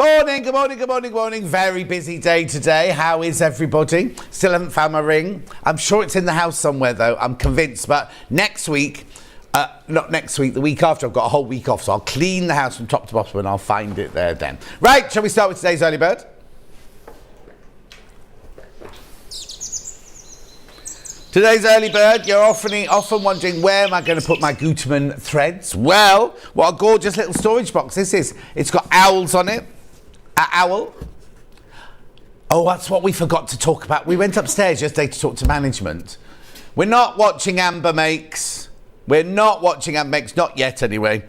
Morning, good morning, good morning, good morning. Very busy day today. How is everybody? Still haven't found my ring. I'm sure it's in the house somewhere though, I'm convinced. But next week, not next week, the week after, I've got a whole week off. So I'll clean the house from top to bottom and I'll find it there then. Right, shall we start with today's early bird? Today's early bird, you're often wondering where am I going to put my Gutermann threads? Well, what a gorgeous little storage box this is. It's got owls on it. An owl. Oh, that's what we forgot to talk about. We went upstairs yesterday to talk to management. We're not watching Amber Makes. We're not watching Amber Makes, not yet anyway.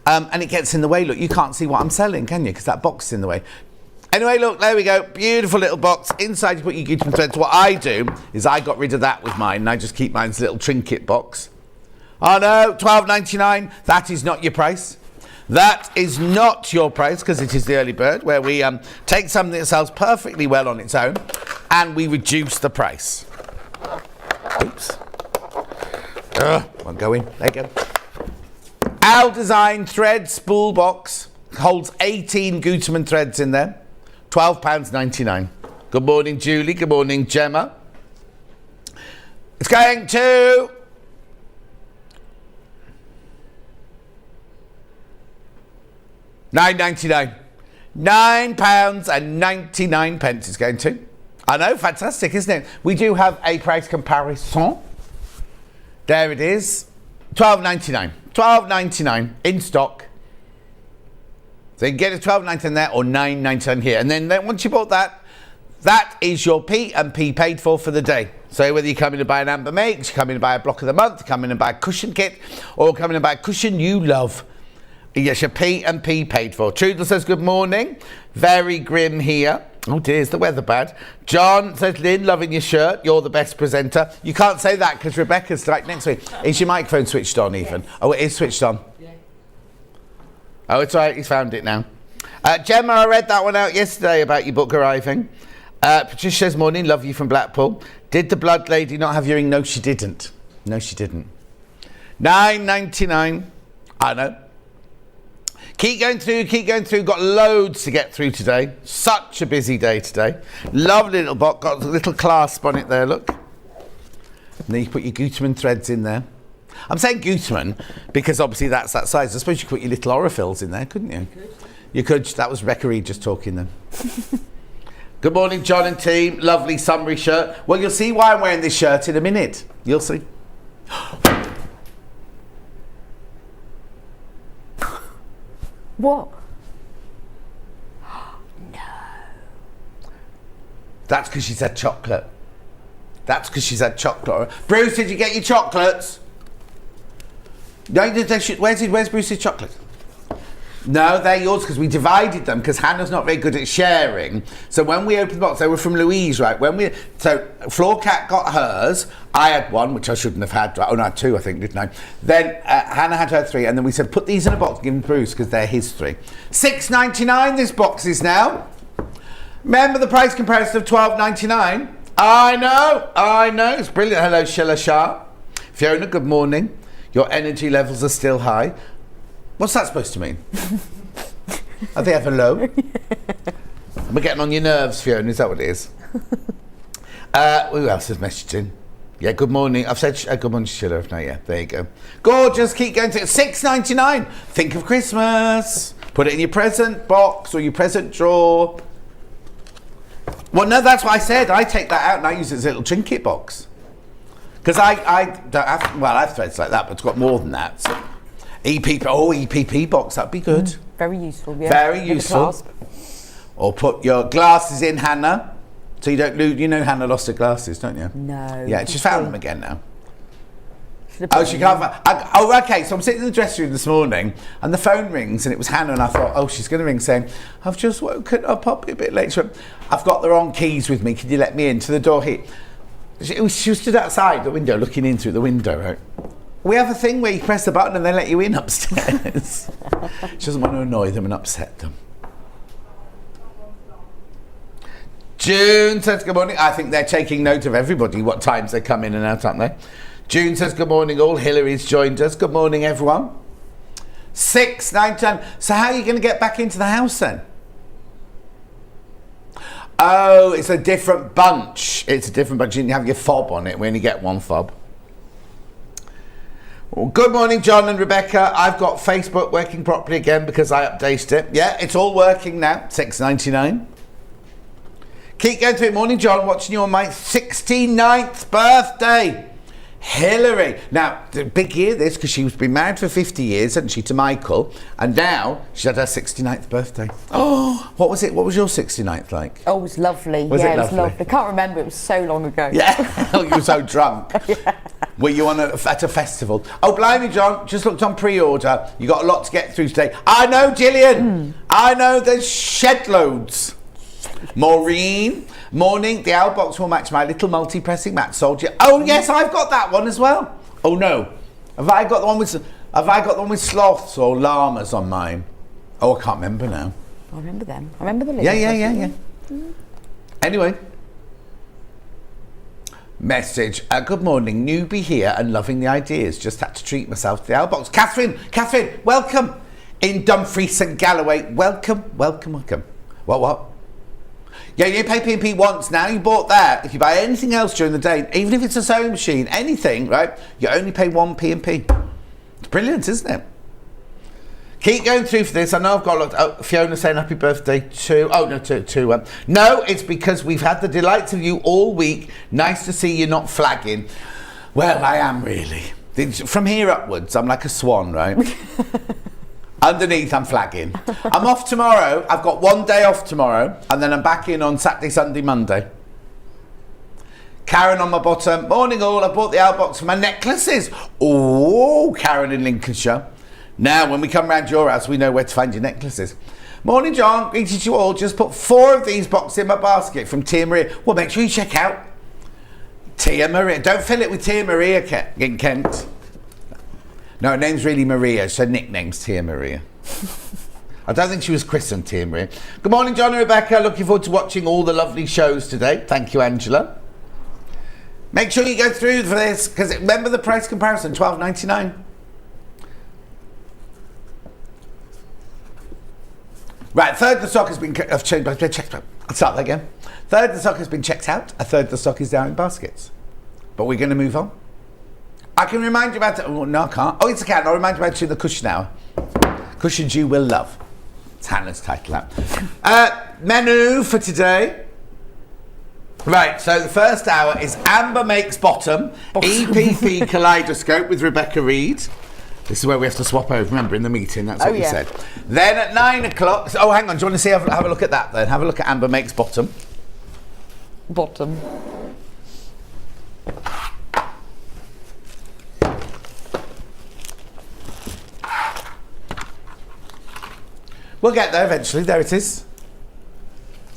And it gets in the way. Look, you can't see what I'm selling, can you? Because that box is in the way. Anyway, look, there we go. Beautiful little box. Inside you put your Gutermann threads. What I do is I got rid of that with mine and I just keep mine's little trinket box. Oh no, $12.99. That is not your price. That is not your price because it is the early bird where we take something that sells perfectly well on its own and we reduce the price. Oops. Won't go in. There you go. Owl Design thread spool box holds 18 Gutermann threads in there. £12.99. Good morning, Julie. Good morning, Gemma. It's going to £9.99. £9.99 it's going to. I know, fantastic, isn't it? We do have a price comparison. There it is. £12.99. £12.99 in stock. So you can get a £12.99 there or £9.99 here. And then once you bought that, that is your P&P paid for the day. So whether you come in and buy an Amber Makes, you come in and buy a block of the month, you come in and buy a cushion kit, or come in and buy a cushion you love. Yes, your P&P paid for. Trudel says good morning. Very grim here. Oh dear, is the weather bad? John says, Lynn, loving your shirt. You're the best presenter. You can't say that because Rebecca's right next to me. Is your microphone switched on even? Oh, it is switched on. Oh, it's all right. He's found it now. Gemma, I read that one out yesterday about your book arriving. Patricia says, morning, love you from Blackpool. Did the blood lady not have your ring? No, she didn't. No, she didn't. £9.99. I know. Keep going through. Got loads to get through today. Such a busy day today. Lovely little box. Got a little clasp on it there, look. And then you put your Gutermann threads in there. I'm saying Gutermann because obviously that's that size. I suppose you could put your little Orifils in there, couldn't you? You could. That was Rebecca Reed just talking then. Good morning, John and team. Lovely summery shirt. Well, you'll see why I'm wearing this shirt in a minute. You'll see. What? No. That's because she's had chocolate. That's because she's had chocolate. Bruce, did you get your chocolates? No, where's Bruce's chocolate? No, they're yours because we divided them because Hannah's not very good at sharing. So when we opened the box, they were from Louise, right? So Floor Cat got hers. I had one, which I shouldn't have had. Oh, no, I had two, I think, didn't I? Then Hannah had her three, and then we said, put these in a box and give them to Bruce because they're his three. $6.99 this box is now. Remember the price comparison of $12.99? I know. It's brilliant. Hello, Sheila Shah. Fiona, good morning. Your energy levels are still high. What's that supposed to mean? Are they ever low? Am I getting on your nerves, Fiona? Is that what it is? Who else has messaged in? Yeah, good morning. I've said good morning, Sheila. No, yeah, there you go. Gorgeous. Keep going to it. $6.99. Think of Christmas. Put it in your present box or your present drawer. Well, no, that's what I said. I take that out and I use it as a little trinket box. Because I don't have, well, I have threads like that, but it's got more than that. So. EPP box, that'd be good. Very useful, yeah. Very useful. Or put your glasses in, Hannah, so you don't lose. You know Hannah lost her glasses, don't you? No. Yeah, she's found them again now. Oh, she can't find. Okay, so I'm sitting in the dressing room this morning and the phone rings and it was Hannah and I thought, oh, she's going to ring saying, I've just woken up, I'll be a bit later. I've got the wrong keys with me, can you let me in? To the door here. She was stood outside the window looking in through the window, right? We have a thing where you press the button and they let you in upstairs. She doesn't want to annoy them and upset them. June says good morning. I think they're taking note of everybody, what times they come in and out, aren't they? June says good morning all. Hillary's joined us. Good morning, everyone. 6, 9, 10. So how are you going to get back into the house then? Oh, it's a different bunch. It's a different bunch. You didn't have your fob on it. We only get one fob. Well, good morning, John and Rebecca. I've got Facebook working properly again because I updated it. Yeah, it's all working now. $6.99. Keep going through it. Morning, John. Watching you on my 69th birthday. Hillary. Now, the big year this, because she's been married for 50 years, hasn't she, to Michael, and now she's had her 69th birthday. Oh, what was it? What was your 69th like? Oh, it was lovely. Was yeah, it it was lovely? lovely. I can't remember. It was so long ago. Yeah, you were so drunk. Yeah. Were you at a festival? Oh, blimey, John, just looked on pre-order. You got a lot to get through today. I know, Gillian. I know there's shed loads. Maureen, morning. The owl box will match my little multi-pressing mat soldier. Oh yes, I've got that one as well. Oh no, have I got the one with sloths or llamas on mine? Oh, I can't remember now. I remember them. I remember the little. Yeah. Anyway, message. Good morning, newbie here and loving the ideas. Just had to treat myself to the owl box. Catherine, welcome in Dumfries and Galloway. Welcome. What? Yeah, you pay P&P once now, you bought that. If you buy anything else during the day, even if it's a sewing machine, anything, right, you only pay one P&P. It's brilliant, isn't it? Keep going through for this. I know I've got a lot. Oh, Fiona saying happy birthday to... Oh, no, to no, it's because we've had the delights of you all week. Nice to see you not flagging. Well, I am really. From here upwards, I'm like a swan, right? Underneath, I'm flagging. I'm off tomorrow. I've got one day off tomorrow, and then I'm back in on Saturday, Sunday, Monday. Karen on my bottom. Morning all. I bought the owl box for my necklaces. Oh, Karen in Lincolnshire. Now, when we come round your house, we know where to find your necklaces. Morning, John. Greetings to you all. Just put 4 of these boxes in my basket from Tia Maria. Well, make sure you check out Tia Maria. Don't fill it with Tia Maria in Kent. No, her name's really Maria. Her nickname's Tia Maria. I don't think she was christened Tia Maria. Good morning, John and Rebecca. Looking forward to watching all the lovely shows today. Thank you, Angela. Make sure you go through for this, because remember the price comparison, $12.99. Right, third of the stock has been checked out. I'll start that again. Third of the stock has been checked out. A third of the stock is down in baskets. But we're going to move on. I can remind you about it. Oh, no, I can't. Oh, yes, I can. I'll remind you about it in the cushion hour. Cushions you will love. It's Hannah's title. Menu for today. Right, so the first hour is Amber Makes Bottom. EPP Kaleidoscope with Rebecca Reed. This is where we have to swap over, remember, in the meeting, that's what we said. Then at 9 o'clock... Oh, hang on, do you want to see? Have a look at that then. Have a look at Amber Makes Bottom. Bottom. We'll get there eventually. There it is.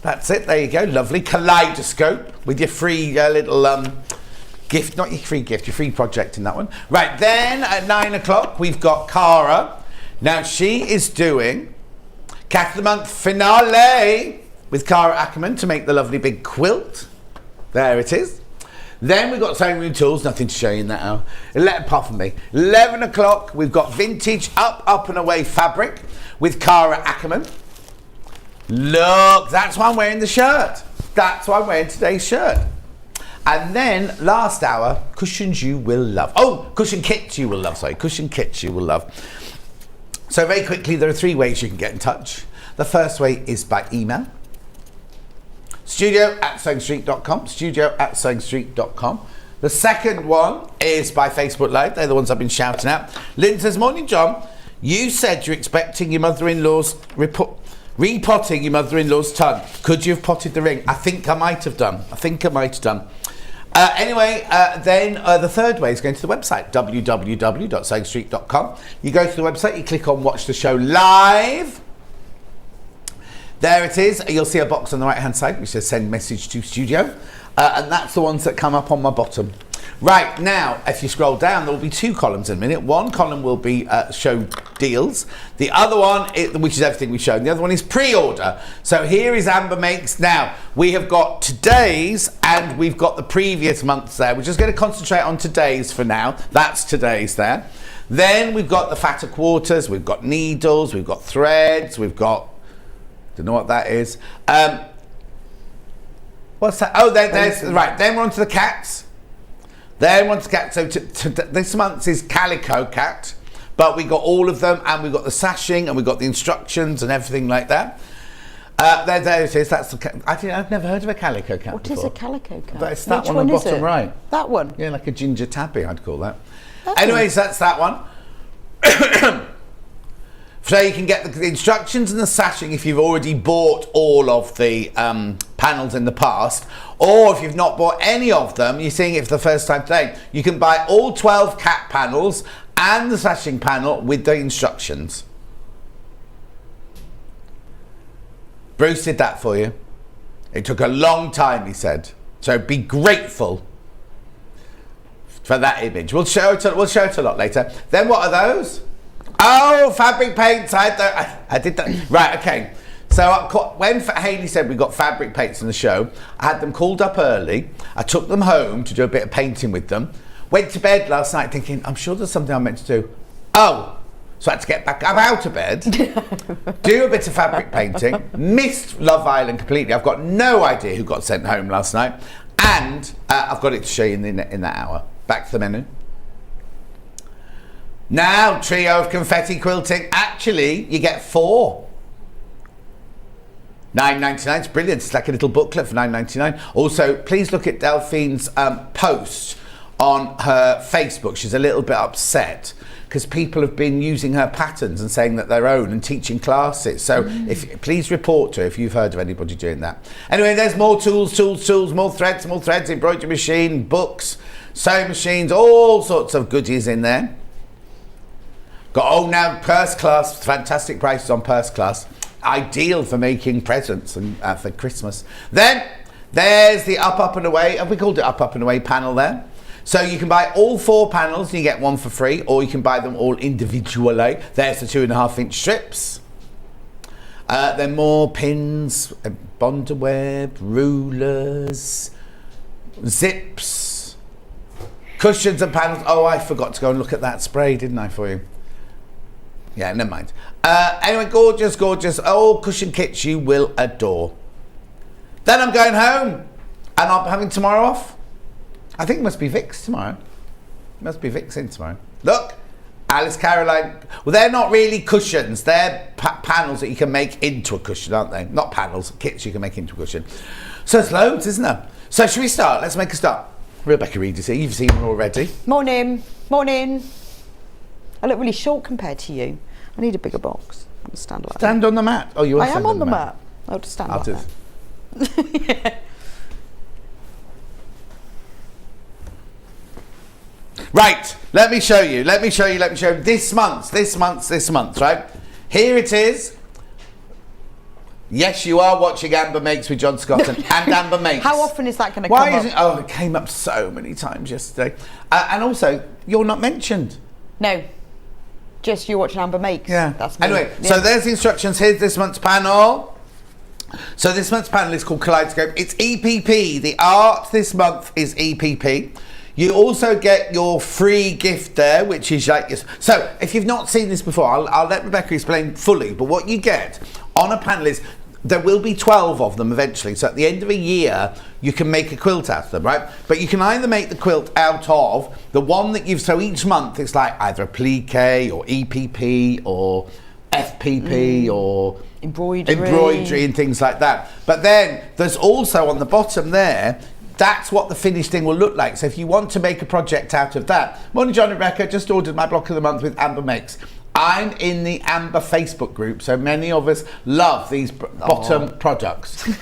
That's it. There you go. Lovely. Kaleidoscope with your free little gift. Not your free gift, your free project in that one. Right, then at 9 o'clock, we've got Cara. Now, she is doing Cat of the Month finale with Cara Ackerman to make the lovely big quilt. There it is. Then we've got Sewing Room Tools, nothing to show you in that hour. Apart from me. 11 o'clock, we've got Vintage Up and Away Fabric with Cara Ackerman. Look, that's why I'm wearing the shirt. That's why I'm wearing today's shirt. And then, last hour, cushions you will love. Oh, cushion kits you will love, sorry. Cushion kits you will love. So very quickly, there are 3 ways you can get in touch. The first way is by email. studio@sewingstreet.com. studio@sewingstreet.com. The second one is by Facebook Live. They're the ones I've been shouting out. Lynn says, morning, John. You said you're expecting your mother-in-law's... repotting your mother-in-law's tongue. Could you have potted the ring? I think I might have done. Anyway, then the third way is going to the website, www.sewingstreet.com. You go to the website, you click on Watch the Show Live. There it is. You'll see a box on the right-hand side which says Send Message to Studio. And that's the ones that come up on my bottom. Right, now, if you scroll down, there will be 2 columns in a minute. One column will be show deals. The other one, which is everything we've shown, the other one is pre-order. So here is Amber Makes. Now, we have got today's and we've got the previous months there. We're just going to concentrate on today's for now. That's today's there. Then we've got the fatter quarters, we've got needles, we've got threads, we've got... don't know what that is. What's that? Oh, there's right. Then we're on to the cats. So this month's is Calico Cat, but we got all of them, and we got the sashing, and we got the instructions and everything like that. There it is. That's the I've never heard of a Calico Cat. What before. is a calico cat? That's that Which one on the is bottom it? right. That one? Yeah, like a ginger tabby, I'd call that. Oh. Anyways, that's that one. So you can get the instructions and the sashing if you've already bought all of the panels in the past, or if you've not bought any of them, you're seeing it for the first time today, you can buy all 12 cat panels and the sashing panel with the instructions. Bruce did that for you. It took a long time, he said. So be grateful for that image. We'll show it a lot later. Then what are those? Oh, fabric paints. I did that. Right, okay. So when Hayley said we got fabric paints in the show, I had them called up early. I took them home to do a bit of painting with them. Went to bed last night thinking, I'm sure there's something I'm meant to do. Oh, so I had to get back up out of bed, do a bit of fabric painting, missed Love Island completely. I've got no idea who got sent home last night, and I've got it to show you in that hour. Back to the menu. Now, trio of confetti quilting. Actually, you get 4. $9.99. It's brilliant. It's like a little booklet for $9.99. Also, please look at Delphine's post on her Facebook. She's a little bit upset because people have been using her patterns and saying that they're own and teaching classes. So please report to her if you've heard of anybody doing that. Anyway, there's more tools, more threads, embroidery machine, books, sewing machines, all sorts of goodies in there. Got, now Purse Class, fantastic prices on Purse Class. Ideal for making presents and for Christmas. Then there's the up and away, have we called it up and away panel there? So you can buy all 4 panels and you get 1 for free, or you can buy them all individually. There's the 2.5-inch strips. Then more pins, bondweb, rulers, zips, cushions and panels. Oh, I forgot to go and look at that spray, didn't I, for you? Yeah, never mind. Anyway, gorgeous. Oh, cushion kits you will adore. Then I'm going home, and I'm having tomorrow off. I think it must be Vic's tomorrow. Must be Vic's in tomorrow. Look, Alice Caroline. Well, they're not really cushions. They're panels that you can make into a cushion, aren't they? Not panels, kits you can make into a cushion. So it's loads, isn't there? So should we start? Let's make a start. Rebecca Reed is here. You've seen her already. Morning. I look really short compared to you. I need a bigger box. I'll stand like Stand that. on the mat. Oh, you are. I am on the mat. I'll just stand like that. Yeah. Right, let me show you. This month, right? Here it is. Yes, you are watching Amber Makes with John Scott and Amber Makes. How often is that going to come up? Oh, it came up so many times yesterday. And also, you're not mentioned. No. Just you watching Amber Makes. Yeah. That's me. Anyway, Yeah. so there's the instructions. Here's this month's panel. So this month's panel is called Kaleidoscope. It's EPP. The art this month is EPP. You also get your free gift there, which is like your... So, if you've not seen this before, I'll let Rebecca explain fully, but what you get on a panel is there will be 12 of them eventually. So at the end of a year, you can make a quilt out of them, right? But you can either make the quilt out of the one that you've... So each month, it's like either a plique or EPP or FPP or... Embroidery and things like that. But then there's also on the bottom there... That's what the finished thing will look like. So if you want to make a project out of that. Morning, John and Rebecca. Just ordered my block of the month with Amber Makes. I'm in the Amber Facebook group, so many of us love these bottom products.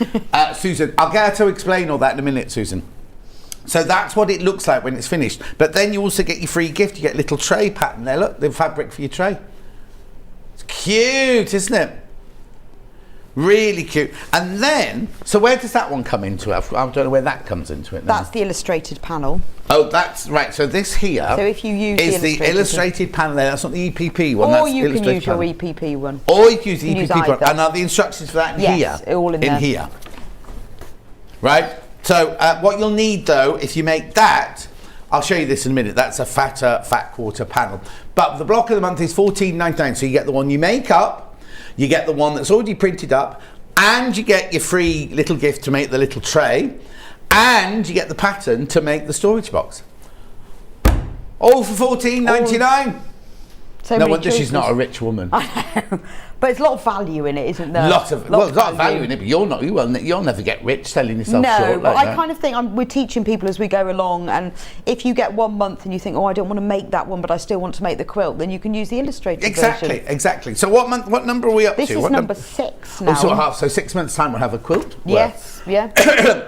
Susan, I'll get her to explain all that in a minute, Susan. So that's what it looks like when it's finished. But then you also get your free gift. You get a little tray pattern there. Look, the fabric for your tray. It's cute, isn't it? Really cute. And then, so where does that one come into? I don't know where that comes into it now. That's the illustrated panel. Oh, that's right. So this here So if you use is the illustrated panel there. That's not the EPP one. Or that's you can use panel. your EPP one. Or you can use the You can use EPP one. either. And are the instructions for that in Yes, here? all in there. here. Right? So what you'll need though, if you make that, I'll show you this in a minute. That's a fat quarter panel. But the block of the month is $14.99. So you get the one you make up, you get the one that's already printed up, and you get your free little gift to make the little tray, and you get the pattern to make the storage box. All for $14.99. So No many wonder she's choices. not a rich woman. I know. But it's a lot of value in it, isn't there? There's a lot of value in it, but you'll never get rich selling yourself No, short but like I that. kind of think we're teaching people as we go along, and if you get 1 month and you think, oh, I don't want to make that one, but I still want to make the quilt, then you can use the illustrated version. Exactly. So what number are we up This to? is What number 6 now. So 6 months' time we'll have a quilt? Yes, yeah.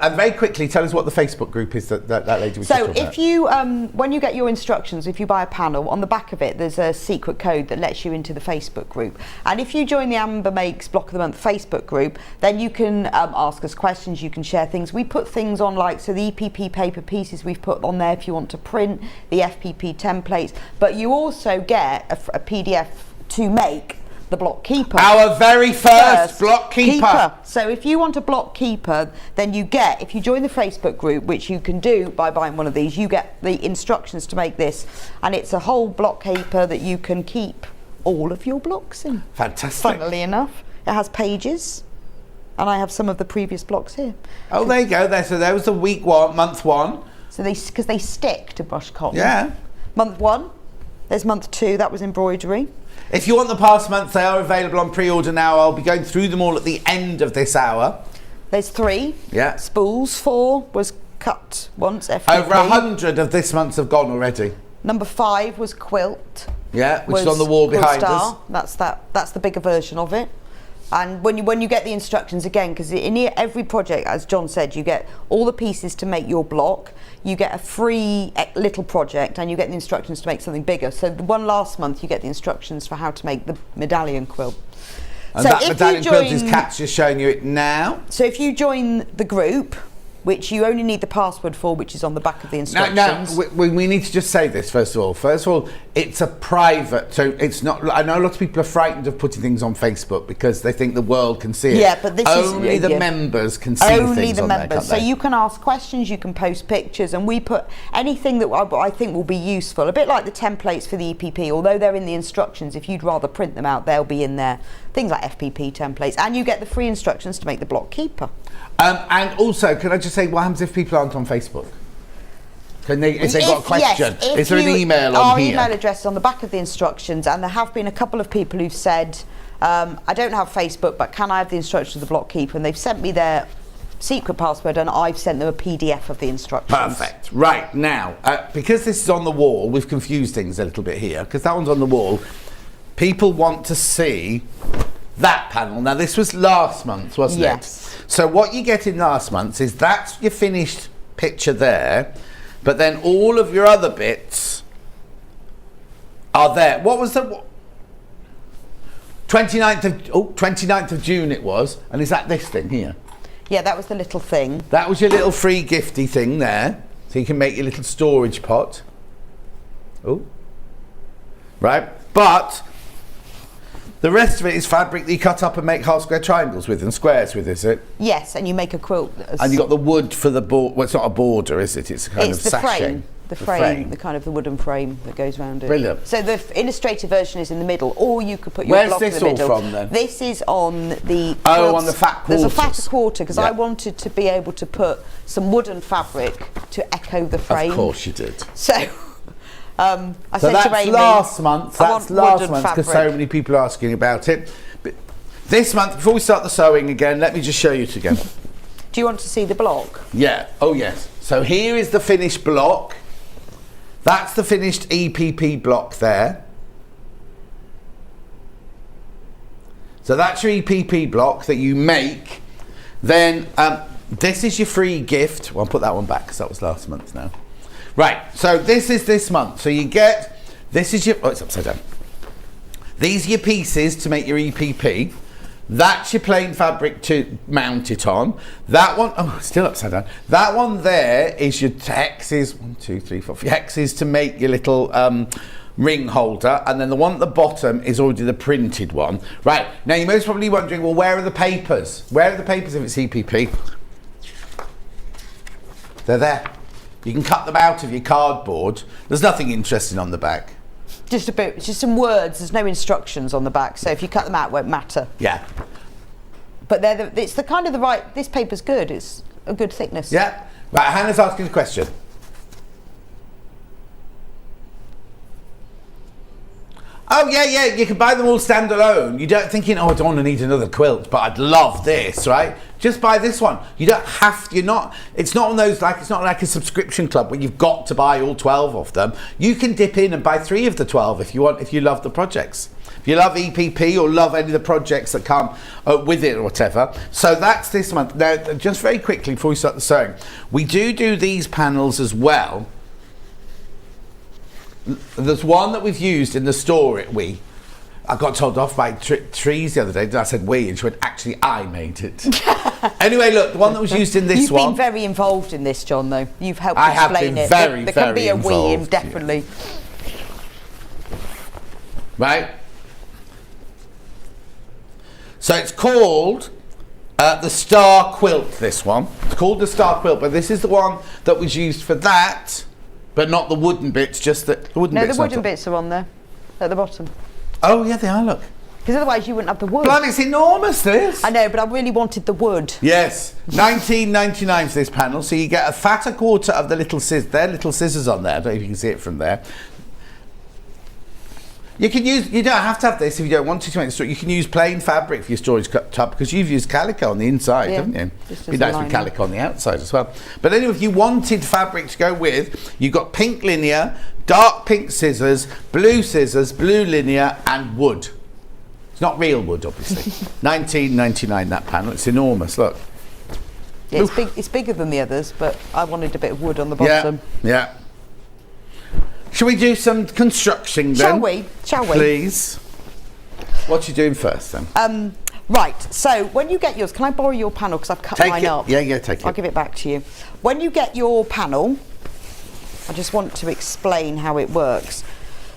And very quickly, tell us what the Facebook group is that lady was So talking about. if you, when you get your instructions, if you buy a panel, on the back of it there's a secret code that lets you into the Facebook group. And if you join the Amber Makes Block of the Month Facebook group, then you can ask us questions, you can share things. We put things on, like, so the EPP paper pieces we've put on there if you want to print, the FPP templates, but you also get a PDF to make the block keeper. Our very first block keeper. So if you want a block keeper, then you get, if you join the Facebook group, which you can do by buying one of these, you get the instructions to make this, and it's a whole block keeper that you can keep all of your blocks in. Fantastic. Funnily enough, it has pages, and I have some of the previous blocks here. Oh, there you go. So there was the month 1. So because they stick to brush cotton. Yeah. Month 1, there's month 2, that was embroidery. If you want the past months, they are available on pre-order now. I'll be going through them all at the end of this hour. There's 3. Yeah. Spools. 4 was cut once, FPP. Over 100 of this month's have gone already. Number 5 was quilt. Yeah, which is on the wall behind Star. us. That's the bigger version of it. And when you get the instructions again, because in every project, as John said, you get all the pieces to make your block, you get a free little project, and you get the instructions to make something bigger. So the one last month, you get the instructions for how to make the medallion quilt. And so that if medallion you quilt join, is Kat's just showing you it now. So if you join the group, which you only need the password for, which is on the back of the instructions. Now, we need to just say this first of all. First of all, it's a private, so it's not. I know a lot of people are frightened of putting things on Facebook because they think the world can see it. Yeah, but this only is the members can see only things the on members. there, can't So they? you can ask questions, you can post pictures, and we put anything that I think will be useful. A bit like the templates for the EPP, although they're in the instructions. If you'd rather print them out, they'll be in there. Things like FPP templates, and you get the free instructions to make the block keeper. And also, can I just say, what happens if people aren't on Facebook? Can they, if they've got a question, yes, is there an email on our here? email address is on the back of the instructions, and there have been a couple of people who've said, I don't have Facebook, but can I have the instructions of the block keeper? And they've sent me their secret password, and I've sent them a PDF of the instructions. Perfect. Right, now, because this is on the wall, we've confused things a little bit here, because that one's on the wall. People want to see that panel. Now, this was last month, wasn't it? Yes. So what you get in last month is that's your finished picture there, but then all of your other bits are there. What was the 29th of June it was, and is that this thing here? Yeah, that was the little thing. That was your little free gifty thing there, so you can make your little storage pot. Oh, right, but the rest of it is fabric that you cut up and make half square triangles with and squares with, is it? Yes, and you make a quilt. And you got the wood for the board. Well, it's not a border, is it? It's a kind of the sashing. frame. The frame, the kind of the wooden frame that goes around it. Brilliant. So the illustrated version is in the middle, or you could put your Where's block this in the all middle. from, then? This is on the on the fat There's a quarters. fatter quarter because Yeah. I wanted to be able to put some wooden fabric to echo the frame. Of course you did. So I So said that's to Amy, last month. I That's want last wooden month because so fabric. many people are asking about it. But this month, before we start the sewing again, let me just show you it again. Do you want to see the block? Yeah. Oh yes. So here is the finished block. That's the finished EPP block there. So that's your EPP block that you make. Then this is your free gift. Well, I'll put that one back because that was last month now. Right, so this is this month. So you get, this is your, oh, it's upside down. These are your pieces to make your EPP. That's your plain fabric to mount it on. That one, oh, still upside down. That one there is your hexes, 1, 2, 3, 4, hexes to make your little ring holder. And then the one at the bottom is already the printed one. Right, now you're most probably wondering, well, where are the papers? Where are the papers if it's EPP? They're there. You can cut them out of your cardboard. There's nothing interesting on the back. Just a bit, just some words. There's no instructions on the back, so if you cut them out, it won't matter. Yeah. but it's the kind of the right. This paper's good. It's a good thickness. Yeah. Right. Hannah's asking a question. Oh yeah, you can buy them all standalone. You don't thinking, oh, I don't want to need another quilt, but I'd love this, right? Just buy this one. You don't have to. It's not on those it's not like a subscription club where you've got to buy all 12 of them. You can dip in and buy 3 of the 12 if you want. If you love the projects, if you love EPP or love any of the projects that come with it or whatever. So that's this month. Now, just very quickly before we start the sewing, we do these panels as well. There's one that we've used in the store I got told off by Trees the other day. I said we, and she went, actually I made it. Anyway, look, the one that was used in this one. You've been very involved in this, John, though. You've helped explain it. I have been very, there very can be a involved, we, definitely. Right? So it's called the Star Quilt, this one. It's called the Star Quilt, but this is the one that was used for that. But not the wooden bits, just the wooden bits. No, the wooden bits are on there, at the bottom. Oh, yeah, they are, look. Because otherwise you wouldn't have the wood. Bloody, it's enormous, this. I know, but I really wanted the wood. Yes, $19.99 for this panel. So you get a fatter quarter of the little scissors. There are little scissors on there. I don't know if you can see it from there. You don't have to have this if you don't want to make the storage. You can use plain fabric for your storage tub because you've used calico on the inside, haven't you? It'd be nice with calico on the outside as well. But anyway, if you wanted fabric to go with, you've got pink linear, dark pink scissors, blue linear, and wood. It's not real wood, obviously. $19.99 that panel. It's enormous. Look. Yeah, it's big. It's bigger than the others, but I wanted a bit of wood on the bottom. Yeah. Shall we do some construction then? Shall we? Please. What are you doing first then? Right, so when you get yours, can I borrow your panel because I've cut mine up? Yeah, take it. I'll give it back to you. When you get your panel, I just want to explain how it works.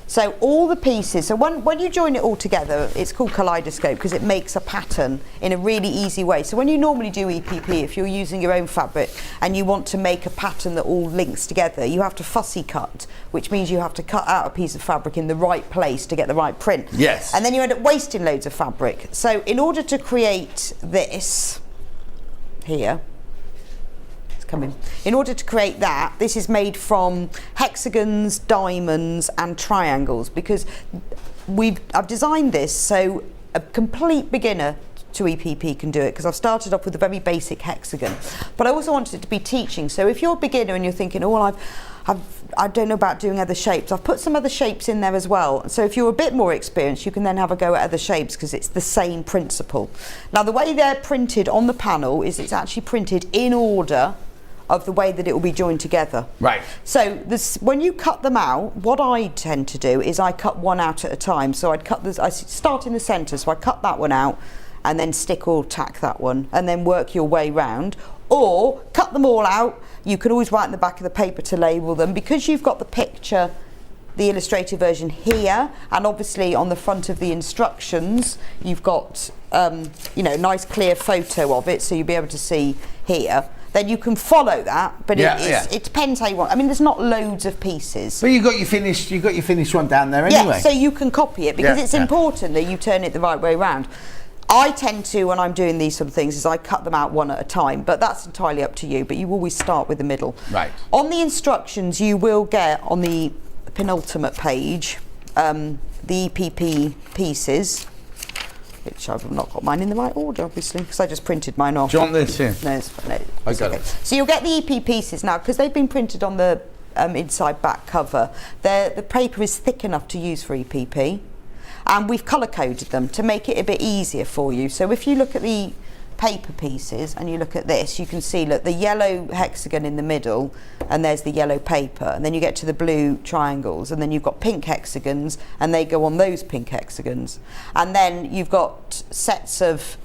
So all the pieces, so when you join it all together, it's called kaleidoscope because it makes a pattern in a really easy way. So when you normally do EPP, if you're using your own fabric and you want to make a pattern that all links together, you have to fussy cut, which means you have to cut out a piece of fabric in the right place to get the right print. Yes. And then you end up wasting loads of fabric. So in order to create this here, in order to create that, this is made from hexagons, diamonds and triangles because I've designed this so a complete beginner to EPP can do it because I've started off with a very basic hexagon, but I also wanted it to be teaching. So if you're a beginner and you're thinking, oh well, I don't know about doing other shapes, I've put some other shapes in there as well. So if you're a bit more experienced, you can then have a go at other shapes because it's the same principle. Now the way they're printed on the panel is it's actually printed in order of the way that it will be joined together. Right. So when you cut them out, what I tend to do is I cut one out at a time. So I start in the centre, so I cut that one out and then stick or tack that one and then work your way round. Or cut them all out. You can always write in the back of the paper to label them because you've got the picture, the illustrated version here, and obviously on the front of the instructions you've got nice clear photo of it so you'll be able to see here. Then you can follow that, but it depends how you want. I mean, there's not loads of pieces. But you got your finished one down there anyway. Yeah, so you can copy it because it's important that you turn it the right way around. I tend to, when I'm doing these sort of things, is I cut them out one at a time, but that's entirely up to you. But you always start with the middle. Right. On the instructions, you will get on the penultimate page the EPP pieces. Which I've not got mine in the right order, obviously, because I just printed mine off. Do you want this here? No, it's got it. So you'll get the EP pieces now, because they've been printed on the inside back cover. The paper is thick enough to use for EPP, and we've colour-coded them to make it a bit easier for you. So if you look at the paper pieces and you look at this, you can see, look, the yellow hexagon in the middle, and there's the yellow paper, and then you get to the blue triangles, and then you've got pink hexagons, and they go on those pink hexagons, and then you've got sets of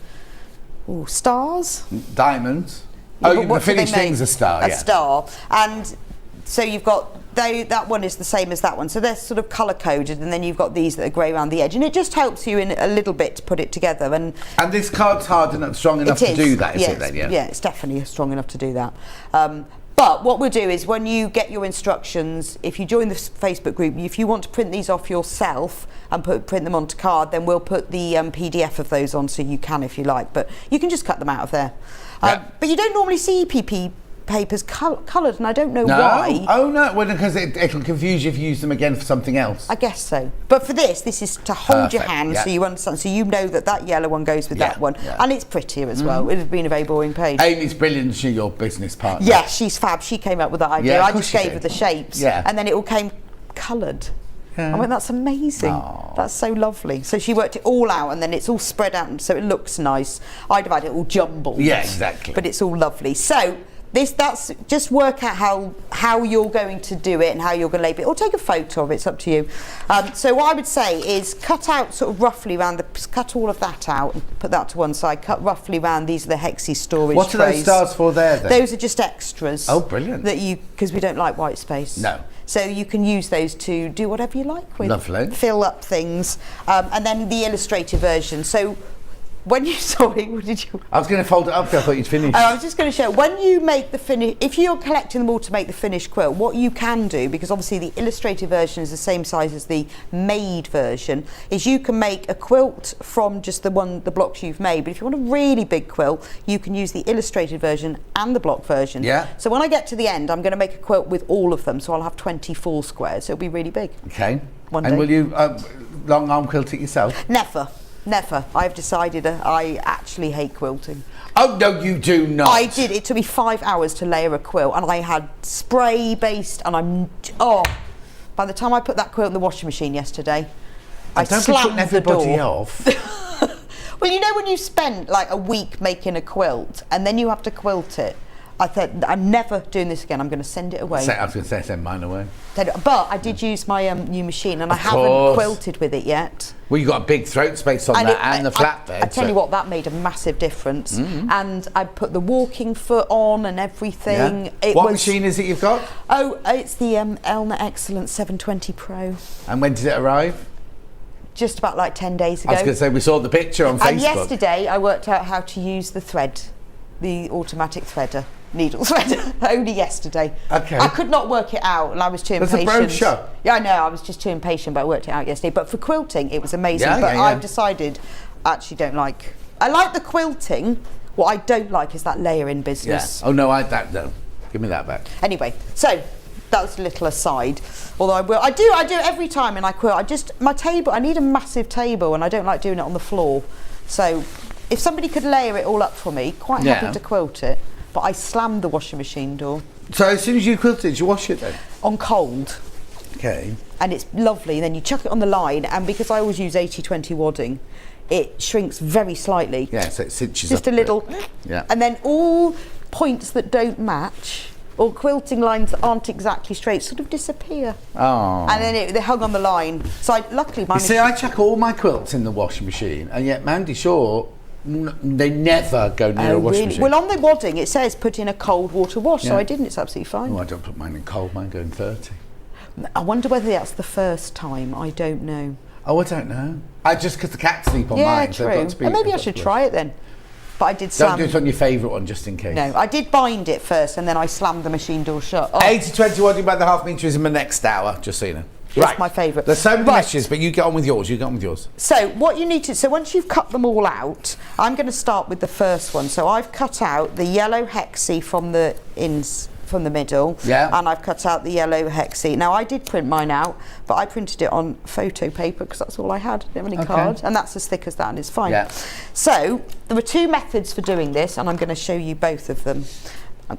stars, diamonds. The finished thing's a star. A star, and so you've got that one is the same as that one, so they're sort of colour coded, and then you've got these that are grey around the edge, and it just helps you in a little bit to put it together. And this card's hard enough, strong enough to do that, is it then? Yeah, it's definitely strong enough to do that. But what we'll do is when you get your instructions, if you join the Facebook group, if you want to print these off yourself and print them onto card, then we'll put the PDF of those on, so you can if you like, but you can just cut them out of there. But you don't normally see EPP papers coloured, and I don't know why. Oh no, well, because it'll confuse you if you use them again for something else. I guess so. But for this is to hold your hand, so you understand, so you know that yellow one goes with that one, and it's prettier as well. It would have been a very boring page. Amy's brilliant. She's your business partner. Yeah, she's fab. She came up with that idea. I just gave her the shapes, and then it all came coloured. I went, that's amazing. Aww. That's so lovely. So she worked it all out, and then it's all spread out, so it looks nice. I'd have had it all jumbled. Yeah, exactly. But it's all lovely. So that's just work out how you're going to do it and how you're going to label it, or take a photo of it. It's up to you. So what I would say is cut out sort of roughly around cut all of that out and put that to one side. Cut roughly around. These are the hexi storage What are those stars for there then? Those are just extras. Oh, brilliant. Because we don't like white space. No. So you can use those to do whatever you like with. Lovely. Fill up things. And then the illustrated version. So when you what did you? I was going to fold it up because I thought you'd finished. I was just going to show, when you make the finish, if you're collecting them all to make the finished quilt, what you can do, because obviously the illustrated version is the same size as the made version, is you can make a quilt from just the blocks you've made. But if you want a really big quilt, you can use the illustrated version and the block version. Yeah. So when I get to the end, I'm going to make a quilt with all of them, so I'll have 24 squares. So it'll be really big. Okay. One day. And will you long arm quilt it yourself? Never. I've decided I actually hate quilting. Oh, no, you do not. I did. It took me 5 hours to layer a quilt, and I had spray based, and by the time I put that quilt in the washing machine yesterday, I slammed the door. Everybody off. Well, you know when you spend like a week making a quilt, and then you have to quilt it, I thought, I'm never doing this again. I'm going to send it away. I was going to say, send mine away. But I did use my new machine, and I haven't quilted with it yet. Well, you got a big throat space on that, and the flatbed. I tell you what, that made a massive difference. And I put the walking foot on and everything. Yeah. What machine is it you've got? Oh, it's the Elna Excellence 720 Pro. And when did it arrive? Just about like 10 days ago. I was going to say, we saw the picture on Facebook. And yesterday I worked out how to use the thread, the automatic threader. Needle threader. Only yesterday. Okay. I could not work it out, and I was too impatient. That's a brochure. Yeah, I know. I was just too impatient, but I worked it out yesterday. But for quilting, it was amazing. I've decided I actually don't like. I like the quilting. What I don't like is that layering business. Yeah. Oh no, no. Give me that back. Anyway, so that's a little aside. Although I do every time, and I quilt. My table. I need a massive table, and I don't like doing it on the floor. So if somebody could layer it all up for me, quite happy to quilt it. But I slammed the washing machine door. So as soon as you quilt it, did you wash it then? On cold. Okay. And it's lovely. Then you chuck it on the line, and because I always use 80-20 wadding, it shrinks very slightly. Yeah, so it cinches just up a little. Yeah. And then all points that don't match, or quilting lines that aren't exactly straight, sort of disappear. Oh. And then they hung on the line. So luckily mine. You see, I chuck all my quilts in the washing machine, and yet Mandy Shaw, they never go near a washing machine. Well, on the wadding it says put in a cold water wash, so I didn't. It's absolutely fine. Oh, I don't put mine in cold. Mine go in 30. I wonder whether that's the first time. I don't know. Oh, I don't know. Just because the cats sleep on mine. Yeah, so true. Maybe I should try it then. But I did Don't do it on your favourite one, just in case. No, I did bind it first, and then I slammed the machine door shut. 80-20 wadding by the half metre is in the next hour, just so you know. That's my favourite. There's so many messages, but you get on with yours. So what you need to, once you've cut them all out, I'm going to start with the first one. So I've cut out the yellow hexi from the middle, and I've cut out the yellow hexi. Now I did print mine out, but I printed it on photo paper because that's all I had. I didn't have any cards, and that's as thick as that, and it's fine. Yeah. So there were two methods for doing this, and I'm going to show you both of them.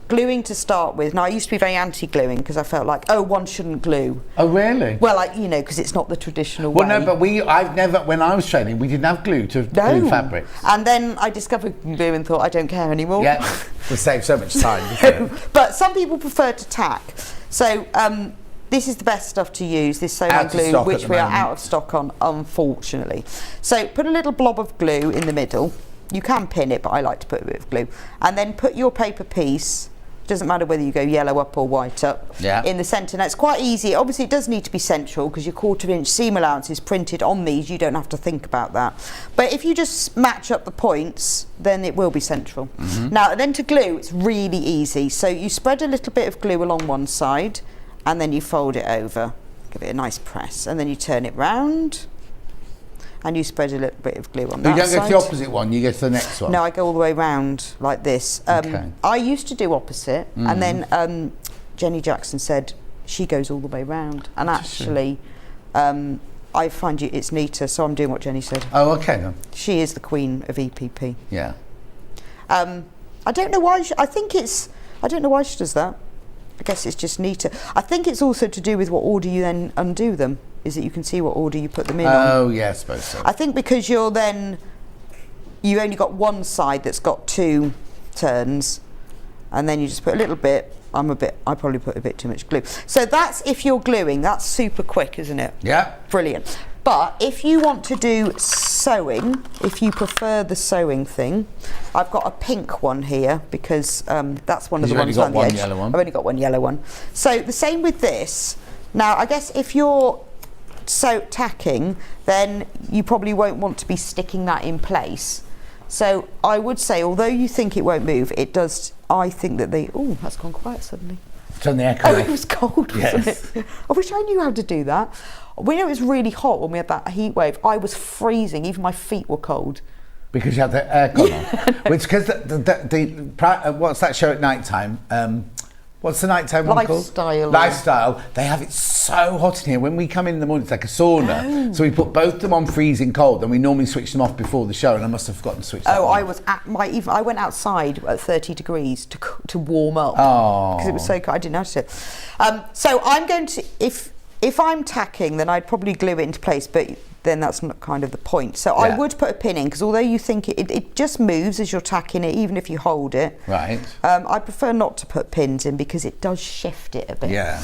Gluing to start with. Now I used to be very anti-gluing because I felt like, one shouldn't glue. Oh really? Well, because it's not the traditional way. Well, no, but I've never, when I was training, we didn't have glue to glue fabrics. And then I discovered glue and thought, I don't care anymore. Yeah, it saves so much time, doesn't it? But some people prefer to tack. So this is the best stuff to use, this Solan glue, which we are out of stock on, unfortunately. So put a little blob of glue in the middle. You can pin it, but I like to put a bit of glue. And then put your paper piece Doesn't matter whether you go yellow up or white up. Yeah. In the centre. Now it's quite easy. Obviously it does need to be central because your 1/4 inch seam allowance is printed on these. You don't have to think about that. But if you just match up the points, then it will be central. Now then to glue, it's really easy. So you spread a little bit of glue along one side and then you fold it over. Give it a nice press and then you turn it round. And you spread a little bit of glue on that You don't side. go to the opposite one, you go to the next one. No, I go all the way round like this. Okay. I used to do opposite, and then Jenny Jackson said she goes all the way round. And actually, I find it's neater, so I'm doing what Jenny said. Oh, okay then. She is the queen of EPP. Yeah. I don't know why. I don't know why she does that. I guess it's just neater. I think it's also to do with what order you then undo them. Is that you can see what order you put them in on. Oh, yeah, I suppose so. I think because you only got one side that's got 2 turns, and then you just put a little bit. I probably put a bit too much glue. So that's if you're gluing. That's super quick, isn't it? Yeah. Brilliant. But if you want to do sewing, if you prefer the sewing thing, I've got a pink one here because that's one of the ones on the edge. You've only got one yellow one. I've only got one yellow one. So the same with this. Now, I guess if you're tacking, then you probably won't want to be sticking that in place. So I would say, although you think it won't move, it does. I think that oh, that's gone quiet suddenly. Turn the aircon Oh, off. it was cold, wasn't it? I wish I knew how to do that. We know it was really hot when we had that heat wave. I was freezing. Even my feet were cold. Because you had the aircon on. Which, because what's that show at night time? What's the nighttime one called? Lifestyle. They have it so hot in here. When we come in the morning, it's like a sauna. Oh. So we put both of them on freezing cold, and we normally switch them off before the show. And I must have forgotten to switch them on. I was I went outside at 30 degrees to warm up. Oh. Because it was so cold. I didn't notice it. So I'm going to, if I'm tacking, then I'd probably glue it into place, but then that's not kind of the point. So I would put a pin in, because although you think it just moves as you're tacking it, even if you hold it. Right. I prefer not to put pins in because it does shift it a bit. Yeah.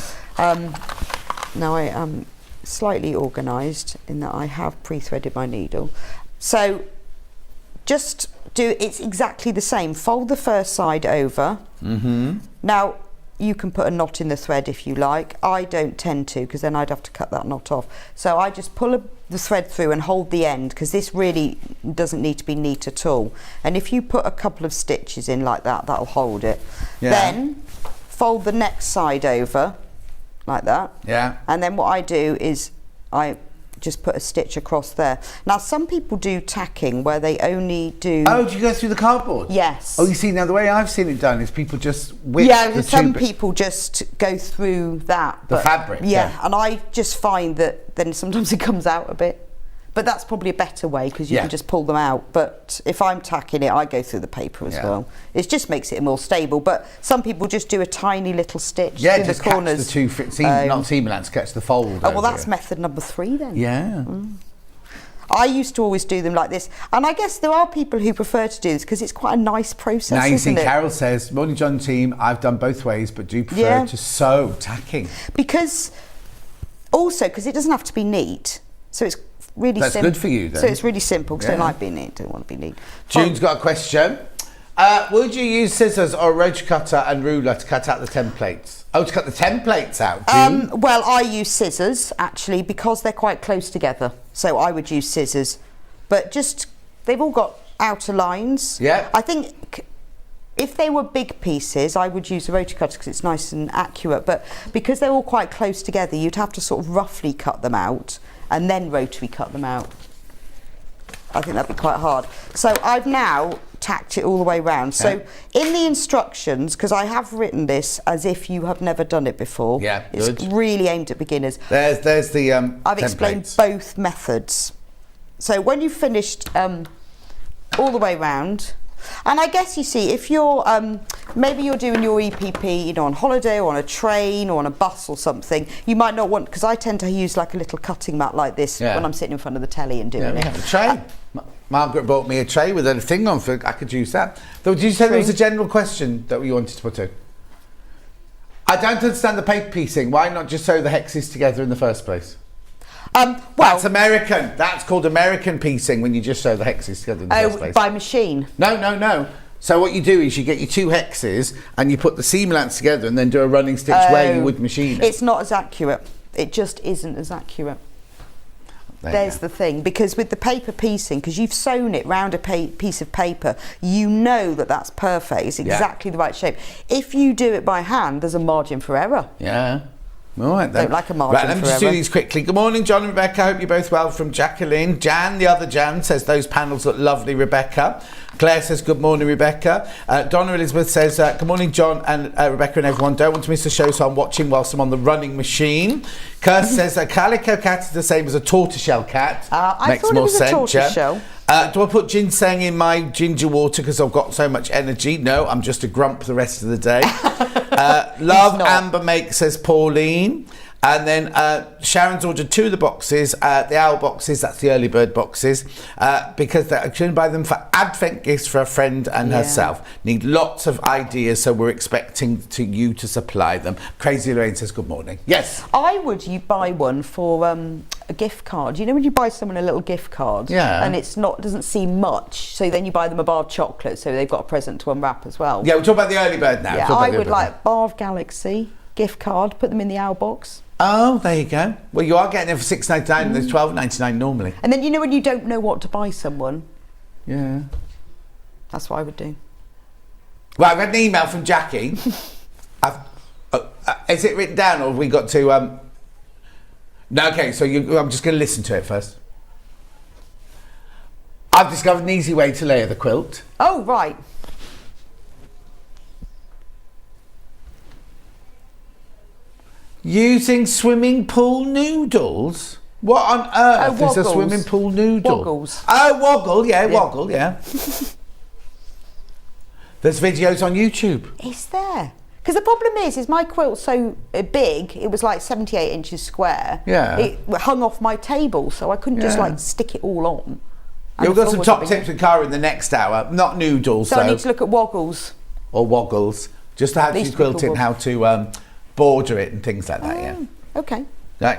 Now I am slightly organised in that I have pre-threaded my needle. So just it's exactly the same. Fold the first side over. Now you can put a knot in the thread if you like. I don't tend to, because then I'd have to cut that knot off. So I just pull the thread through and hold the end, because this really doesn't need to be neat at all. And if you put a couple of stitches in like that, that'll hold it. Yeah. Then fold the next side over like that. Yeah. And then what I do is I just put a stitch across there. Now some people do tacking where they only do... Oh, do you go through the cardboard? Yes. Oh, you see, now the way I've seen it done is people just whip the some tube- people just go through that. The fabric, yeah. And I just find that then sometimes it comes out a bit. But that's probably a better way, because you can just pull them out. But if I'm tacking it, I go through the paper as well. It just makes it more stable. But some people just do a tiny little stitch through just the corners. catch the two, not seam allowance, catch the fold. Oh, well, that's method number 3 then. Yeah. I used to always do them like this. And I guess there are people who prefer to do this because it's quite a nice process, Now you see, isn't it? Carol says, morning John team, I've done both ways, but do prefer to sew tacking. Because it doesn't have to be neat. So it's really That's simple. good for you then. So it's really simple, because I don't like being neat, don't want to be neat. June's got a question. Would you use scissors or a rotary cutter and ruler to cut out the templates? Oh, to cut the templates out, June? Well, I use scissors, actually, because they're quite close together. So I would use scissors. But they've all got outer lines. Yeah. I think if they were big pieces, I would use a rotary cutter because it's nice and accurate. But because they're all quite close together, you'd have to sort of roughly cut them out and then rotary cut them out. I think that'd be quite hard. So I've now tacked it all the way round. Okay. So in the instructions, because I have written this as if you have never done it before. Yeah, it's good. Really aimed at beginners. There's the I've explained both methods. So when you've finished all the way round, and I guess you see, if you're maybe you're doing your EPP, on holiday or on a train or on a bus or something, you might not want, because I tend to use like a little cutting mat like this when I'm sitting in front of the telly and doing it. A tray. Margaret bought me a tray with a thing on, I could use that. Though, did you say there was a general question that you wanted to put in? I don't understand the paper piecing. Why not just sew the hexes together in the first place? That's American. That's called American piecing, when you just sew the hexes together in the first place. By machine? No. So what you do is you get your 2 hexes and you put the seam allowance together and then do a running stitch where you would machine it. It's not as accurate. It just isn't as accurate. There's the thing, because with the paper piecing, because you've sewn it round a piece of paper, you know that that's perfect. It's exactly the right shape. If you do it by hand, there's a margin for error. Yeah. All right then. Don't like a margin Right, let me just do forever. these quickly. Good morning, John and Rebecca. Hope you're both well. From Jacqueline. Jan, the other Jan, says those panels look lovely, Rebecca. Claire says good morning, Rebecca. Donna Elizabeth says good morning, John and Rebecca and everyone. Don't want to miss the show, so I'm watching whilst I'm on the running machine. Kirst says a calico cat is the same as a tortoiseshell cat. I thought it was a tortoiseshell. Do I put ginseng in my ginger water because I've got so much energy? No, I'm just a grump the rest of the day. Love Amber Make, says Pauline. And then Sharon's ordered 2 of the boxes, the owl boxes, that's the early bird boxes, because they're going to buy them for Advent gifts for a friend and herself. Need lots of ideas, so we're expecting you to supply them. Crazy Lorraine says good morning. Yes. I would buy one for a gift card. You know when you buy someone a little gift card, and doesn't seem much, so then you buy them a bar of chocolate, so they've got a present to unwrap as well. Yeah, we're talking about the early bird now. Yeah, I would like Bar of Galaxy gift card. Put them in the owl box. Oh, there you go. Well, you are getting it for $6.99 and there's $12.99 normally. And then when you don't know what to buy someone. Yeah. That's what I would do. Well, I've had an email from Jackie. Is it written down or have we got to... No, okay, so I'm just going to listen to it first. I've discovered an easy way to layer the quilt. Oh, right. Using swimming pool noodles? What on earth is a swimming pool noodle? Woggles. Oh, woggle, woggle, yeah. There's videos on YouTube. Is there? Because the problem is my quilt's so big, it was like 78 inches square. Yeah. It hung off my table, so I couldn't just stick it all on. Yeah, we've got some top tips with Cara in the next hour. Not noodles, so I need to look at woggles. Or woggles. Just how to quilt it and how to border it and things like that, yeah. Okay. Right.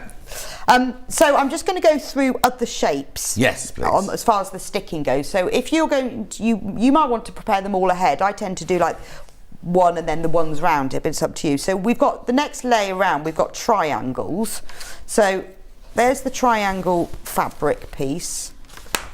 So I'm just going to go through other shapes. Yes, please. As far as the sticking goes. So if you're going to, you might want to prepare them all ahead. I tend to do like one and then the ones round it, but it's up to you. So we've got the next layer round, we've got triangles. So there's the triangle fabric piece.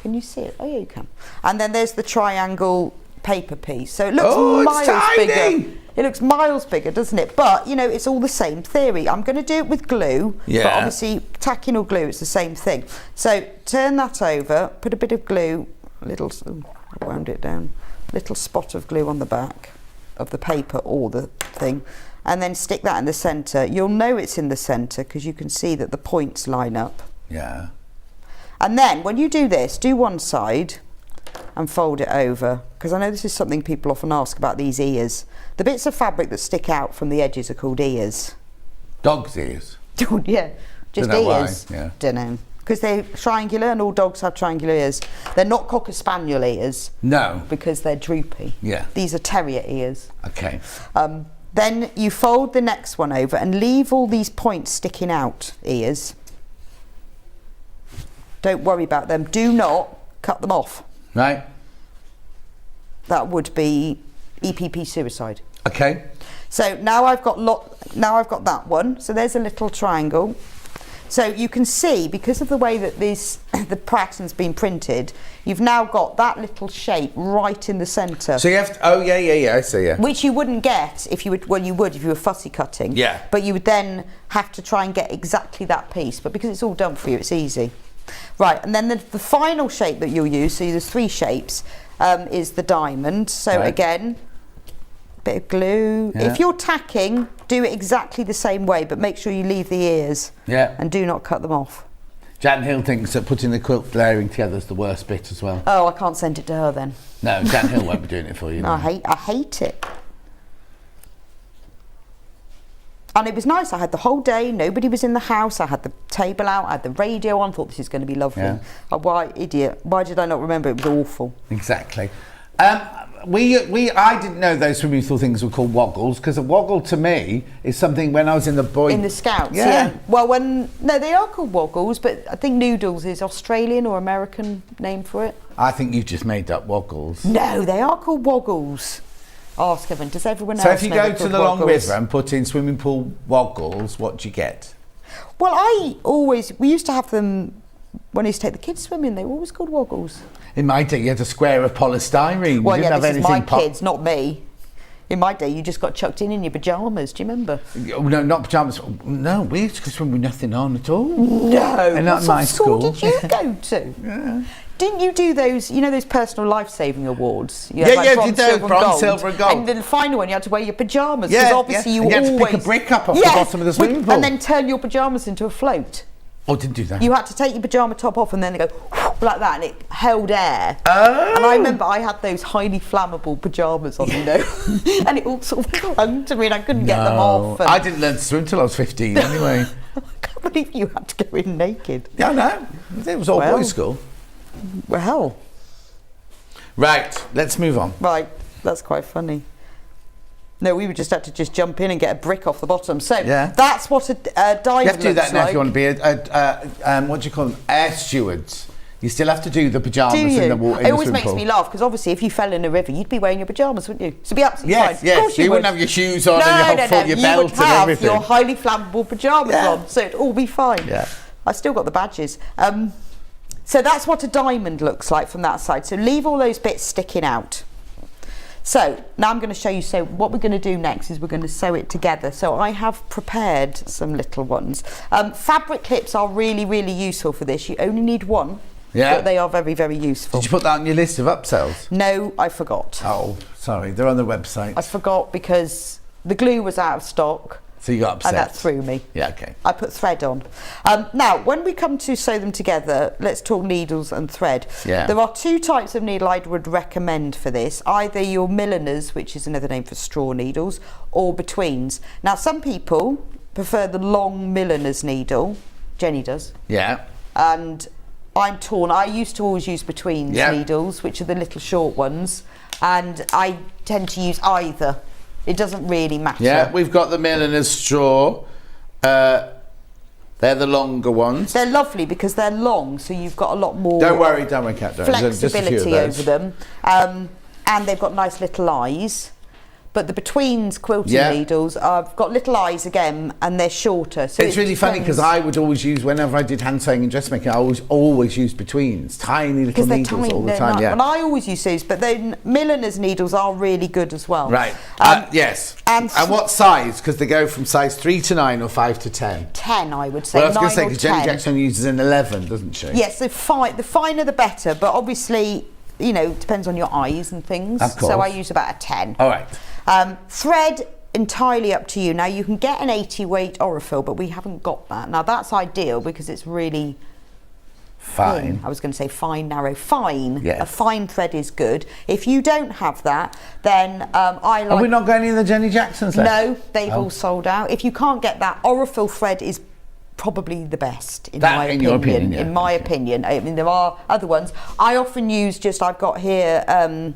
Can you see it? Oh yeah, you can. And then there's the triangle paper piece. So it looks miles bigger. It looks miles bigger, doesn't it? But, it's all the same theory. I'm going to do it with glue. Yeah. But obviously, tacking or glue, it's the same thing. So turn that over, put a bit of glue, I wound it down, little spot of glue on the back of the paper or the thing, and then stick that in the centre. You'll know it's in the centre because you can see that the points line up. Yeah. And then, when you do this, do one side and fold it over, because I know this is something people often ask about these ears. The bits of fabric that stick out from the edges are called ears. Dog's ears? Yeah, just ears. Why. Yeah. Don't know. Because they're triangular and all dogs have triangular ears. They're not Cocker Spaniel ears. No. Because they're droopy. Yeah. These are terrier ears. Okay. Then you fold the next one over and leave all these points sticking out, ears. Don't worry about them. Do not cut them off. Right. That would be EPP suicide. Okay. So now I've got that one. So there's a little triangle. So you can see, because of the way that the pattern's been printed, you've now got that little shape right in the centre. So you have to, I see, yeah. Which you wouldn't get if you would if you were fussy cutting. Yeah. But you would then have to try and get exactly that piece. But because it's all done for you, it's easy. Right, and then the final shape that you'll use, so there's 3 shapes, is the diamond. So again, bit of glue. Yeah. If you're tacking, do it exactly the same way, but make sure you leave the ears. Yeah. And do not cut them off. Jan Hill thinks that putting the quilt layering together is the worst bit as well. Oh, I can't send it to her then. No, Jan Hill won't be doing it for you. No, I hate it. And it was nice. I had the whole day. Nobody was in the house. I had the table out. I had the radio on. Thought this is going to be lovely. Yeah. Why, idiot? Why did I not remember? It was awful. Exactly. I didn't know those swimming pool things were called woggles, because a woggle to me is something when I was in the Scouts. Yeah. Well, they are called woggles, but I think noodles is Australian or American name for it. I think you've just made up woggles. No, they are called woggles. Ask Evan. Does everyone else know? So if you know go to the Long River and put in swimming pool woggles, what do you get? Well, we used to have them when I used to take the kids swimming. They were always called woggles. In my day, you had a square of polystyrene. Well, you didn't have this is anything my kids, not me. In my day, you just got chucked in your pyjamas. Do you remember? Oh, no, not pyjamas. No, we used to swim with nothing on at all. No. And not my school. What school did you go to? Yeah. Didn't you do those, those personal life-saving awards? You had bronze, silver and gold. And then the final one, you had to wear your pyjamas, because obviously you had always... to pick a brick up off the bottom of the swimming pool. And then turn your pyjamas into a float. Oh, didn't do that. You had to take your pyjama top off and then go like that, and it held air. Oh. And I remember I had those highly flammable pyjamas on, and it all sort of clung to me, and I couldn't get them off. I didn't learn to swim till I was 15 anyway. I can't believe you had to go in naked. Yeah, no. It was all boys' school. Well. Right, let's move on. Right, that's quite funny. No, we would just have to jump in and get a brick off the bottom. So that's what a diamond looks like. You have to do that now if you want to be what do you call them? Air stewards. You still have to do the pyjamas in the water. It always makes me laugh, because obviously if you fell in a river, you'd be wearing your pyjamas, wouldn't you? So it'd be absolutely fine. Yes, of course you wouldn't have your shoes on and your belt and everything. You would have your highly flammable pyjamas on, so it'd all be fine. Yeah. I've still got the badges. So that's what a diamond looks like from that side. So leave all those bits sticking out. So now I'm going to show you, so what we're going to do next is we're going to sew it together. So I have prepared some little ones. Fabric clips are really, really useful for this. You only need one, but they are very, very useful. Did you put that on your list of upsells? No, I forgot. Oh, sorry, they're on the website. I forgot because the glue was out of stock. So you got upset. And that threw me. Yeah, okay. I put thread on. Now, when we come to sew them together, let's talk needles and thread. Yeah. There are two types of needle I would recommend for this. Either your milliners, which is another name for straw needles, or betweens. Now, some people prefer the long milliners needle. Jenny does. Yeah. And I'm torn. I used to always use betweens needles, which are the little short ones. And I tend to use either. It doesn't really matter. Yeah, we've got the milliners straw. They're the longer ones. They're lovely because they're long, so you've got a lot more. Don't worry, Cat. Flexibility over them, and they've got nice little eyes. But the betweens quilting needles have got little eyes again, and they're shorter. So it's really funny because I would always use, whenever I did hand sewing and dressmaking, I always use betweens, tiny little needles all the time. And I always use those, but then milliners needles are really good as well. Right. Yes. And what size? Because they go from size 3 to 9 or 5 to 10. 10, I would say. Well, I was going to say because Jenny Jackson uses an 11, doesn't she? Yes. The finer the better, but obviously, it depends on your eyes and things. Of course. So I use about a 10. All right. Thread, entirely up to you. Now you can get an 80 weight Aurifil, but we haven't got that. Now that's ideal because it's really fine. I was going to say fine, narrow, fine. Yes. A fine thread is good. If you don't have that, then I like... Are we not going in the Jenny Jacksons left? No, they've all sold out. If you can't get that, Aurifil thread is probably the best in my opinion. Your opinion, yeah. In my opinion. I mean, there are other ones. I often use I've got here...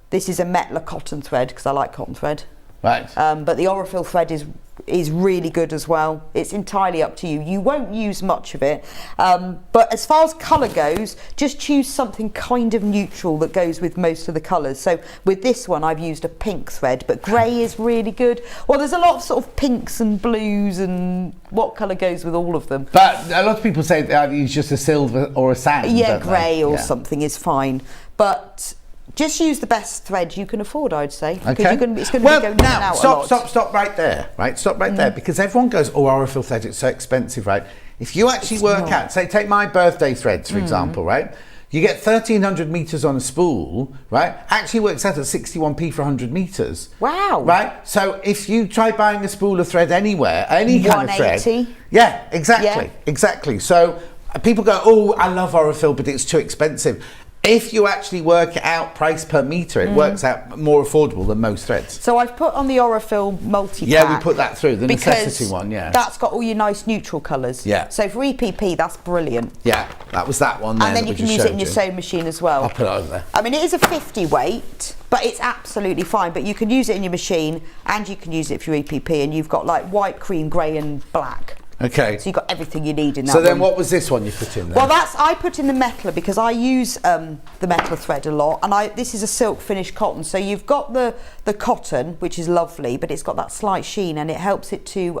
this is a Metler cotton thread because I like cotton thread. Right. But the Aurifil thread is really good as well. It's entirely up to you. You won't use much of it. But as far as colour goes, just choose something kind of neutral that goes with most of the colours. So with this one, I've used a pink thread, but grey is really good. Well, there's a lot of sort of pinks and blues and what colour goes with all of them. But a lot of people say that use just a silver or a sand. Yeah, grey or something is fine. But... just use the best thread you can afford, I'd say. Okay. It's going to be going in and out a lot. Stop right there. Right, stop right there, because everyone goes, "Oh, Aurifil thread, it's so expensive." Right? If you actually work out, say, take my birthday threads for example, right? You get 1,300 meters on a spool, right? Actually works out at 61p for 100 meters. Wow. Right. So if you try buying a spool of thread anywhere, any kind of thread, 180. Yeah, exactly. So people go, "Oh, I love Aurifil, but it's too expensive." If you actually work it out price per metre, it works out more affordable than most threads. So I've put on the Aurifil multi-pack. Yeah, we put that through, the necessity one, yeah. That's got all your nice neutral colours. Yeah. So for EPP, that's brilliant. Yeah, that was that one there. And then you can use it in your sewing machine as well. I'll put it over there. I mean, it is a 50 weight, But it's absolutely fine. But you can use it in your machine, and you can use it for your EPP, and you've got like white, cream, grey and black. Okay. So you've got everything you need in that. So then one. what was this one you put in there? Well, I put in the Metler because I use the Metler thread a lot, and this is a silk finish cotton. So you've got the cotton, which is lovely, but it's got that slight sheen, and it helps it to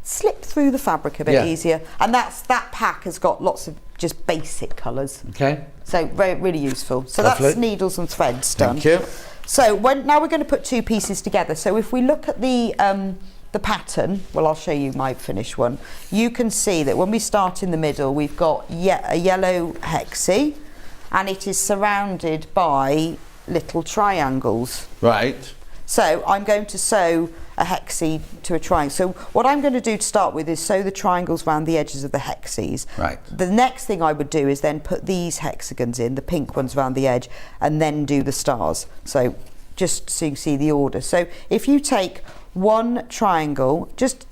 slip through the fabric a bit easier. And that pack has got lots of just basic colours. Okay. So really useful. So Lovely. that's needles and threads done. Thank you. So now we're going to put two pieces together. So if we look at the pattern, well, I'll show you my finished one. You can see that when we start in the middle, we've got a yellow hexie, and it is surrounded by little triangles. Right. So I'm going to sew a hexie to a triangle. So what I'm going to do to start with is sew the triangles around the edges of the hexies. Right. The next thing I would do is then put these hexagons in, the pink ones around the edge, and then do the stars. So just so you can see the order. So if you take one triangle, just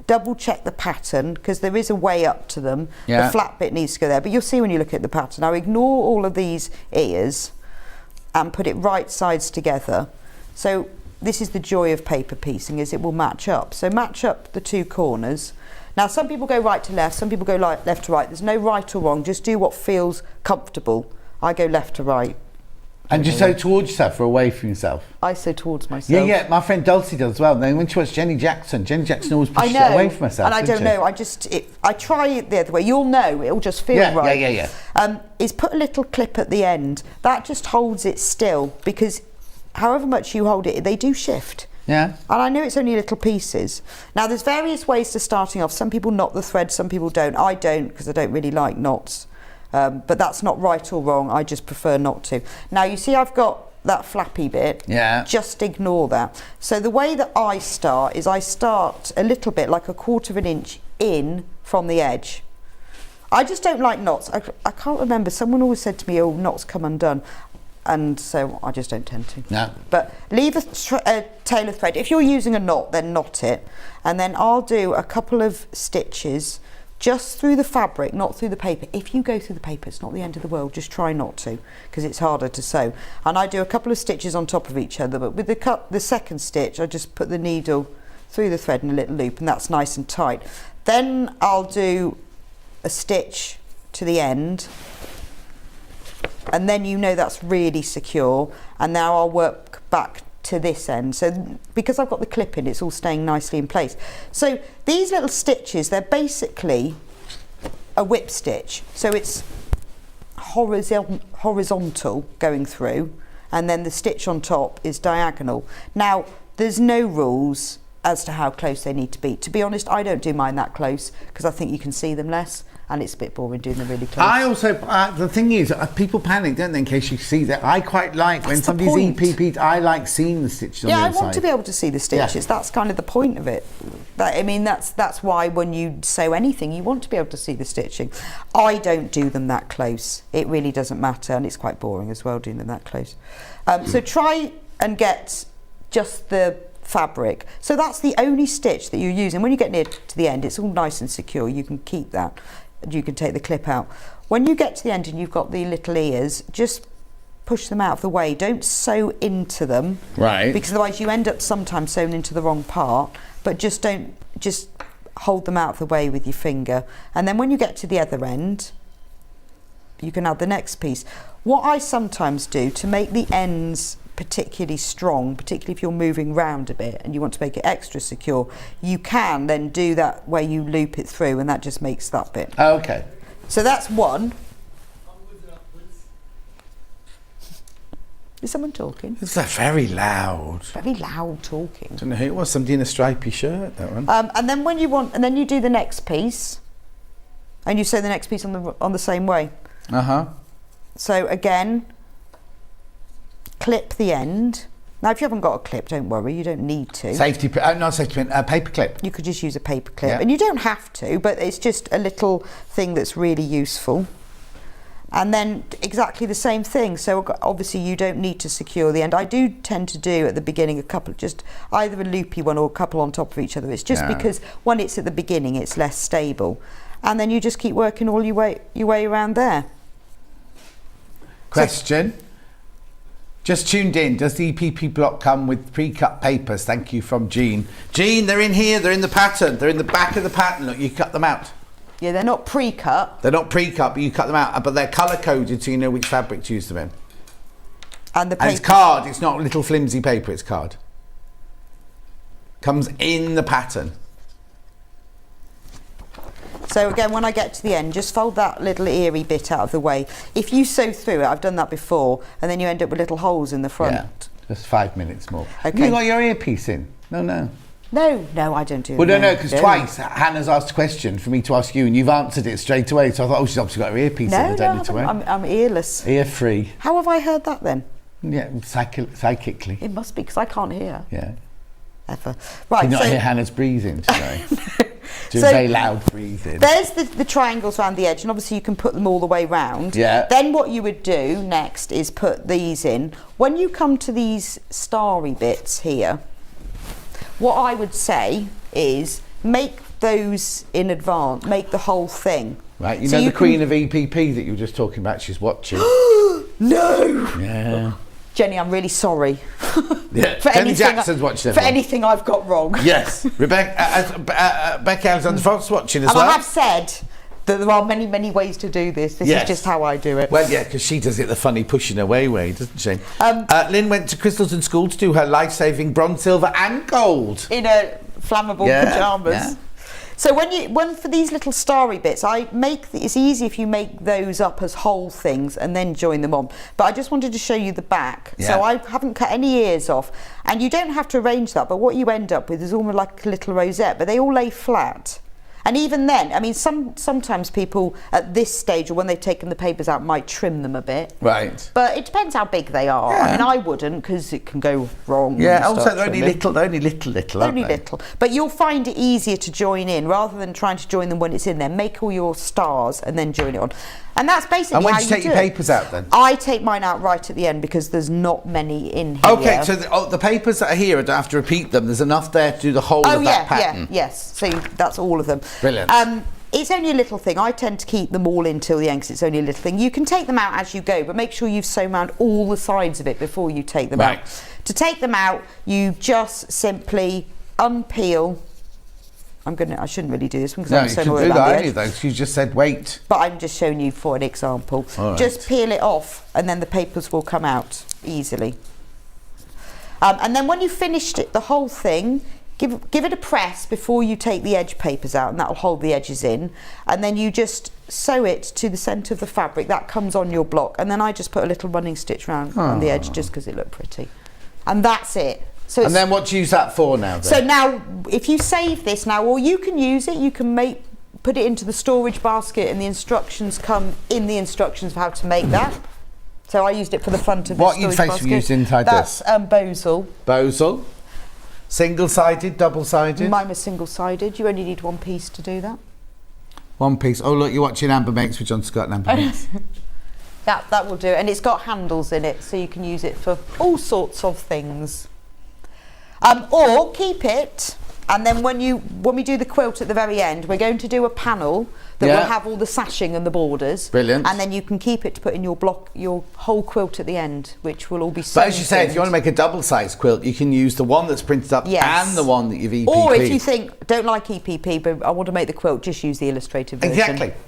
double check the pattern because there is a way up to them. Yeah. The flat bit needs to go there, but you'll see when you look at the pattern. Now ignore all of these ears and put it right sides together. So this is the joy of paper piecing, is it will match up. So match up the two corners. Now some people go right to left, some people go left to right. There's no right or wrong, just do what feels comfortable. I go left to right. And you sew towards yourself or away from yourself? I sew towards myself. Yeah, my friend Dulcie does as well. Then when she watched Jenny Jackson always pushes it away from herself. And I don't know, I try it the other way. You'll know, it'll just feel right. Yeah. Is put a little clip at the end. That just holds it still because however much you hold it, they do shift. Yeah. And I know it's only little pieces. Now there's various ways to starting off. Some people knot the thread, some people don't. I don't because I don't really like knots. But that's not right or wrong, I just prefer not to. Now you see I've got that flappy bit, just ignore that. So the way that I start is I start a little bit like 1/4 of an inch in from the edge. I just don't like knots. I can't remember, someone always said to me, oh, knots come undone. And so I just don't tend to. No. But leave a tail of thread. If you're using a knot, then knot it. And then I'll do a couple of stitches just through the fabric, not through the paper. If you go through the paper, it's not the end of the world. Just try not to, because it's harder to sew. And I do a couple of stitches on top of each other, but with the second stitch, I just put the needle through the thread in a little loop, and that's nice and tight. Then I'll do a stitch to the end, and then you know that's really secure. And now I'll work back to this end. So because I've got the clip in, it's all staying nicely in place. So these little stitches, they're basically a whip stitch. So it's horizontal going through, and then the stitch on top is diagonal. Now there's no rules as to how close they need to be. To be honest, I don't do mine that close because I think you can see them less, and it's a bit boring doing them really close. I also, the thing is, people panic, don't they, in case you see that. I quite like, when somebody's EPP'd, I like seeing the stitches on the I inside. want to be able to see the stitches. Yeah. That's kind of the point of it. That's why when you sew anything, you want to be able to see the stitching. I don't do them that close. It really doesn't matter, and it's quite boring as well doing them that close. So try and get just the fabric. So that's the only stitch that you're using. When you get near to the end, it's all nice and secure. You can keep that. You can take the clip out. When you get to the end and you've got the little ears, just push them out of the way. Don't sew into them, right? Because otherwise you end up sometimes sewing into the wrong part. But just hold them out of the way with your finger. And then when you get to the other end, you can add the next piece. What I sometimes do to make the ends particularly strong, particularly if you're moving round a bit and you want to make it extra secure, you can then do that where you loop it through, and that just makes that bit. Oh, okay. So that's one. Is someone talking? It's very loud. Very loud talking. I don't know who it was. Somebody in a stripy shirt. That one. And then then you do the next piece, and you sew the next piece on the same way. So again, clip the end. Now if you haven't got a clip, don't worry, you don't need to. Not safety pin, a paper clip. You could just use a paper clip, and you don't have to, but it's just a little thing that's really useful. And then exactly the same thing, so obviously you don't need to secure the end. I do tend to do at the beginning a couple, just either a loopy one or a couple on top of each other. It's just because when it's at the beginning it's less stable. And then you just keep working all your way around there. Question. Just tuned in. Does the EPP block come with pre-cut papers? Thank you from Jean. Jean, they're in here. They're in the pattern. They're in the back of the pattern. Look, you cut them out. Yeah, they're not pre-cut. They're not pre-cut, but you cut them out. But they're colour-coded so you know which fabric to use them in. And it's card. It's not little flimsy paper. It's card. Comes in the pattern. So again, when I get to the end, just fold that little eary bit out of the way. If you sew through it, I've done that before, and then you end up with little holes in the front. Yeah, just 5 minutes more. Okay. Have you got your earpiece in? No. No, I don't do Well, that. no, because twice Hannah's asked a question for me to ask you, and you've answered it straight away. So I thought, oh, she's obviously got her earpiece in. I don't need to wear. I'm earless. Ear free. How have I heard that then? Yeah, psychically. It must be because I can't hear. Yeah. Ever. Right. Can you not hear Hannah's breathing today? Do So very loud breathing. There's the triangles around the edge, and obviously you can put them all the way round. Yeah. Then what you would do next is put these in. When you come to these starry bits here, what I would say is make those in advance, make the whole thing. Right, you know the queen of EPP that you were just talking about, she's watching. No! Yeah. Jenny, I'm really sorry. Yeah, Jenny Jackson's watching for anything I've got wrong. Yes, Rebecca Alexander-Fox watching as and well. I have said that there are many, many ways to do this. This is just how I do it. Well, yeah, because she does it the funny pushing away way, doesn't she? Lynn went to Crystalton School to do her life-saving bronze, silver and gold. In a flammable pyjamas. Yeah. So when for these little starry bits, it's easy if you make those up as whole things and then join them on. But I just wanted to show you the back. Yeah. So I haven't cut any ears off. And you don't have to arrange that, but what you end up with is almost like a little rosette, but they all lay flat. And even then, I mean, sometimes people at this stage or when they've taken the papers out might trim them a bit. Right. But it depends how big they are. Yeah. I mean, I wouldn't because it can go wrong. Yeah, also they're only little, aren't Only little. But you'll find it easier to join in rather than trying to join them when it's in there. Make all your stars and then join it on. And that's basically how you do it. And when do you take your papers out then? I take mine out right at the end because there's not many in here. Okay, so the papers that are here, I don't have to repeat them. There's enough there to do the whole of that pattern. Yes. So that's all of them. Brilliant. It's only a little thing. I tend to keep them all in till the end because it's only a little thing. You can take them out as you go, but make sure you've sewn around all the sides of it before you take them out. To take them out, you just simply unpeel. I shouldn't really do this one because I'm so worried about the edge. No, you just said wait. But I'm just showing you for an example. Right. Just peel it off and then the papers will come out easily. And then when you've finished it, the whole thing, give it a press before you take the edge papers out, and that'll hold the edges in. And then you just sew it to the centre of the fabric. That comes on your block. And then I just put a little running stitch around on the edge just because it looked pretty. And that's it. So and then what do you use that for now then? So now, if you save this now, or you can use it, you can put it into the storage basket and the instructions come in the instructions for how to make that. So I used it for the front of the storage basket. What face have you used inside this? That's Bosal. Bosal. Single-sided, double-sided? Mine was single-sided. You only need one piece to do that. One piece. Oh look, you're watching Amber Makes with John Scott and Amber Makes. That will do. And it's got handles in it, so you can use it for all sorts of things. Or keep it, and then when we do the quilt at the very end, we're going to do a panel that will have all the sashing and the borders. Brilliant. And then you can keep it to put in your block, your whole quilt at the end, which will all be sewn. But as you say, if you want to make a double-sized quilt, you can use the one that's printed up and the one that you've EPP'd. Or if you think, don't like EPP, but I want to make the quilt, just use the illustrated version.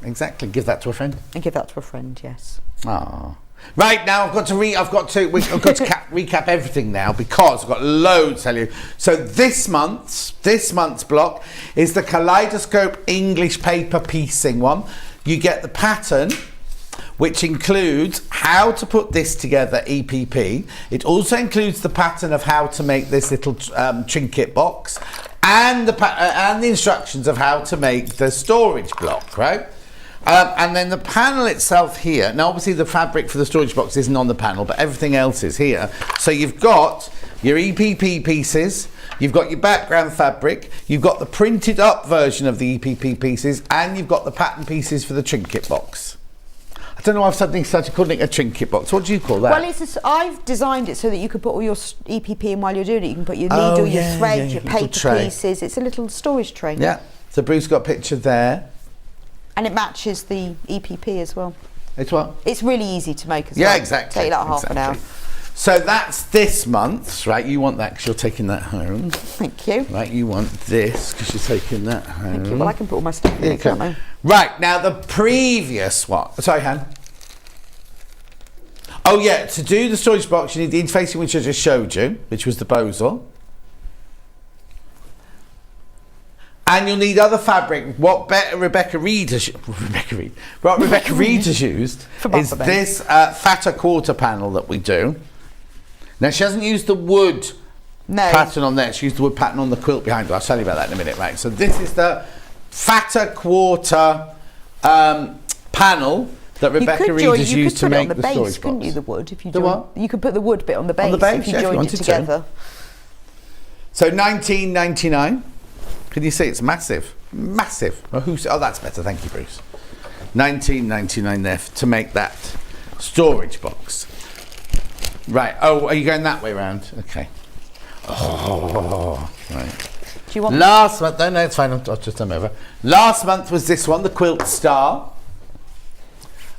Exactly. Give that to a friend. And give that to a friend, yes. Ah. Right, now I've got to recap everything now because I've got loads to tell you. So this month's block is the Kaleidoscope English paper piecing one. You get the pattern, which includes how to put this together, EPP. It also includes the pattern of how to make this little trinket box and the instructions of how to make the storage block, right? And then the panel itself here, now obviously the fabric for the storage box isn't on the panel, but everything else is here. So you've got your EPP pieces, you've got your background fabric, you've got the printed up version of the EPP pieces, and you've got the pattern pieces for the trinket box. I don't know why I've suddenly started calling it a trinket box. What do you call that? Well, I've designed it so that you can put all your EPP in while you're doing it. You can put your needle, your thread, your paper pieces. It's a little storage tray. Yeah, so Bruce got a picture there. And it matches the EPP as well. It's what? It's really easy to make as well. well. Yeah, exactly. Take like half an hour. So that's this month's, right? You want that because you're taking that home. Thank you. Right, you want this because you're taking that home. Thank you. Well, I can put all my stuff in there, can't I? Right, now the previous one. Sorry, Han. Oh yeah, to do the storage box, you need the interfacing which I just showed you, which was the Bosal. And you'll need other fabric. What Rebecca Reed has used is this fatter quarter panel that we do. Now she hasn't used the wood pattern on there. She used the wood pattern on the quilt behind her. I'll tell you about that in a minute, right? So this is the fatter quarter panel that Rebecca Reed has used to make the storage box. You could put it on the base, couldn't you? The wood, if you joined. The what? You could put the wood bit on the base, if you joined it together. So £19.99. Can you see it's massive? Massive. Oh, that's better. Thank you, Bruce. £19.99 there to make that storage box. Right. Oh, are you going that way round? Okay. Oh, right. Do you want last month? No, it's fine. I'll just come over. Last month was this one, the Quilt Star.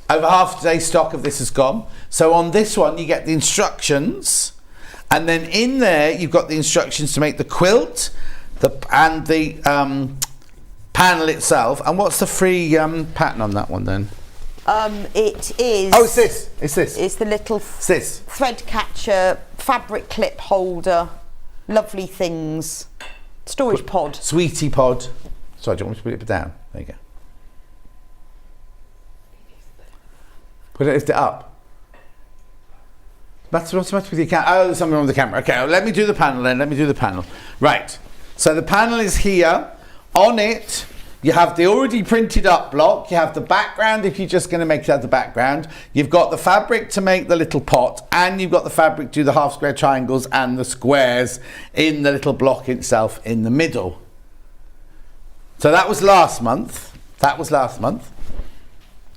Over half today's stock of this has gone. So on this one, you get the instructions, and then in there you've got the instructions to make the quilt. And the panel itself. And what's the free pattern on that one then? It is. Oh, it's this. It's this. It's the little thread catcher, fabric clip holder, lovely things, storage pod. Sweetie pod. Sorry, do you want me to put it down? There you go. Lift it up. What's the matter with your camera? Oh, there's something wrong with the camera. Okay, let me do the panel then. Let me do the panel. Right. So the panel is here. On it, you have the already printed up block. You have the background if you're just going to make it out the background. You've got the fabric to make the little pot, and you've got the fabric to do the half square triangles and the squares in the little block itself in the middle. So that was last month. There's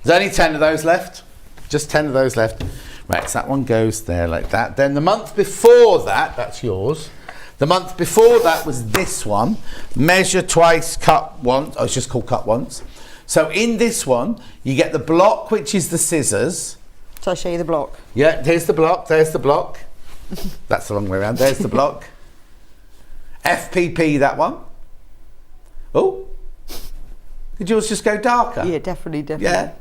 only 10 of those left. Just 10 of those left. Right, so that one goes there like that. Then the month before that, that's yours. The month before that was this one, measure twice, cut once. Oh, it's just called cut once. So in this one, you get the block, which is the scissors. So I'll show you the block. Yeah, there's the block, there's the block. That's the wrong way around, there's the block. FPP, that one. Oh, did yours just go darker? Yeah, definitely. Yeah.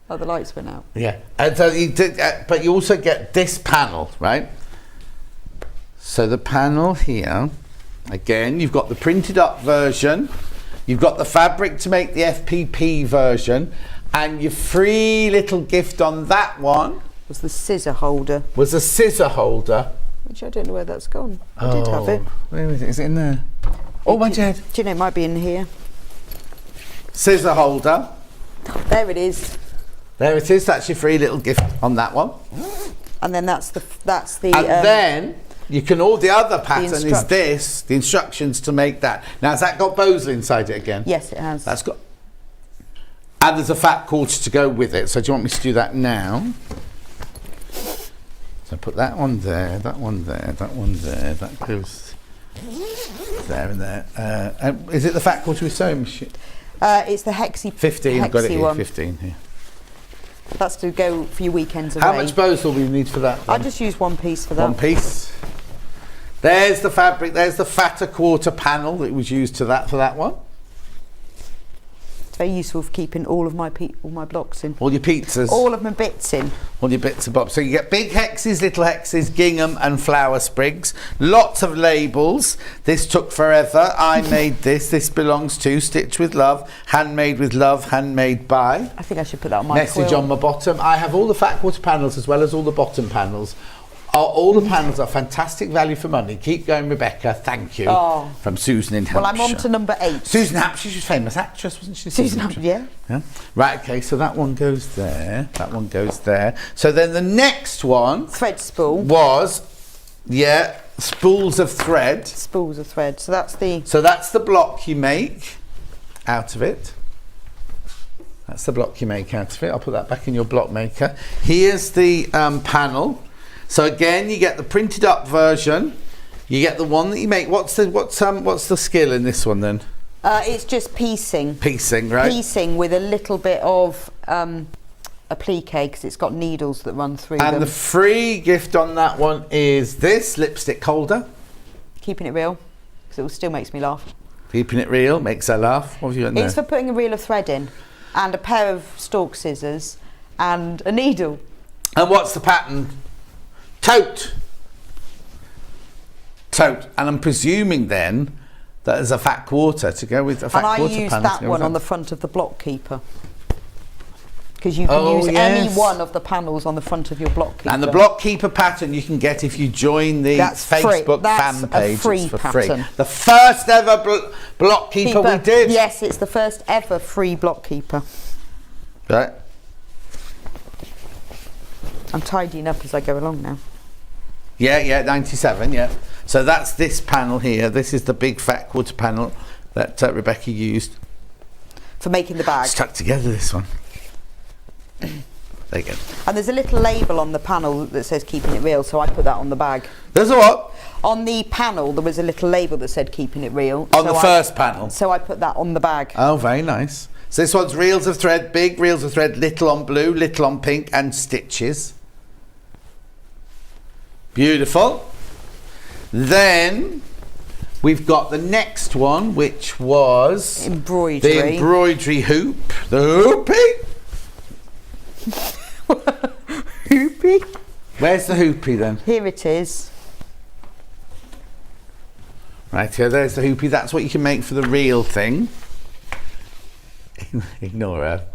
Oh, the lights went out. Yeah, and so you did, but you also get this panel, right? So the panel here, again, you've got the printed up version, you've got the fabric to make the FPP version, and your free little gift on that one was the scissor holder. Which I don't know where that's gone. I did have it. Where is it? Is it in there? Oh, my head. Do you know it might be in here? Scissor holder. There it is. There it is. That's your free little gift on that one. And then that's the. And then you can. All the other pattern is this. The instructions to make that. Now has that got bows inside it again? Yes, it has. That's got. And there's a fat quarter to go with it. So do you want me to do that now? So put that one there. That one there. That one there. That goes there and there. Is it the fat quarter with sewing machine? It's the hexy. 15. I've got it here. One. 15 here. That's to go for your weekends away. How much bows will we need for that? I just use one piece for that. One piece. There's the fabric. There's the fatter quarter panel that was used for that one. It's very useful for keeping all of my blocks in. All your pizzas. All of my bits in. All your bits and bobs. So you get big hexes, little hexes, gingham and flower sprigs. Lots of labels. This took forever. I made this. This belongs to Stitch with Love. Handmade with Love. Handmade by. I think I should put that on my message quilt. On my bottom. I have all the fat quarter panels as well as all the bottom panels. All the panels are fantastic value for money. Keep going, Rebecca. Thank you. Oh. From Susan in Hampshire. Well, I'm on to number 8. Susan Hampshire, she's a famous actress, wasn't she? Susan Hampshire, yeah. Right, okay, so that one goes there. That one goes there. So then the next one... Thread spool. Was, spools of thread. Spools of thread. So that's the... So that's the block you make out of it. That's the block you make out of it. I'll put that back in your block maker. Here's the panel. So again, you get the printed up version. You get the one that you make. What's the skill in this one then? It's just piecing. Piecing, right? Piecing with a little bit of applique because it's got needles that run through And them. the free gift on that one is this lipstick holder. Keeping it real, because it still makes me laugh. Keeping it real, makes her laugh. What have you got in there? It's for putting a reel of thread in, and a pair of stalk scissors, and a needle. And what's the pattern? Tote. Tote. And I'm presuming then that there's a fat quarter to go with a fat And I quarter used panel. that one on the front of the block keeper. Because you can use any one of the panels on the front of your block keeper. And the block keeper pattern you can get if you join the Facebook fan page. Free it's for pattern. free. The first ever block keeper we did. Yes, it's the first ever free block keeper. Right. I'm tidying up as I go along now. Yeah, 97, yeah. So that's this panel here. This is the big fat quarter panel that Rebecca used. For making the bag. Stuck together, this one. There you go. And there's a little label on the panel that says keeping it real, so I put that on the bag. There's a what? On the panel there was a little label that said keeping it real. On the first panel? So I put that on the bag. Oh, very nice. So this one's reels of thread, big reels of thread, little on blue, little on pink, and stitches. Beautiful. Then we've got the next one, which was embroidery. The embroidery hoop. The hoopy. Hoopy? Where's the hoopy then? Here it is. Right here, there's the hoopy. That's what you can make for the real thing. Ignore her.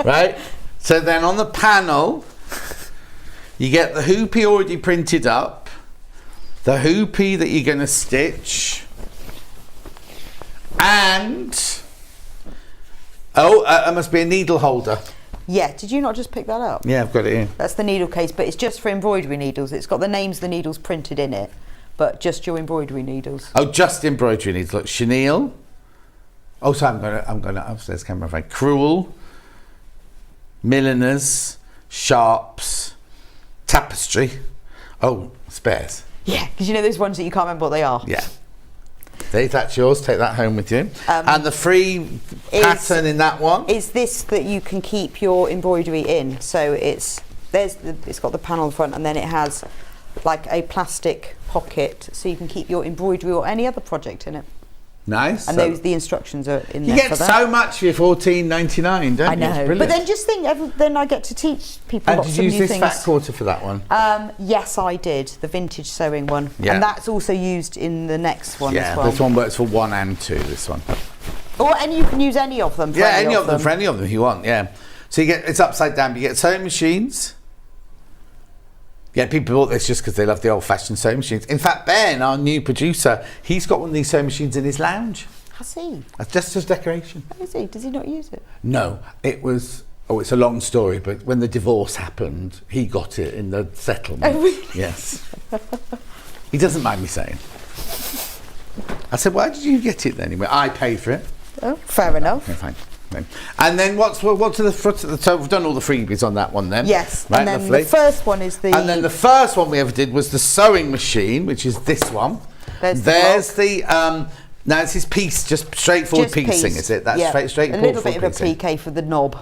Right? So then on the panel, you get the hoopy already printed up, the hoopy that you're going to stitch, and it must be a needle holder. Yeah, did you not just pick that up? Yeah, I've got it here. That's the needle case, but it's just for embroidery needles. It's got the names of the needles printed in it, but just your embroidery needles. Oh, just embroidery needles. Look, chenille. Oh, so I'm gonna upstairs camera frame. Crewel, milliners, sharps, tapestry. Oh, spares. Yeah, because you know those ones that you can't remember what they are. Yeah. That's yours. Take that home with you. And the free pattern in that one is this that you can keep your embroidery in. So it's got the panel front, and then it has like a plastic pocket, so you can keep your embroidery or any other project in it. Nice. And the instructions are in there. You get so much for your $14.99, don't you? I know. But then just think, then I get to teach people lots of new things. And did you use this fat quarter for that one? Yes, I did. The vintage sewing one. Yeah. And that's also used in the next one as well. Yeah, this one works for 1 and 2, this one. And you can use any of them for any of them for any of them if you want, yeah. So you get, it's upside down, but you get sewing machines. Yeah, people bought this just because they love the old-fashioned sewing machines. In fact, Ben, our new producer, he's got one of these sewing machines in his lounge. Has he? That's just as decoration. Oh, is he? Does he not use it? No, it was... Oh, it's a long story, but when the divorce happened, he got it in the settlement. Oh, really? Yes. He doesn't mind me saying. I said, why did you get it then? Anyway, I paid for it. Oh, fair enough. Okay, fine. And then what's to the front of the... So we've done all the freebies on that one then. Yes, right, and then lovely. the first one is the... And then the first one we ever did was the sewing machine, which is this one. There's the... now it's his piece, just straightforward piecing, is it? That's straightforward. A little bit of applique for the knob.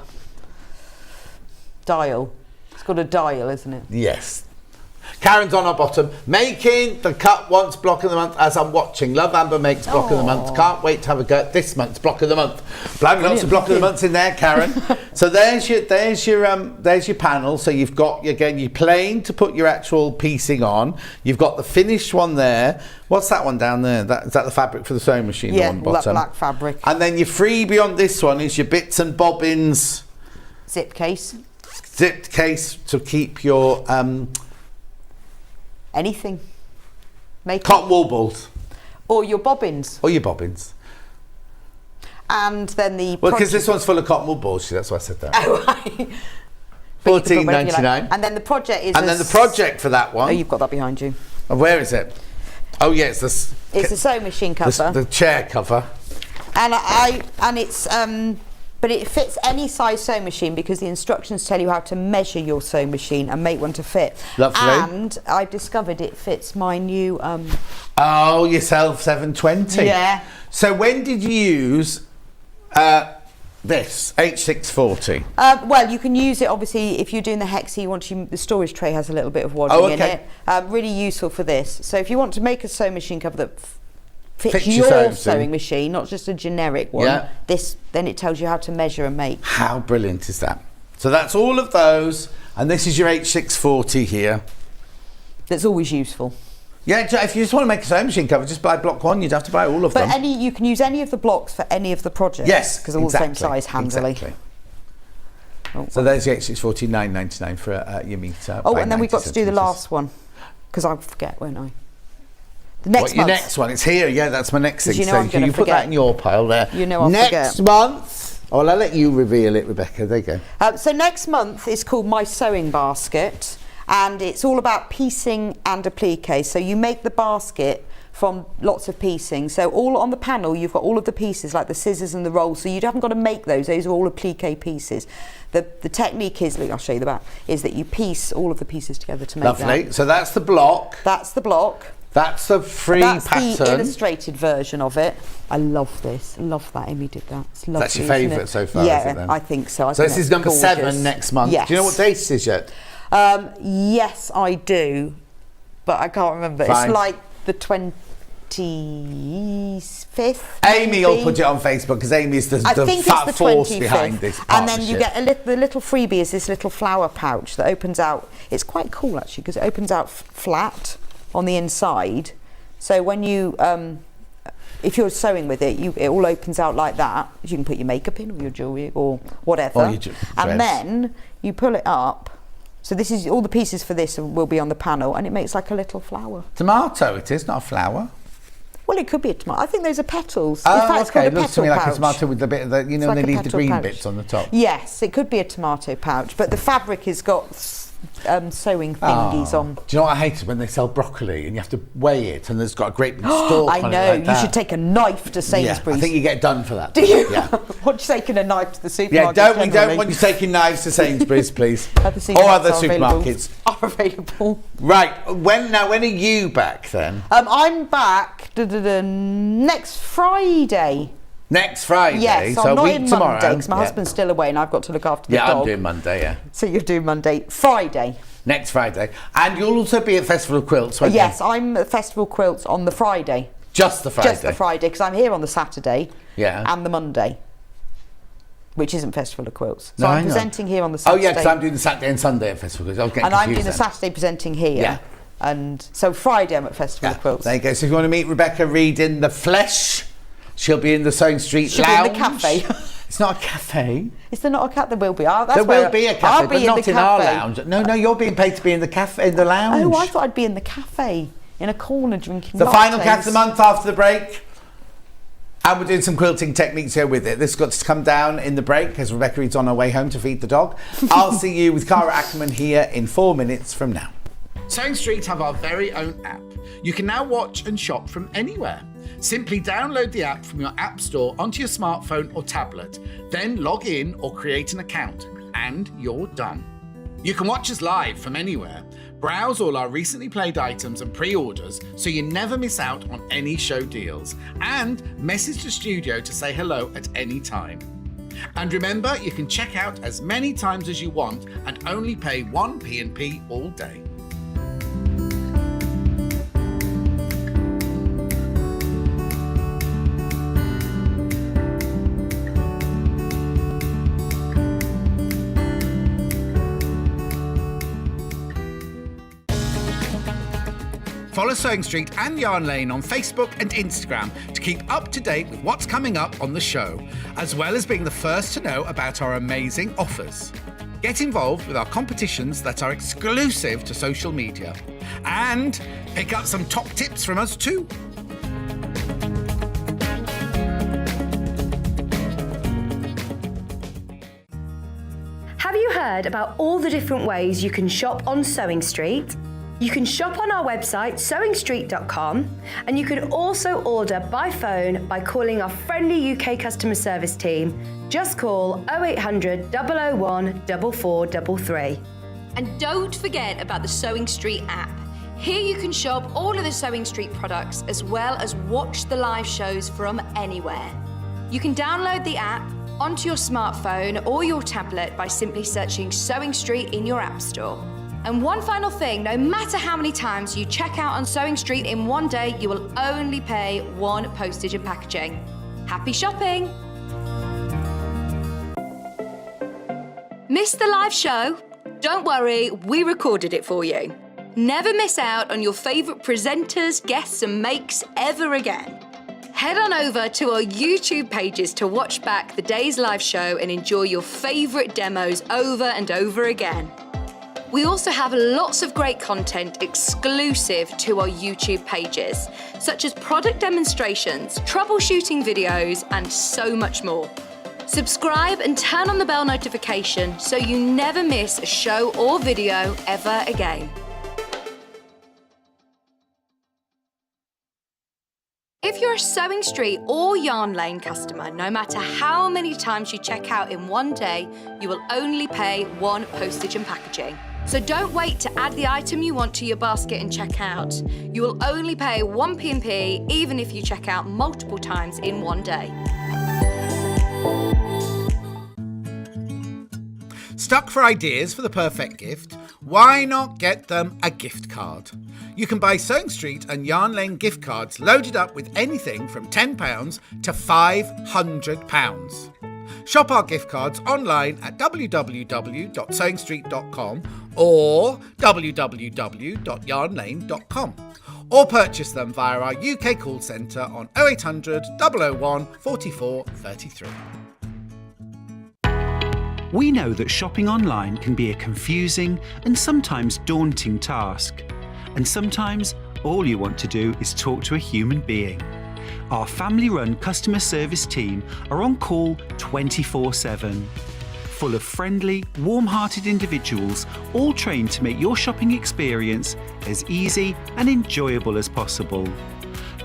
Dial. It's got a dial, isn't it? Yes. Karen's on our bottom, making the cut once block of the month as I'm watching. Love Amber makes block of the month. Can't wait to have a go at this month's block of the month. Blimey, lots of block of the months in there, Karen. So there's your panel. So you've got your plain to put your actual piecing on. You've got the finished one there. What's that one down there? Is that the fabric for the sewing machine? Yeah, on the bottom? black fabric. And then your freebie on this one is your bits and bobbins zip case. Zipped case to keep your anything. Cotton wool balls. Or your bobbins. And then the... Well, because this one's full of cotton wool balls, that's why I said that. Oh, right. $14.99. And then the project is... And then the project for that one... Oh, you've got that behind you. Oh, where is it? Oh, yeah, it's this... It's the sewing machine cover. The chair cover. And it's... But it fits any size sewing machine because the instructions tell you how to measure your sewing machine and make one to fit. Lovely. And I've discovered it fits my new... your Self 720. Yeah. So when did you use This H640. Well, you can use it obviously if you're doing the hexie. The storage tray has a little bit of wadding in it. Really useful for this. So if you want to make a sewing machine cover that fits your sewing machine, not just a generic one, then it tells you how to measure and make. How brilliant is that? So that's all of those, and this is your H640 here. That's always useful. Yeah, if you just want to make a sewing machine cover, just buy block 1. You'd have to buy all of them. But you can use any of the blocks for any of the projects. Yes, because they're all the same size handily. Exactly. So there's the H640, $9.99 for your meter. Oh, and then we've got to do the last one, because I'll forget, won't I? The next your next one? It's here. Yeah, that's my next thing. You know so I'm you can put that in your pile there. You know I'll next month. Oh, well, I'll let you reveal it, Rebecca. There you go. So next month is called My Sewing Basket. And it's all about piecing and applique. So you make the basket from lots of piecing. So all on the panel, you've got all of the pieces, like the scissors and the rolls. So you haven't got to make those. Those are all applique pieces. The technique is, look, I'll show you the back, is that you piece all of the pieces together to make Lovely. So that's the block. That's the block. That's the free That's pattern. the illustrated version of it. I love this. I love that Amy did that. It's lovely, that's your favourite so far, yeah, is it then? I think so. So this is number 7 next month. Yes. Do you know what date it is yet? Yes, I do, but I can't remember. Fine. It's like the 25th. Amy will put it on Facebook because Amy is the force behind this partnership. And then you get the little freebie is this little flower pouch that opens out. It's quite cool actually because it opens out flat on the inside. So when you if you're sewing with it, it all opens out like that. You can put your makeup in or your jewellery or whatever. And then you pull it up. So this is all the pieces for this will be on the panel, and it makes like a little flower. Tomato, it is, not a flower. Well, it could be a tomato. I think those are petals. Oh, in fact, it's called a petal looks to me like pouch. a tomato with a bit of the, you know, like they leave the green pouch. bits on the top. Yes, it could be a tomato pouch, but the fabric has got sewing thingies on. Do you know what I hate when they sell broccoli and you have to weigh it and there's got a great big stalk I on know, it like that. you should take a knife to Sainsbury's. Yeah, I think you get done for that. Do you? Yeah. What, you taking a knife to the Yeah, supermarket? we don't want you taking knives to Sainsbury's, please. Other or other supermarkets. Are available. Right, when are you back then? I'm back next Friday. Next Friday? Yes, so I'm not a week in tomorrow. Monday because my husband's still away and I've got to look after the dog. Yeah, I'm doing Monday, yeah. So you're doing Monday. Friday. Next Friday. And you'll also be at Festival of Quilts, won't you? Yes, I'm at Festival Quilts on the Friday. Just the Friday? Just the Friday, because I'm here on the Saturday and the Monday, which isn't Festival of Quilts. So I'm presenting here on the Saturday. Oh, yeah, because I'm doing the Saturday and Sunday at Festival of Quilts. And I'm doing the Saturday presenting here. Yeah. And so Friday I'm at Festival of Quilts. There you go. So if you want to meet Rebecca Reed in the flesh, she'll be in the Sewing Street Lounge. She'll be in the cafe. It's not a cafe. Is there not a cafe? There will be. There will be a cafe, but not in our lounge. No, you're being paid to be in the cafe, in the lounge. Oh, I thought I'd be in the cafe, in a corner drinking The lattes. final cafe of the month after the break. And we're doing some quilting techniques here with it. This has got to come down in the break as Rebecca Reed's on her way home to feed the dog. I'll see you with Cara Ackerman here in 4 minutes from now. Sewing Street have our very own app. You can now watch and shop from anywhere. Simply download the app from your app store onto your smartphone or tablet, then log in or create an account, and you're done. You can watch us live from anywhere, browse all our recently played items and pre-orders so you never miss out on any show deals, and message the studio to say hello at any time. And remember, you can check out as many times as you want and only pay 1 P&P all day. Follow Sewing Street and Yarn Lane on Facebook and Instagram to keep up to date with what's coming up on the show, as well as being the first to know about our amazing offers. Get involved with our competitions that are exclusive to social media. And pick up some top tips from us too. Have you heard about all the different ways you can shop on Sewing Street? You can shop on our website sewingstreet.com, and you can also order by phone by calling our friendly UK customer service team. Just call 0800 001 4433. And don't forget about the Sewing Street app. Here you can shop all of the Sewing Street products as well as watch the live shows from anywhere. You can download the app, onto your smartphone or your tablet by simply searching Sewing Street in your App Store. And one final thing, no matter how many times you check out on Sewing Street in one day, you will only pay one postage and packaging. Happy shopping! Missed the live show? Don't worry, we recorded it for you. Never miss out on your favourite presenters, guests and makes ever again. Head on over to our YouTube pages to watch back the day's live show and enjoy your favourite demos over and over again. We also have lots of great content exclusive to our YouTube pages, such as product demonstrations, troubleshooting videos, and so much more. Subscribe and turn on the bell notification so you never miss a show or video ever again. If you're a Sewing Street or Yarn Lane customer, no matter how many times you check out in one day, you will only pay one postage and packaging. So don't wait to add the item you want to your basket and check out. You will only pay one P&P even if you check out multiple times in one day. Stuck for ideas for the perfect gift? Why not get them a gift card? You can buy Sewing Street and Yarn Lane gift cards loaded up with anything from £10 to £500. Shop our gift cards online at www.sewingstreet.com or www.yarnlane.com, or purchase them via our UK call centre on 0800 001 44 33. We know that shopping online can be a confusing and sometimes daunting task. And sometimes all you want to do is talk to a human being. Our family-run customer service team are on call 24/7. Full of friendly, warm-hearted individuals, all trained to make your shopping experience as easy and enjoyable as possible.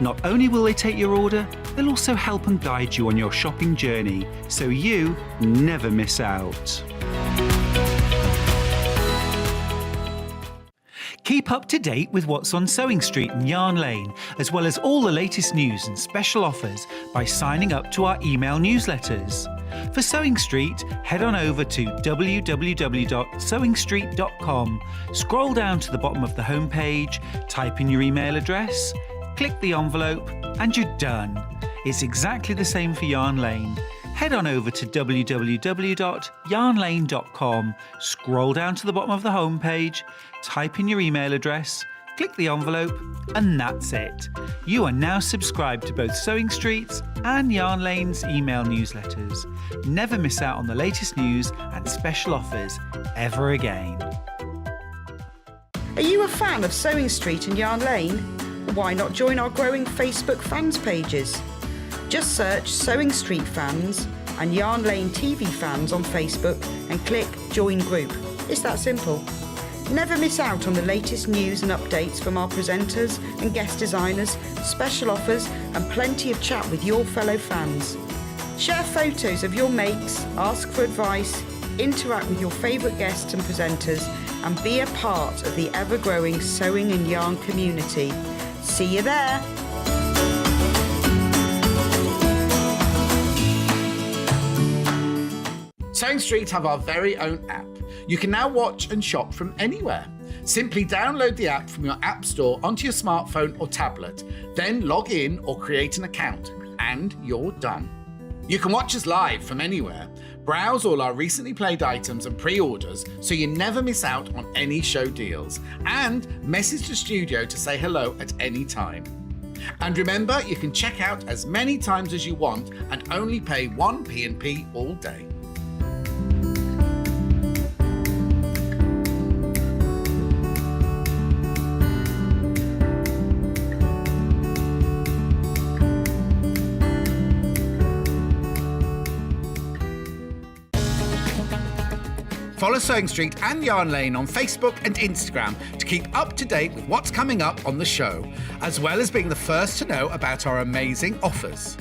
Not only will they take your order, they'll also help and guide you on your shopping journey, so you never miss out. Keep up to date with what's on Sewing Street and Yarn Lane, as well as all the latest news and special offers by signing up to our email newsletters. For Sewing Street, head on over to www.sewingstreet.com, scroll down to the bottom of the homepage, type in your email address, click the envelope, and you're done. It's exactly the same for Yarn Lane. Head on over to www.yarnlane.com, scroll down to the bottom of the homepage, type in your email address, click the envelope, and that's it. You are now subscribed to both Sewing Street's and Yarn Lane's email newsletters. Never miss out on the latest news and special offers ever again. Are you a fan of Sewing Street and Yarn Lane? Why not join our growing Facebook fans pages? Just search Sewing Street fans and Yarn Lane TV fans on Facebook and click Join Group. It's that simple. Never miss out on the latest news and updates from our presenters and guest designers, special offers and plenty of chat with your fellow fans. Share photos of your makes, ask for advice, interact with your favourite guests and presenters and be a part of the ever-growing sewing and yarn community. See you there! Sewing Street have our very own app. You can now watch and shop from anywhere. Simply download the app from your app store onto your smartphone or tablet, then log in or create an account, and you're done. You can watch us live from anywhere, browse all our recently played items and pre-orders so you never miss out on any show deals, and message the studio to say hello at any time. And remember, you can check out as many times as you want and only pay one P&P all day. Follow Sewing Street and Yarn Lane on Facebook and Instagram to keep up to date with what's coming up on the show, as well as being the first to know about our amazing offers.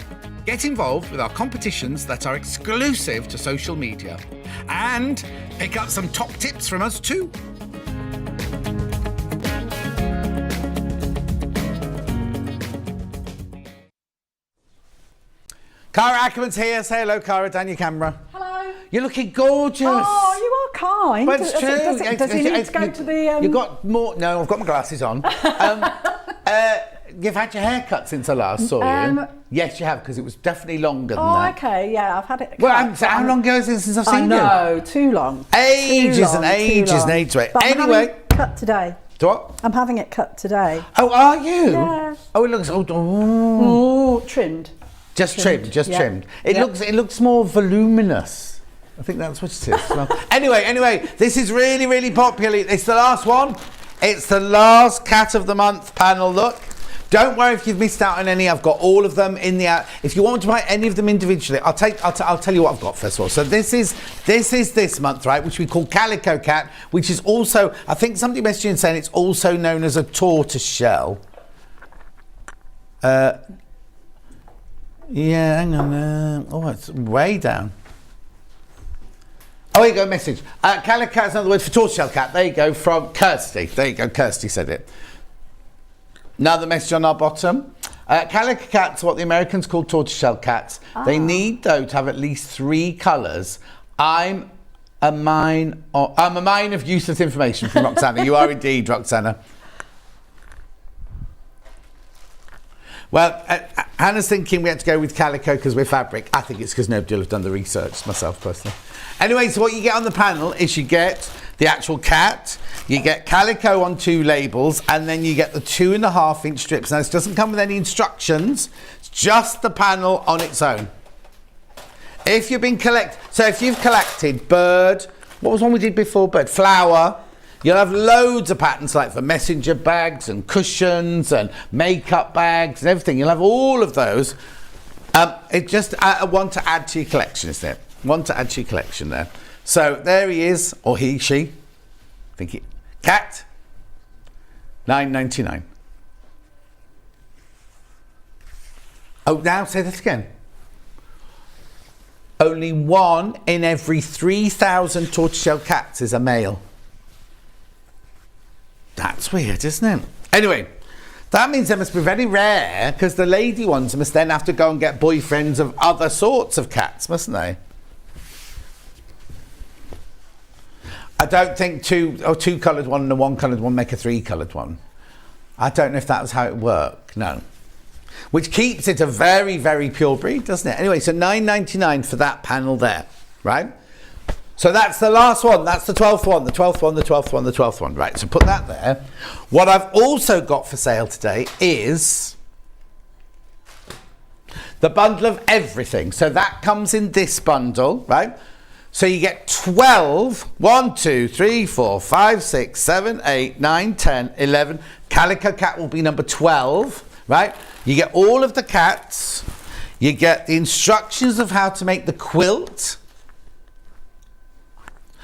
Get involved with our competitions that are exclusive to social media, and pick up some top tips from us too. Cara Ackerman's here. Say hello, Cara. Down your camera. Hello. You're looking gorgeous. Oh, you are kind. But it's true. Does he need to go to the... You've got more... No, I've got my glasses on. You've had your hair cut since I last saw you. Yes, you have, because it was definitely longer than that. Oh, okay, yeah, I've had it cut. Well, so how long ago is it since I've seen you? No, too long. Ages and ages and ages. But I'm Anyway. having it cut today. What? I'm having it cut today. Oh, are you? Yeah. Oh, it looks... Oh. Oh, trimmed. Just trimmed, just yeah. trimmed. It looks more voluminous. I think that's what it is. Well, anyway, this is really, really popular. It's the last one. It's the last Cat of the Month panel look. Don't worry if you've missed out on any. I've got all of them in the. If you want to buy any of them individually, I'll tell you what I've got first of all. So this is this month, right, which we call Calico Cat, which is also, I think somebody messaged in saying it's also known as a tortoise shell. Yeah, hang on. Oh, it's way down. Oh, here you go, message. Calico Cat's another word for tortoiseshell cat. There you go, from Kirsty. There you go, Kirsty said it. Another message on our bottom. Calico cats are what the Americans call tortoiseshell cats. They need, though, to have at least 3 colours. I'm a mine of useless information from Roxana. You are indeed, Roxana. Well, Hannah's thinking we had to go with calico because we're fabric. I think it's because nobody will have done the research, myself personally. Anyway, so what you get on the panel is you get the actual cat, you get calico on 2 labels, and then you get the 2.5-inch strips. Now, this doesn't come with any instructions. It's just the panel on its own. If you've collected bird, what was one we did before? Bird, flower. You'll have loads of patterns like for messenger bags and cushions and makeup bags and everything. You'll have all of those. It just one to add to your collection, isn't it? One to add to your collection there. So there he is, or he, she. Cat. $9.99. Oh, now say that again. Only 1 in every 3,000 tortoiseshell cats is a male. That's weird, isn't it? Anyway, that means they must be very rare because the lady ones must then have to go and get boyfriends of other sorts of cats, mustn't they? I don't think 2 coloured one and a 1 coloured one make a 3 coloured one. I don't know if that was how it worked. No. Which keeps it a very, very pure breed, doesn't it? Anyway, so $9.99 for that panel there, right? So that's the last one. That's the 12th one, the 12th one, the 12th one, the 12th one. Right, so put that there. What I've also got for sale today is the bundle of everything. So that comes in this bundle, right? So you get 12, 1, 2, 3, 4, 5, 6, 7, 8, 9, 10, 11. Calico Cat will be number 12, right? You get all of the cats. You get the instructions of how to make the quilt.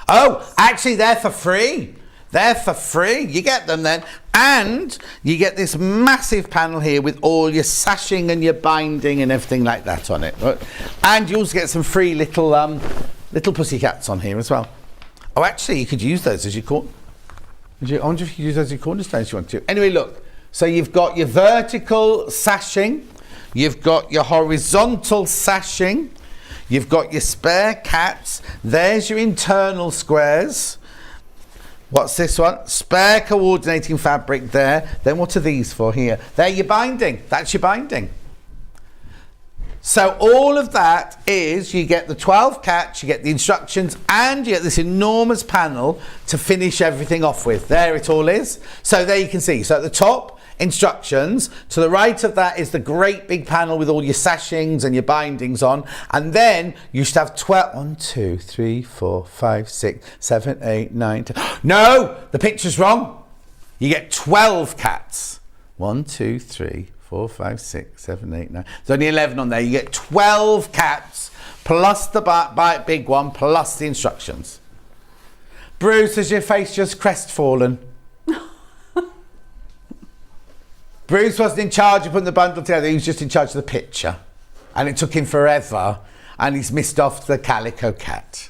Oh, actually, they're for free. They're for free. You get them then. And you get this massive panel here with all your sashing and your binding and everything like that on it. Right? And you also get some free little pussycats on here as well. Oh, actually, you could use those as your I wonder if you could use those as your cornerstones if you want to. Anyway, look. So you've got your vertical sashing. You've got your horizontal sashing. You've got your spare cats. There's your internal squares. What's this one? Spare coordinating fabric there. Then what are these for here? They're your binding. That's your binding. So all of that is, you get the 12 cats, you get the instructions, and you get this enormous panel to finish everything off with. There it all is. So there you can see. So at the top, instructions. To the right of that is the great big panel with all your sashings and your bindings on. And then you should have 12. 1, 2, 3, 4, 5, 6, 7, 8, 9, 10. No, the picture's wrong. You get 12 cats. 1, 2, 3, 4, 5, 6, 7, 8, 9. There's only 11 on there. You get 12 cats plus the big one plus the instructions. Bruce, has your face just crestfallen? Bruce wasn't in charge of putting the bundle together, he was just in charge of the picture. And it took him forever, and he's missed off the Calico Cat.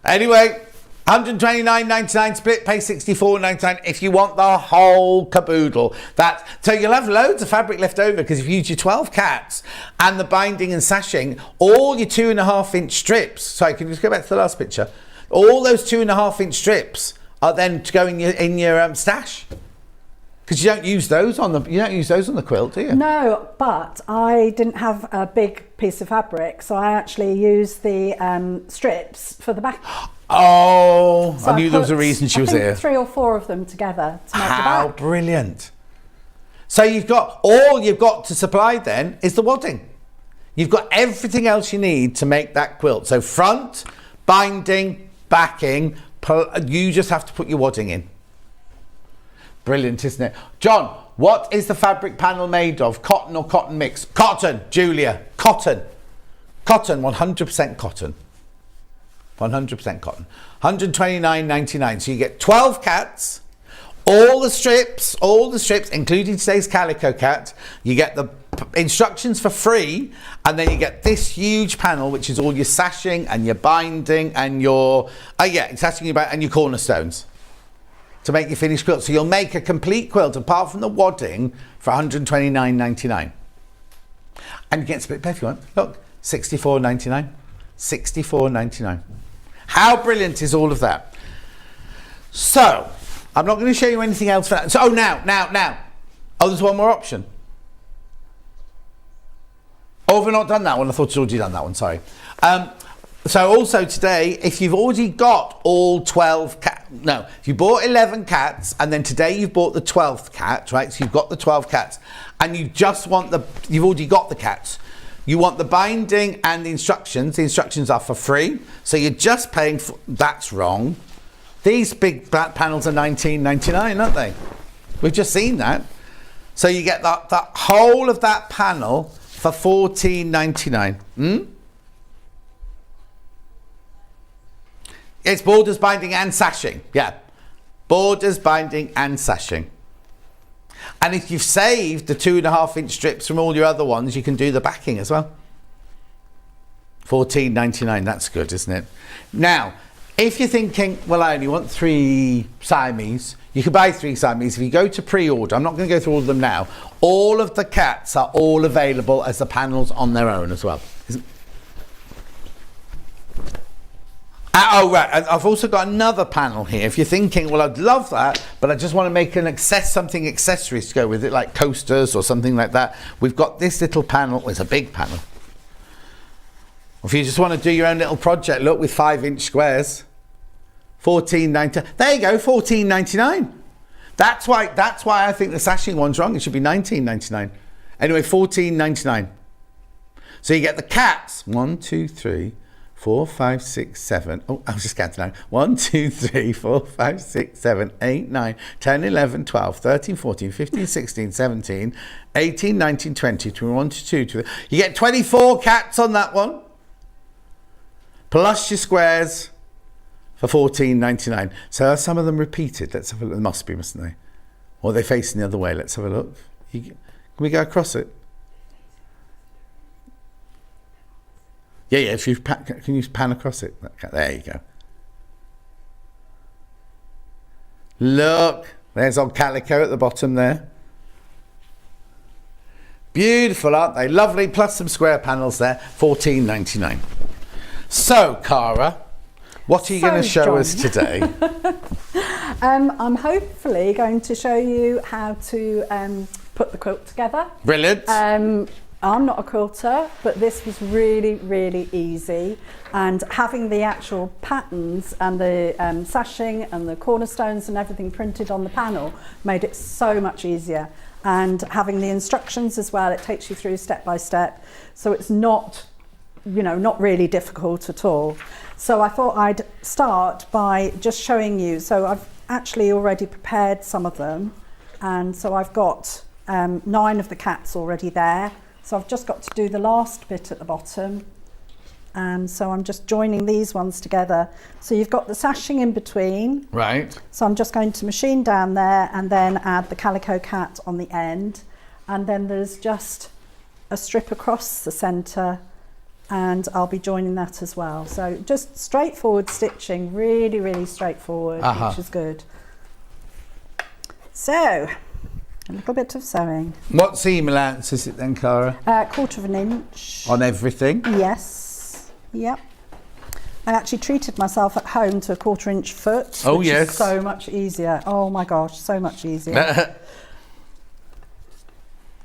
Anyway, 129.99 split pay, 64.99 if you want the whole caboodle. So you'll have loads of fabric left over, because if you use your 12 cats and the binding and sashing, all your 2.5-inch strips. Sorry, can you just go back to the last picture? All those 2.5-inch strips are then to go in your stash. Because you don't use those on the quilt, do you? No, but I didn't have a big piece of fabric, so I actually used the strips for the back. Oh, So I knew there was a reason she was here. 3 or 4 of them together to make the How back. brilliant. So all you've got to supply then is the wadding. You've got everything else you need to make that quilt. So front, binding, backing, you just have to put your wadding in. Brilliant, isn't it? John, what is the fabric panel made of? Cotton or cotton mix? Cotton, Julia, cotton. Cotton, 100% cotton. 100% cotton. 129.99. So you get 12 cats, all the strips, including today's calico cat. You get the instructions for free, and then you get this huge panel, which is all your sashing and your binding and your sashing and your cornerstones to make your finished quilt. So you'll make a complete quilt apart from the wadding for 129.99. And you get split pay if you want. Look, 64.99. 64.99. How brilliant is all of that? So, I'm not going to show you anything else for that. So, now. Oh, there's one more option. Oh, have we not done that one? I thought you'd already done that one, sorry. So also today, if you've already got all 12 cats, no, if you bought 11 cats and then today you've bought the 12th cat, right? So you've got the 12 cats and you just want you've already got the cats. You want the binding and the instructions. The instructions are for free. So you're just paying for, that's wrong. These big panels are $19.99, aren't they? We've just seen that. So you get that whole of that panel for $14.99. It's borders, binding and sashing. Yeah. Borders, binding and sashing. And if you've saved the 2.5-inch strips from all your other ones, you can do the backing as well. $14.99, that's good, isn't it? Now, if you're thinking, well, I only want 3 Siamese, you can buy 3 Siamese. If you go to pre-order, I'm not going to go through all of them now, all of the cats are all available as the panels on their own as well. Oh, right, and I've also got another panel here. If you're thinking, well, I'd love that, but I just want to make something accessories to go with it, like coasters or something like that. We've got this little panel. Well, it's a big panel. If you just want to do your own little project, look, with 5-inch squares, $14.99. There you go, $14.99. That's why I think the sashing one's wrong. It should be $19.99. Anyway, $14.99. So you get the cats. 1, 2, 3, 4, 5, 6, 7. Oh, I was just counting now. 1, 2, 3, 4, 5, 6, 7, 8, 9, 10, 11, 12, 13, 14, 15, 16, 17, 18, 19, 20, 21, 22, 23. You get 24 cats on that one. Plus your squares for $14.99. So are some of them repeated? Let's have a look. They must be, mustn't they? Or are they facing the other way? Let's have a look. Can we go across it? Yeah, if you can you pan across it? There you go. Look, there's old calico at the bottom there. Beautiful, aren't they? Lovely, plus some square panels there. $14.99. So, Cara, what are you going to show us today? I'm hopefully going to show you how to put the quilt together. Brilliant. I'm not a quilter, but this was really, really easy. And having the actual patterns and the sashing and the cornerstones and everything printed on the panel made it so much easier. And having the instructions as well, it takes you through step by step. So it's not, not really difficult at all. So I thought I'd start by just showing you. So I've actually already prepared some of them. And so I've got 9 of the cats already there. So I've just got to do the last bit at the bottom. And so I'm just joining these ones together. So you've got the sashing in between. Right. So I'm just going to machine down there and then add the calico cat on the end. And then there's just a strip across the centre and I'll be joining that as well. So just straightforward stitching, really, really straightforward, which is good. So, a little bit of sewing. What seam allowance is it then, Cara? 1/4 inch. On everything? Yes. Yep. I actually treated myself at home to a 1/4 inch foot. Oh, which yes. is so much easier. Oh my gosh, so much easier.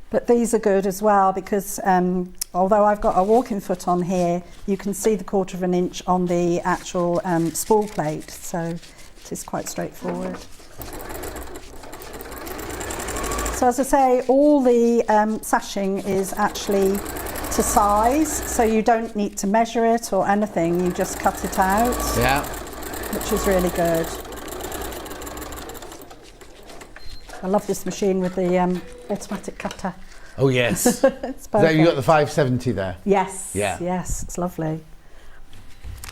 But these are good as well because although I've got a walking foot on here, you can see the 1/4 inch on the actual spool plate. So it is quite straightforward. So as I say, all the sashing is actually to size, so you don't need to measure it or anything, you just cut it out. Yeah. Which is really good. I love this machine with the automatic cutter. Oh yes. It's perfect. So you got the 570 there? Yes, Yeah. yes, it's lovely.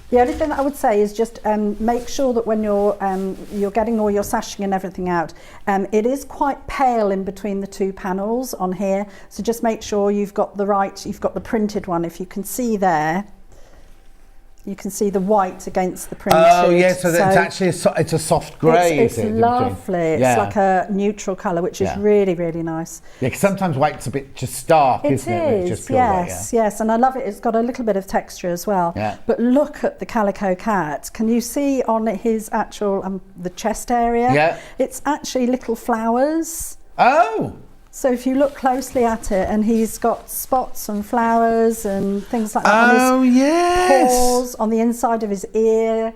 The only thing that I would say is just make sure that when you're getting all your sashing and everything out, it is quite pale in between the two panels on here. So just make sure you've got the printed one. If you can see there, you can see the white against the printed. Oh yeah, so that's actually it's a soft grey. It's lovely. It's like a neutral colour, which is really, really nice. Yeah, because sometimes white's a bit just stark, isn't it? It It's is, just pure white, yes, and I love it. It's got a little bit of texture as well. Yeah. But look at the calico cat. Can you see on his actual the chest area? Yeah. It's actually little flowers. Oh. So if you look closely at it, and he's got spots and flowers and things like that on his paws, on the inside of his ear.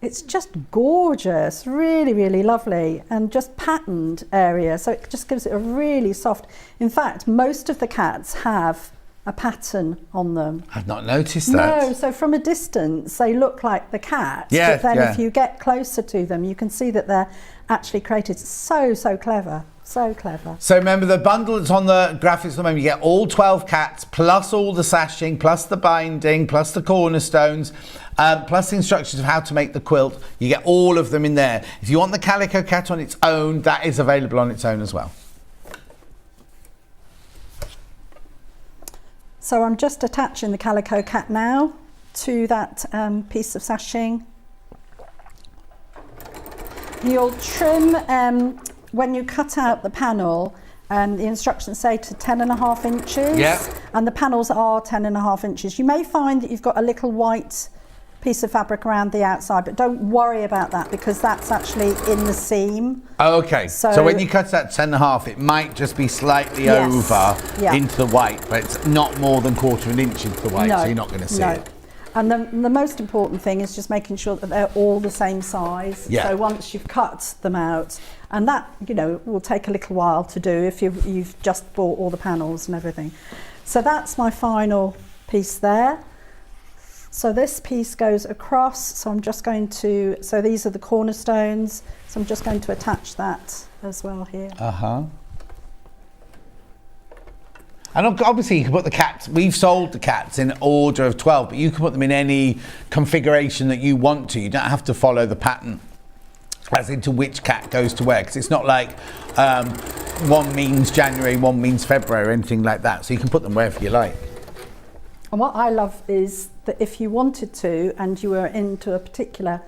It's just gorgeous, really, really lovely, and just patterned area. So it just gives it a really soft. In fact, most of the cats have a pattern on them. I've not noticed that. No, so from a distance they look like the cat. Yeah, but then yeah. if you get closer to them, you can see that they're actually created. So clever. So clever. So remember, the bundle that's on the graphics at the moment, you get all 12 cats, plus all the sashing, plus the binding, plus the cornerstones, plus the instructions of how to make the quilt. You get all of them in there. If you want the calico cat on its own, that is available on its own as well. So I'm just attaching the calico cat now to that piece of sashing. You'll trim when you cut out the panel. The instructions say to 10.5 inches, and the panels are 10.5 inches. You may find that you've got a little white piece of fabric around the outside, but don't worry about that because that's actually in the seam. Oh, okay. So when you cut that 10.5, it might just be slightly over into the white, but it's not more than 1/4 inch into the white, so you're not going to see it. And the most important thing is just making sure that they're all the same size. Yeah. So once you've cut them out, and that, you know, will take a little while to do if you've just bought all the panels and everything. So that's my final piece there. So this piece goes across, so I'm just going to, so these are the cornerstones, so I'm just going to attach that as well here. And obviously you can put the cats, we've sold the cats in order of 12, but you can put them in any configuration that you want to. You don't have to follow the pattern as into which cat goes to where, because it's not like one means January, one means February or anything like that. So you can put them wherever you like. And what I love is that if you wanted to and you were into a particular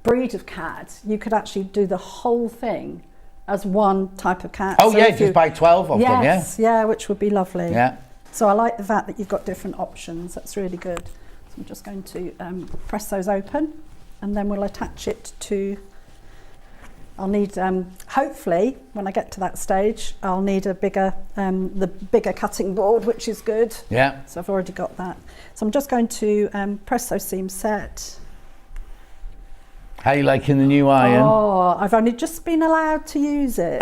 breed of cat, you could actually do the whole thing as one type of cat. Oh, so yeah, just buy 12 of them, yeah. Yeah, which would be lovely. Yeah. So I like the fact that you've got different options. That's really good. So I'm just going to press those open, and then we'll attach it to, I'll need, hopefully, when I get to that stage, I'll need a bigger, the bigger cutting board, which is good. Yeah. So I've already got that. So I'm just going to press those seams set. How you liking the new iron? Oh, I've only just been allowed to use it.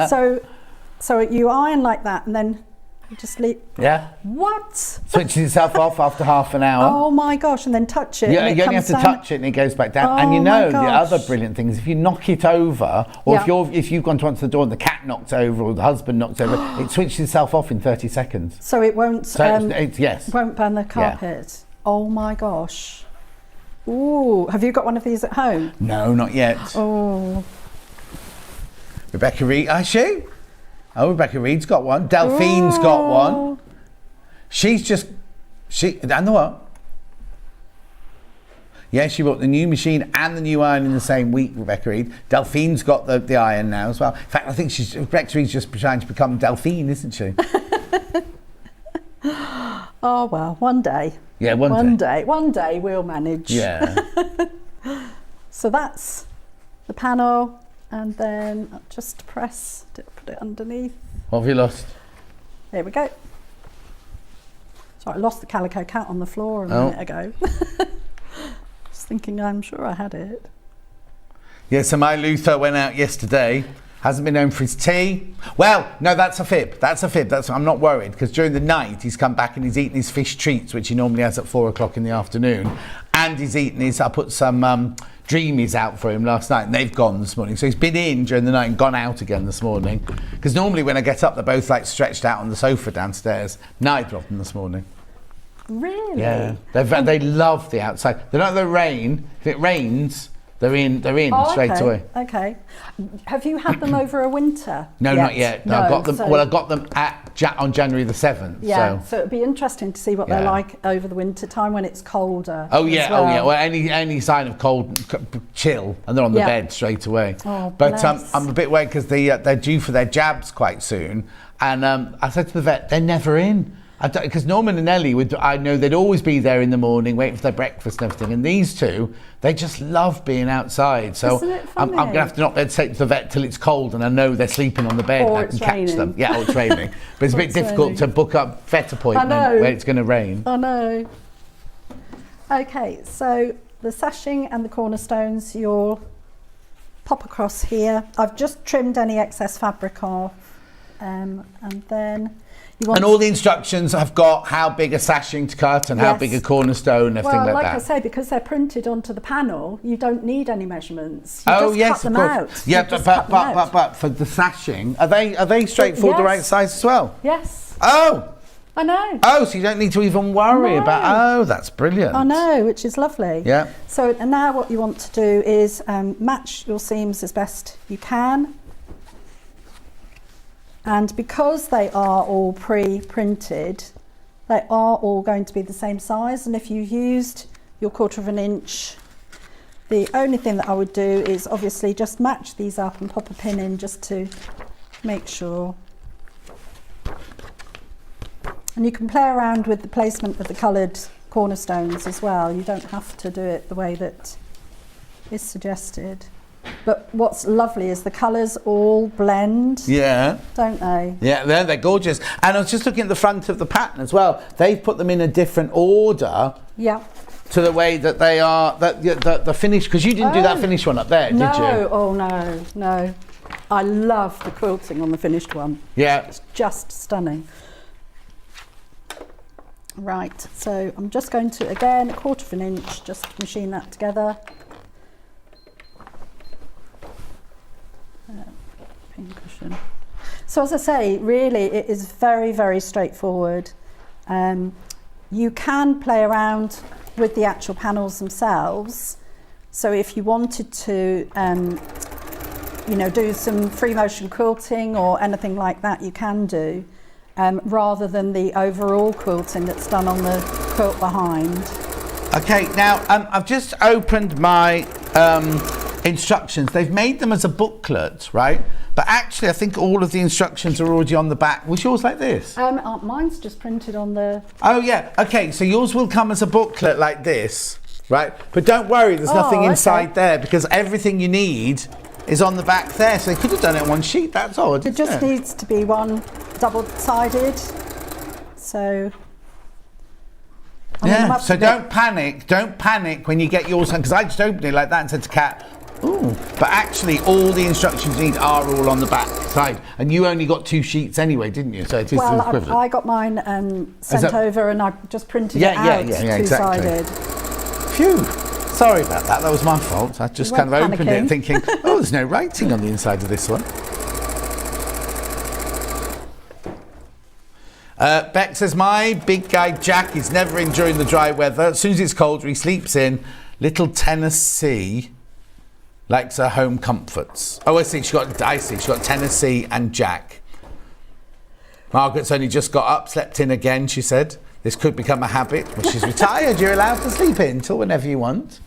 So you iron like that, and then you just leave. Yeah. What? Switches itself off after half an hour. Oh my gosh, and then touch it. Yeah, and you it only have to comes touch it and it goes back down. Oh and you know, my the gosh. other brilliant thing is if you knock it over, or if you've gone to answer the door and the cat knocks over or the husband knocks over, it switches itself off in 30 seconds. So it won't, yes. won't burn the carpet. Oh my gosh. Ooh, have you got one of these at home? No, not yet. Oh. Rebecca Reed, has she? Oh, Rebecca Reed's got one. Delphine's got one. She's just And the what? Yeah, she bought the new machine and the new iron in the same week, Rebecca Reed. Delphine's got the iron now as well. In fact, I think Rebecca Reed's just trying to become Delphine, isn't she? Oh, well, one day. Yeah, one day. One day we'll manage. Yeah. So that's the panel, and then I'll just put it underneath. What have you lost? There we go. Sorry, I lost the calico cat on the floor a minute ago. Just thinking, I'm sure I had it. Yeah, so my Luther went out yesterday. Hasn't been home for his tea. Well, no, that's a fib. I'm not worried, because during the night he's come back and he's eaten his fish treats, which he normally has at 4 o'clock in the afternoon. And he's eaten I put some Dreamies out for him last night, and they've gone this morning. So he's been in during the night and gone out again this morning. Because normally when I get up, they're both like stretched out on the sofa downstairs. Neither of them this morning. Really? Yeah. They love the outside. They don't have the rain. If it rains, they're in straight away. Okay. Have you had them over a winter? No, yet? not yet. No, I got them. Well, I got them on January the 7th. Yeah. So it'd be interesting to see what they're like over the winter time when it's colder. Oh yeah. Well, any sign of cold, chill, and they're on the bed straight away. Oh, but I'm a bit worried because they're due for their jabs quite soon, and I said to the vet, they're never in. Because Norman and Ellie I know they'd always be there in the morning waiting for their breakfast and everything, and these two, they just love being outside. So Isn't it I'm funny? going to have to not be able to take to the vet till it's cold and I know they're sleeping on the bed and I can catch them. Yeah, or it's raining. But it's a bit difficult to book up vet appointment where it's going to rain. I know. Okay, so the sashing and the cornerstones you'll pop across here. I've just trimmed any excess fabric off, and then and all the instructions have got how big a sashing to cut and how big a cornerstone, everything like that. I say, because they're printed onto the panel, you don't need any measurements. You Oh just yes, cut them of out. course. Yeah, but for the sashing, are they straightforward, the right size as well? Yes. Oh. I know. Oh, so you don't need to even worry about. Oh, that's brilliant. I know, which is lovely. Yeah. So and now what you want to do is match your seams as best you can. And because they are all pre-printed, they are all going to be the same size. And if you used your 1/4 inch, the only thing that I would do is obviously just match these up and pop a pin in just to make sure. And you can play around with the placement of the coloured cornerstones as well. You don't have to do it the way that is suggested. But what's lovely is the colours all blend. Yeah. Don't they? Yeah, they're gorgeous. And I was just looking at the front of the pattern as well. They've put them in a different order. Yeah. To the way that they are, the finish, because you didn't do that finished one up there, did you? No, oh no. I love the quilting on the finished one. Yeah. It's just stunning. Right, so I'm just going to, again, 1/4 inch, just machine that together. Pincushion. So as I say, really it is very, very straightforward. You can play around with the actual panels themselves. So if you wanted to, do some free motion quilting or anything like that, you can do, rather than the overall quilting that's done on the quilt behind. Okay, now I've just opened my instructions. They've made them as a booklet, right? But actually, I think all of the instructions are already on the back. Was yours like this? Mine's just printed on the... Oh, yeah. Okay, so yours will come as a booklet like this, right? But don't worry, there's nothing inside there, because everything you need is on the back there. So they could have done it on one sheet. That's odd. It just needs to be one double-sided. So... So don't panic when you get yours, because I just opened it like that and said to Kat, ooh. But actually, all the instructions you need are all on the back side, and you only got 2 sheets anyway, didn't you? So it is equivalent. I got mine sent over, and I just printed it out two-sided. Phew. Sorry about that. That was my fault. I just kind of opened it thinking, oh, there's no writing on the inside of this one. Beck says, my big guy Jack is never enjoying the dry weather. As soon as it's colder, he sleeps in. Little Tennessee likes her home comforts. Oh, I see. She got Tennessee and Jack. Margaret's only just got up, slept in again, she said. This could become a habit. Well, she's retired. You're allowed to sleep in till whenever you want.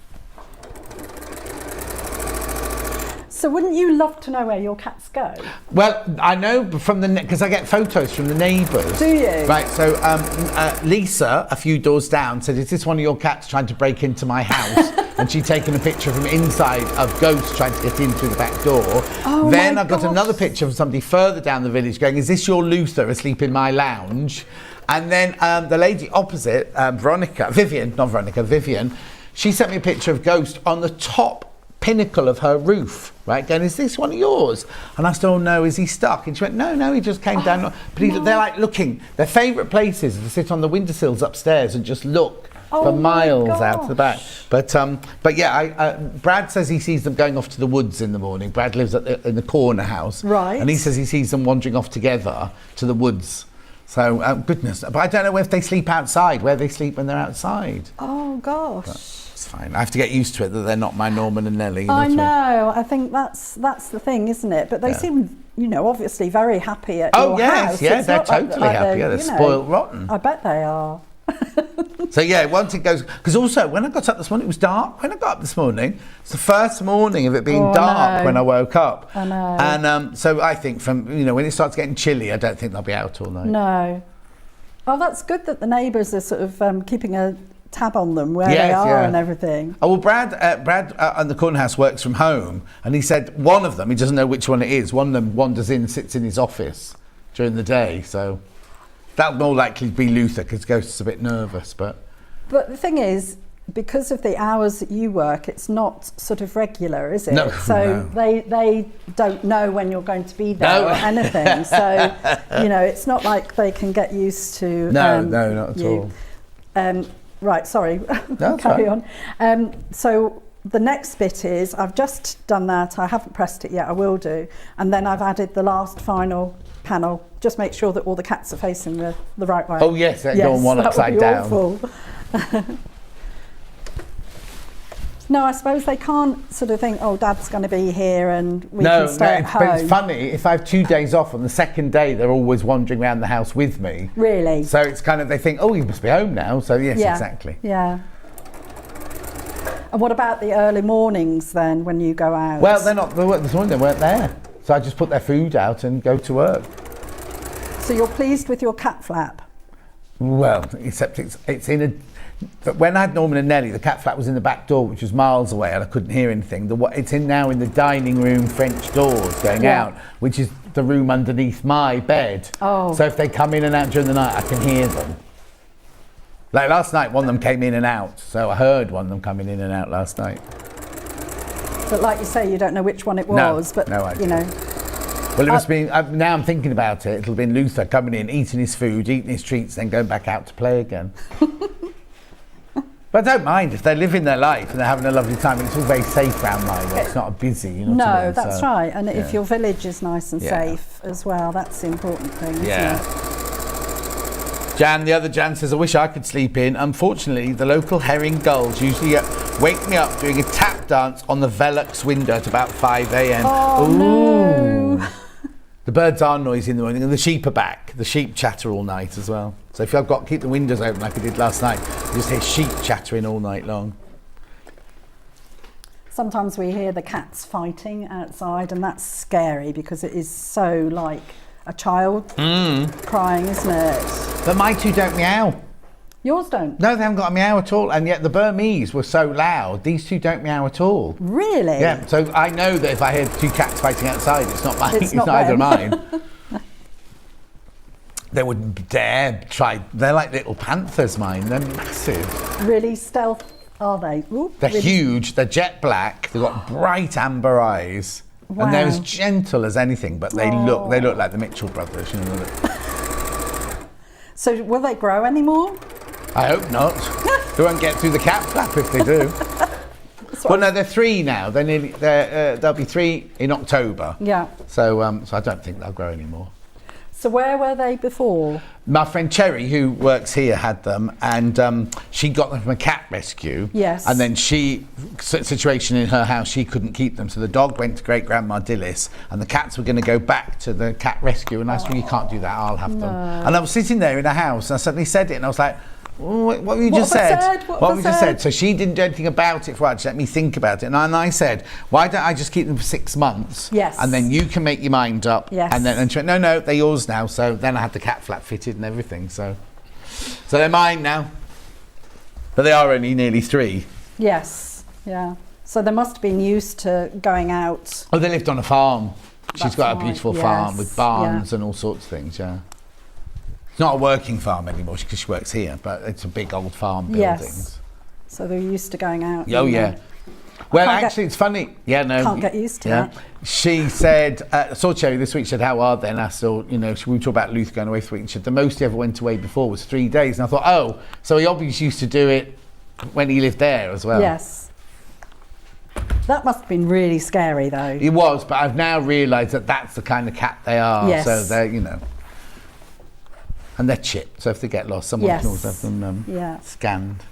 So wouldn't you love to know where your cats go? Well, I know from because I get photos from the neighbours. Do you? Right, so Lisa, a few doors down, said, is this one of your cats trying to break into my house? And she'd taken a picture from inside of ghosts trying to get in through the back door. Oh, then my I got gosh. another picture from somebody further down the village going, is this your Luther asleep in my lounge? And then the lady opposite, Vivian, she sent me a picture of Ghost on the top pinnacle of her roof, right, going, is this one of yours? And I said, oh no, is he stuck? And she went, no, he just came down. But they're like looking, their favourite places are to sit on the windowsills upstairs and just look for miles out to the back. But yeah, Brad says he sees them going off to the woods in the morning. Brad lives in the corner house. Right. And he says he sees them wandering off together to the woods. So, goodness. But I don't know if they sleep outside, where they sleep when they're outside. Oh, gosh. It's fine. I have to get used to it that they're not my Norman and Nellie. I know. I think that's the thing, isn't it? But they seem, obviously very happy at your house. Yeah, It's they're not like totally happy. Yeah, they're spoiled rotten. I bet they are. So yeah, once it goes, because also when I got up this morning, it was dark. When I got up this morning, it's the first morning of it being dark when I woke up. I know. And so I think from when it starts getting chilly, I don't think they'll be out all night. No. Oh, that's good that the neighbours are sort of keeping a tab on them where they are and everything. Oh well, Brad on the corner house works from home, and he said one of them, he doesn't know which one it is. One of them wanders in, sits in his office during the day, so that'll more likely be Luther because Ghost's a bit nervous. But the thing is, because of the hours that you work, it's not sort of regular, is it? No, so they don't know when you're going to be there or anything. So it's not like they can get used to. No, not at all. Right, sorry. Carry on. So the next bit is, I've just done that. I haven't pressed it yet. I will do. And then I've added the last final panel. Just make sure that all the cats are facing the right way. Oh yes, they're going one upside down. Awful. No, I suppose they can't sort of think, oh, Dad's going to be here and we can stay at home. But it's funny, if I have 2 days off, on the second day they're always wandering around the house with me. Really? So it's kind of, they think, oh, he must be home now. So yes, Yeah. exactly. Yeah. And what about the early mornings then, when you go out? Well, this morning they weren't there. So I just put their food out and go to work. So you're pleased with your cat flap? Well, except it's in a... But when I had Norman and Nellie, the cat flap was in the back door, which was miles away, and I couldn't hear anything. It's now in the dining room French doors going out, which is the room underneath my bed. Oh. So if they come in and out during the night, I can hear them. Like last night, one of them came in and out, so I heard one of them coming in and out last night. But like you say, you don't know which one it was, but no idea. Well, it must be, now I'm thinking about it, it'll be Luther coming in, eating his food, eating his treats, then going back out to play again. But I don't mind if they're living their life and they're having a lovely time. It's all very safe around my way. It's not busy, what I mean? That's right. And if your village is nice and safe as well, that's the important thing, isn't it? Jan, the other Jan says, I wish I could sleep in. Unfortunately, the local herring gulls usually wake me up doing a tap dance on the Velux window at about 5 a.m. Oh, no. The birds are noisy in the morning, and the sheep are back. The sheep chatter all night as well. So if I've got keep the windows open like I did last night, you just hear sheep chattering all night long. Sometimes we hear the cats fighting outside, and that's scary because it is so like a child crying, isn't it? But my two don't meow. Yours don't? No, they haven't got a meow at all. And yet the Burmese were so loud, these two don't meow at all. Really? Yeah, so I know that if I hear two cats fighting outside, it's not mine. It's not either of mine. They wouldn't dare try. They're like little panthers, mine. They're massive. Really stealth, are they? Ooh, they're really huge. They're jet black. They've got bright amber eyes. Wow. And they're as gentle as anything, but they look like the Mitchell brothers. You know. So will they grow anymore? I hope not. They won't get through the cat flap if they do. Well, no, they're 3 now. They'll be 3 in October. Yeah. So I don't think they'll grow anymore. So where were they before? My friend Cherry, who works here, had them, and she got them from a cat rescue. Yes. And then situation in her house, she couldn't keep them, so the dog went to great grandma Dillis, and the cats were going to go back to the cat rescue, and I said, you can't do that, I'll have them. And I was sitting there in the house, and I suddenly said it, and I was like, what have you just said? What have you just said? So she didn't do anything about it for us. She let me think about it. And I said, why don't I just keep them for 6 months? Yes. And then you can make your mind up. Yes. And she went, no, they're yours now. So then I had the cat flap fitted and everything. So they're mine now. But they are only nearly 3. Yes, yeah. So they must have been used to going out. Oh, they lived on a farm. She's That's got a right, beautiful yes, farm with barns yeah. and all sorts of things, yeah. It's not a working farm anymore because she works here, but it's a big old farm buildings. Yes. So they're used to going out. Oh, yeah. Well, actually, it's funny. Yeah, no. Can't get used to it. She said, I saw Cherry this week, she said, how are they? And I saw, we were talking about Luther going away for a week, and she said, the most he ever went away before was 3 days. And I thought, oh, so he obviously used to do it when he lived there as well. Yes. That must have been really scary, though. It was, but I've now realised that that's the kind of cat they are. Yes. So they're, and they're chipped, so if they get lost, someone can always have them scanned.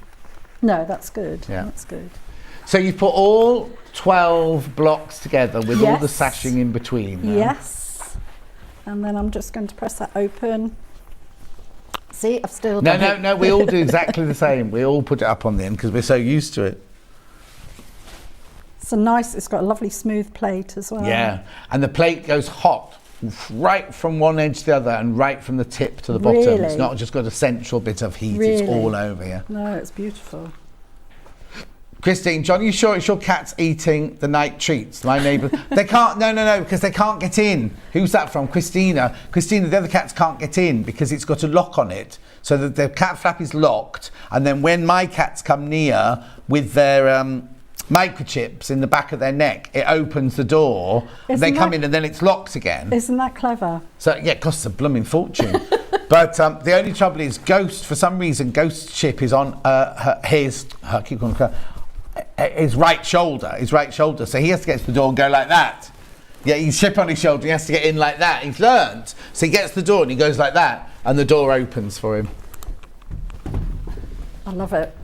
No, that's good. Yeah. That's good. So you put all 12 blocks together with all the sashing in between. Now. Yes. And then I'm just going to press that open. See, I've still done it. No, we all do exactly the same. We all put it up on the end because we're so used to it. It's nice, it's got a lovely smooth plate as well. Yeah, and the plate goes hot right from one edge to the other and right from the tip to the bottom. Really? It's not just got a central bit of heat, Really? It's all over, yeah. No, it's beautiful. Christine, John, you sure it's your cat's eating the night treats? My neighbour, they can't, no, because they can't get in. Who's that from? Christina, the other cats can't get in because it's got a lock on it. So that the cat flap is locked, and then when my cats come near with their microchips in the back of their neck, it opens the door, they come in and then it's locked again. Isn't that clever? So yeah, it costs a blooming fortune. But the only trouble is Ghost, for some reason, Ghost's chip is on his right shoulder. So he has to get to the door and go like that. Yeah, he's chip on his shoulder, he has to get in like that. He's learned. So he gets to the door and he goes like that, and the door opens for him. I love it.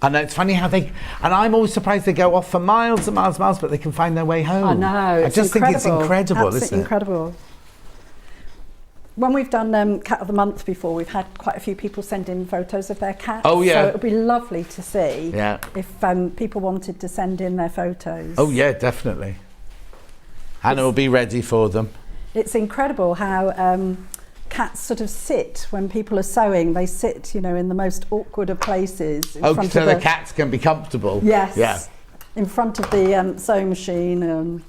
And it's funny how and I'm always surprised they go off for miles and miles and miles, but they can find their way home. I know. I just think it's incredible, Absolutely isn't it? Incredible. When we've done Cat of the Month before, we've had quite a few people send in photos of their cats. Oh, yeah. So it would be lovely to see if people wanted to send in their photos. Oh, yeah, definitely. Hannah will be ready for them. It's incredible how cats sort of sit when people are sewing. They sit, in the most awkward of places. In front so of the cats can be comfortable. Yes. Yeah. In front of the sewing machine.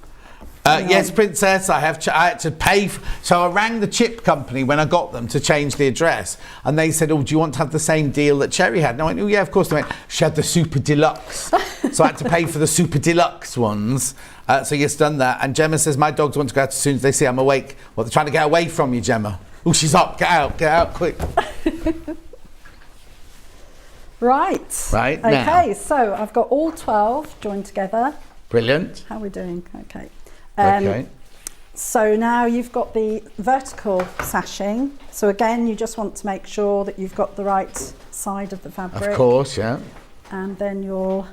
Yes, Princess, I had to pay. So I rang the chip company when I got them to change the address, and they said, "Oh, do you want to have the same deal that Cherry had?" And I went, "Oh, yeah, of course." They went, "She had the super deluxe," so I had to pay for the super deluxe ones. So yes, done that. And Gemma says, "My dogs want to go out as soon as they see I'm awake." Well, they're trying to get away from you, Gemma. Oh, she's up! Get out, quick! Right. Right. Okay. Now. So I've got all 12 joined together. Brilliant. How are we doing? Okay. Okay. So now you've got the vertical sashing. So again, you just want to make sure that you've got the right side of the fabric. Of course, yeah. And then you'll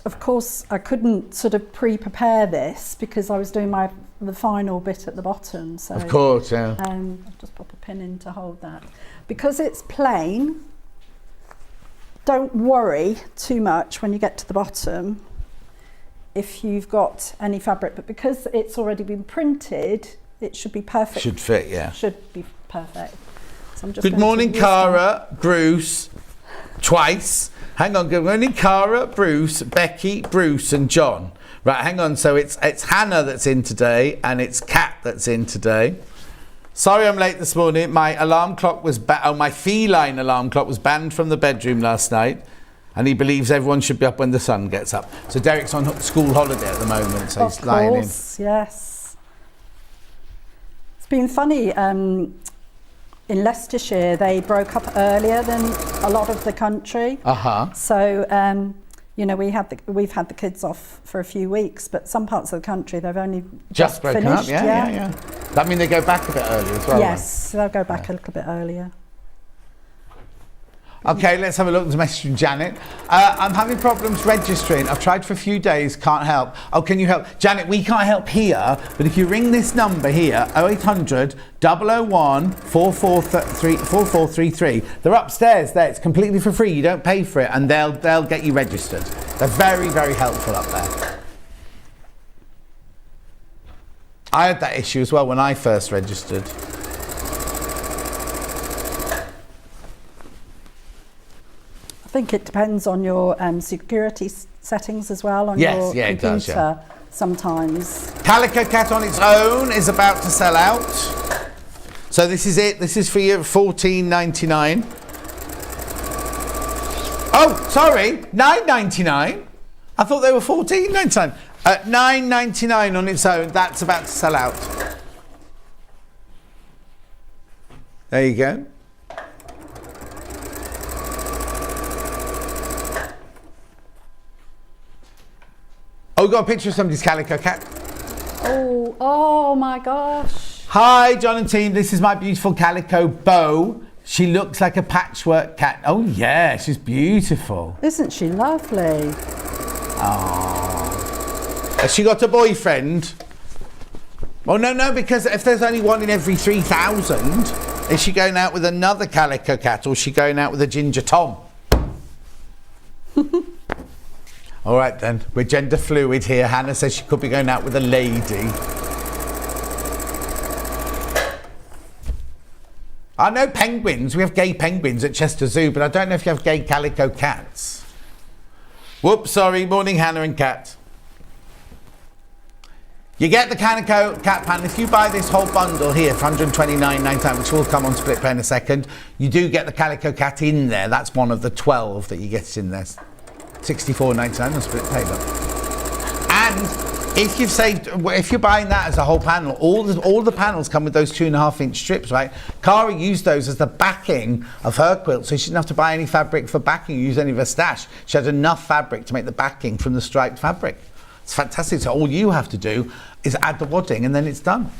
of course, I couldn't sort of pre-prepare this because I was doing the final bit at the bottom. So of course, yeah. I'll just pop a pin in to hold that. Because it's plain, don't worry too much when you get to the bottom if you've got any fabric, but because it's already been printed, it should be perfect. Should fit, yeah. Should be perfect. So I'm just Good morning, Cara, Bruce, twice. Hang on, good morning, Cara, Bruce, Becky, Bruce and John. Right, hang on, so it's Hannah that's in today and it's Kat that's in today. Sorry I'm late this morning. My alarm clock was my feline alarm clock was banned from the bedroom last night. And he believes everyone should be up when the sun gets up. So Derek's on school holiday at the moment, so he's lying in. Of course, yes. It's been funny. In Leicestershire, they broke up earlier than a lot of the country. Uh-huh. So, You know, we've had the kids off for a few weeks, but some parts of the country they've only Just broken up, finished. yeah. That mean they go back a bit early as well? Yes, they'll go back a little bit earlier. Okay, let's have a look at the message from Janet. I'm having problems registering. I've tried for a few days, can't help. Oh, can you help? Janet, we can't help here, but if you ring this number here, 0800 001 4433, they're upstairs there. It's completely for free. You don't pay for it, and they'll get you registered. They're very, very helpful up there. I had that issue as well when I first registered. I think it depends on your security settings as well on Yes, your yeah, computer. it does, yeah. Sometimes. Calico Cat on its own is about to sell out. So this is it. This is for you, $14.99. Oh, sorry, $9.99. I thought they were $14.99. $9.99 on its own. That's about to sell out. There you go. Oh, we've got a picture of somebody's Calico Cat. Oh my gosh. Hi, John and team. This is my beautiful Calico Beau. She looks like a patchwork cat. Oh, yeah, she's beautiful. Isn't she lovely? Oh. Has she got a boyfriend? Oh, no, because if there's only one in every 3,000, is she going out with another Calico Cat or is she going out with a Ginger Tom? All right, then. We're gender fluid here. Hannah says she could be going out with a lady. I know penguins. We have gay penguins at Chester Zoo, but I don't know if you have gay Calico Cats. Whoops, sorry. Morning, Hannah and Kat. You get the Calico Cat pan. If you buy this whole bundle here for $129.99, which will come on Split Pay in a second, you do get the Calico Cat in there. That's one of the 12 that you get in there. $64.99 on Split Pay. Look. And if you're buying that as a whole panel, all the panels come with those 2.5-inch strips, right? Cara used those as the backing of her quilt, so she didn't have to buy any fabric for backing, use any of her stash. She had enough fabric to make the backing from the striped fabric. It's fantastic. So all you have to do is add the wadding and then it's done.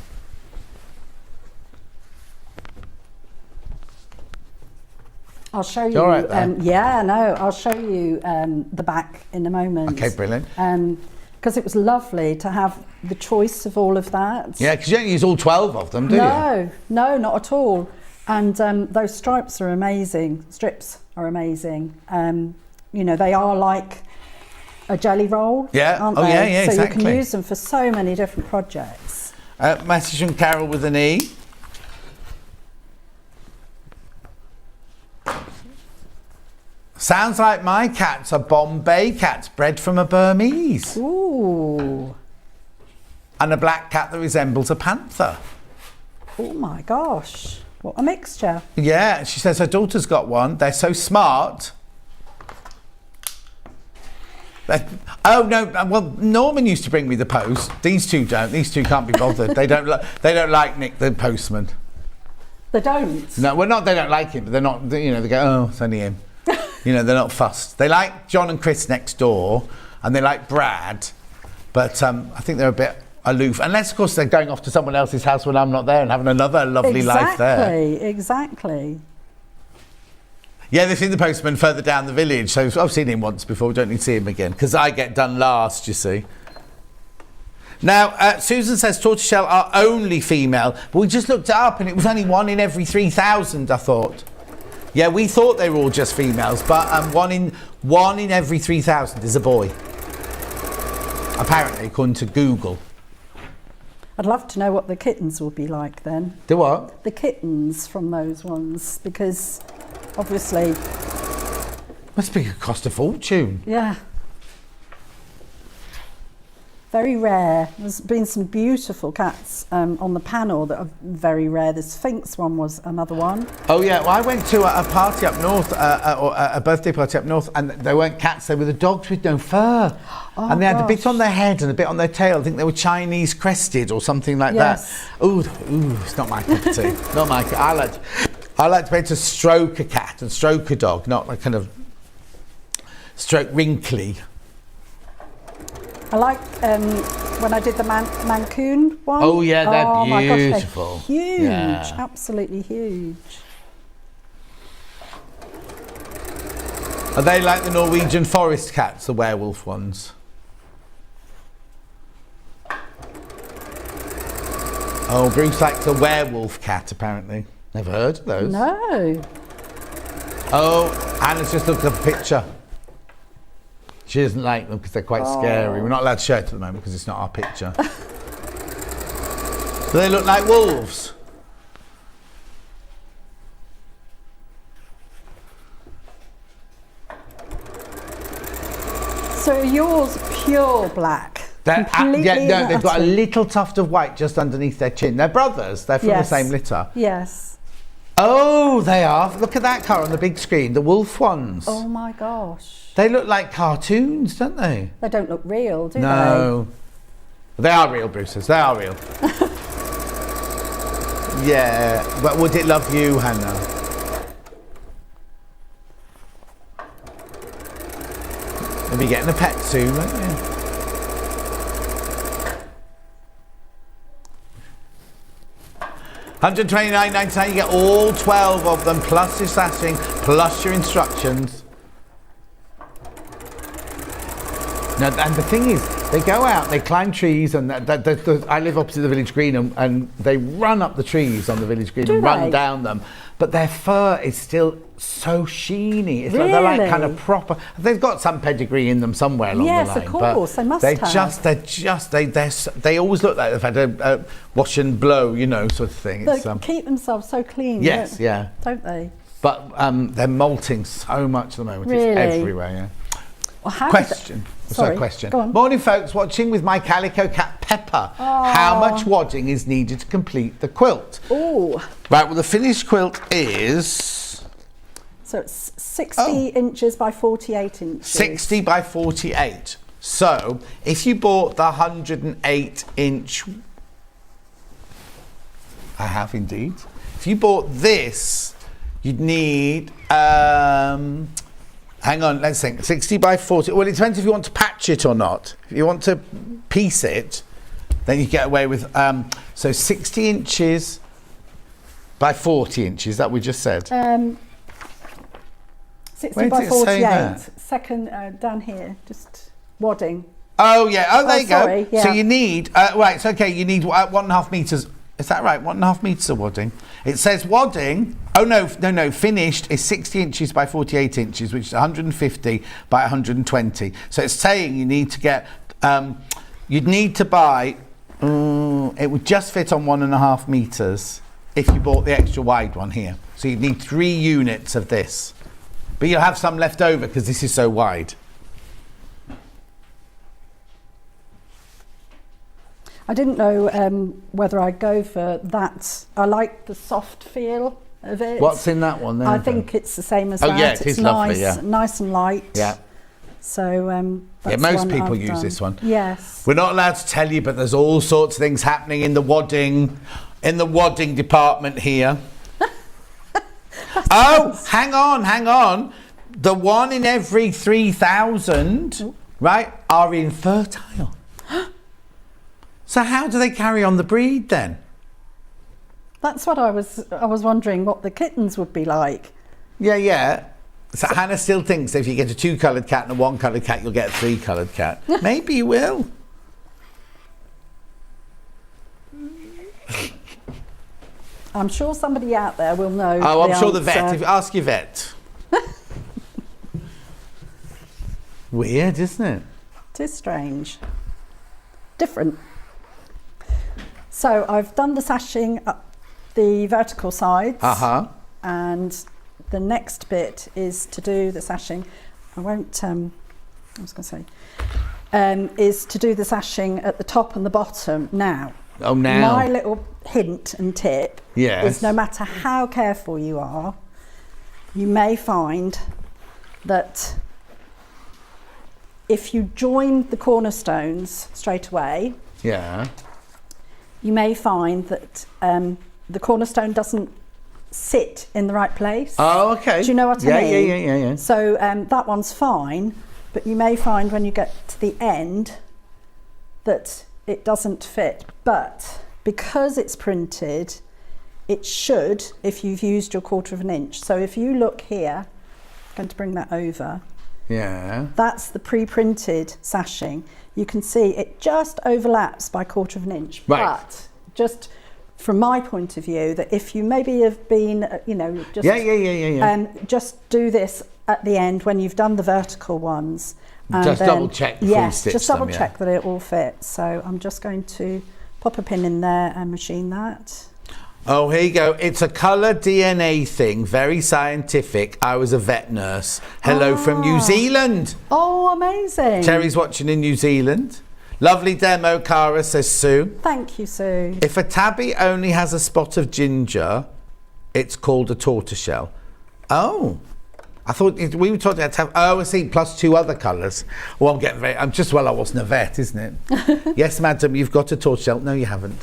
I'll show you. All right, I'll show you the back in a moment. Okay, brilliant. Because it was lovely to have the choice of all of that. Yeah, because you don't use all 12 of them, do you? No, not at all. And those strips are amazing. Strips are amazing. You know, they are like a jelly roll, aren't they? Yeah, so exactly. you can use them for so many different projects. Message from Carol with an E. Sounds like my cats are Bombay cats bred from a Burmese. Ooh. And a black cat that resembles a panther. Oh my gosh. What a mixture. Yeah, she says her daughter's got one. They're so smart. Oh no! Well, Norman used to bring me the post. These two don't. These two can't be bothered. They don't like Nick the postman. They don't. No, well, not they don't like him, but they're not. You know, they go, oh, it's only him. You know, they're not fussed. They like John and Chris next door, and they like Brad, but I think they're a bit aloof. Unless, of course, they're going off to someone else's house when I'm not there and having another lovely life there. Exactly. Yeah, they've seen the postman further down the village, so I've seen him once before. We don't need to see him again because I get done last, you see. Now, Susan says tortoiseshell are only female, but we just looked it up and it was only 1 in every 3,000, I thought. Yeah, we thought they were all just females, but one in every 3,000 is a boy. Apparently, according to Google. I'd love to know what the kittens will be like then. The what? The kittens from those ones, because obviously... Must be cost a fortune. Yeah. Very rare. There's been some beautiful cats on the panel that are very rare. The Sphinx one was another one. Oh yeah, well I went to a party up north, or a birthday party up north, and they weren't cats, they were the dogs with no fur. Oh, and they had a bit on their head and a bit on their tail. I think they were Chinese crested or something like that. Ooh, it's not my cup of tea. Not my I like to be able to stroke a cat and stroke a dog, not like kind of stroke wrinkly. I like when I did the Mancoon one. Oh yeah, they're My beautiful. gosh, they're huge, Yeah. absolutely huge. Are they like the Norwegian forest cats, the werewolf ones? Oh, Bruce likes a werewolf cat, apparently. Never heard of those. No. Oh, Anna's just looked up a picture. She doesn't like them because they're quite scary. We're not allowed to show it at the moment because it's not our picture. Do they look like wolves? So are yours pure black? Completely Yeah, no, they've got a utterly- little tuft of white just underneath their chin. They're brothers. They're from the Yes. same litter. Yes. Oh, they are. Look at that car on the big screen. The wolf ones. Oh my gosh. They look like cartoons, don't they? They don't look real, do No. They are real, Bruces. They are real. Yeah, but would it love you, Hannah? You'll be getting a pet soon, won't you? $129.99. You get all 12 of them, plus your sashing, plus your instructions. Now, and the thing is, they go out, they climb trees, and I live opposite the village green, and they run up the trees on the village green and run down them. But their fur is still so sheeny. It's like they're like kind of proper. They've got some pedigree in them somewhere along the line. Yes, of course, they must have. They always look like they've had a wash and blow, you know, sort of thing. They keep themselves so clean. Yes, don't they? But they're molting so much at the moment. Really? It's everywhere, yeah. Well, how Question. Sorry, question. go on. Morning, folks. Watching with my calico cat Pepper. How much wadding is needed to complete the quilt? Oh. Right. Well, the finished quilt is So it's 60 inches by 48 inches. 60 by 48. So if you bought the 108-inch, I have indeed. If you bought this, you'd need. Hang on, let's think. 60 by 40. Well, it depends if you want to patch it or not. If you want to piece it, then you get away with. So 60 inches by 40 inches, that we just said. 60 Where by does it say 48. that? Second down here, just wadding. Oh, yeah. Oh, there you sorry, go. yeah. So you need. Right, so okay, you need 1.5 metres. Is that right? 1.5 metres of wadding. It says wadding. Oh, no, finished is 60 inches by 48 inches, which is 150 by 120. So it's saying you need to get, you'd need to buy, it would just fit on 1.5 metres if you bought the extra wide one here. So you'd need 3 units of this. But you'll have some left over because this is so wide. I didn't know whether I'd go for that. I like the soft feel of it. What's in that one then? I think it's the same as that. Yeah, it is lovely, nice, yeah. Nice and light. Yeah. So that's most one people I've use done. this one. Yes. We're not allowed to tell you, but there's all sorts of things happening in the wadding department here. Oh, hang on. The one in every 3,000, right, are infertile. So how do they carry on the breed then? That's what I was wondering what the kittens would be like. Yeah. So Hannah still thinks if you get a 2-coloured cat and a 1-coloured cat, you'll get a 3-coloured cat. Maybe you will. I'm sure somebody out there will know. Oh, I'm sure the vet. answer. If you ask your vet. Weird, isn't it? It is strange. Different. So I've done the sashing up the vertical sides. And the next bit is to do the sashing. I won't. I was going to say. Is to do the sashing at the top and the bottom now. Oh, now. My little hint and tip is no matter how careful you are, you may find that if you join the cornerstones straight away, you may find that the cornerstone doesn't sit in the right place. Oh, okay. Do you know what I mean? Yeah. So that one's fine, but you may find when you get to the end that it doesn't fit. But because it's printed, it should, if you've used your 1/4 inch. So if you look here, I'm going to bring that over. Yeah. That's the pre-printed sashing. You can see it just overlaps by 1/4 inch. Right. But just from my point of view, that if you maybe have been, you know, just just do this at the end when you've done the vertical ones. And just then, double check before you stitch just double them, check that it all fits. So I'm just going to pop a pin in there and machine that. Oh, here you go. It's a colour DNA thing, very scientific. I was a vet nurse. Hello from New Zealand. Oh, amazing. Terry's watching in New Zealand. Lovely demo, Cara, says Sue. Thank you, Sue. If a tabby only has a spot of ginger, it's called a tortoiseshell. Oh, I thought we were talking about I see, plus 2 other colours. Well, I wasn't a vet, isn't it? Yes, madam, you've got a tortoiseshell. No, you haven't.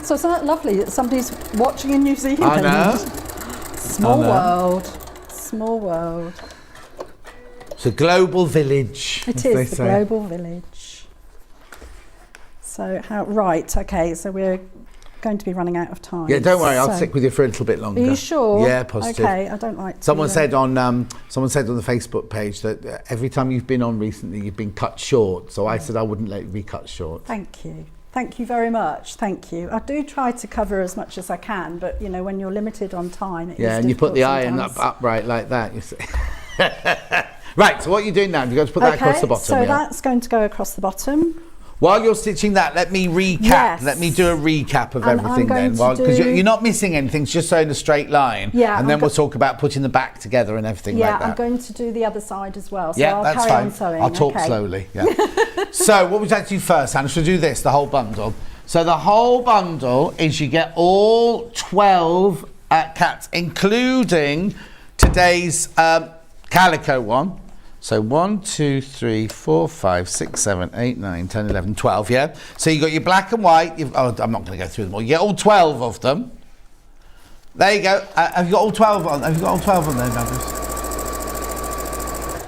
So isn't that lovely that somebody's watching in New Zealand? I know. Small world. Small world. It's a global village. It is the global village. So right, okay, so we're going to be running out of time. Yeah, don't worry, I'll stick with you for a little bit longer. Are you sure? Yeah, positive. Okay, I don't like to. Someone said on the Facebook page that every time you've been on recently, you've been cut short. So I said I wouldn't let you be cut short. Thank you. Thank you very much. Thank you. I do try to cover as much as I can, but you know, when you're limited on time, and you put the iron upright like that, you see. Right, so what are you doing now? You're going to put that across the bottom. So that's going to go across the bottom. While you're stitching that, let me recap. Yes. Let me do a recap of And everything I'm then. going to Because you're not missing anything, it's just so in a straight line. Yeah, and then we'll talk about putting the back together and everything like that. Yeah, I'm going to do the other side as well. So Yeah, I'll that's carry fine. on sewing. I'll talk slowly. Yeah. So what would you like to do first, Hannah? Should we do this, the whole bundle? So the whole bundle is you get all 12 cats, including today's calico one. So 1, 2, 3, 4, 5, 6, 7, 8, 9, 10, 11, 12, yeah? So you've got your black and white. I'm not going to go through them all. You get all 12 of them. There you go. Have you got all 12 on? Have you got all 12 on there, Douglas?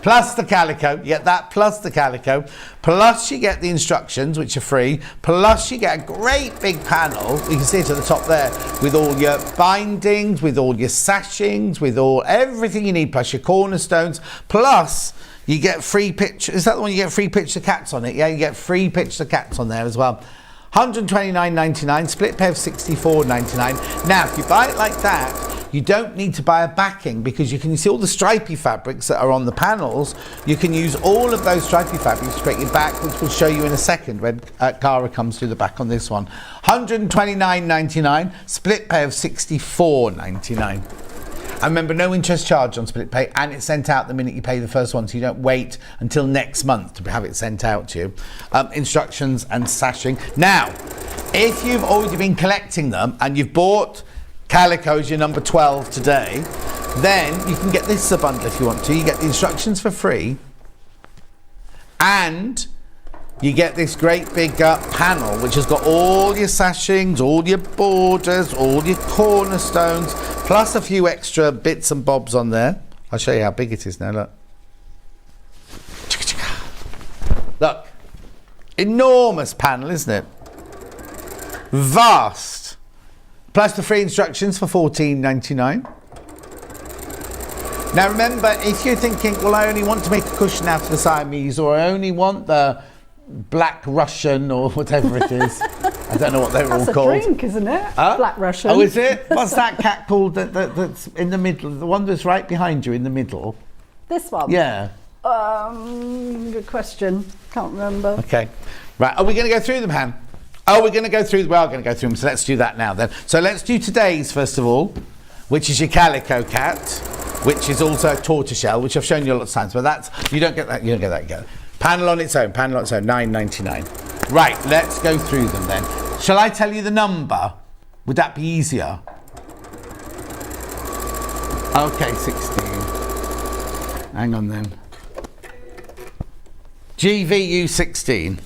Plus the calico. You get that plus the calico. Plus you get the instructions, which are free. Plus you get a great big panel. You can see it at the top there with all your bindings, with all your sashings, with everything you need, plus your cornerstones. Plus you get free pictures. Is that the one you get free picture cats on it? Yeah, you get free picture cats on there as well. $129.99, split pay of $64.99. Now, if you buy it like that, you don't need to buy a backing because you can see all the stripy fabrics that are on the panels. You can use all of those stripy fabrics to create your back, which we'll show you in a second when Cara comes through the back on this one. $129.99, split pay of $64.99. And remember, no interest charge on split pay, and it's sent out the minute you pay the first one, so you don't wait until next month to have it sent out to you. Instructions and sashing. Now, if you've already been collecting them and you've bought calico as your number 12 today, then you can get this as a bundle if you want to. You get the instructions for free, and you get this great big panel which has got all your sashings, all your borders, all your cornerstones, plus a few extra bits and bobs on there. I'll show you how big it is now, look. Look, enormous panel, isn't it? Vast. Plus the free instructions for $14.99. Now remember, if you're thinking, well, I only want to make a cushion out of the Siamese, or I only want the Black Russian, or whatever it is. I don't know what they're all called. That's a drink, isn't it? Black Russian. Oh, is it? What's that cat called that's in the middle? The one that's right behind you in the middle? This one? Yeah. Good question. Can't remember. Okay. Right, are we going to go through them, Han? Oh, we're going to go through. We are going to go through them, so let's do that now then. So let's do today's first of all, which is your calico cat, which is also a tortoiseshell, which I've shown you a lot of times. But that's, you don't get that. You don't get that. You get panel on its own. Panel on its own. $9.99. Right. Let's go through them then. Shall I tell you the number? Would that be easier? Okay, 16. Hang on then. GVU 16.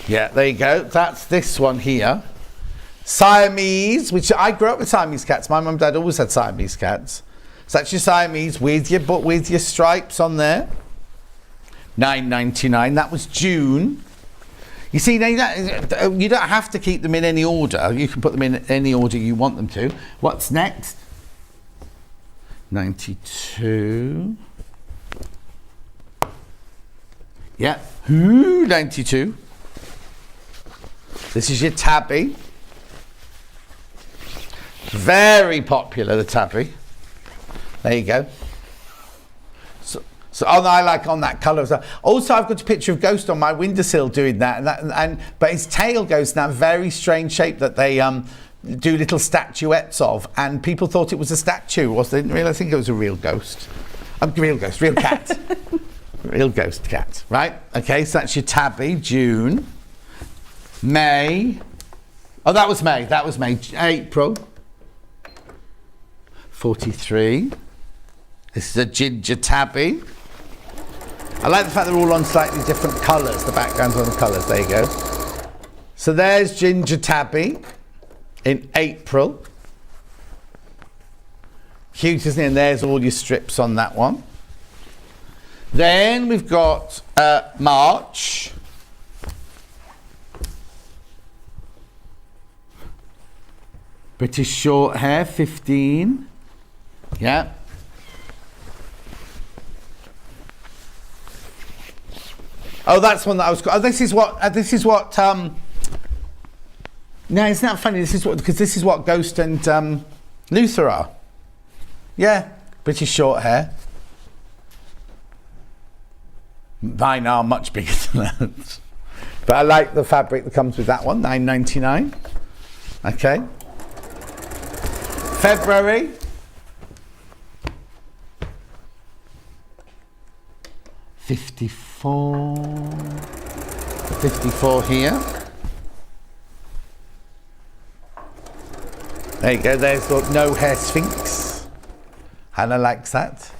Yeah, there you go. That's this one here. Siamese, which I grew up with Siamese cats. My mum and dad always had Siamese cats. So that's your Siamese with your stripes on there. $9.99. That was June. You see, now you don't have to keep them in any order. You can put them in any order you want them to. What's next? 92. Yeah. 92. This is your tabby. Very popular, the tabby. There you go. So I like on that colour. Also, I've got a picture of Ghost on my windowsill doing that, but his tail goes in that very strange shape that they do little statuettes of, and people thought it was a statue. They didn't really think it was a real ghost. Real cat. Real ghost cat. Right? Okay, so that's your tabby. June. May. Oh, that was May. April. 43. This is a ginger tabby. I like the fact they're all on slightly different colours. The background's on the colours. There you go. So there's ginger tabby in April. Cute, isn't it? And there's all your strips on that one. Then we've got March. British short hair, 15. Yeah. Oh, that's one that I was. Oh, this is what. No, isn't that funny? Because this is what Ghost and Luther are. Yeah, British short hair. Mine are much bigger than that. But I like the fabric that comes with that one. $9.99. Okay. February. $54 here. There you go, there's the no hair sphinx. Hannah likes that.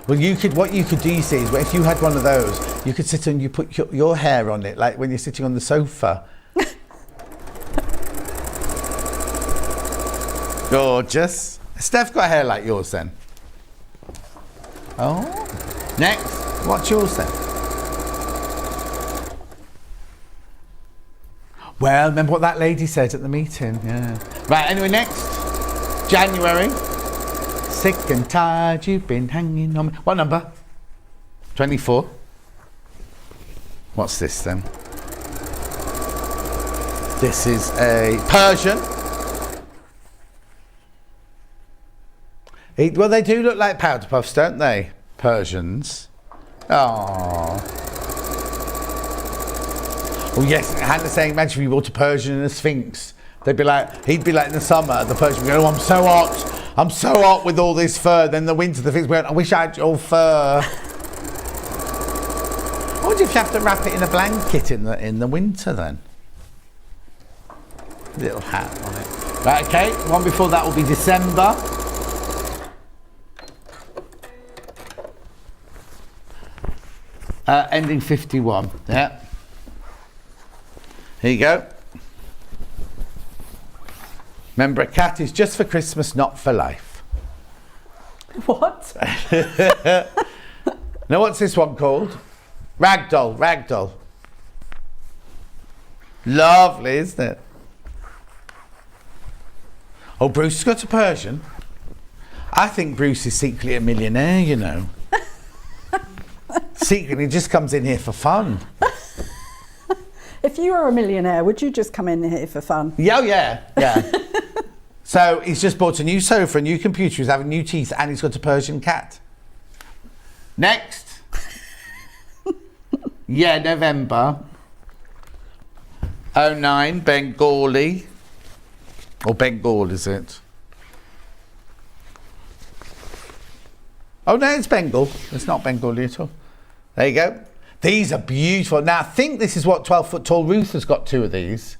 Well, what you could do, you see, is if you had one of those, you could sit and you put your hair on it, like when you're sitting on the sofa. Gorgeous. Steph got hair like yours then. Oh. Next, what's yours then? Well, remember what that lady said at the meeting, yeah. Right, anyway, next. January. Sick and tired, you've been hanging on me. What number? 24. What's this then? This is a Persian. Well, they do look like powder puffs, don't they? Persians. Oh. Oh yes, Hannah's saying, imagine if you bought a Persian and a Sphinx. He'd be like in the summer, the Persian would go, oh, I'm so hot with all this fur. Then the winter, the Sphinx would go, I wish I had your fur. I wonder if you have to wrap it in a blanket in the winter then. Little hat on it. Right, okay, one before that will be December. Ending 51, yeah. Here you go. Remember, a cat is just for Christmas, not for life. What? Now, what's this one called? Ragdoll. Lovely, isn't it? Oh, Bruce has got a Persian. I think Bruce is secretly a millionaire, you know. Secretly just comes in here for fun. If you were a millionaire, would you just come in here for fun? Yeah. So he's just bought a new sofa, a new computer, he's having new teeth, and he's got a Persian cat. Next. Yeah, November. 09, Bengali. Or Bengal, is it? Oh no, it's Bengal. It's not Bengali at all. There you go. These are beautiful. Now, I think this is what 12-foot tall Ruth has got 2 of these.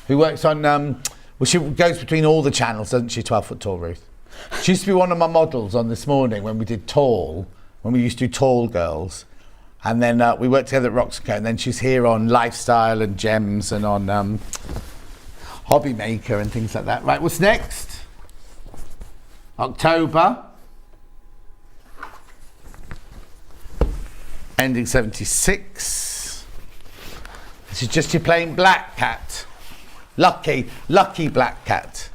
Who works on, well, she goes between all the channels, doesn't she, 12-foot tall Ruth? She used to be one of my models on This Morning when we did tall, when we used to do tall girls. And then we worked together at Rocks & Co, and then she's here on Lifestyle and Gems and on Hobby Maker and things like that. Right, what's next? October. Ending 76. This is just your plain black cat. Lucky black cat.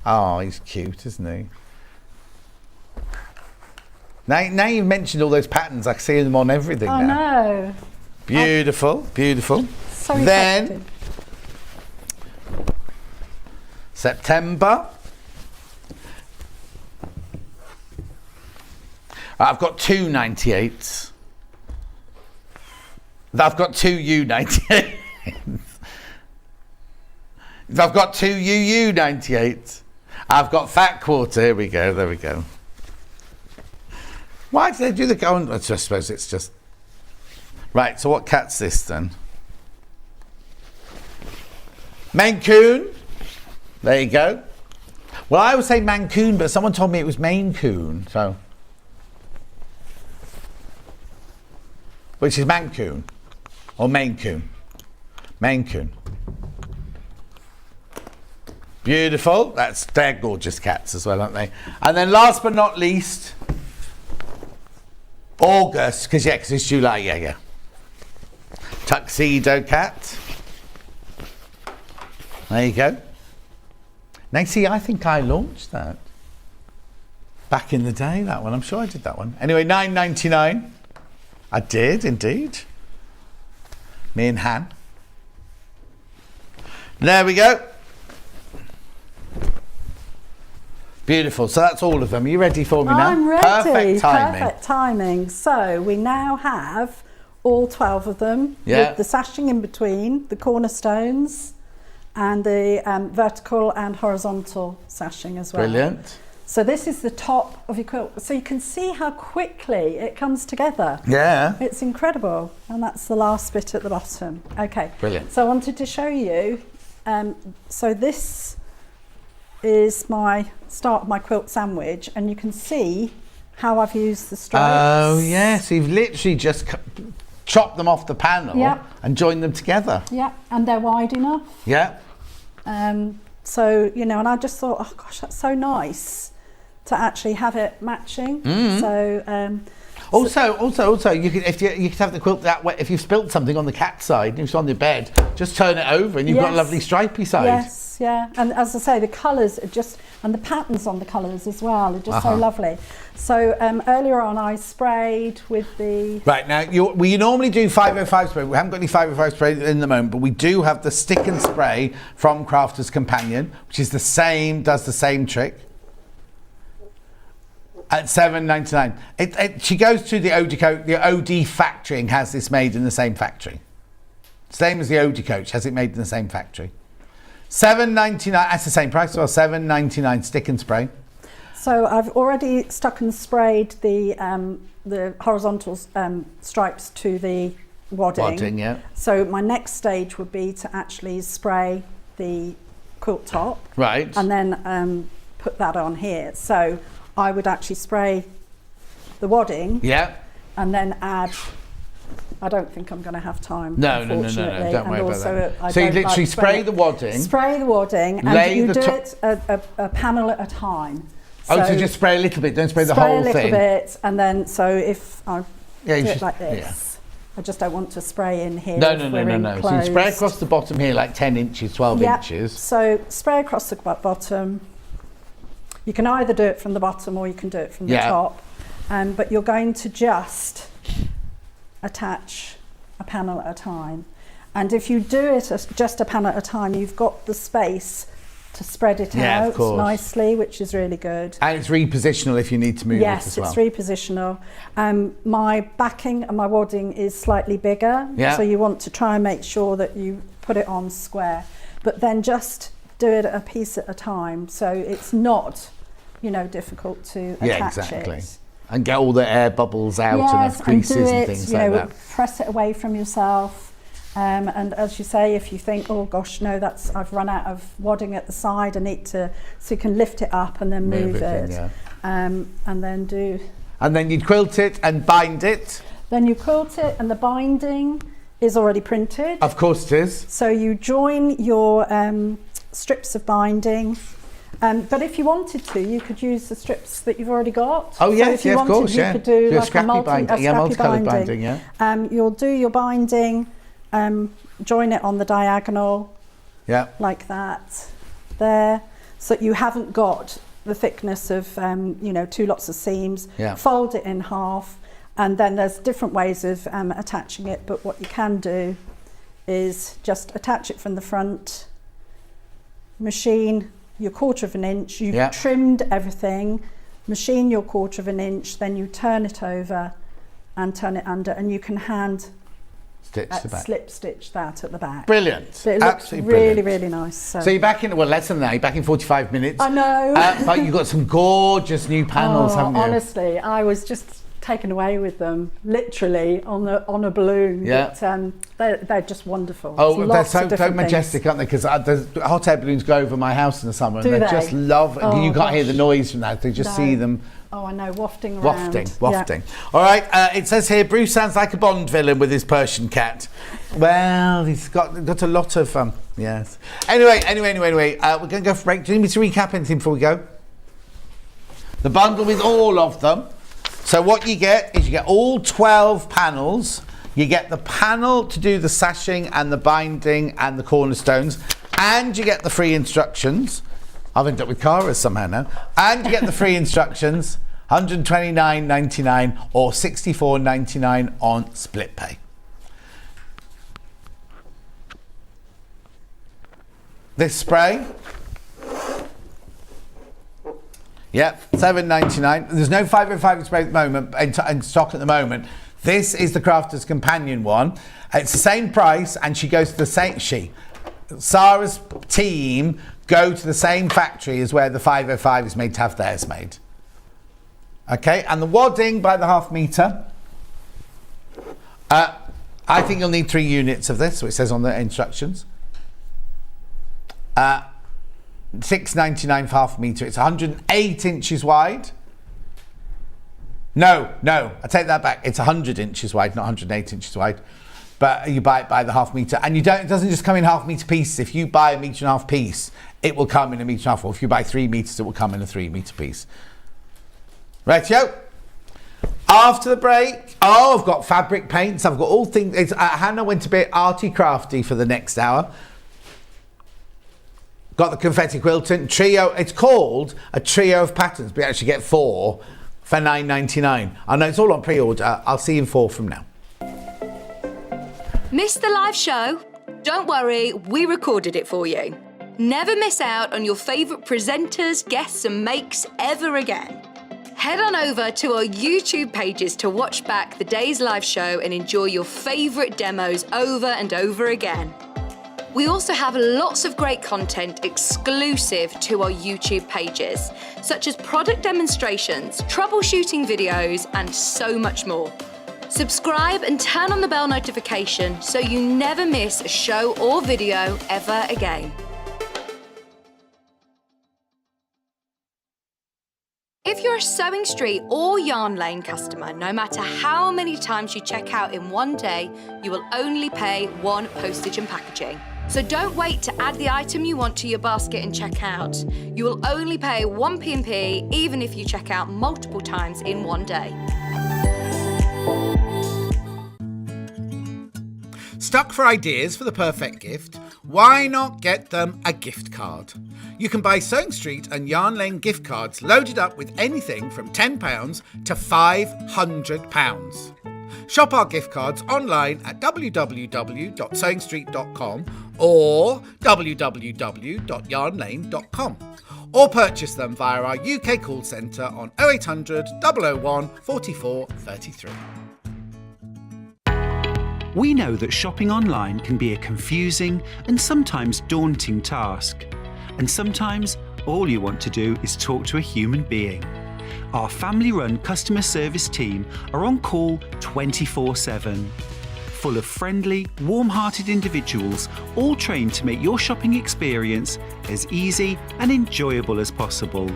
Oh, he's cute, isn't he? Now you've mentioned all those patterns, I see them on everything now. I know. Beautiful, beautiful. So then, effective. September. I've got two 98s. I've got two U98s. I've got two UU 98s. I've got Fat Quarter. Here we go. There we go. Why do they do the go on? I just suppose it's just... Right, so what cat's this then? Maine Coon. There you go. Well, I would say Mancoon, but someone told me it was Maine Coon, so... Which is Mancoon or Maine Coon? Maine Coon. Beautiful. They're gorgeous cats as well, aren't they? And then last but not least, August, because it's July, yeah. Tuxedo cat. There you go. Now see, I think I launched that back in the day, that one. I'm sure I did that one. Anyway, $9.99. I did, indeed. Me and Han. There we go. Beautiful. So that's all of them. Are you ready for me now? I'm ready. Perfect timing. Perfect timing. So we now have all 12 of them with the sashing in between, the cornerstones, and the vertical and horizontal sashing as well. Brilliant. So this is the top of your quilt. So you can see how quickly it comes together. Yeah. It's incredible. And that's the last bit at the bottom. Okay. Brilliant. So I wanted to show you, so this is my start of my quilt sandwich, and you can see how I've used the stripes. Oh, yes. So you've literally just chopped them off the panel and joined them together. Yeah, and they're wide enough. Yeah. So, you know, and I just thought, oh gosh, that's so nice to actually have it matching. So also you could you could have the quilt that way. If you've spilt something on the cat side and it's on your bed, just turn it over and you've got a lovely stripy side. Yes, yeah. And as I say, the colours are just, and the patterns on the colours as well are just so lovely. So earlier on I sprayed with the... Right, now we normally do 505 spray. We haven't got any 505 spray in the moment, but we do have the stick and spray from Crafter's Companion, which is the same, does the same trick. At $7.99. She goes to the OD factory and has this made in the same factory. Same as the OD coach, has it made in the same factory. $7.99, that's the same price as well, $7.99 stick and spray. So I've already stuck and sprayed the horizontal stripes to the wadding. Wadding, yeah. So my next stage would be to actually spray the quilt top. Right. And then put that on here. So I would actually spray the wadding. Yeah. And then add... I don't think I'm going to have time. No, unfortunately. don't worry also, about that. I So you don't literally like spray the wadding. Spray the wadding, and you do it a panel at a time. So just spray a little bit, don't spray the whole thing. Spray a little bit, and then so if I do it just, like this, I just don't want to spray in here. No. So you spray across the bottom here like 10 inches, 12 inches. So spray across the bottom. You can either do it from the bottom or you can do it from the top. But you're going to just attach a panel at a time. And if you do it as just a panel at a time, you've got the space to spread it out nicely, which is really good. And it's repositional if you need to move it as well. Yes, it's repositional. My backing and my wadding is slightly bigger, so you want to try and make sure that you put it on square. But then just do it a piece at a time, so it's not, difficult to attach it. And get all the air bubbles out and have creases and things like that. Press it away from yourself. And as you say, if you think, oh gosh, no, I've run out of wadding at the side, I need to, so you can lift it up and then move it. And then do. And then you'd quilt it and bind it. Then you quilt it, and the binding is already printed. Of course it is. So you join your strips of binding. But if you wanted to, you could use the strips that you've already got. Oh, yes, so if you of course, you could do like scrappy binding. Yeah, multicoloured binding, yeah. You'll do your binding, join it on the diagonal, like that, there, so that you haven't got the thickness of, 2 lots of seams. Fold it in half, and then there's different ways of attaching it, but what you can do is just attach it from the front, machine your 1/4 of an inch, you've trimmed everything, machine your 1/4 of an inch, then you turn it over and turn it under, and you can hand slip stitch that at the back. Brilliant. So it looks really, really nice. So you're back in, less than that, you're back in 45 minutes. I know. But you've got some gorgeous new panels, haven't you? Honestly, I was just taken away with them, literally on a balloon. But, they're just wonderful. Oh, they're so majestic, aren't they? Because the hot air balloons go over my house in the summer, and they just love. You can't hear the noise from that. They just see them. Oh, I know, wafting around. Wafting. All right. It says here, Bruce sounds like a Bond villain with his Persian cat. Well, he's got a lot of yes. Anyway, we're going to go for a break. Do you need me to recap anything before we go? The bundle with all of them. So what you get is you get all 12 panels. You get the panel to do the sashing and the binding and the cornerstones, and you get the free instructions. I've ended up with Cara somehow now. And you get the free instructions, $129.99 or $64.99 on split pay. This spray, $7.99. There's no 505 spray at the moment, in stock at the moment. This is the Crafter's Companion one. It's the same price, and she goes to the same. Sarah's team go to the same factory as where the 505 is made to have theirs made. Okay, and the wadding by the 1/2 metre. I think you'll need 3 units of this, so it says on the instructions. $6.99 for 1/2 metre. It's 108 inches wide. No, I take that back. It's 100 inches wide, not 108 inches wide. But you buy it by the 1/2 metre, and it doesn't just come in 1/2 metre pieces. If you buy a 1.5 metre piece, it will come in a 1.5 metre, or if you buy 3 metres, it will come in a 3 metre piece. Rightio. After the break, I've got fabric paints. I've got all things. Hannah went a bit arty crafty for the next hour. Got the confetti quilting trio. It's called a trio of patterns, but you actually get 4 for $9.99. I know it's all on pre-order. I'll see you in 4 from now. Missed the live show? Don't worry, we recorded it for you. Never miss out on your favourite presenters, guests and makes ever again. Head on over to our YouTube pages to watch back the day's live show and enjoy your favourite demos over and over again. We also have lots of great content exclusive to our YouTube pages, such as product demonstrations, troubleshooting videos, and so much more. Subscribe and turn on the bell notification so you never miss a show or video ever again. If you're a Sewing Street or Yarn Lane customer, no matter how many times you check out in one day, you will only pay 1 postage and packaging. So don't wait to add the item you want to your basket and check out. You will only pay 1 P&P even if you check out multiple times in one day. Stuck for ideas for the perfect gift? Why not get them a gift card? You can buy Sewing Street and Yarn Lane gift cards loaded up with anything from £10 to £500. Shop our gift cards online at www.sewingstreet.com or www.yarnlane.com, or purchase them via our UK call centre on 0800 001 44 33. We know that shopping online can be a confusing and sometimes daunting task. And sometimes all you want to do is talk to a human being. Our family-run customer service team are on call 24/7. Full of friendly, warm-hearted individuals, all trained to make your shopping experience as easy and enjoyable as possible.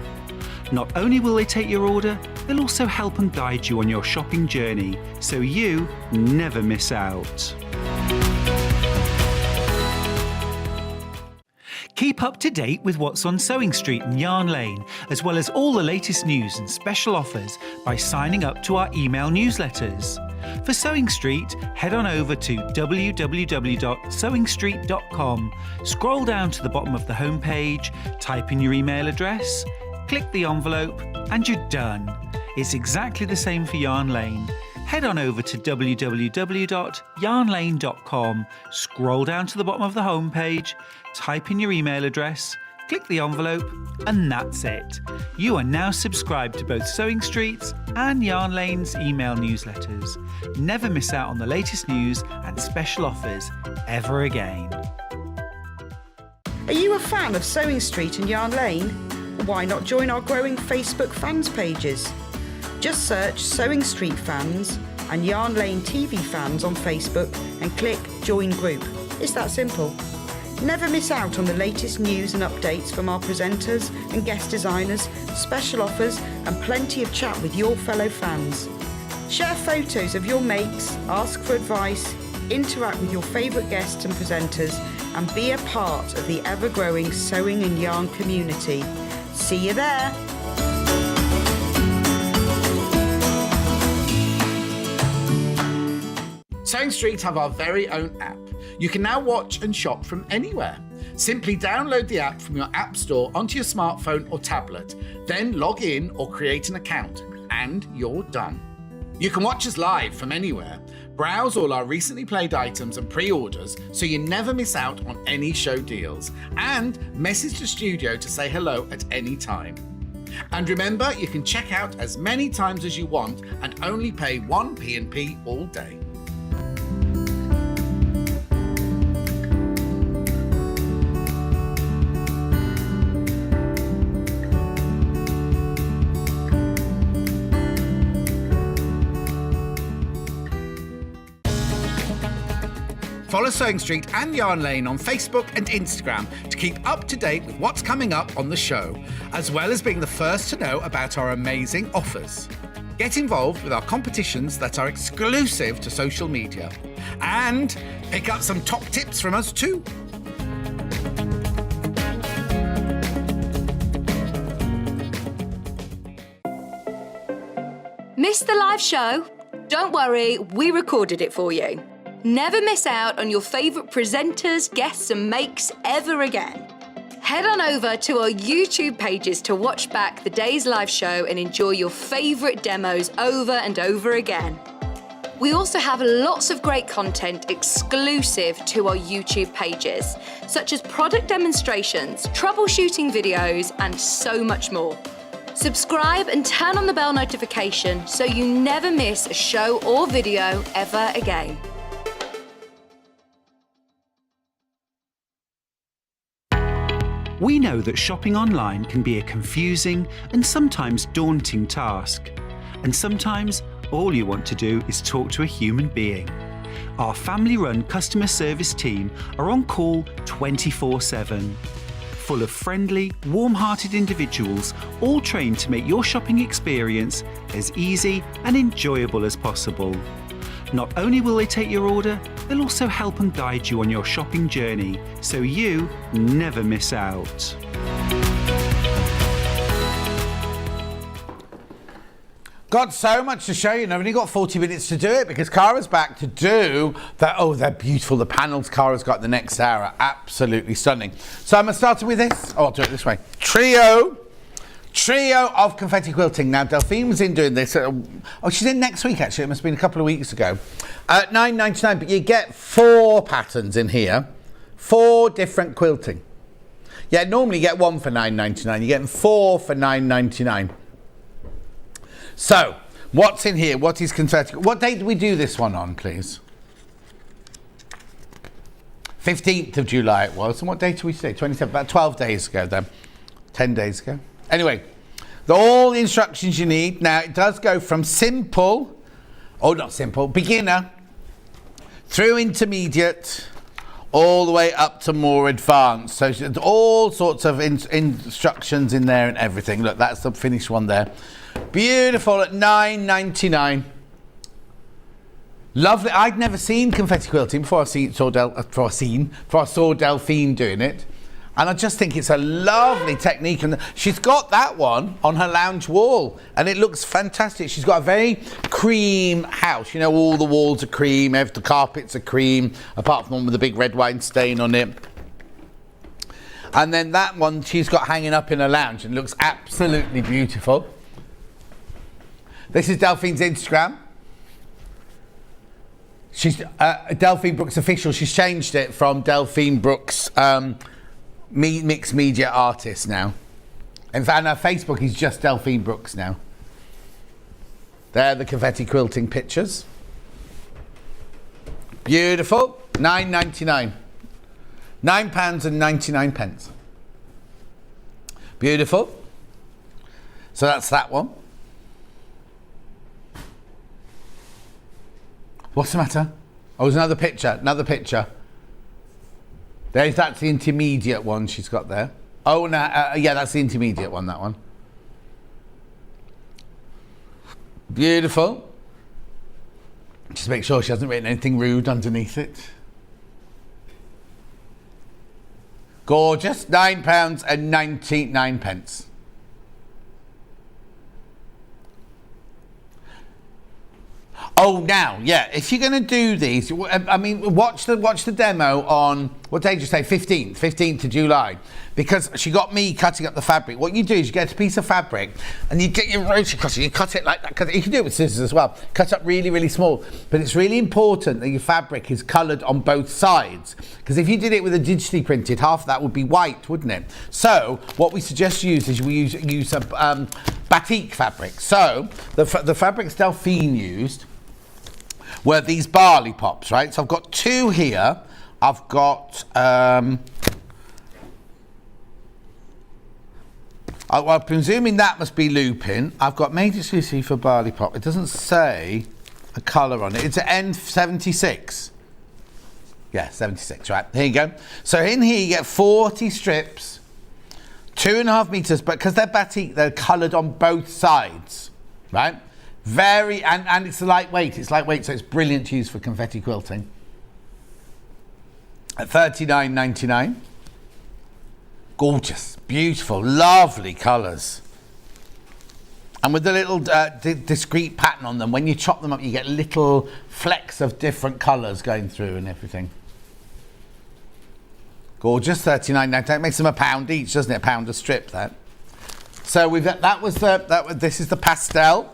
Not only will they take your order, they'll also help and guide you on your shopping journey so you never miss out. Keep up to date with what's on Sewing Street and Yarn Lane, as well as all the latest news and special offers by signing up to our email newsletters. For Sewing Street, head on over to www.sewingstreet.com, scroll down to the bottom of the homepage, type in your email address, click the envelope, and you're done. It's exactly the same for Yarn Lane. Head on over to www.yarnlane.com, scroll down to the bottom of the homepage, type in your email address, click the envelope, and that's it. You are now subscribed to both Sewing Street's and Yarn Lane's email newsletters. Never miss out on the latest news and special offers ever again. Are you a fan of Sewing Street and Yarn Lane? Why not join our growing Facebook fans pages? Just search Sewing Street Fans and Yarn Lane TV Fans on Facebook and click Join Group. It's that simple. Never miss out on the latest news and updates from our presenters and guest designers, special offers and plenty of chat with your fellow fans. Share photos of your makes, ask for advice, interact with your favourite guests and presenters and be a part of the ever-growing sewing and yarn community. See you there! Sewing Street have our very own app. You can now watch and shop from anywhere. Simply download the app from your app store onto your smartphone or tablet, then log in or create an account, and you're done. You can watch us live from anywhere, browse all our recently played items and pre-orders so you never miss out on any show deals, and message the studio to say hello at any time. And remember, you can check out as many times as you want and only pay 1 P&P all day. Follow Sewing Street and Yarn Lane on Facebook and Instagram to keep up to date with what's coming up on the show, as well as being the first to know about our amazing offers. Get involved with our competitions that are exclusive to social media. And pick up some top tips from us too. Missed the live show? Don't worry, we recorded it for you. Never miss out on your favourite presenters, guests and makes ever again. Head on over to our YouTube pages to watch back the day's live show and enjoy your favourite demos over and over again. We also have lots of great content exclusive to our YouTube pages, such as product demonstrations, troubleshooting videos, and so much more. Subscribe and turn on the bell notification so you never miss a show or video ever again. We know that shopping online can be a confusing and sometimes daunting task. And sometimes all you want to do is talk to a human being. Our family-run customer service team are on call 24/7. Full of friendly, warm-hearted individuals, all trained to make your shopping experience as easy and enjoyable as possible. Not only will they take your order, they'll also help and guide you on your shopping journey so you never miss out. Got so much to show you, and I've only got 40 minutes to do it because Cara's back to do that. Oh, they're beautiful. The panels Cara's got the next hour are absolutely stunning. So I'm going to start with this. Oh, I'll do it this way. Trio of confetti quilting. Now, Delphine was in doing this. Oh, she's in next week, actually. It must have been a couple of weeks ago. At $9.99, but you get 4 patterns in here. 4 different quilting. Yeah, normally you get 1 for $9.99. You're getting 4 for $9.99. So, what's in here? What is confetti? What date did we do this one on, please? 15th of July it was. And what date did we say? 27th, about 12 days ago then. 10 days ago. Anyway, all the instructions you need. Now, it does go from simple, not simple, beginner, through intermediate, all the way up to more advanced. So there's all sorts of instructions in there and everything. Look, that's the finished one there. Beautiful at £9.99. Lovely. I'd never seen confetti quilting before I saw Delphine doing it. And I just think it's a lovely technique. And she's got that one on her lounge wall. And it looks fantastic. She's got a very cream house. You know, all the walls are cream. The carpets are cream. Apart from the one with the big red wine stain on it. And then that one she's got hanging up in her lounge. And looks absolutely beautiful. This is Delphine's Instagram. She's Delphine Brooks Official. She's changed it from Delphine Brooks Mixed Media Artist now. In fact, her Facebook is just Delphine Brooks now. They're the confetti quilting pictures. Beautiful. £9.99. £9.99. Beautiful. So that's that one. What's the matter? Oh, there's another picture. That's the intermediate one she's got there. Oh, no, yeah, that's the intermediate one, that one. Beautiful. Just make sure she hasn't written anything rude underneath it. Gorgeous. £9.99. Oh, now, yeah, if you're going to do these, I mean, watch the demo on, what day did you say, 15th of July, because she got me cutting up the fabric. What you do is you get a piece of fabric and you get your rotary cutter, you cut it like that. You can do it with scissors as well, cut up really, really small. But it's really important that your fabric is coloured on both sides, because if you did it with a digitally printed, half of that would be white, wouldn't it? So what we suggest you use is we use a batik fabric. So the fabrics Delphine used were these barley pops, right? So I've got two here. I've got, I'm presuming that must be lupin. I've got made exclusively for barley pop. It doesn't say a colour on it. It's an N76. Yeah, 76, right. Here you go. So in here you get 40 strips, 2.5 meters, but because they're batik, they're coloured on both sides, right? And it's lightweight. It's lightweight, so it's brilliant to use for confetti quilting. At $39.99. Gorgeous, beautiful, lovely colours. And with the little discrete pattern on them, when you chop them up, you get little flecks of different colours going through and everything. Gorgeous, $39.99. Makes them £1 each, doesn't it? £1 a strip, that. So this is the pastel.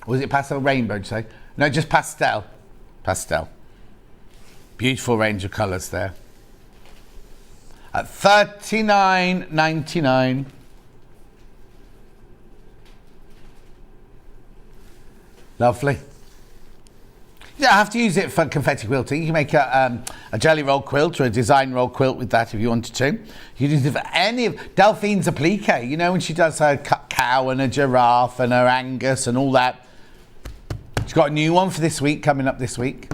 Was it pastel rainbow, did you say? No, just pastel. Pastel. Beautiful range of colours there. At $39.99. Lovely. You don't have to use it for confetti quilting. You can make a jelly roll quilt or a design roll quilt with that if you wanted to. You can use it for any of Delphine's applique. You know, when she does her cow and a giraffe and her Angus and all that. She's got a new one for this week, coming up this week.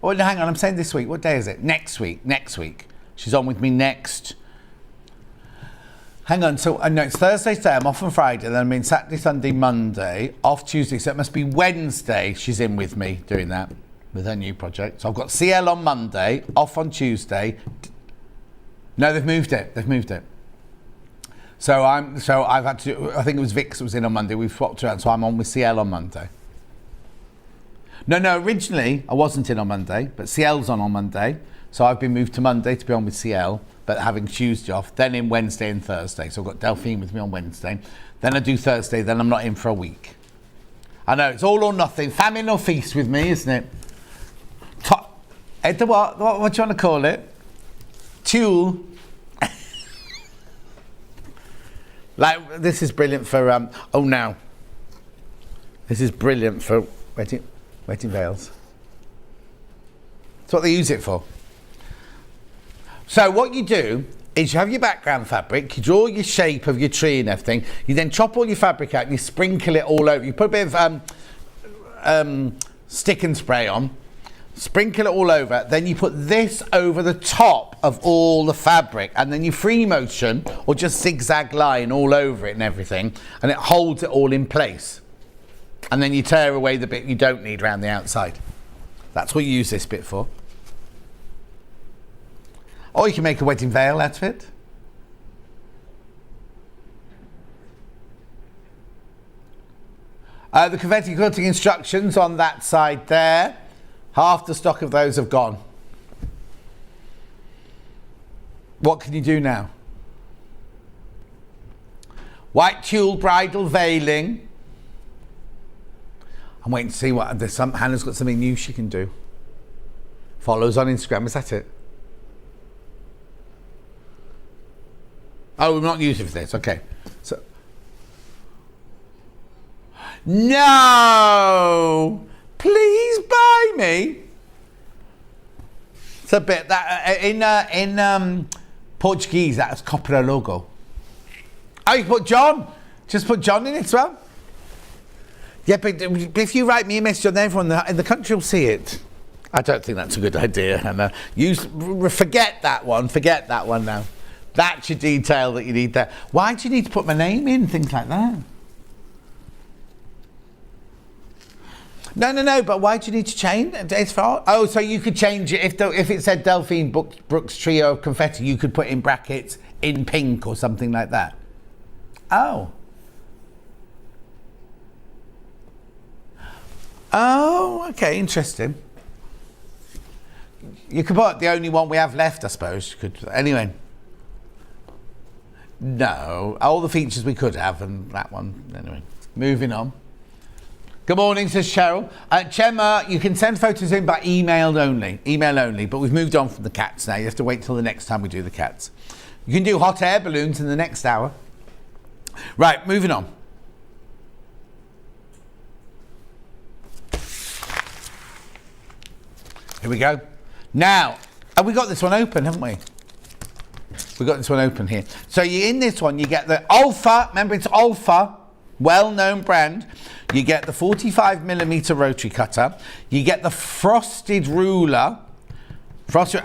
Oh, no, hang on, I'm saying this week. What day is it? Next week. She's on with me next. Hang on, so no, it's Thursday today. I'm off on Friday, then I'm in Saturday, Sunday, Monday, off Tuesday. So it must be Wednesday she's in with me doing that with her new project. So I've got CL on Monday, off on Tuesday. No, they've moved it. So I've had to. I think it was Vix that was in on Monday. We've swapped around, so I'm on with CL on Monday. No, originally I wasn't in on Monday, but CL's on Monday. So I've been moved to Monday to be on with CL, but having Tuesday off, then in Wednesday and Thursday. So I've got Delphine with me on Wednesday. Then I do Thursday, then I'm not in for a week. I know, it's all or nothing. Famine or feast with me, isn't it? What do you want to call it? Tule. Like, this is brilliant for, this is brilliant for wetting veils. That's what they use it for. So what you do is you have your background fabric, you draw your shape of your tree and everything, you then chop all your fabric out and you sprinkle it all over. You put a bit of stick and spray on, Sprinkle it all over. Then you put this over the top of all the fabric, and then you free motion or just zigzag line all over it and everything, and it holds it all in place. And then you tear away the bit you don't need around the outside. That's what you use this bit for. Or you can make a wedding veil out of it. The confetti quilting instructions on that side there. Half the stock of those have gone. What can you do now? White tulle bridal veiling. I'm waiting to see what Hannah's got something new she can do. Follows on Instagram, is that it? Oh, we're not using it for this, okay. So no! Please buy me. It's a bit that in Portuguese that's Copra logo. Oh, you put John. Just put John in it as well. Yeah, but if you write me a message on everyone in the country will see it. I don't think that's a good idea, Hannah. Forget that one. Forget that one now. That's your detail that you need there. Why do you need to put my name in? Things like that. No, but why do you need to change it? Oh, so you could change it if it said Delphine Brooks Trio of Confetti, you could put in brackets in pink or something like that. Oh. Oh, okay, interesting. You could put the only one we have left, I suppose. You could, anyway. No, all the features we could have, and that one. Anyway, moving on. Good morning, says Cheryl. Chema, you can send photos in by email only, but we've moved on from the cats now. You have to wait till the next time we do the cats. You can do hot air balloons in the next hour. Right, moving on. Here we go. Now, have we got this one open, haven't we? We've got this one open here. So in this one, you get the Alpha, remember it's Alpha, well-known brand. You get the 45mm rotary cutter. You get the frosted ruler,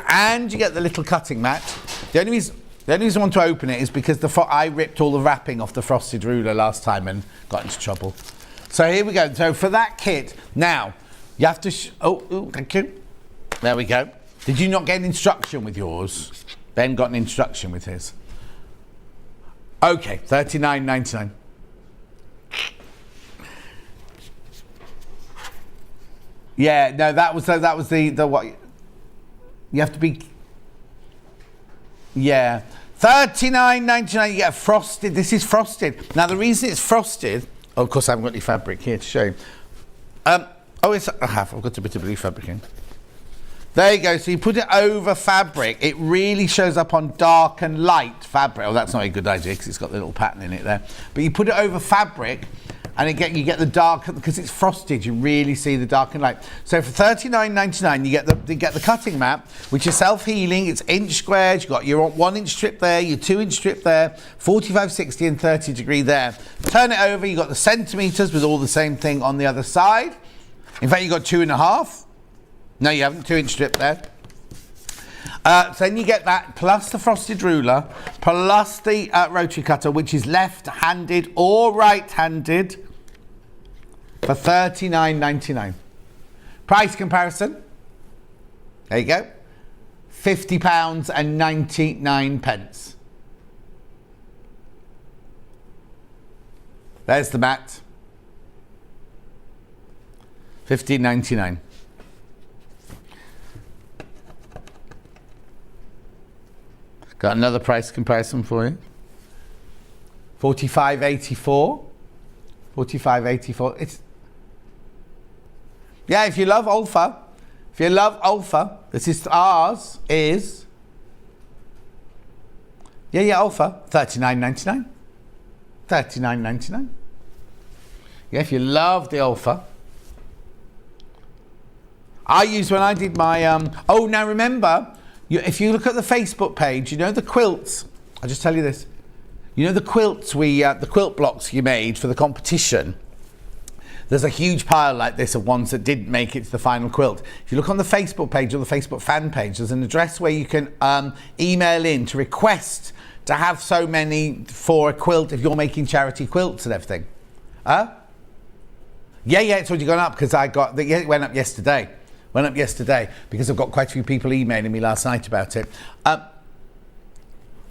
and you get the little cutting mat. The only reason I want to open it is because I ripped all the wrapping off the frosted ruler last time and got into trouble. So here we go. So for that kit, now, you have to... thank you. There we go. Did you not get an instruction with yours? Ben got an instruction with his. Okay, $39.99. Yeah, no, that was the what? You have to be. Yeah, $39.99. You get a frosted. This is frosted. Now the reason it's frosted. Oh, of course, I haven't got any fabric here to show you. I have. I've got a bit of blue fabric in. There you go. So you put it over fabric. It really shows up on dark and light fabric. Oh, that's not a good idea because it's got the little pattern in it there. But you put it over fabric, and you get the dark, because it's frosted. You really see the dark and light. So for $39.99, you get the cutting mat, which is self-healing. It's inch squared. You've got your 1 inch strip there, your 2 inch strip there, 45, 60, and 30 degree there. Turn it over. You've got the centimeters with all the same thing on the other side. In fact, you've got 2.5. No, you haven't. 2 inch strip there. So then you get that, plus the frosted ruler, plus the rotary cutter, which is left-handed or right-handed, for $39.99. Price comparison. There you go. £50.99. There's the mat. $15.99. Got another price comparison for you. $45.84. $45.84. It's, yeah, if you love Alpha, this is ours is, Alpha, $39.99. $39.99. Yeah, if you love the Alpha. I used when I did my, now remember, if you look at the Facebook page, you know the quilts. I'll just tell you this. You know the quilts the quilt blocks you made for the competition. There's a huge pile like this of ones that didn't make it to the final quilt. If you look on the Facebook page or the Facebook fan page, there's an address where you can email in to request to have so many for a quilt if you're making charity quilts and everything. Yeah, it's already gone up because it went up yesterday. Because I've got quite a few people emailing me last night about it.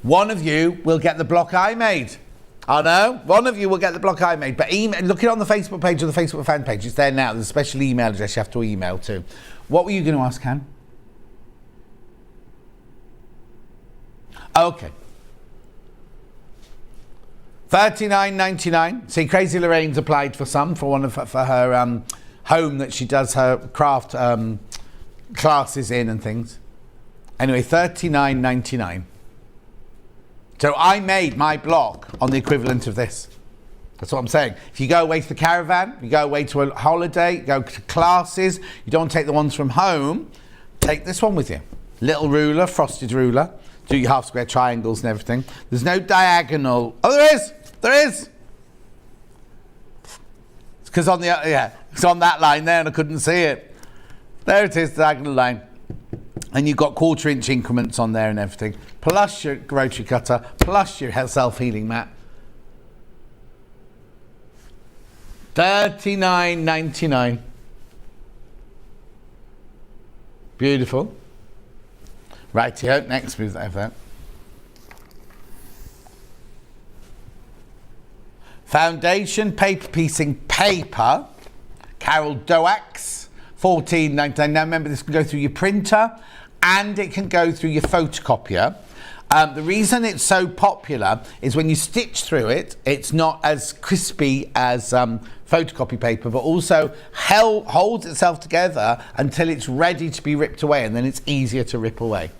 One of you will get the block I made. I know, one of you will get the block I made. But look it on the Facebook page or the Facebook fan page. It's there now. There's a special email address you have to email to. What were you going to ask, Han? Okay. $39.99. See, Crazy Lorraine's applied for some for her home that she does her craft classes in and things. Anyway, $39.99. So I made my block on the equivalent of this. That's what I'm saying. If you go away to the caravan, you go away to a holiday, you go to classes, you don't take the ones from home, take this one with you. Little ruler, frosted ruler, do your half square triangles and everything. There's no diagonal. Oh, there is! It's because it's on that line there and I couldn't see it. There it is, the diagonal line. And you've got 1/4 inch increments on there and everything, plus your rotary cutter, plus your self-healing mat. $39.99. Beautiful. Rightio, next we have that. Foundation paper piecing paper, Carol Doax, $14.99. Now remember, this can go through your printer and it can go through your photocopier. The reason it's so popular is when you stitch through it, it's not as crispy as photocopy paper, but also holds itself together until it's ready to be ripped away, and then it's easier to rip away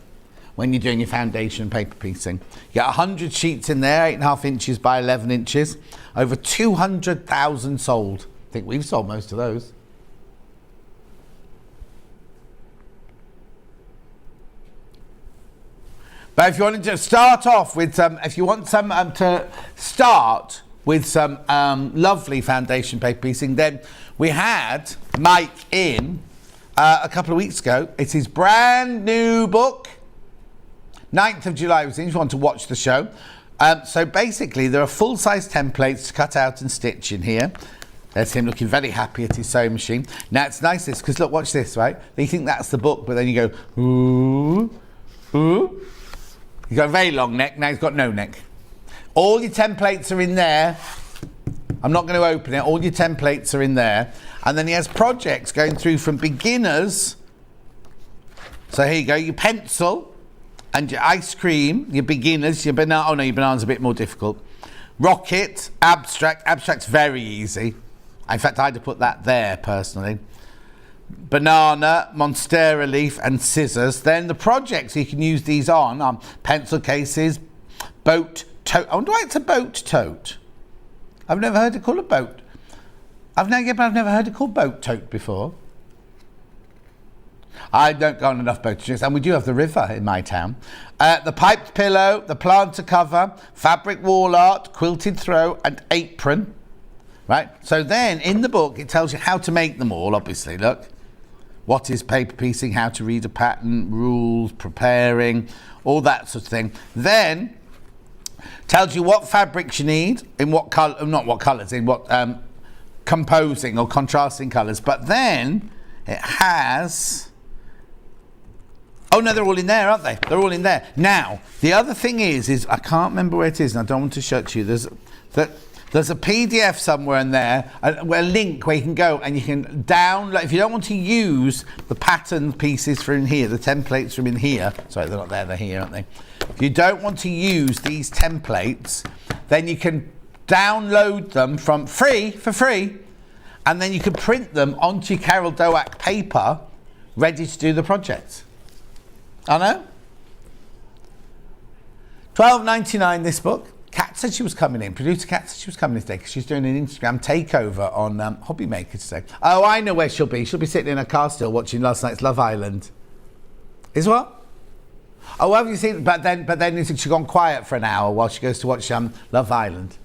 when you're doing your foundation paper piecing. You get 100 sheets in there, 8.5 inches by 11 inches, over 200,000 sold. I think we've sold most of those. But if you want to start off with some, if you want some to start with some lovely foundation paper piecing, then we had Mike in a couple of weeks ago. It's his brand new book. 9th of July was in, if you want to watch the show. So basically there are full-size templates to cut out and stitch in here. There's him looking very happy at his sewing machine. Now it's nice this, because look, watch this, right? You think that's the book, but then you go, ooh, ooh. He's got a very long neck, now he's got no neck. All your templates are in there. I'm not going to open it, all your templates are in there. And then he has projects going through from beginners. So here you go, your pencil and your ice cream, your beginners, your banana. Oh no, your banana's a bit more difficult. Rocket, abstract. Abstract's very easy. In fact, I'd have put that there personally. Banana, monstera leaf and scissors. Then the projects you can use these on pencil cases, boat tote. I wonder why it's a boat tote. I've never heard it called a boat. I've never heard it called boat tote before. I don't go on enough boat trips, and we do have the river in my town. The piped pillow, the planter cover, fabric wall art, quilted throw and apron. Right, so then in the book it tells you how to make them all, obviously, look. What is paper piecing, how to read a pattern, rules, preparing, all that sort of thing. Then tells you what fabrics you need, in what colour, not what colours, in what composing or contrasting colours. But then it has, oh no, they're all in there, aren't they? They're all in there. Now, the other thing is I can't remember where it is, and I don't want to shut you. There's a PDF somewhere in there, a link where you can go and you can download. If you don't want to use the pattern pieces from here, the templates from in here, sorry, they're not there, they're here, aren't they? If you don't want to use these templates, then you can download them for free, and then you can print them onto your Carol Doak paper, ready to do the project. I know. $12.99 this book. Kat said she was coming in. Producer Kat said she was coming in today because she's doing an Instagram takeover on Hobby Maker today. Oh, I know where she'll be. She'll be sitting in her car still watching last night's Love Island. Is what? Oh, have you seen? But then she's gone quiet for an hour while she goes to watch Love Island.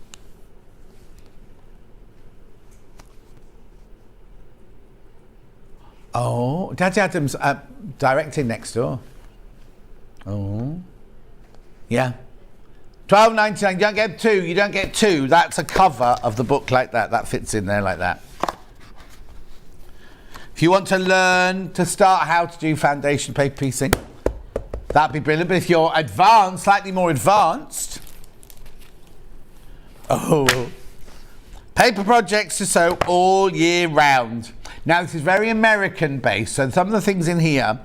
Oh, Daddy Adams directing next door. Oh. Yeah. $12.99. You don't get two. You don't get two. That's a cover of the book like that. That fits in there like that. If you want to learn to start how to do foundation paper piecing, that'd be brilliant. But if you're advanced, slightly more advanced, paper projects to sew all year round. Now, this is very American based, so some of the things in here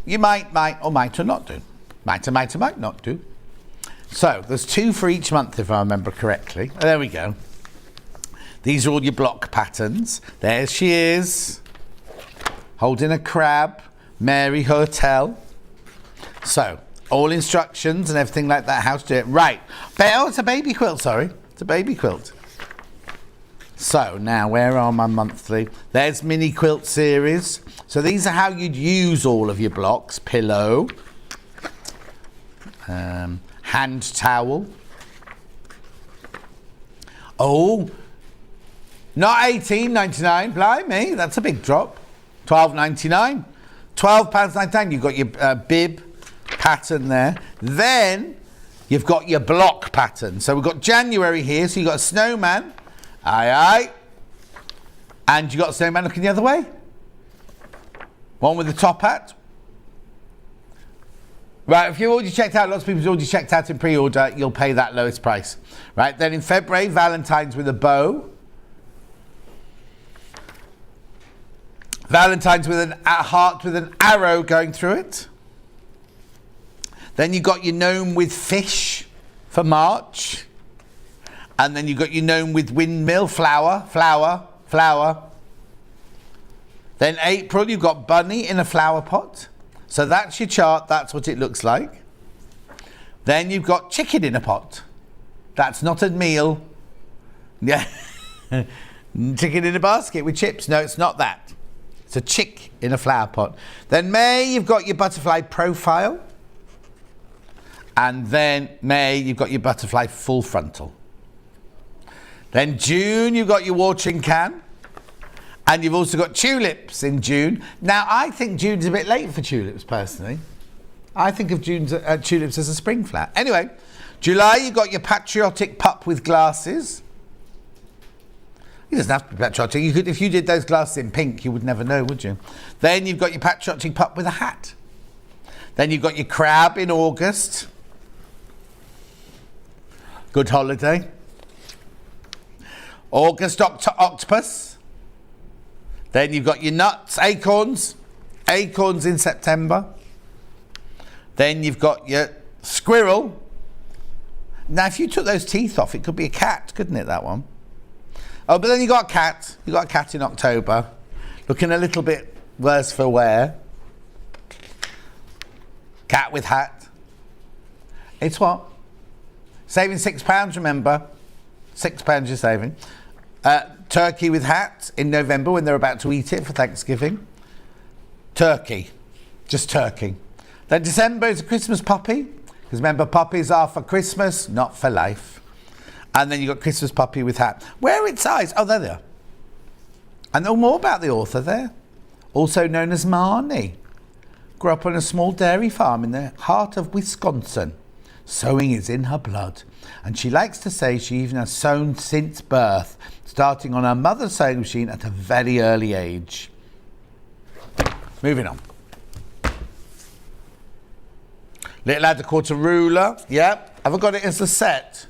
you might or might or not do. Might or might not do. So, there's 2 for each month, if I remember correctly. There we go. These are all your block patterns. There she is, holding a crab, Mary Hotel. So, all instructions and everything like that, how to do it. Right. Oh, it's a baby quilt, sorry. It's a baby quilt. So, now, where are my monthly? There's mini quilt series. So, these are how you'd use all of your blocks. Pillow. Hand towel. Oh, not $18.99. Blimey, that's a big drop. $12.99. £12.99. You've got your bib pattern there. Then you've got your block pattern. So we've got January here. So you've got a snowman. Aye. And you've got a snowman looking the other way. One with the top hat. Right, if you've already checked out, lots of people's already checked out in pre-order, you'll pay that lowest price. Right, then in February, Valentine's with a bow. Valentine's with a heart with an arrow going through it. Then you've got your gnome with fish for March. And then you've got your gnome with windmill, flower. Then April, you've got bunny in a flower pot. So that's your chart, that's what it looks like. Then you've got chicken in a pot. That's not a meal. Yeah. Chicken in a basket with chips. No, it's not that. It's a chick in a flower pot. Then May, you've got your butterfly profile. And then May, you've got your butterfly full frontal. Then June, you've got your watering can. And you've also got tulips in June. Now, I think June's a bit late for tulips, personally. I think of tulips as a spring flower. Anyway, July, you've got your patriotic pup with glasses. He doesn't have to be patriotic. You could, if you did those glasses in pink, you would never know, would you? Then you've got your patriotic pup with a hat. Then you've got your crab in August. Good holiday. August octopus. Then you've got your nuts, acorns in September. Then you've got your squirrel. Now, if you took those teeth off, it could be a cat, couldn't it, that one? Oh, but then you got a cat. You got a cat in October, looking a little bit worse for wear. Cat with hat. It's what? Saving £6, remember? £6 you're saving. Turkey with hat in November when they're about to eat it for Thanksgiving. Turkey. Just turkey. Then December is a Christmas puppy. Because remember, puppies are for Christmas, not for life. And then you've got Christmas puppy with hat. Where are its eyes? Oh, there they are. And know more about the author there. Also known as Marnie. Grew up on a small dairy farm in the heart of Wisconsin. Sewing is in her blood. And she likes to say she even has sewn since birth, starting on her mother's sewing machine at a very early age. Moving on. Little Adder Quarter ruler. Yep. Have I got it as a set?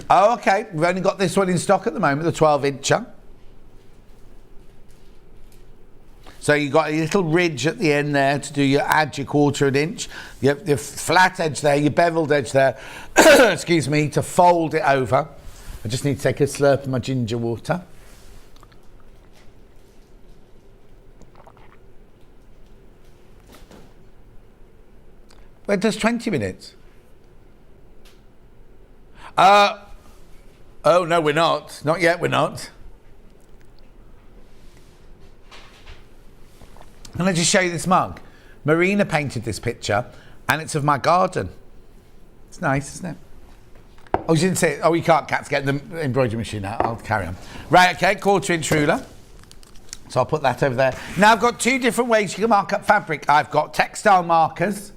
Oh, okay. We've only got this one in stock at the moment, the 12-incher. So you've got a little ridge at the end there to do add your quarter an inch. Your flat edge there, your beveled edge there, excuse me, to fold it over. I just need to take a slurp of my ginger water. Well, it does 20 minutes. Oh, no, we're not. Not yet, we're not. Can I just show you this mug? Marina painted this picture, and it's of my garden. It's nice, isn't it? Oh, you didn't say it. Oh, you can't. Cat's getting the embroidery machine out. I'll carry on. Right, okay, 1/4 inch ruler. So I'll put that over there. Now I've got two different ways you can mark up fabric. I've got textile markers.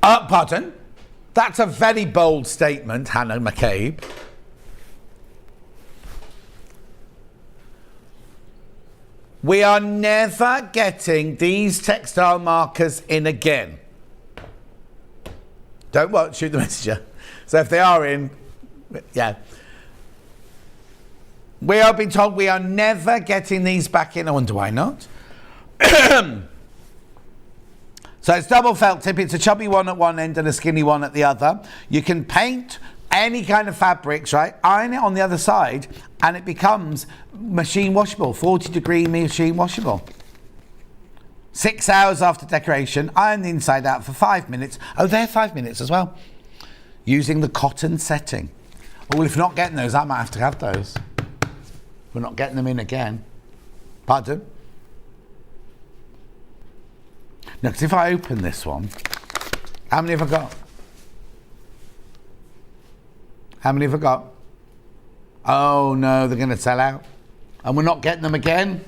Pardon? That's a very bold statement, Hannah McCabe. We are never getting these textile markers in again. Don't shoot the messenger. So if they are in, yeah. We are being told we are never getting these back in. I wonder why not. So it's double felt tip. It's a chubby one at one end and a skinny one at the other. You can paint any kind of fabrics, right? Iron it on the other side and it becomes machine washable, 40-degree machine washable. 6 hours after decoration, iron the inside out for 5 minutes. Oh, they're 5 minutes as well. Using the cotton setting. Oh, well, if you're not getting those, I might have to have those. We're not getting them in again. Pardon? No, because if I open this one, how many have I got? How many have I got? Oh no, they're going to sell out. And we're not getting them again.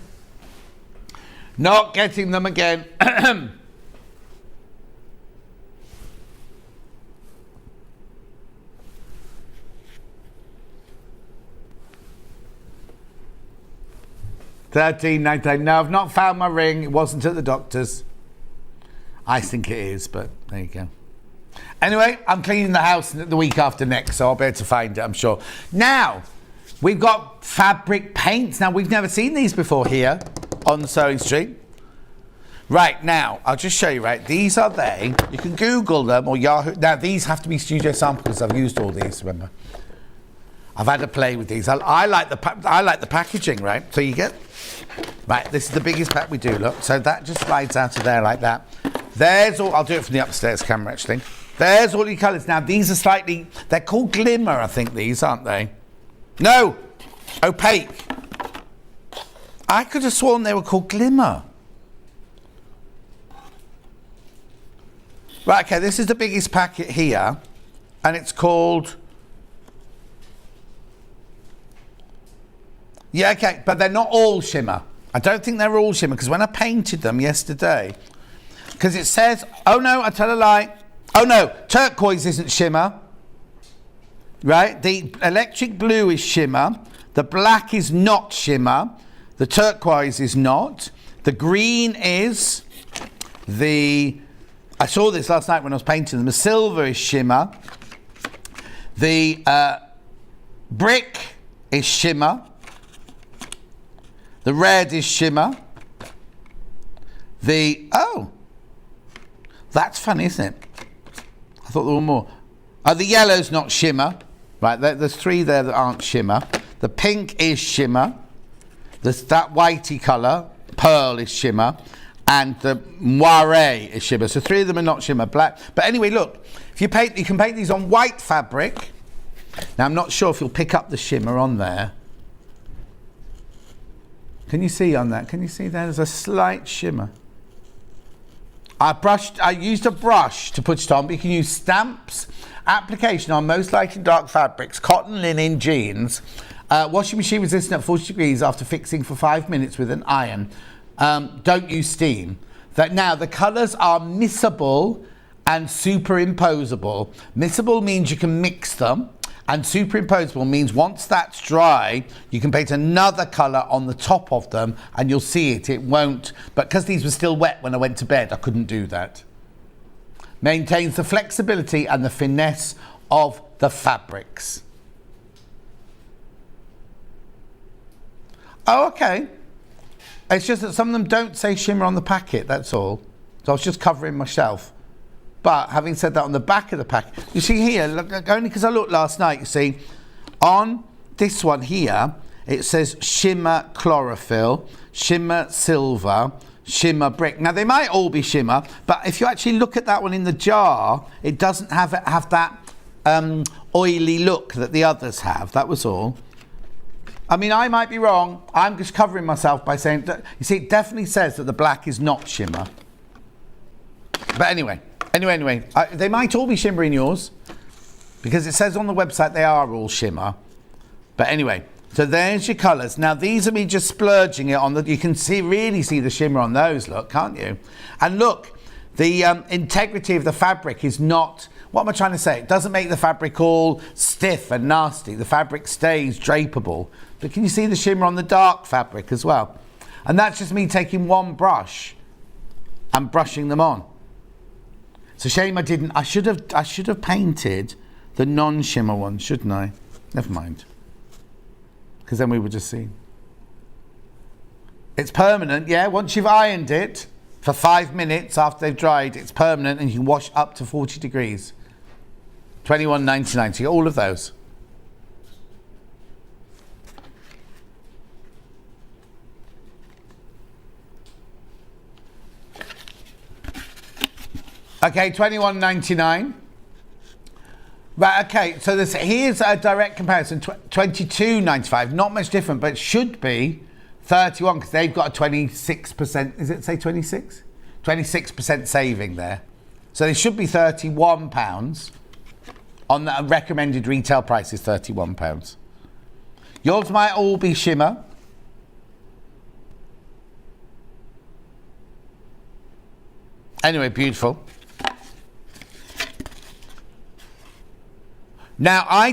Not getting them again. $13.99. No, I've not found my ring. It wasn't at the doctor's. I think it is, but there you go. Anyway, I'm cleaning the house the week after next, so I'll be able to find it, I'm sure. Now, we've got fabric paints. Now, we've never seen these before here on the Sewing Street. Right, now, I'll just show you, right? These are they. You can Google them or Yahoo. Now, these have to be studio samples. I've used all these, remember. I've had to play with these. I like the packaging, right? So you get... Right, this is the biggest pack we do, look. So that just slides out of there like that. There's all... I'll do it from the upstairs camera, actually. There's all your colours. Now, these are slightly... They're called glimmer, I think, these, aren't they? No! Opaque. I could have sworn they were called glimmer. Right, okay, this is the biggest packet here. And it's called... Yeah, okay, but they're not all shimmer. I don't think they're all shimmer, because when I painted them yesterday... Because it says... Oh, no, I tell a lie. Oh, no, turquoise isn't shimmer. Right? The electric blue is shimmer. The black is not shimmer. The turquoise is not. The green is. The... I saw this last night when I was painting them. The silver is shimmer. The brick is shimmer. The red is shimmer. The... Oh. That's funny, isn't it? I thought there were more. Oh, the yellow's not shimmer. Right, there's three there that aren't shimmer. The pink is shimmer. That whitey colour, pearl, is shimmer. And the moiré is shimmer. So three of them are not shimmer, black. But anyway, look, if you paint, you can paint these on white fabric. Now, I'm not sure if you'll pick up the shimmer on there. Can you see on that? Can you see there's a slight shimmer? I used a brush to put it on, but you can use stamps. Application on most light and dark fabrics, cotton, linen, jeans. Washing machine resistant at 40 degrees after fixing for 5 minutes with an iron. Don't use steam. Now, the colours are mixable and superimposable. Mixable means you can mix them. And superimposable means once that's dry, you can paint another colour on the top of them and you'll see it. It won't, but because these were still wet when I went to bed, I couldn't do that. Maintains the flexibility and the finesse of the fabrics. Oh, okay. It's just that some of them don't say shimmer on the packet, that's all. So I was just covering my shelf. But having said that, on the back of the packet, you see here, look, only because I looked last night, you see, on this one here, it says shimmer chlorophyll, shimmer silver, shimmer brick. Now, they might all be shimmer, but if you actually look at that one in the jar, it doesn't have that oily look that the others have. That was all. I mean, I might be wrong. I'm just covering myself by saying that, you see, it definitely says that the black is not shimmer. But anyway, they might all be shimmer in yours, because it says on the website they are all shimmer. But anyway, So there's your colours. Now these are me just splurging it on the, you can really see the shimmer on those, look, can't you? And look, the integrity of the fabric is not, what am I trying to say? It doesn't make the fabric all stiff and nasty. The fabric stays drapeable. But can you see the shimmer on the dark fabric as well? And that's just me taking one brush and brushing them on. It's a shame I didn't, I should have painted the non-shimmer one, shouldn't I? Never mind. Because then we would just see. It's permanent, yeah. Once you've ironed it for 5 minutes after they've dried, it's permanent and you can wash up to 40 degrees. $21.99. So you get all of those. Okay, $21.99. Right, okay, so here's a direct comparison, $22.95, not much different, but it should be 31 because they've got a 26%, is it say 26? 26% saving there. So they should be £31. On the recommended retail price is £31. Yours might all be shimmer. Anyway, beautiful. Now, I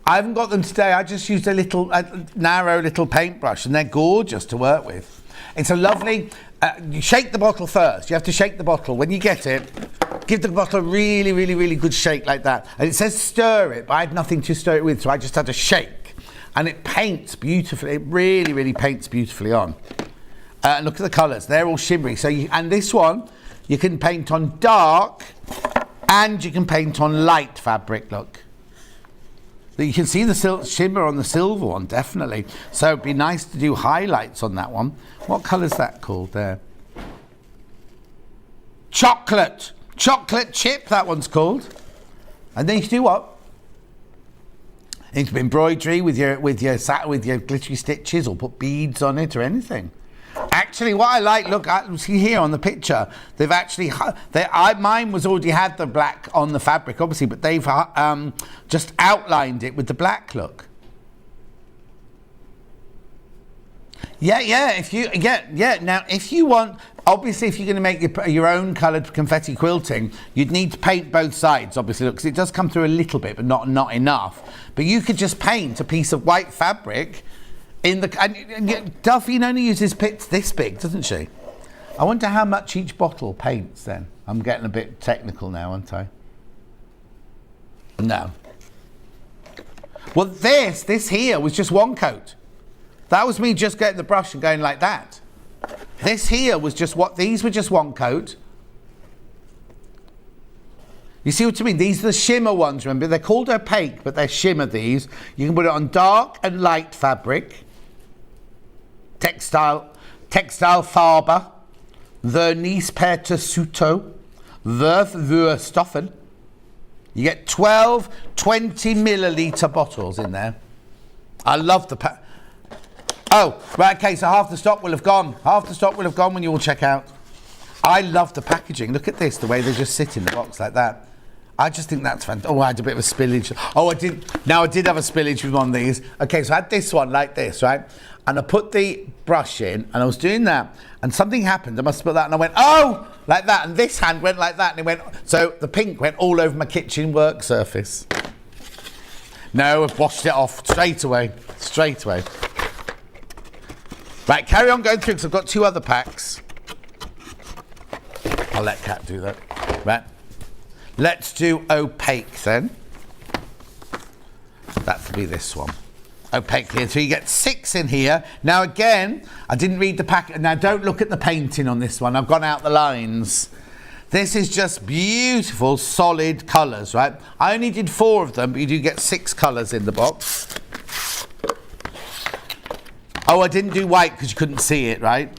haven't got them today, I just used a narrow little paintbrush, and they're gorgeous to work with. It's a lovely, you shake the bottle first. You have to shake the bottle. When you get it, give the bottle a really, really, really good shake like that. And it says stir it, but I had nothing to stir it with, so I just had to shake. And it paints beautifully, it really, really paints beautifully on. Look at the colours, they're all shimmery. So and this one, you can paint on dark, and you can paint on light fabric, look. You can see the shimmer on the silver one, definitely. So it'd be nice to do highlights on that one. What colour's that called there? Chocolate. Chocolate chip, that one's called. And then you can do what? Into embroidery with your glittery stitches, or put beads on it or anything. Actually, what I like, look, see here on the picture, they've actually, mine was already had the black on the fabric, obviously, but they've just outlined it with the black, look. Yeah, now, if you want, obviously, if you're going to make your own coloured confetti quilting, you'd need to paint both sides, obviously, look, because it does come through a little bit, but not enough. But you could just paint a piece of white fabric and Delphine only uses pits this big, doesn't she? I wonder how much each bottle paints then. I'm getting a bit technical now, aren't I? No. Well, this here was just one coat. That was me just getting the brush and going like that. This here was just these were just one coat. You see what I mean? These are the shimmer ones, remember? They're called opaque, but they're shimmer, these. You can put it on dark and light fabric. Textile Farbe, Vernis per tessuto, Stoffen. You get 12 20 millilitre bottles in there. I love the Oh, right, okay, so half the stock will have gone. Half the stock will have gone when you all check out. I love the packaging. Look at this, the way they just sit in the box like that. I just think that's fantastic. Oh, I had a bit of a spillage. Oh, I did have a spillage with one of these. Okay, so I had this one like this, right? And I put the brush in, and I was doing that, and something happened. I must have put that, and I went, oh, like that, and this hand went like that, and it went, so the pink went all over my kitchen work surface. No, I've washed it off straight away. Right, carry on going through, because I've got 2 other packs. I'll let Kat do that. Right. Let's do opaque then. That will be this one. Opaque here. So you get 6 in here. Now again, I didn't read the packet. Now don't look at the painting on this one. I've gone out the lines. This is just beautiful, solid colours, right? I only did 4 of them, but you do get 6 colours in the box. Oh, I didn't do white because you couldn't see it, right?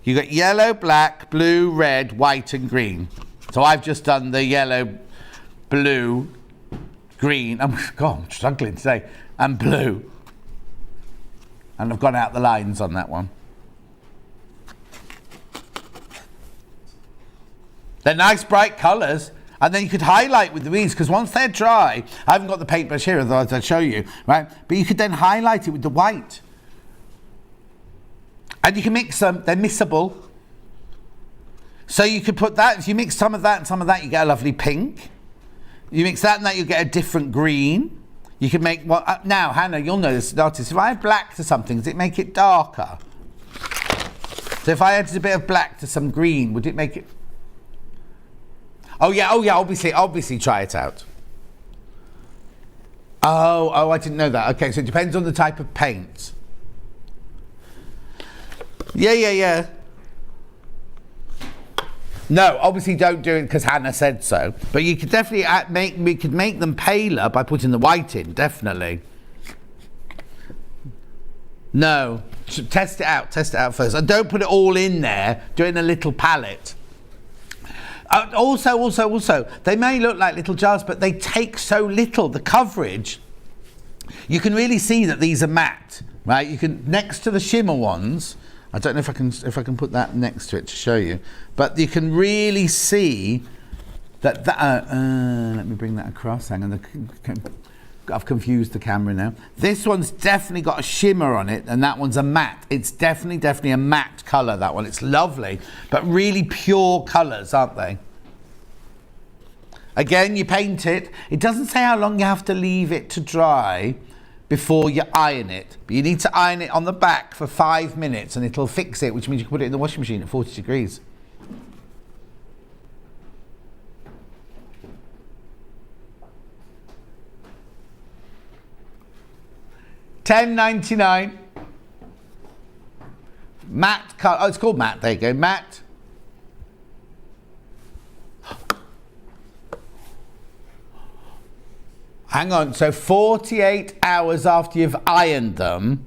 You got yellow, black, blue, red, white and green. So I've just done the yellow, blue, green. I'm struggling today. And blue. And I've gone out the lines on that one. They're nice bright colours. And then you could highlight with these, because once they're dry, I haven't got the paintbrush here, otherwise I'd show you, right? But you could then highlight it with the white. And you can mix them, they're mixable. So you could put that, if you mix some of that and some of that, you get a lovely pink. You mix that and that, you get a different green. You can make, well, now Hannah, you'll know this, notice, if I add black to something, does it make it darker? So if I added a bit of black to some green, would it make it... Oh yeah, obviously try it out. Oh, I didn't know that. Okay, so it depends on the type of paint. Yeah. No, obviously don't do it because Hannah said so. But you could definitely we could make them paler by putting the white in, definitely. No, test it out first. And don't put it all in there, do it in a little palette. Also, they may look like little jars, but they take so little. The coverage, you can really see that these are matte, right? You can, next to the shimmer ones, I don't know if I can put that next to it to show you, but you can really see that. Let me bring that across. Hang on, I've confused the camera now. This one's definitely got a shimmer on it, and that one's a matte. It's definitely a matte colour, that one. It's lovely, but really pure colours, aren't they? Again, you paint it. It doesn't say how long you have to leave it to dry before you iron it, but you need to iron it on the back for 5 minutes and it'll fix it, which means you can put it in the washing machine at 40 degrees. $10.99. Matte colour. Oh, it's called matte. There you go. Matte. Hang on. So 48 hours after you've ironed them.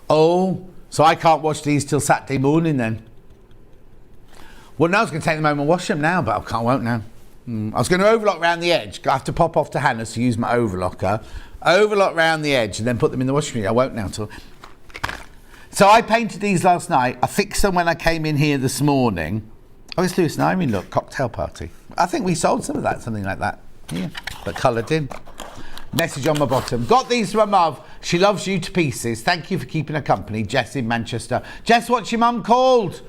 Oh, so I can't wash these till Saturday morning then. Well, no, I was going to take them home and wash them now, but I won't now. I was going to overlock round the edge. I have to pop off to Hannah's to use my overlocker. Overlock round the edge and then put them in the washing machine. I won't now. So I painted these last night. I fixed them when I came in here this morning. Oh, it's Lewis and Irene, look, cocktail party. I think we sold some of that, something like that. Yeah, but coloured in. Message on my bottom. Got these from my mum. She loves you to pieces. Thank you for keeping her company. Jess in Manchester. Jess, what's your mum called?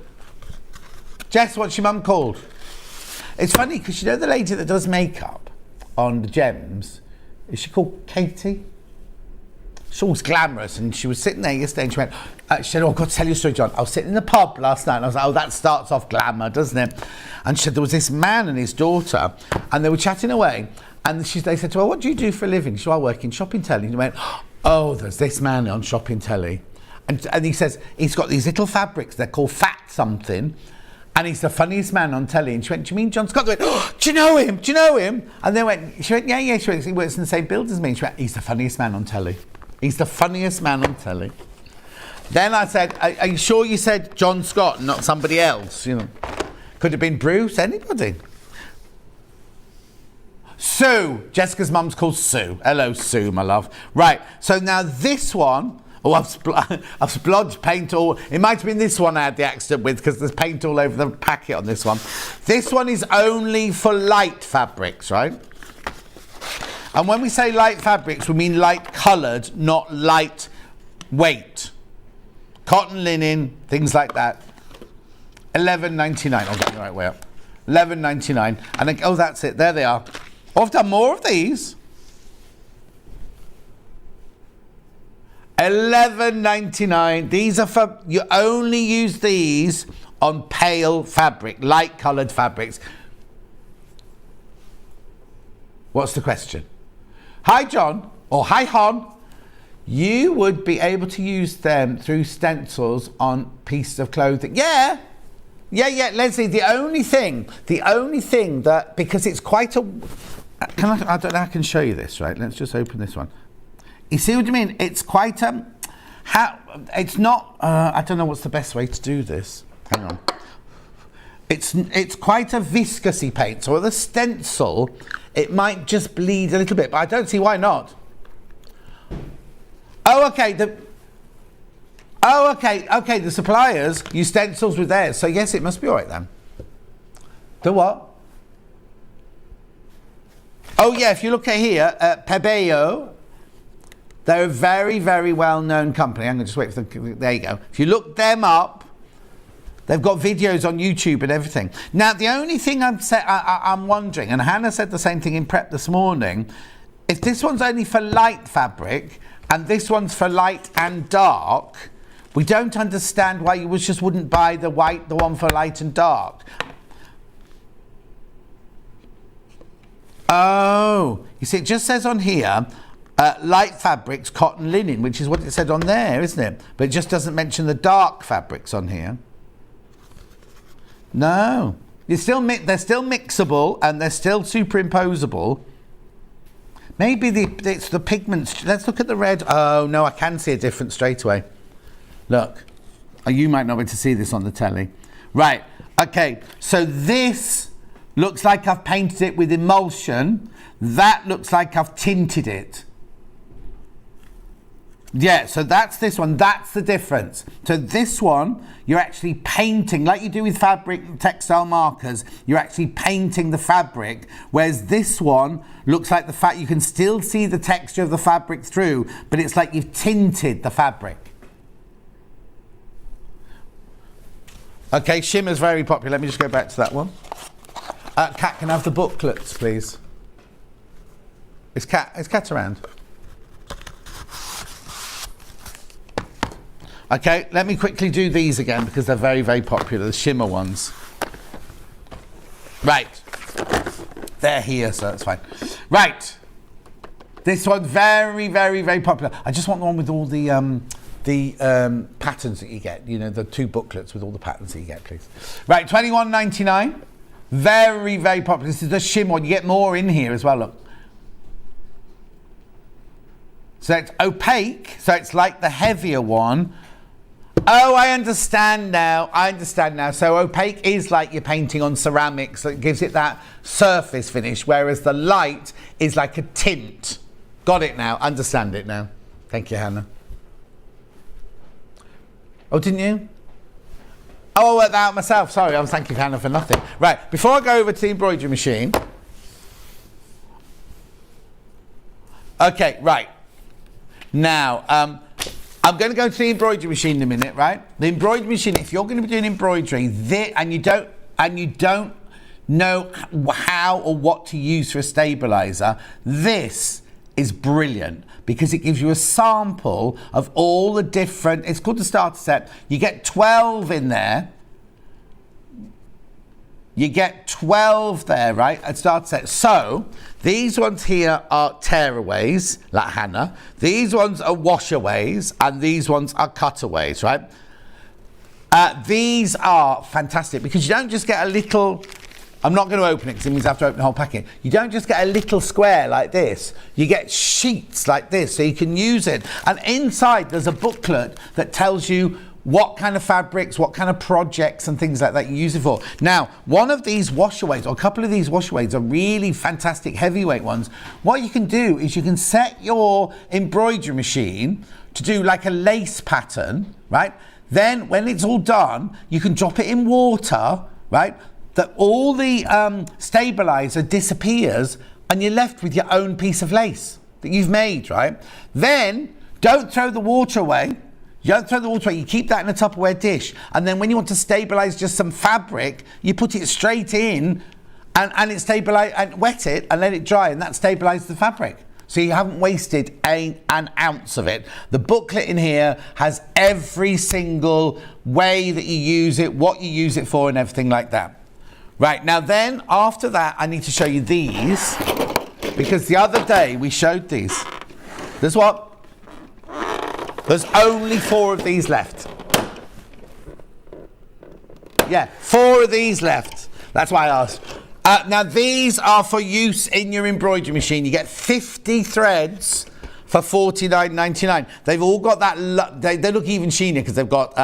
Jess, what's your mum called? It's funny because you know the lady that does makeup on the Gems? Is she called Katie? She's always glamorous, and she was sitting there yesterday and she went, she said, oh, I've got to tell you a story, John. I was sitting in the pub last night and I was like, oh, that starts off glamour, doesn't it? And she said there was this man and his daughter and they were chatting away and they said to her, what do you do for a living? She said, I work in shopping telly. And he went, oh, there's this man on shopping telly. And he says, he's got these little fabrics, they're called fat something. And he's the funniest man on telly. And she went, do you mean John Scott? They went, oh, do you know him? Do you know him? And she went, yeah. She went, he works in the same build as me. She went, he's the funniest man on telly. He's the funniest man on telly. Then I said, are you sure you said John Scott, not somebody else? You know, could have been Bruce, anybody. Sue. Jessica's mum's called Sue. Hello, Sue, my love. Right, so now this one, I've splodged paint all... It might have been this one I had the accident with because there's paint all over the packet on this one. This one is only for light fabrics, right? And when we say light fabrics, we mean light coloured, not light weight. Cotton, linen, things like that. $11.99. I'll get the right way up. $11.99. And then, oh, that's it. There they are. Oh, I've done more of these. $11.99. These are for, you only use these on pale fabric, light coloured fabrics. What's the question? Hi John, or hi Hon. You would be able to use them through stencils on pieces of clothing. Yeah, Leslie, the only thing that, because it's quite a, I don't know, I can show you this, right? Let's just open this one. You see what I mean? It's quite it's not, I don't know what's the best way to do this. Hang on. It's quite a viscousy paint, so with a stencil, it might just bleed a little bit, but I don't see why not. Oh, okay. The suppliers use stencils with theirs, so yes, it must be all right then. The what? Oh yeah, if you look at here, Pebeo, they're a very, very well-known company. I'm going to just wait for the... There you go. If you look them up, they've got videos on YouTube and everything. Now, the only thing I'm wondering, and Hannah said the same thing in prep this morning, if this one's only for light fabric and this one's for light and dark, we don't understand why you just wouldn't buy the one for light and dark. Oh, you see, it just says on here, light fabrics, cotton, linen, which is what it said on there, isn't it? But it just doesn't mention the dark fabrics on here. No, they're still mixable and they're still superimposable. Maybe it's the pigments. Let's look at the red. Oh no, I can see a difference straight away. Look, you might not be able to see this on the telly. Right, okay, so this looks like I've painted it with emulsion. That looks like I've tinted it. Yeah, so that's this one. That's the difference. So this one, you're actually painting, like you do with fabric textile markers, you're actually painting the fabric, whereas this one looks like you can still see the texture of the fabric through, but it's like you've tinted the fabric. Okay, shimmer's very popular. Let me just go back to that one. Kat, can I have the booklets, please? Is Kat around? Okay, let me quickly do these again because they're very, very popular, the shimmer ones. Right. They're here, so that's fine. Right. This one's very, very, very popular. I just want the one with all the patterns that you get. You know, the 2 booklets with all the patterns that you get, please. Right, $21.99. Very, very popular. This is the shimmer one. You get more in here as well, look. So it's opaque, so it's like the heavier one. Oh, I understand now. So opaque is like you're painting on ceramics, so it gives it that surface finish, whereas the light is like a tint. Got it now. Understand it now. Thank you, Hannah. Oh, didn't you? Oh, I worked that out myself. Sorry, I was thanking Hannah for nothing. Right, before I go over to the embroidery machine. Okay, right. Now, I'm going to go to the embroidery machine in a minute, right? The embroidery machine, if you're going to be doing embroidery, and you don't know how or what to use for a stabilizer, this is brilliant because it gives you a sample of all the different, it's called the starter set. You get 12 in there. You get 12 there, right? A starter set. So these ones here are tearaways, like Hannah. These ones are washaways, and these ones are cutaways, right? These are fantastic because you don't just get a little. I'm not going to open it because it means I have to open the whole packet. You don't just get a little square like this. You get sheets like this, so you can use it. And inside there's a booklet that tells you what kind of fabrics, what kind of projects and things like that you use it for. Now, one of these washaways, or a couple of these washaways, are really fantastic heavyweight ones. What you can do is you can set your embroidery machine to do like a lace pattern, right? Then when it's all done, you can drop it in water, right? That all the stabilizer disappears and you're left with your own piece of lace that you've made, right? Then don't throw the water away. You don't throw the water away, you keep that in a Tupperware dish. And then when you want to stabilize just some fabric, you put it straight in and it stabilize and wet it and let it dry, and that stabilizes the fabric. So you haven't wasted an ounce of it. The booklet in here has every single way that you use it, what you use it for, and everything like that. Right, now then, after that, I need to show you these, because the other day we showed these. There's what? There's only 4 of these left. Yeah, 4 of these left. That's why I asked. Now, these are for use in your embroidery machine. You get 50 threads for $49.99. They've all got that, they look even sheenier because they've got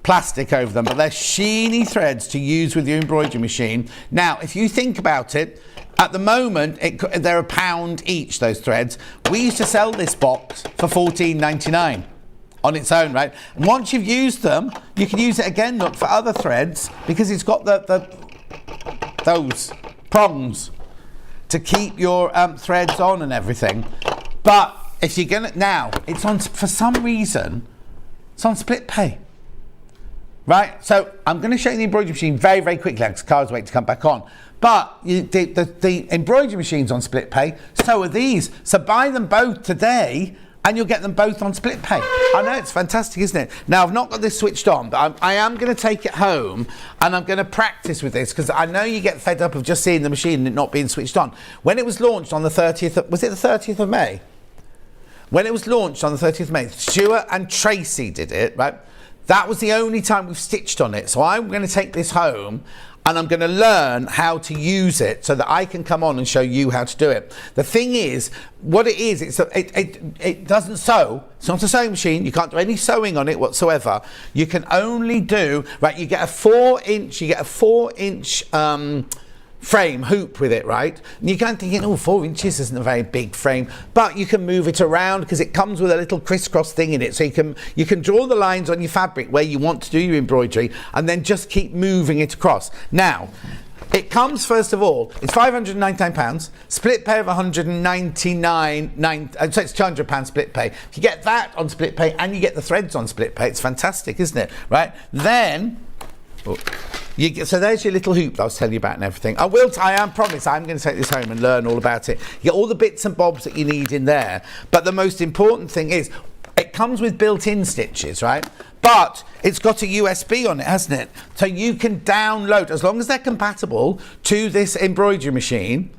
plastic over them, but they're sheeny threads to use with your embroidery machine. Now, if you think about it, at the moment, they're £1 each, those threads. We used to sell this box for $14.99 on its own, right? And once you've used them, you can use it again, look, for other threads, because it's got those prongs. to keep your threads on and everything. But if you're gonna, now, it's on, for some reason, it's on split pay. Right, so I'm going to show you the embroidery machine very, very quickly because Cara's waiting to come back on. But the embroidery machine's on split pay, so are these. So buy them both today and you'll get them both on split pay. I know, it's fantastic, isn't it? Now, I've not got this switched on, but I am going to take it home and I'm going to practice with this because I know you get fed up of just seeing the machine and it not being switched on. When it was launched on the 30th, was it the 30th of May? When it was launched on the 30th of May, Stuart and Tracy did it, right? That was the only time we've stitched on it. So I'm going to take this home and I'm going to learn how to use it so that I can come on and show you how to do it. The thing is, what it is, it doesn't sew. It's not a sewing machine. You can't do any sewing on it whatsoever. You can only do, right, you get a 4-inch frame hoop with it, right? And you can't think, oh, 4 inches isn't a very big frame, but you can move it around because it comes with a little crisscross thing in it, so you can draw the lines on your fabric where you want to do your embroidery and then just keep moving it across. Now, it comes, first of all, it's £599, split pay of £199, so it's £200 split pay. If you get that on split pay and you get the threads on split pay, it's fantastic, isn't it? Right? Then, so there's your little hoop that I was telling you about and everything. I promise I'm going to take this home and learn all about it. You get all the bits and bobs that you need in there. But the most important thing is, it comes with built-in stitches, right? But it's got a USB on it, hasn't it? So you can download, as long as they're compatible to this embroidery machine.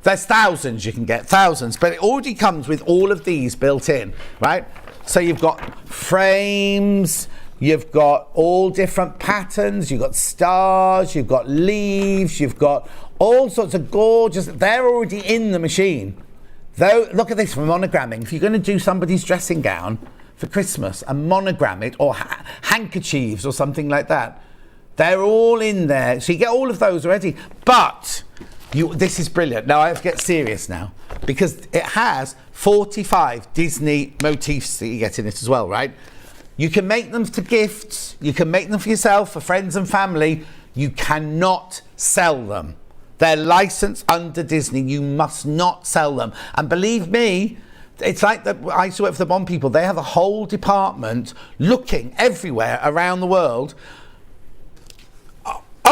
There's thousands you can get, thousands. But it already comes with all of these built in, right? So you've got frames, you've got all different patterns, you've got stars, you've got leaves, you've got all sorts of gorgeous, they're already in the machine. Though, look at this for monogramming. If you're going to do somebody's dressing gown for Christmas and monogram it, or handkerchiefs or something like that, they're all in there. So you get all of those already. But, this is brilliant. Now I have to get serious now, because it has 45 Disney motifs that you get in it as well, right? You can make them for gifts, you can make them for yourself, for friends and family. You cannot sell them. They're licensed under Disney. You must not sell them. And believe me, it's like I used to work for the Bond people. They have a whole department looking everywhere around the world.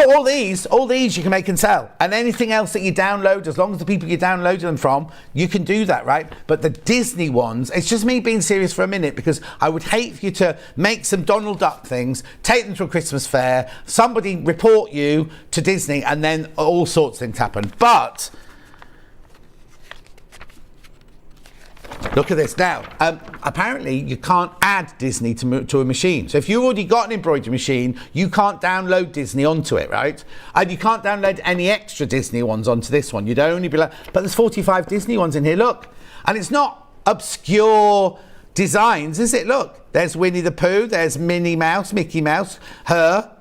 Oh, all these you can make and sell. And anything else that you download, as long as the people you downloaded them from, you can do that, right? But the Disney ones, it's just me being serious for a minute, because I would hate for you to make some Donald Duck things, take them to a Christmas fair, somebody report you to Disney, and then all sorts of things happen. But look at this now. Apparently, you can't add Disney to a machine. So if you've already got an embroidery machine, you can't download Disney onto it, right? And you can't download any extra Disney ones onto this one. You'd only be like, but there's 45 Disney ones in here, look. And it's not obscure designs, is it? Look, there's Winnie the Pooh, there's Minnie Mouse, Mickey Mouse, her,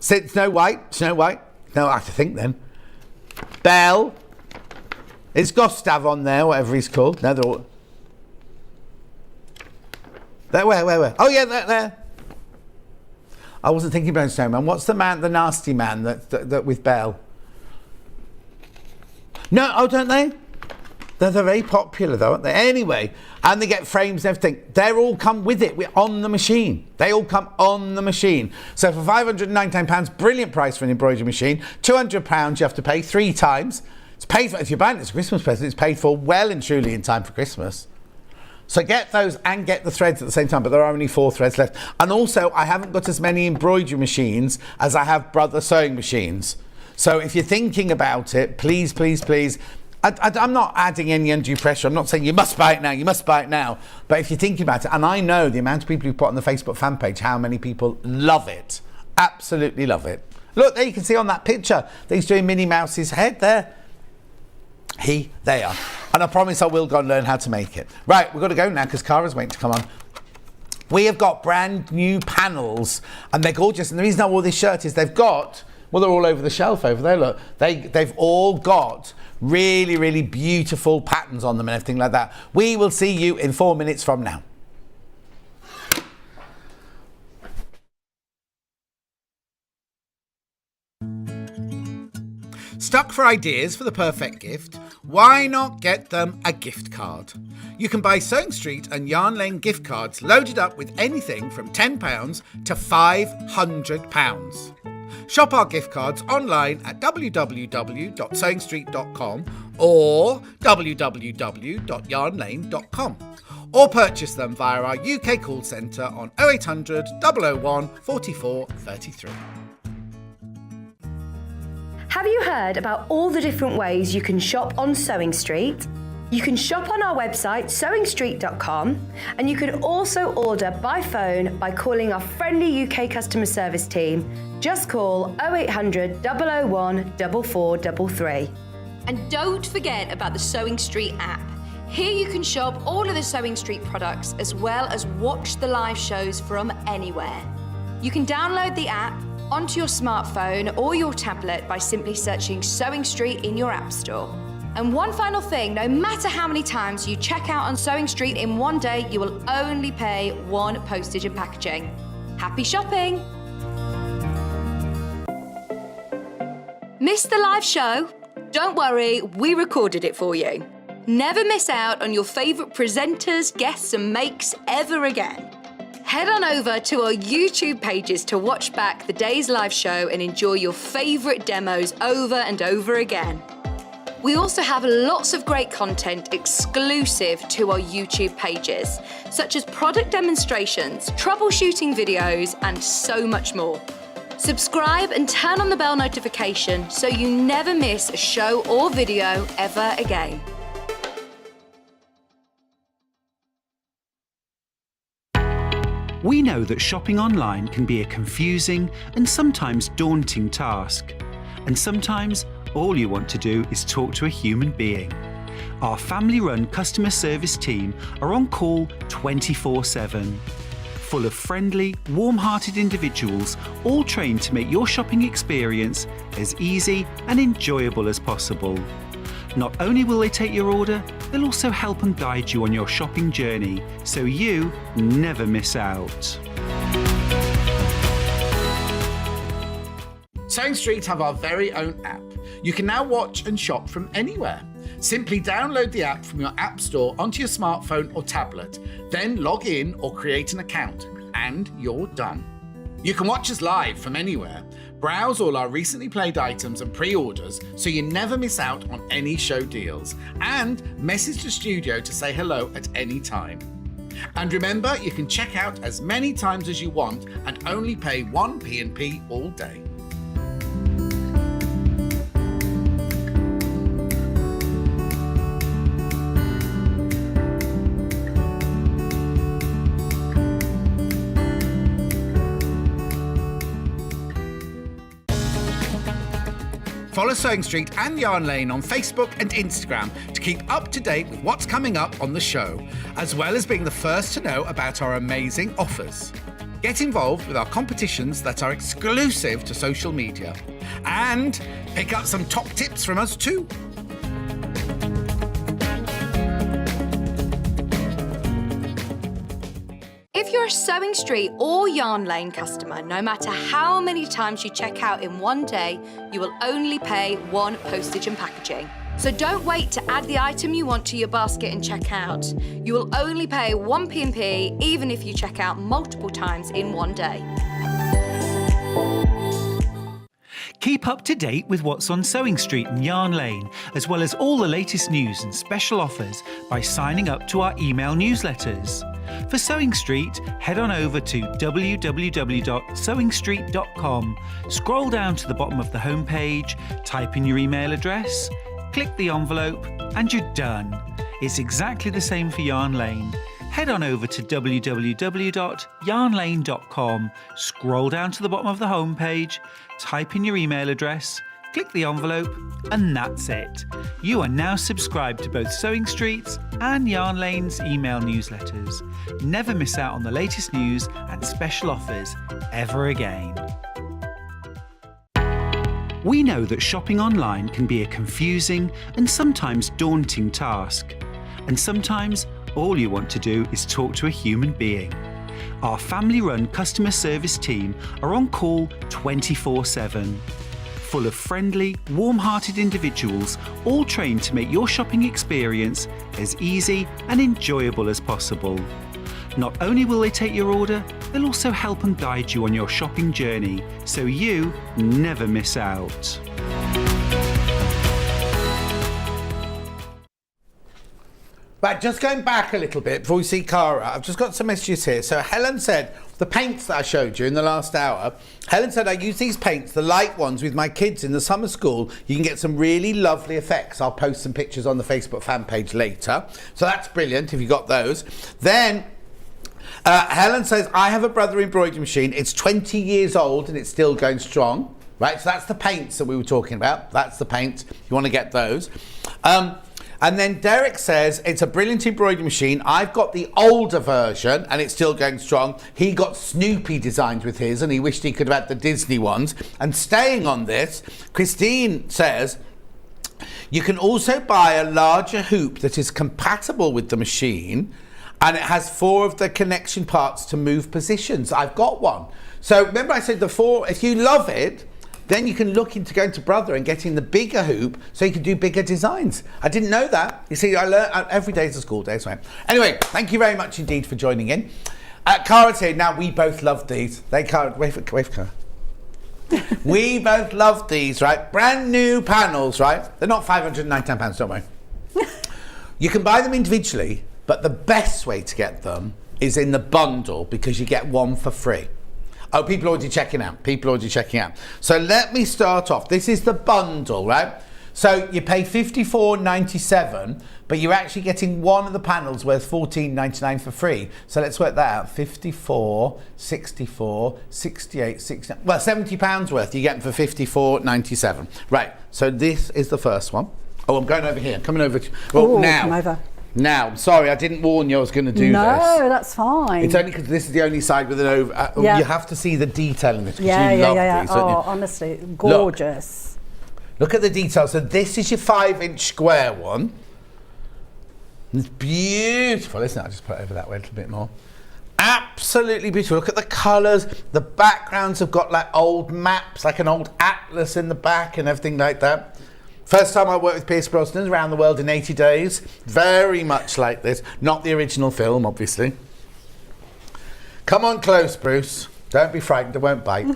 Snow White. No, I have to think then. Belle. Is Gustav on there, whatever he's called? No, they're all... There, where? Oh, yeah, there. I wasn't thinking about Snowman. What's the man, the nasty man that with Belle? No, oh, don't they? They're very popular, though, aren't they? Anyway, and they get frames and everything. They all come with it. We're on the machine. They all come on the machine. So for £599, brilliant price for an embroidery machine. £200 you have to pay 3 times. It's paid for, if you're buying it as a Christmas present, it's paid for well and truly in time for Christmas. So get those and get the threads at the same time, but there are only 4 threads left. And also, I haven't got as many embroidery machines as I have brother sewing machines. So if you're thinking about it, please, I'm not adding any undue pressure. I'm not saying you must buy it now, But if you're thinking about it, and I know the amount of people who put on the Facebook fan page, how many people love it. Absolutely love it. Look, there you can see on that picture that he's doing Minnie Mouse's head there. There. And I promise I will go and learn how to make it. Right, we've got to go now because Cara's waiting to come on. We have got brand new panels and they're gorgeous. And the reason I wore this shirt is they've got, well, they're all over the shelf over there, look. They've all got really, really beautiful patterns on them and everything like that. We will see you in 4 minutes from now. Stuck for ideas for the perfect gift? Why not get them a gift card? You can buy Sewing Street and Yarn Lane gift cards loaded up with anything from £10 to £500. Shop our gift cards online at www.sewingstreet.com or www.yarnlane.com, or purchase them via our UK call centre on 0800 001 44 33. Have you heard about all the different ways you can shop on Sewing Street? You can shop on our website sewingstreet.com, and you can also order by phone by calling our friendly UK customer service team. Just call 0800 001 4433. And don't forget about the Sewing Street app. Here you can shop all of the Sewing Street products as well as watch the live shows from anywhere. You can download the app onto your smartphone or your tablet by simply searching Sewing Street in your app store. And one final thing, no matter how many times you check out on Sewing Street in one day, you will only pay one postage and packaging. Happy shopping! Missed the live show? Don't worry, we recorded it for you. Never miss out on your favourite presenters, guests and makes ever again. Head on over to our YouTube pages to watch back the day's live show and enjoy your favourite demos over and over again. We also have lots of great content exclusive to our YouTube pages, such as product demonstrations, troubleshooting videos, and so much more. Subscribe and turn on the bell notification so you never miss a show or video ever again. We know that shopping online can be a confusing and sometimes daunting task. And sometimes all you want to do is talk to a human being. Our family-run customer service team are on call 24/7. Full of friendly, warm-hearted individuals, all trained to make your shopping experience as easy and enjoyable as possible. Not only will they take your order, they'll also help and guide you on your shopping journey, so you never miss out. Sewing Street have our very own app. You can now watch and shop from anywhere. Simply download the app from your app store onto your smartphone or tablet, then log in or create an account, and you're done. You can watch us live from anywhere, browse all our recently played items and pre-orders so you never miss out on any show deals, and message the studio to say hello at any time. And remember, you can check out as many times as you want and only pay 1 P&P all day. Follow Sewing Street and Yarn Lane on Facebook and Instagram to keep up to date with what's coming up on the show, as well as being the first to know about our amazing offers. Get involved with our competitions that are exclusive to social media, and pick up some top tips from us too. If you're a Sewing Street or Yarn Lane customer, no matter how many times you check out in one day, you will only pay one postage and packaging. So don't wait to add the item you want to your basket and check out. You will only pay 1 P&P even if you check out multiple times in one day. Keep up to date with what's on Sewing Street and Yarn Lane, as well as all the latest news and special offers by signing up to our email newsletters. For Sewing Street, head on over to www.sewingstreet.com, scroll down to the bottom of the homepage, type in your email address, click the envelope, and you're done. It's exactly the same for Yarn Lane. Head on over to www.yarnlane.com, scroll down to the bottom of the homepage, type in your email address, click the envelope, and that's it. You are now subscribed to both Sewing Street's and Yarn Lane's email newsletters. Never miss out on the latest news and special offers ever again. We know that shopping online can be a confusing and sometimes daunting task. And sometimes all you want to do is talk to a human being. Our family-run customer service team are on call 24/7. full of friendly, warm-hearted individuals, all trained to make your shopping experience as easy and enjoyable as possible. Not only will they take your order, they'll also help and guide you on your shopping journey, so you never miss out. Right, just going back a little bit before we see Cara, I've just got some messages here. So Helen said, the paints that I showed you in the last hour, Helen said I use these paints, the light ones, with my kids in the summer school. You can get some really lovely effects. I'll post some pictures on the Facebook fan page later. So that's brilliant if you got those. Then Helen says, I have a brother embroidery machine. It's 20 years old and it's still going strong. Right, so that's the paints that we were talking about. That's the paint. You want to get those. And then Derek says, it's a brilliant embroidery machine. I've got the older version and it's still going strong. He got Snoopy designs with his and he wished he could have had the Disney ones. And staying on this, Christine says, you can also buy a larger hoop that is compatible with the machine and it has 4 of the connection parts to move positions. I've got one. So remember I said the 4, if you love it, then you can look into going to Brother and getting the bigger hoop so you can do bigger designs. I didn't know that. You see, I learn every day is a school day. So anyway, thank you very much indeed for joining in. Cara's here. Now, we both love these. Wait for Cara. We both love these, right? Brand new panels, right? They're not £599, don't worry. You can buy them individually, but the best way to get them is in the bundle because you get one for free. Oh, people are already checking out. So let me start off. This is the bundle, right? So you pay $54.97, but you're actually getting one of the panels worth $14.99 for free. So let's work that out. 54, 64, 68, 69. Well, £70 worth you get them for $54.97. Right. So this is the first one. Oh, I'm going over here. I'm coming over. Now. Come over. Now, sorry, I didn't warn you I was going to do this. No, that's fine. It's only because this is the only side with an over. Yeah. You have to see the detail in this because Yeah. you love these, don't you? Oh, honestly, gorgeous. Look at the detail. So this is your 5-inch square one. It's beautiful, isn't it? I'll just put it over that way a little bit more. Absolutely beautiful. Look at the colours. The backgrounds have got like old maps, like an old atlas in the back and everything like that. First time I worked with Pierce Brosnan, Around the World in 80 Days. Very much like this. Not the original film, obviously. Come on close, Bruce. Don't be frightened, I won't bite.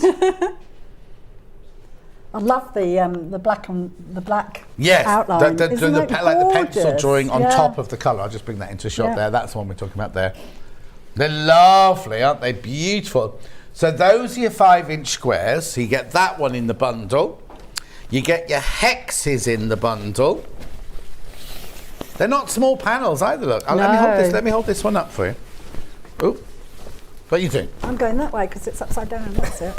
I love the black Yes, outline. like the pencil drawing on Yeah. top of the colour. I'll just bring that into a shot Yeah. there. That's the one we're talking about there. They're lovely, aren't they? Beautiful. So those are your 5-inch squares. So you get that one in the bundle. You get your hexes in the bundle. They're not small panels either, look. Oh, No. Let me hold this one up for you. Oh, what are you doing? I'm going that way because it's upside down. That's it.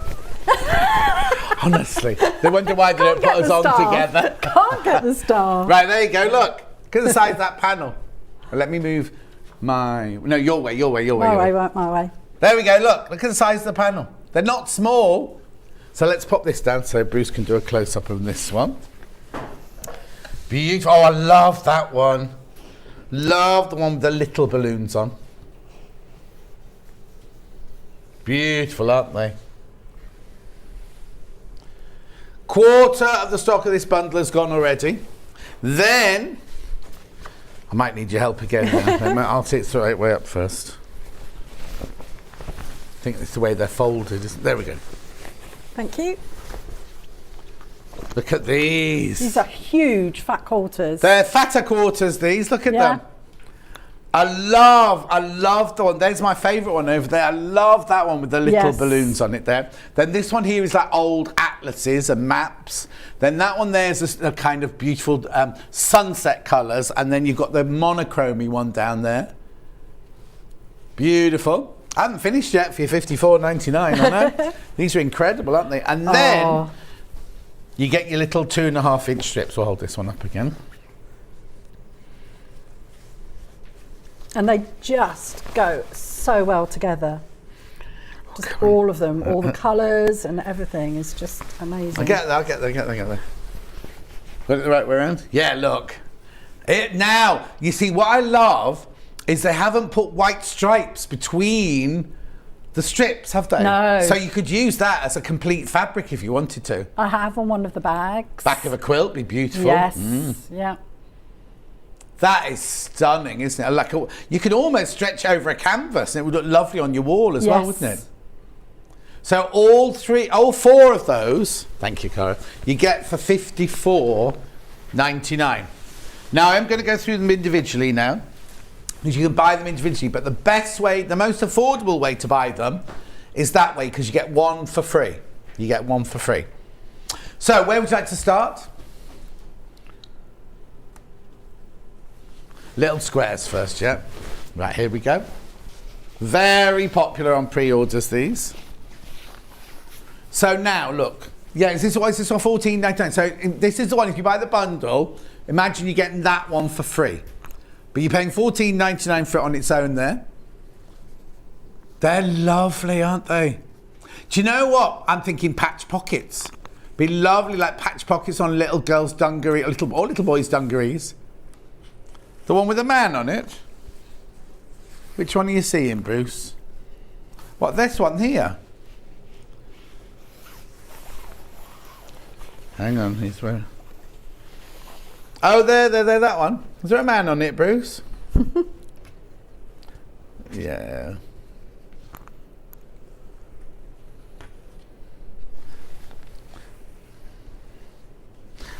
Honestly, they wonder why they don't put us on together. Can't get the star. Right, there you go, look. Look at the size of that panel. Let me move my... No, your way. My way. There we go, look at the size of the panel. They're not small. So let's pop this down so Bruce can do a close-up of this one. Beautiful. Oh, I love that one. Love the one with the little balloons on. Beautiful, aren't they? Quarter of the stock of this bundle has gone already. Then, I might need your help again now. I'll take it straight way up first. I think it's the way they're folded, isn't it? There we go. Thank you. Look at these. These are huge fat quarters. They're fatter quarters, these. Look at Yeah. them. I love the one. There's my favourite one over there. I love that one with the little Yes. balloons on it there. Then this one here is like old atlases and maps. Then that one there is a kind of beautiful sunset colours. And then you've got the monochromy one down there. Beautiful. I haven't finished yet for your $54.99, I know. These are incredible, aren't they? And then you get your little 2.5-inch strips. We'll hold this one up again. And they just go so well together. Just all of them, all the colours and everything is just amazing. I get there. Got it the right way around? Yeah, look. Now, you see, what I love is they haven't put white stripes between The strips, have they? No. So you could use that as a complete fabric if you wanted to. I have on one of the bags. Back of a quilt, be beautiful. Yes, yeah. That is stunning, isn't it? Like you could almost stretch over a canvas and it would look lovely on your wall as well, wouldn't it? So all 4 of those, thank you, Cara, you get for $54.99. Now I'm going to go through them individually now, because you can buy them individually, but the best way, the most affordable way to buy them is that way, because you get one for free. You get one for free. So where would you like to start? Little squares first, yeah? Right, here we go. Very popular on pre-orders, these. So now, look. Yeah, is this one $14.99? So this is the one, if you buy the bundle, imagine you're getting that one for free. But you're paying $14.99 for it on its own there. They're lovely, aren't they? Do you know what? I'm thinking patch pockets. Be lovely, like patch pockets on little girls' dungaree, or little boys' dungarees. The one with a man on it. Which one are you seeing, Bruce? What, this one here? Hang on, he's where? Oh, there, that one. Is there a man on it, Bruce? Yeah.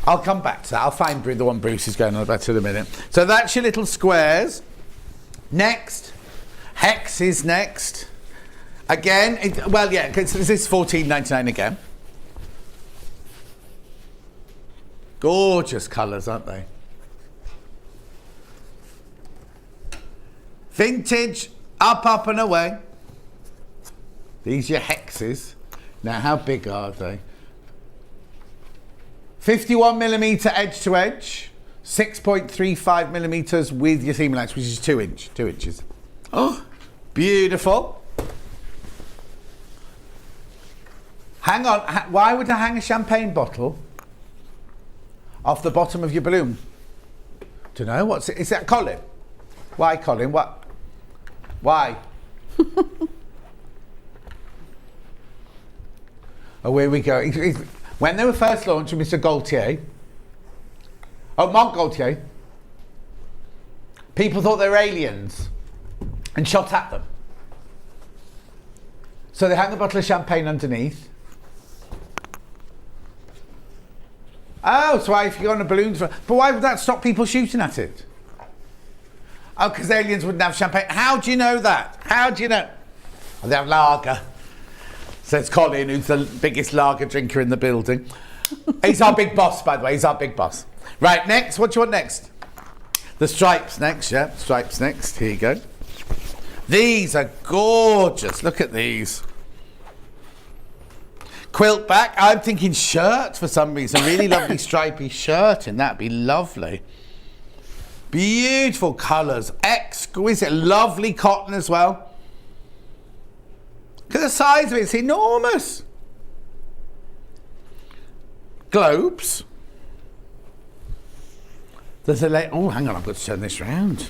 I'll come back to that. I'll find the one Bruce is going on about in a minute. So that's your little squares. Next, hex is next. Again, this is $14.99 again. Gorgeous colours, aren't they? Vintage, up and away. These are your hexes. Now, how big are they? 51mm edge to edge, 6.35mm with your seam allowance, which is 2 inches. Oh, beautiful. Hang on, why would I hang a champagne bottle off the bottom of your balloon? Don't know, what's it? Is that Colin? Why, Colin? What? Why? Oh, here we go. When they were first launched with Mr. Gaultier, Marc Gaultier, people thought they were aliens and shot at them. So they hung a bottle of champagne underneath. Oh, so why if you go on a balloon? But why would that stop people shooting at it? Oh, because aliens wouldn't have champagne. How do you know that? How do you know? Oh, they have lager. Says Colin, who's the biggest lager drinker in the building. He's our big boss, by the way. He's our big boss. Right, next. What do you want next? The stripes next, yeah. Stripes next. Here you go. These are gorgeous. Look at these. Quilt back. I'm thinking shirt for some reason. Really lovely stripy shirt in that. Be lovely. Beautiful colours. Exquisite. Lovely cotton as well. Look at the size of it. It's enormous. Globes. There's a oh, hang on. I've got to turn this round.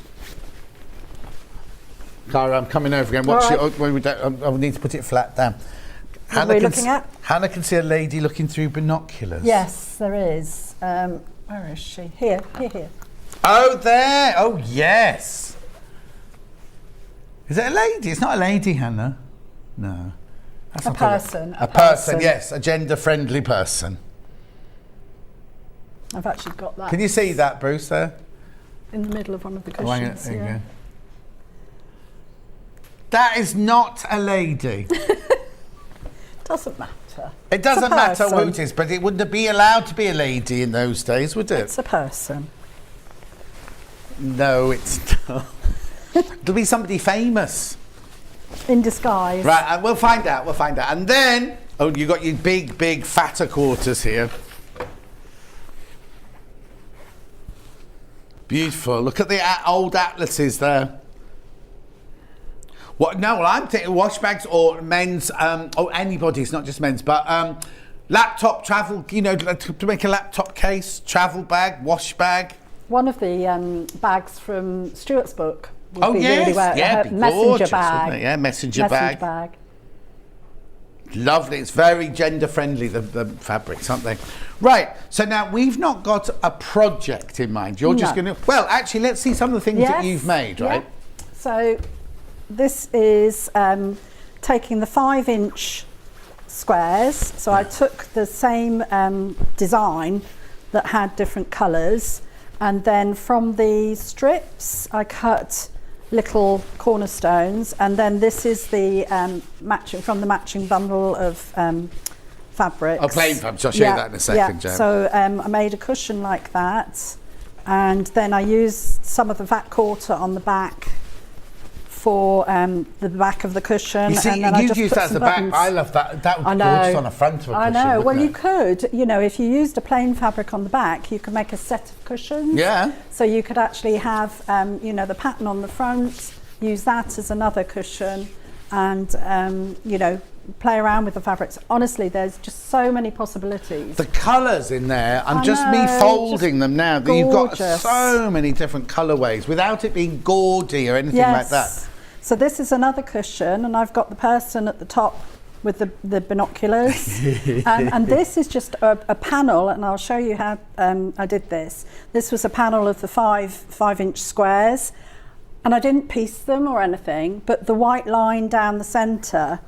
Cara, I'm coming over again. Watch it. I need to put it flat down. What are we looking at? Hannah can see a lady looking through binoculars. Yes, there is. Where is she? Here. Oh, there. Oh, yes. Is it a lady? It's not a lady, Hannah. No. That's A not person. A person, yes. A gender-friendly person. I've actually got that. Can you see that, Bruce, there? In the middle of one of the Oh, hang on, cushions. there you Yeah. go. That is not a lady. Doesn't matter. It doesn't matter person. who it is, but it wouldn't be allowed to be a lady in those days, would it? It's a person. No, it's not. It'll be somebody famous. In disguise. Right, we'll find out. And then, oh, you got your big, fatter quarters here. Beautiful. Look at the old atlases there. What? No, well, I'm thinking wash bags or men's, or anybody's, not just men's, but laptop travel, you know, to make a laptop case, travel bag, wash bag. One of the bags from Stuart's book would Oh, be yes. really well. Yeah, Her be messenger gorgeous, bag. wouldn't it? Yeah, messenger bag. Lovely. It's very gender friendly, the fabrics, aren't they? Right. So now we've not got a project in mind. You're just going to... Well, actually, let's see some of the things that you've made, right? Yeah. So this is taking the 5-inch squares. So I took the same design that had different colours, and then from the strips I cut little cornerstones, and then this is the matching bundle of fabrics. Oh, plain fabrics. I'll show you that in a second, Jen. So I made a cushion like that, and then I used some of the vat quarter on the back for the back of the cushion. You see, and then you've used that as the back. I love that. That would be gorgeous on the front of a cushion. I know. Well, it? you could, if you used a plain fabric on the back, you could make a set of cushions. Yeah. So you could actually have, the pattern on the front, use that as another cushion, and, play around with the fabrics. Honestly, there's just so many possibilities. The colours in there, me folding them now. Gorgeous. You've got so many different colourways without it being gaudy or anything like that. So this is another cushion, and I've got the person at the top with the binoculars. and this is just a panel, and I'll show you how I did this. This was a panel of the 5-inch squares, and I didn't piece them or anything, but the white line down the centre,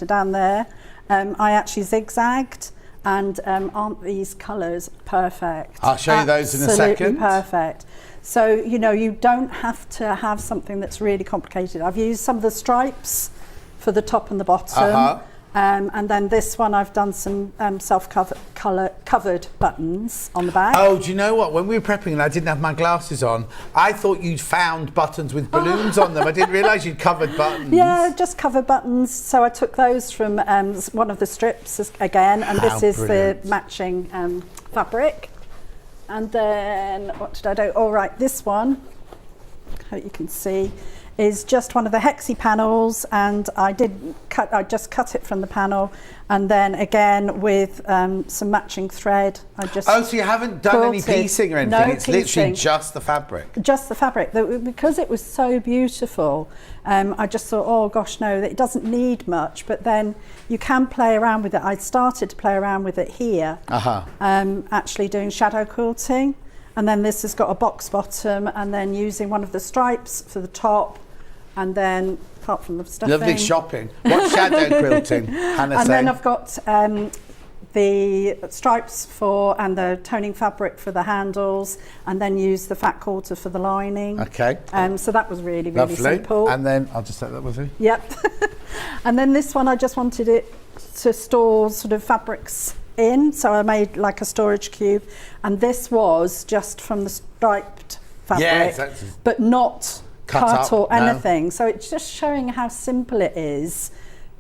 down there, I actually zigzagged. And aren't these colours perfect? I'll show you those in a second. Absolutely perfect. So, you don't have to have something that's really complicated. I've used some of the stripes for the top and the bottom. And then this one, I've done some covered buttons on the back. Oh, do you know what? When we were prepping and I didn't have my glasses on, I thought you'd found buttons with balloons on them. I didn't realise you'd covered buttons. Yeah, just covered buttons. So I took those from one of the strips again, and this is the matching fabric. And then, what did I do? All right, this one, hope you can see, is just one of the hexie panels, and I just cut it from the panel, and then again with some matching thread, so you haven't done any piecing or anything? No it's piecing. Literally just the fabric? Just the fabric. Because it was so beautiful, I just thought, oh gosh, no, it doesn't need much, but then you can play around with it. I started to play around with it here, actually doing shadow quilting, and then this has got a box bottom, and then using one of the stripes for the top, and then apart from the stuffing. Lovely shopping. What shadow quilting, Hannah? And then I've got the stripes and the toning fabric for the handles, and then use the fat quarter for the lining. Okay. So that was really, really Lovely. Simple. And then I'll just take that with you. Yep. And then this one, I just wanted it to store sort of fabrics in, so I made like a storage cube, and this was just from the striped fabric, but not cut or anything. So it's just showing how simple it is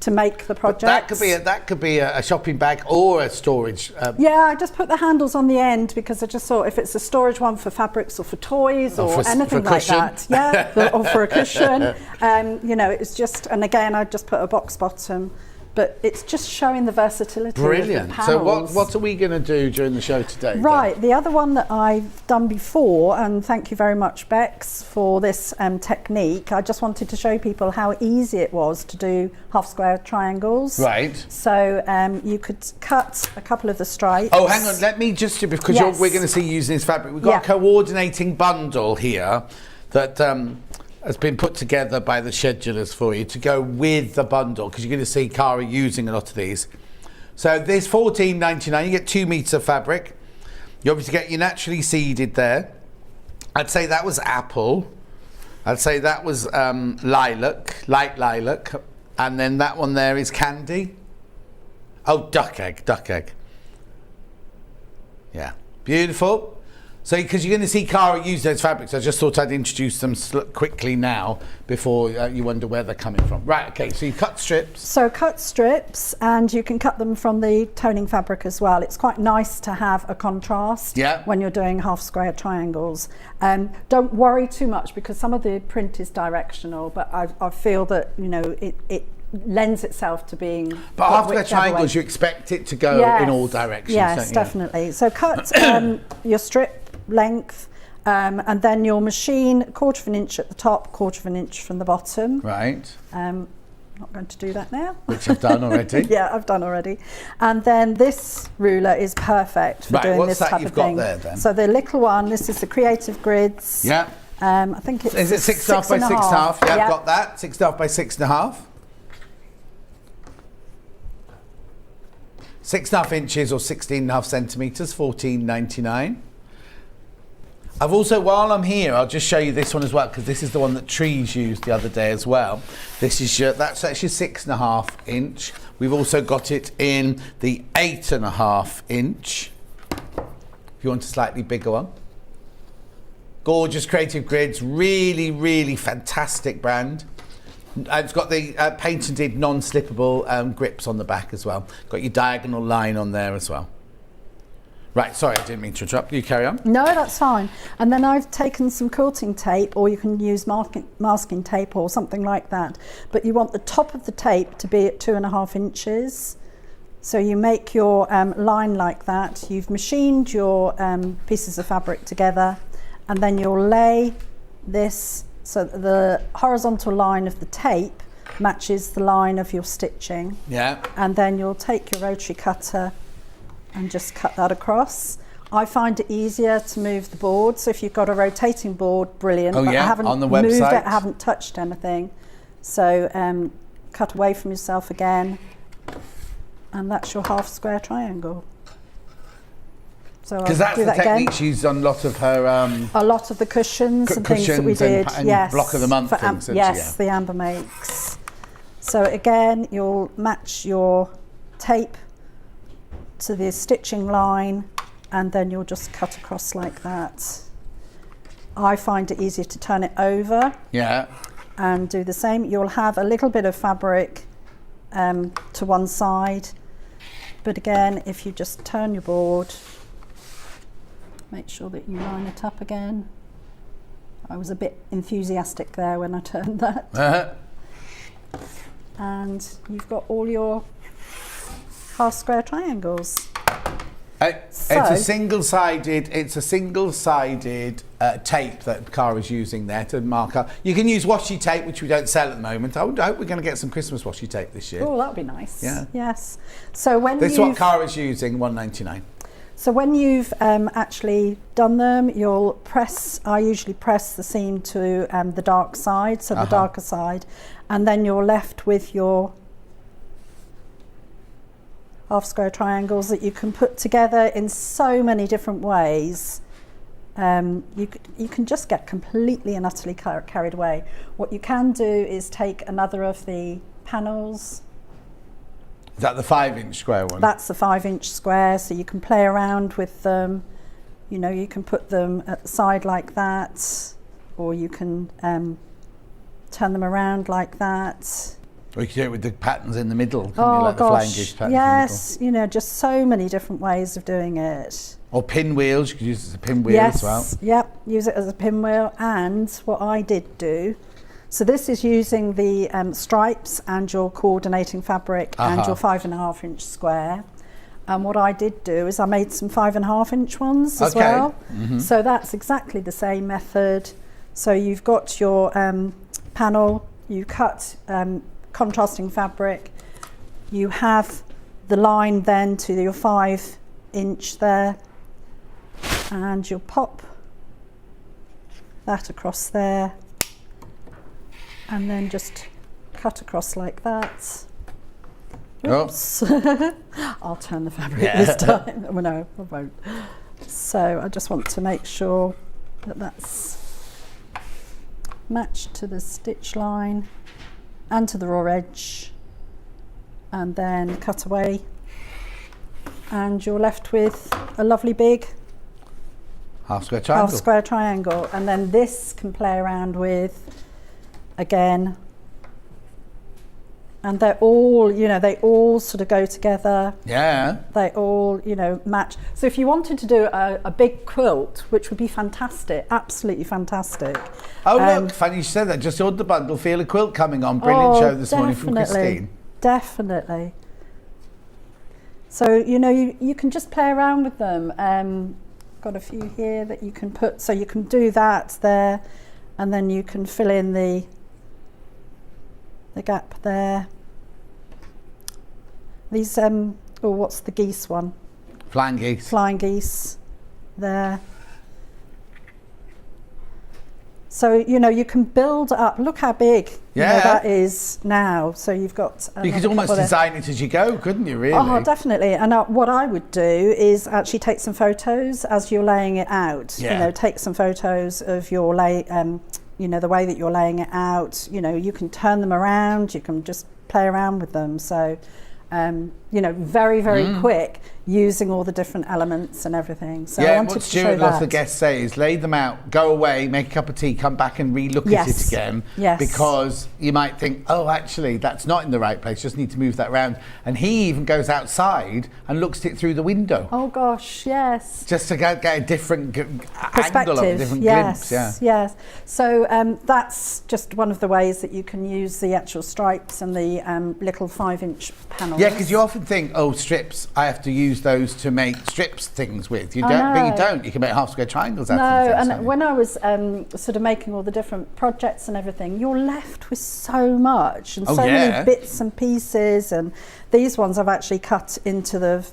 to make the project. That could be a shopping bag or a storage. Yeah, I just put the handles on the end because I just thought if it's a storage one for fabrics or for toys or anything like that, or for a cushion, it's just. And again, I just put a box bottom. But it's just showing the versatility. Brilliant. Of the panels. So what are we going to do during the show today? Right. then? The other one that I've done before, and thank you very much, Bex, for this technique. I just wanted to show people how easy it was to do half square triangles. Right. So you could cut a couple of the stripes. Oh, hang on. Let me just, because we're going to see you using this fabric. We've got a coordinating bundle here that has been put together by the schedulers for you to go with the bundle, because you're going to see Cara using a lot of these. So this $14.99, you get 2 meters of fabric. You obviously get your naturally seeded there. I'd say that was apple. I'd say that was lilac, light lilac. And then that one there is candy. Oh, duck egg. Yeah, beautiful. So, because you're going to see Cara use those fabrics, I just thought I'd introduce them quickly now before you wonder where they're coming from. Right, okay, so you cut strips. So cut strips, and you can cut them from the toning fabric as well. It's quite nice to have a contrast when you're doing half square triangles. Don't worry too much, because some of the print is directional, but I feel that, it lends itself to being. But half square triangles, you expect it to go in all directions. Yes, definitely. So cut your strip length, and then you'll machine 1/4 inch at the top, 1/4 inch from the bottom. Right. not going to do that now. Which I've done already. Yeah, I've done already. And then this ruler is perfect for doing what's this that type you've of got thing. there then? So the little one, this is the Creative Grids. Yeah. I think it's Is it 6.5 by 6.5? Yeah, Yep. I've got that. 6.5 by 6.5. 6.5 inches or 16.5 centimetres, $14.99. I've also, while I'm here, I'll just show you this one as well, because this is the one that Trees used the other day as well. This is that's actually 6.5 inch. We've also got it in the 8.5 inch. If you want a slightly bigger one. Gorgeous Creative Grids, really, really fantastic brand. It's got the patented non-slippable grips on the back as well. Got your diagonal line on there as well. Right, sorry, I didn't mean to interrupt. You carry on. No, that's fine. And then I've taken some quilting tape, or you can use masking tape or something like that. But you want the top of the tape to be at 2.5 inches. So you make your line like that. You've machined your pieces of fabric together, and then you'll lay this so that the horizontal line of the tape matches the line of your stitching. Yeah. And then you'll take your rotary cutter and just cut that across. I find it easier to move the board. So if you've got a rotating board, brilliant. Oh, but yeah, I haven't on the moved website. it, I haven't touched anything. So cut away from yourself again. And that's your half square triangle. So Because that's do the that again. technique she used on a lot of her... A lot of the cushions and things that we did. and Yes. block of the month for things. didn't yes, she? the Amber makes. So again, you'll match your tape to the stitching line, and then you'll just cut across like that. I find it easier to turn it over Yeah. and do the same. You'll have a little bit of fabric to one side, but again, if you just turn your board, make sure that you line it up again. I was a bit enthusiastic there when I turned that. Uh-huh. And you've got all your half square triangles. It's a single-sided tape that Cara's using there to mark up. You can use washi tape, which we don't sell at the moment. I hope we're going to get some Christmas washi tape this year. Oh, that'd be nice. Yeah. Yes. So when This is what Cara's using, $1.99. So when you've actually done them, you'll press. I usually press the seam to the dark side, so the darker side, and then you're left with your half square triangles that you can put together in so many different ways. You can just get completely and utterly carried away. What you can do is take another of the panels. Is that the 5-inch square one? That's the 5-inch square, so you can play around with them. You know, you can put them at the side like that, or you can turn them around like that. Or you can do it with the patterns in the middle. Couldn't you, Oh like the flying gosh, goose patterns yes, you know, just so many different ways of doing it. Or pinwheels, you could use it as a pinwheel as well. Yep, use it as a pinwheel. And what I did do, so this is using the stripes and your coordinating fabric and your 5.5-inch square. And what I did do is I made some 5.5-inch ones as well. So that's exactly the same method. So you've got your panel, you cut contrasting fabric, you have the line then to your 5-inch there, and you'll pop that across there, and then just cut across like that. Oops. I'll turn the fabric this time. Well, no, I won't. So I just want to make sure that that's matched to the stitch line and to the raw edge, and then cut away, and you're left with a lovely big Half square triangle. half square triangle. And then this can play around with again, and they're all, you know, they all sort of go together. Yeah. They all, you know, match. So if you wanted to do a big quilt, which would be fantastic, absolutely fantastic. Oh, look, funny you said that. Just ordered the bundle. Feel a quilt coming on. Brilliant show this morning from Christine. Definitely. So, you know, you can just play around with them. Got a few here that you can put, so you can do that there, and then you can fill in the the gap there. These, what's the geese one? Flying geese. Flying geese there. So, you know, you can build up. Look how big that is now. So you've got... You could almost design it as you go, couldn't you, really? Oh, definitely. And what I would do is actually take some photos as you're laying it out. Yeah. You know, take some photos of your you know, the way that you're laying it out. You know, you can turn them around. You can just play around with them. So, you know, very, very quick, using all the different elements and everything. So I wanted what to show Stuart loves that. the guests say is lay them out, go away, make a cup of tea, come back and re-look at it again. Yes. Because you might think, oh, actually, that's not in the right place, just need to move that around. And he even goes outside and looks at it through the window. Oh, gosh, yes. Just to get a different angle of a different yes, glimpse. Yes. So that's just one of the ways that you can use the actual stripes and the little 5-inch panels. Yeah, because you often think, oh, strips, I have to use those to make strips things with. You don't, but you don't. You can make half square triangles out of them. No, and when I was sort of making all the different projects and everything, you're left with so much and many bits and pieces. And these ones I've actually cut into the,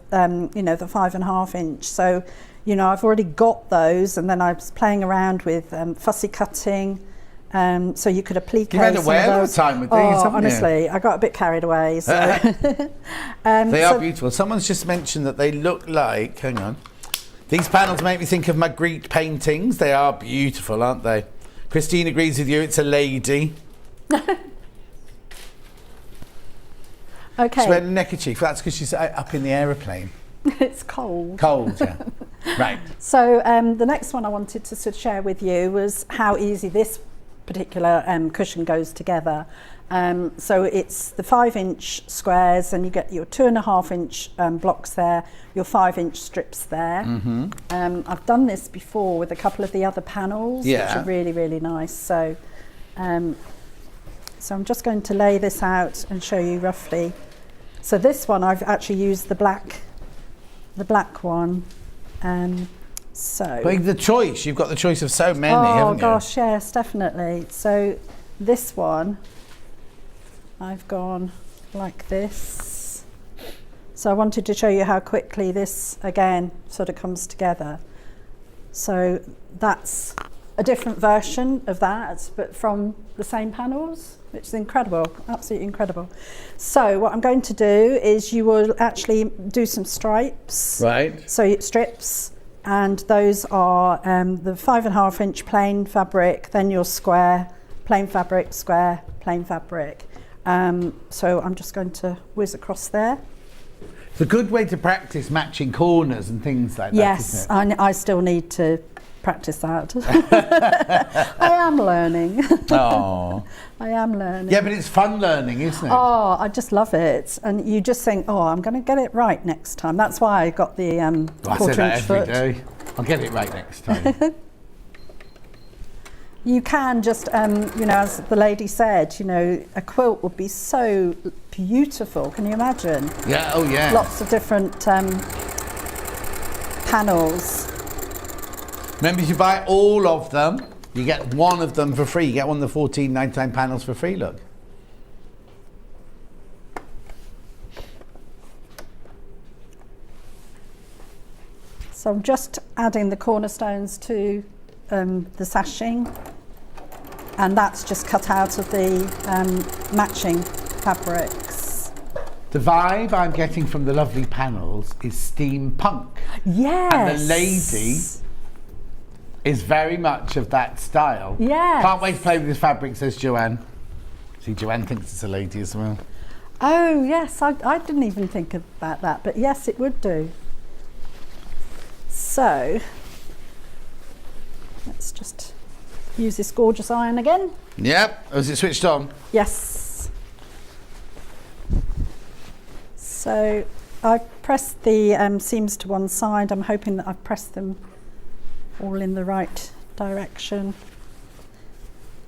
you know, the 5.5 inch. So, you know, I've already got those, and then I was playing around with fussy cutting. So you could applique. You've had a whale of a time with these, haven't honestly, you? I got a bit carried away. So. They are beautiful. Someone's just mentioned that they look like, hang on, these panels make me think of Magritte paintings. They are beautiful, aren't they? Christine agrees with you, it's a lady. Okay. She's wearing a neckerchief. That's because she's up in the aeroplane. It's cold. Cold, yeah. Right. So the next one I wanted to sort of share with you was how easy this particular cushion goes together. So it's the 5-inch squares, and you get your 2.5-inch blocks there, your 5-inch strips there. I've done this before with a couple of the other panels, which are really, really nice. So, so I'm just going to lay this out and show you roughly. So this one I've actually used the black one. So But the choice, you've got the choice of so many, haven't you? Oh gosh, yes, definitely. So this one, I've gone like this. So I wanted to show you how quickly this, again, sort of comes together. So that's a different version of that, but from the same panels, which is incredible, absolutely incredible. So what I'm going to do is you will actually do some stripes. Right. So strips. And those are the 5.5-inch plain fabric, then your square, plain fabric, square, plain fabric. So I'm just going to whiz across there. It's a good way to practice matching corners and things like that, Yes, isn't it? I still need to practice that. I am learning. Oh. I am learning. Yeah, but it's fun learning, isn't it? Oh, I just love it. And you just think, oh, I'm going to get it right next time. That's why I got the I say that every day. I'll get it right next time. You can just, you know, as the lady said, you know, a quilt would be so beautiful. Can you imagine? Yeah, oh yeah. Lots of different panels. Remember, if you buy all of them, you get one of them for free. You get one of the 14.99 panels for free, look. So I'm just adding the cornerstones to the sashing, and that's just cut out of the matching fabrics. The vibe I'm getting from the lovely panels is steampunk. Yes. And the lady is very much of that style. Yes. Can't wait to play with this fabric, says Joanne. See, Joanne thinks it's a lady as well. Oh yes, I didn't even think about that, but yes, it would do. So let's just use this gorgeous iron again. Yep. Oh, is it switched on? Yes. So I've pressed the seams to one side. I'm hoping that I've pressed them all in the right direction.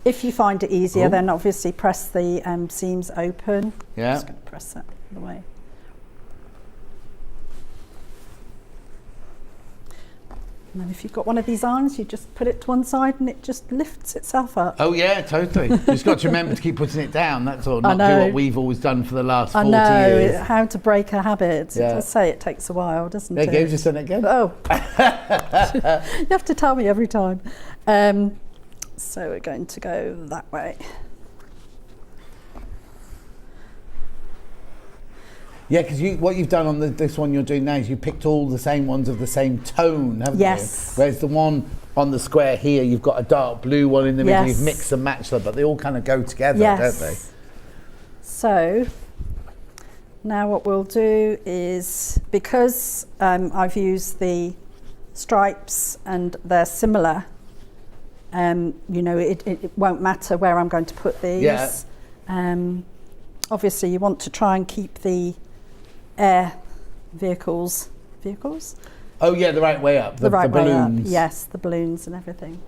If you find it easier, then obviously press the seams open. Yeah. I'm just going to press that the way. And then if you've got one of these arms, you just put it to one side and it just lifts itself up. Oh yeah, totally. You've just got to remember to keep putting it down, that's all. Not do know. what we've always done for the last 40 I know, years. how to break a habit. Yeah. I say it takes a while, doesn't There it? you go, just done it again. Oh, you have to tell me every time. So we're going to go that way. Yeah, because what you've done on this one you're doing now is you picked all the same ones of the same tone, haven't Yes. you? Whereas the one on the square here, you've got a dark blue one in the middle, Yes. you've mixed and matched them, but they all kind of go together, Yes. don't they? So now what we'll do is, because I've used the stripes and they're similar, you know, it won't matter where I'm going to put these. Yeah. Obviously you want to try and keep the air vehicles? Oh yeah, the right way up, the right way up, balloons. yes, the balloons and everything.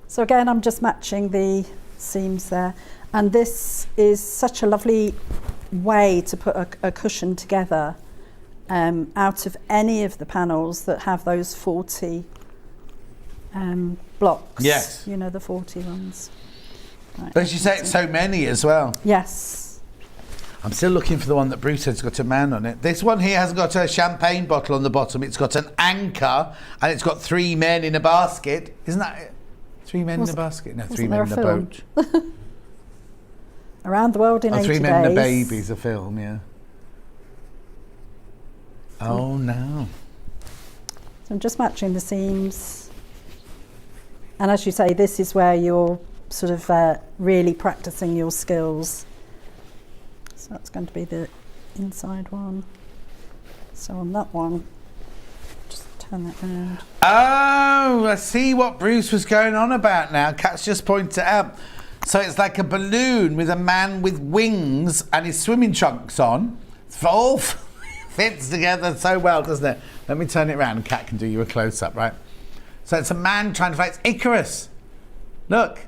So again, I'm just matching the seams there. And this is such a lovely way to put a cushion together out of any of the panels that have those 40 blocks. Yes. You know, the 40 ones. Right. As you say, it's so many as well. Yes. I'm still looking for the one that Bruce said's got a man on it. This one here hasn't got a champagne bottle on the bottom. It's got an anchor and it's got 3 men in a basket. Isn't that it? 3 men in a basket? No, 3 men in a boat. Around the World in 80 3 Days. Men and a Baby's a film, yeah. Oh no. So I'm just matching the seams. And as you say, this is where you're sort of really practicing your skills. So that's going to be the inside one. So on that one, just turn that round. Oh, I see what Bruce was going on about now. Kat's just pointed it out. So it's like a balloon with a man with wings and his swimming trunks on. It all fits together so well, doesn't it? Let me turn it around and Kat can do you a close-up, right? So it's a man trying to fight Icarus. Look.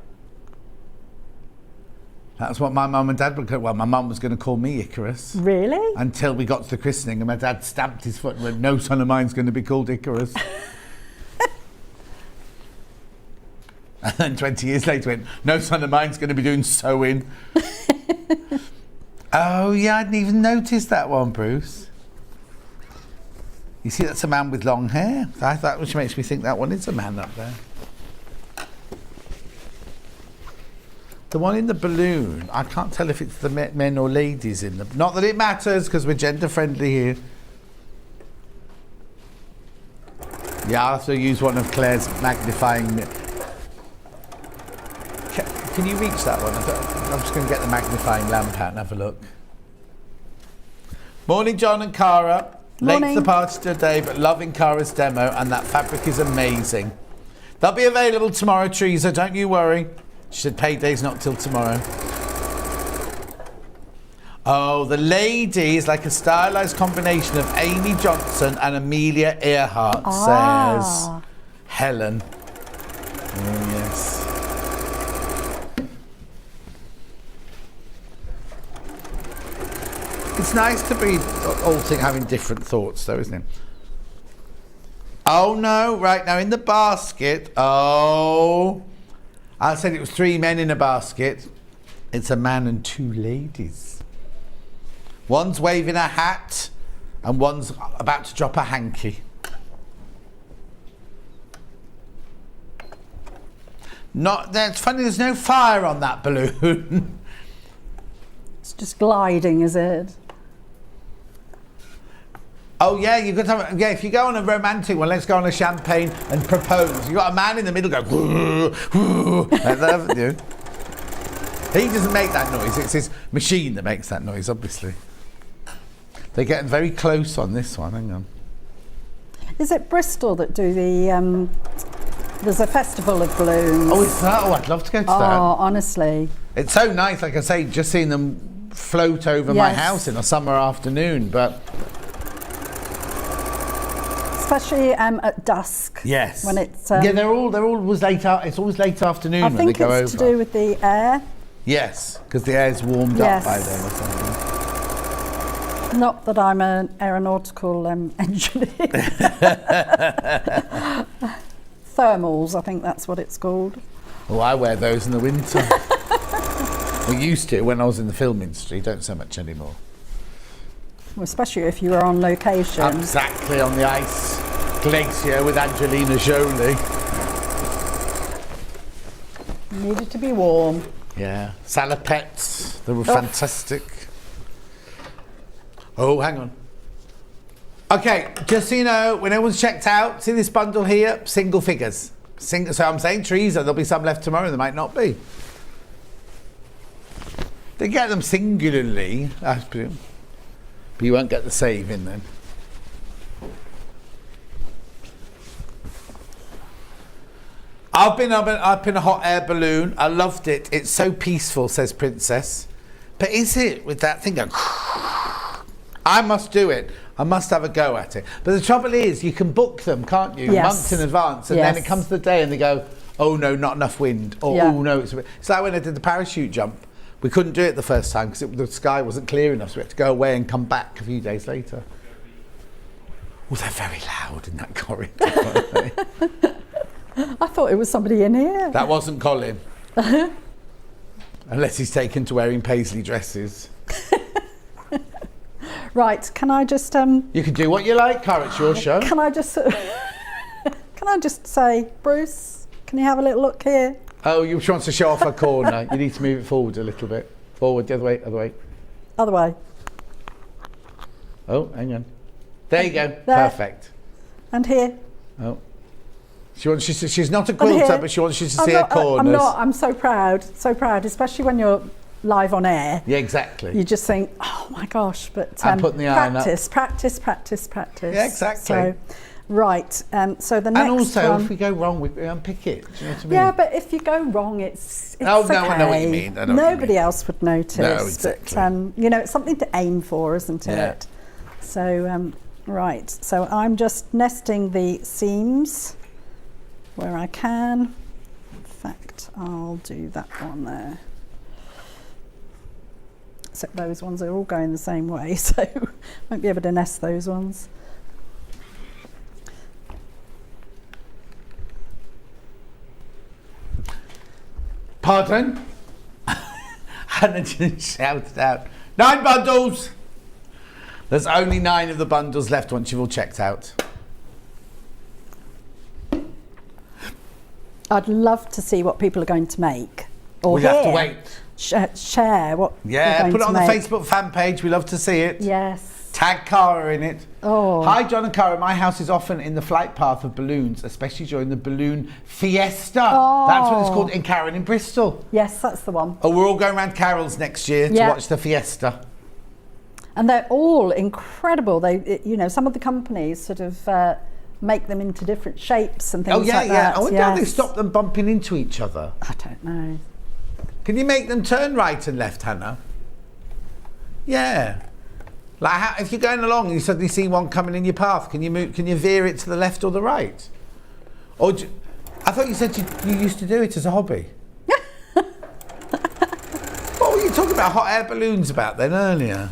That's what my mum and dad would call. Well, my mum was going to call me Icarus. Really? Until we got to the christening and my dad stamped his foot and went, no son of mine's going to be called Icarus. And then 20 years later went, no son of mine's going to be doing sewing. Oh yeah, I didn't even notice that one, Bruce. You see, that's a man with long hair. Which makes me think that one is a man up there. The one in the balloon, I can't tell if it's the men or ladies in the... Not that it matters, because we're gender friendly here. Yeah, I'll have to use one of Claire's magnifying... Can you reach that one? I'm just going to get the magnifying lamp out and have a look. Morning, John and Cara. Morning. Late to the party today, but loving Cara's demo, and that fabric is amazing. They'll be available tomorrow, Teresa, don't you worry. She said payday's not till tomorrow. Oh, the lady is like a stylised combination of Amy Johnson and Amelia Earhart, says Helen. Oh, yes. It's nice to be all having different thoughts, though, isn't it? Oh, no, right now in the basket. Oh... I said it was 3 men in a basket. It's a man and 2 ladies. One's waving a hat and one's about to drop a hanky. That's funny, there's no fire on that balloon. It's just gliding, is it? Oh yeah, you've got to have, if you go on a romantic one, let's go on a champagne and propose. You've got a man in the middle go, whoo, whoo, like that, haven't you? He doesn't make that noise, it's his machine that makes that noise, obviously. They're getting very close on this one, hang on. Is it Bristol that do the, there's a festival of balloons? Oh, is that? Oh, I'd love to go to that. Oh, honestly. It's so nice, like I say, just seeing them float over my house in a summer afternoon, but... Especially at dusk. Yes. When it's... yeah, they're always late. It's always late afternoon when they go over. I think it's to do with the air. Yes, because the air's warmed up by then or something. Not that I'm an aeronautical engineer. Thermals, I think that's what it's called. Oh, I wear those in the winter. We used to when I was in the film industry, don't so much anymore. Well, especially if you were on location. Exactly, on the ice glacier with Angelina Jolie. Needed to be warm. Yeah, salopettes, they were fantastic. Oh, hang on. Okay, just so you know, when everyone's checked out, see this bundle here? Single figures. So I'm saying Teresa, there'll be some left tomorrow, there might not be. They get them singularly, I presume. But you won't get the saving then. I've been up in a hot air balloon. I loved it. It's so peaceful, says Princess. But is it with that thing going? I must do it. I must have a go at it. But the trouble is, you can book them, can't you? Yes. Months in advance. And then it comes to the day and they go, oh no, not enough wind. Or oh no, it's like when I did the parachute jump. We couldn't do it the first time because the sky wasn't clear enough. So we had to go away and come back a few days later. Oh, they're very loud in that corridor, aren't they? I thought it was somebody in here. That wasn't Colin. Unless he's taken to wearing paisley dresses. Right, can I just You can do what you like, Cara, it's your show. Can I just say, Bruce, can you have a little look here? Oh, you want to show off a corner. You need to move it forward a little bit. Forward, the other way, other way. Other way. Oh, hang on. There you go. There. Perfect. And here. Oh. She's not a quilter, but she wants you to see her corners. I'm so proud, especially when you're live on air. Yeah, exactly. You just think, oh my gosh, but I'm putting the iron up. practice. Yeah, exactly. So, right, so the next and also, one, if we go wrong, we unpick it. Do you know what I mean? Yeah, but if you go wrong, it's Oh, okay. no, I know what you mean. Nobody else would notice. No, exactly. But, it's something to aim for, isn't Yeah. it? So, right, so I'm just nesting the seams where I can. In fact, I'll do that one there. Except those ones are all going the same way, so won't be able to nest those ones. Pardon? Hannah just shouted out, 9 bundles! There's only 9 of the bundles left once you've all checked out. I'd love to see what people are going to make. Or We'll have to wait. Share what Yeah, they're put it going on to the make. Facebook fan page. We love to see it. Yes. Tag Cara in it. Oh. Hi, John and Cara. My house is often in the flight path of balloons, especially during the balloon fiesta. Oh. That's what it's called in Carron in Bristol. Yes, that's the one. Oh, we're all going around Carroll's next year to Yeah. watch the fiesta. And they're all incredible. Some of the companies sort of make them into different shapes and things like that. I wonder how they Yes. stop them bumping into each other. I don't know. Can you make them turn right and left, Hannah? Yeah. Like if you're going along and you suddenly see one coming in your path, can you veer it to the left or the right? Or I thought you said you used to do it as a hobby. What were you talking about hot air balloons about then earlier?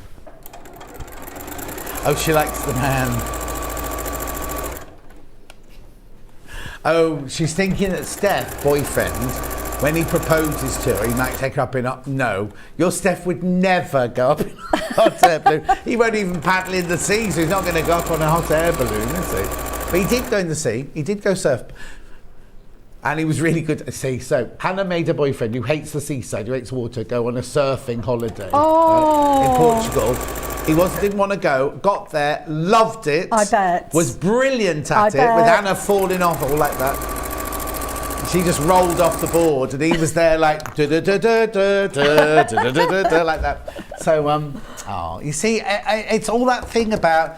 Oh, she likes the man. Oh, she's thinking that Steph, boyfriend, when he proposes to her, he might take her up in a... No, your Steph would never go up in a hot air balloon. He won't even paddle in the sea, so he's not going to go up on a hot air balloon, is he? But he did go in the sea. He did go surf. And he was really good at the sea. So Hannah made a boyfriend who hates the seaside, who hates water, go on a surfing holiday in Portugal. He didn't want to go, got there, loved it. I bet. Was brilliant at it, with Hannah falling off all like that. She just rolled off the board and he was there like da-da-da-da-da-da-da-da-da-da, like that. So, you see, it's all that thing about,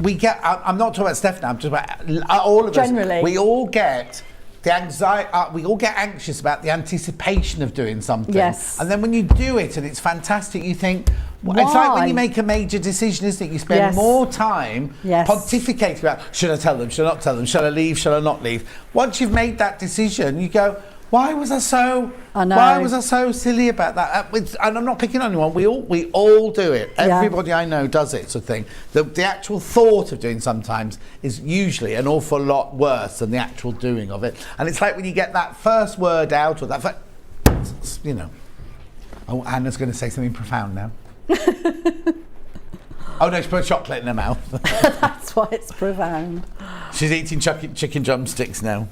I'm not talking about Steph now, I'm talking about all of us. Generally. We all get the anxiety, we all get anxious about the anticipation of doing something. Yes. And then when you do it and it's fantastic, you think, it's like when you make a major decision, isn't it? You spend more time pontificating about, should I tell them, should I not tell them, shall I leave, shall I not leave? Once you've made that decision, you go, Why was I so? I know. Why was I so silly about that? And I'm not picking on anyone. We all do it. Yeah. Everybody I know does it, sort of thing. The actual thought of doing sometimes is usually an awful lot worse than the actual doing of it. And it's like when you get that first word out, or that, you know. Oh, Anna's going to say something profound now. Oh no, she put chocolate in her mouth. That's why it's profound. She's eating chicken drumsticks now.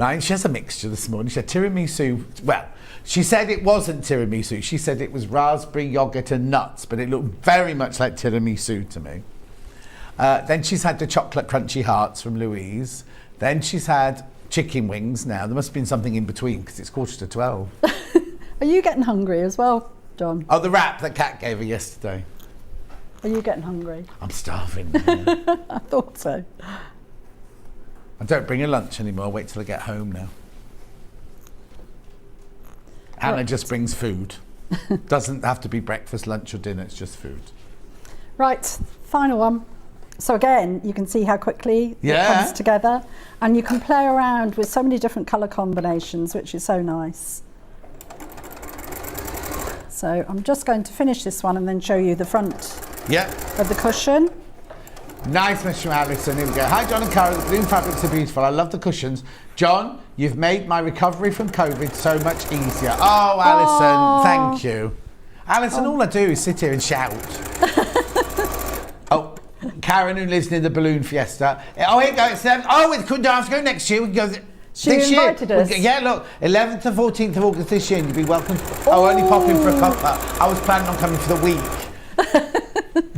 Right, she has a mixture this morning. She had tiramisu. Well, she said it wasn't tiramisu. She said it was raspberry, yogurt and nuts, but it looked very much like tiramisu to me. Then she's had the chocolate crunchy hearts from Louise. Then she's had chicken wings now. There must have been something in between because it's 11:45. Are you getting hungry as well, John? Oh, the wrap that Kat gave her yesterday. Are you getting hungry? I'm starving. I thought so. I don't bring her lunch anymore. Wait till I get home now. Anna just brings food. Doesn't have to be breakfast, lunch or dinner. It's just food. Right, final one. So again, you can see how quickly it comes together, and you can play around with so many different colour combinations, which is so nice. So I'm just going to finish this one and then show you the front of the cushion. Nice, Mr. Alison. Here we go. Hi, John and Cara. The balloon fabrics are beautiful. I love the cushions. John, you've made my recovery from COVID so much easier. Oh, Alison, thank you. Alison, all I do is sit here and shout. Oh, Karen, who lives near the balloon fiesta. Oh, here you go. It's we couldn't have to go next year. We can go She invited us. Yeah, look, 11th to 14th of August this year, and you'd be welcome. I'll only pop in for a cuppa. I was planning on coming for the week.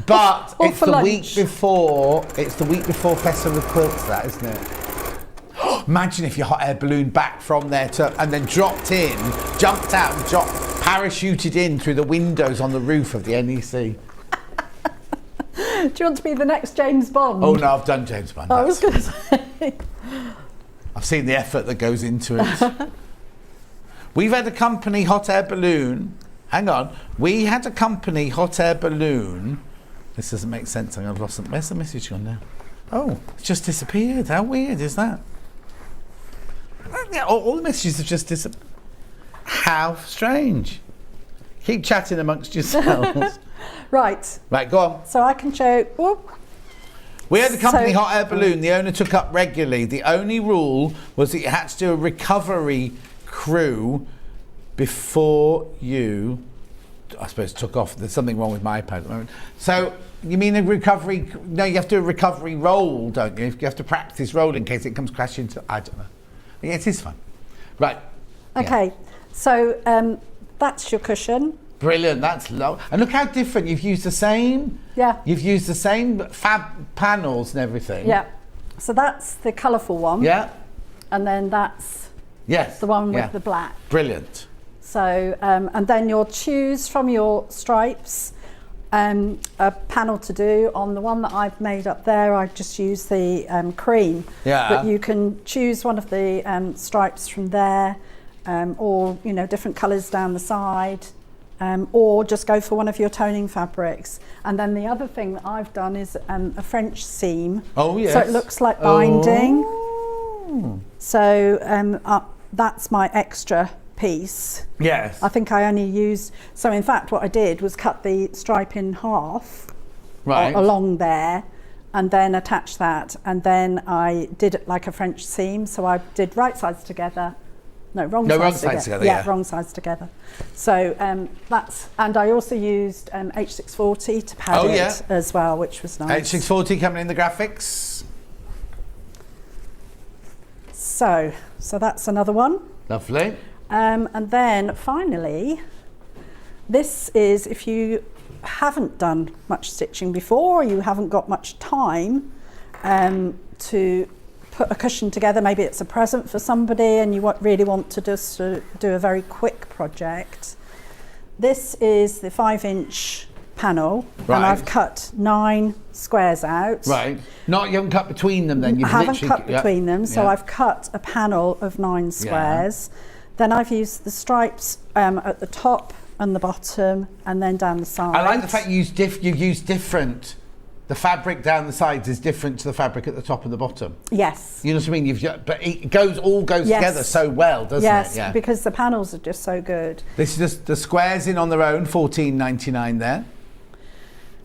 But Or it's for the lunch. week before. It's the week before Festival of Quilts, that, isn't it? Imagine if your hot air balloon back from there and then dropped in, jumped out, and parachuted in through the windows on the roof of the NEC. Do you want to be the next James Bond? Oh no, I've done James Bond. I was going to say. I've seen the effort that goes into it. We've had a company hot air balloon. Hang on. We had a company hot air balloon. This doesn't make sense. I've lost it. Where's the message gone now? Oh, it's just disappeared. How weird is that? Yeah, all the messages have just disappeared. How strange. Keep chatting amongst yourselves. Right. Right, go on. So I can show. Whoop. We had the company hot air balloon. The owner took up regularly. The only rule was that you had to do a recovery crew before you, I suppose, took off. There's something wrong with my iPad at the moment. So you mean a recovery? No, you have to do a recovery roll, don't you? You have to practice roll in case it comes crashing into. I don't know. Yeah, it is fun. Right. Okay. So that's your cushion. Brilliant. That's low. And look how different. You've used the same. Yeah. You've used the same fab panels and everything. Yeah. So that's the colourful one. Yeah. And then that's Yes. the one with the black. Brilliant. So, and then you'll choose from your stripes a panel to do. On the one that I've made up there, I just use the cream. Yeah. But you can choose one of the stripes from there, or, you know, different colours down the side, or just go for one of your toning fabrics. And then the other thing that I've done is a French seam. Oh, yes. So it looks like binding. Oh. So that's my extra piece. Yes. I think I only used, so in fact what I did was cut the stripe in half along there and then attach that, and then I did it like a French seam. So I did right sides together. No, wrong sides together. Yeah, wrong sides together. So that's, and I also used H640 to pad it as well, which was nice. H640 coming in the graphics. So that's another one. Lovely. And then finally, this is if you haven't done much stitching before, or you haven't got much time to put a cushion together. Maybe it's a present for somebody and you really want to just do a very quick project. This is the 5-inch panel, and I've cut 9 squares out. Right. You haven't cut between them then? I haven't cut between them, so I've cut a panel of 9 squares. Then I've used the stripes at the top and the bottom, and then down the side. I like the fact you've used different the fabric down the sides is different to the fabric at the top and the bottom. Yes. You know what I mean? But it all goes Yes. together so well, doesn't it? Yes, because the panels are just so good. This is just the squares in on their own, $14.99 there.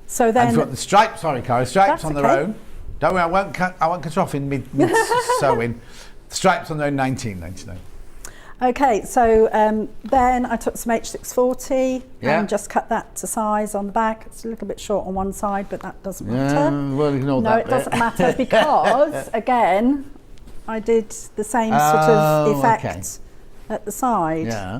So And then, you've got the stripes, sorry, Cara, stripes That's on their okay. own. Don't worry, I won't cut off in mid sewing. Stripes on their own, $19.99. okay, so then I took some H640 Yeah. and just cut that to size on the back. It's a little bit short on one side, but that doesn't matter. Well, ignore No, that it bit. doesn't matter because, again, I did the same sort of effect okay. at the side. Yeah.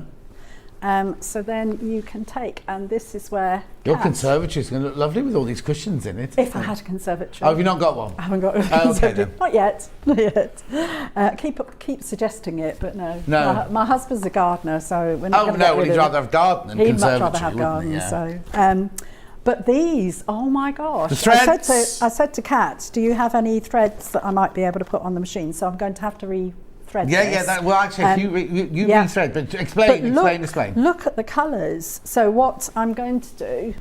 So then you can take, and this is where Your Kat- conservatory is going to look lovely with all these cushions in it. If I had a conservatory. Oh, have you not got one? I haven't got a okay conservatory. then. Not yet. Not yet. Keep suggesting it, but no. No. My husband's a gardener, so we're not Oh going to no, get well, rid he'd of rather have garden than He'd much conservatory, rather have wouldn't he? garden. Yeah. So, but these, oh my gosh! The threads. I said to Kat, "Do you have any threads that I might be able to put on the machine?" So I'm going to have to re-thread Yeah, this. yeah. Well, actually, if you yeah. re-thread, but explain. Look at the colours. So what I'm going to do,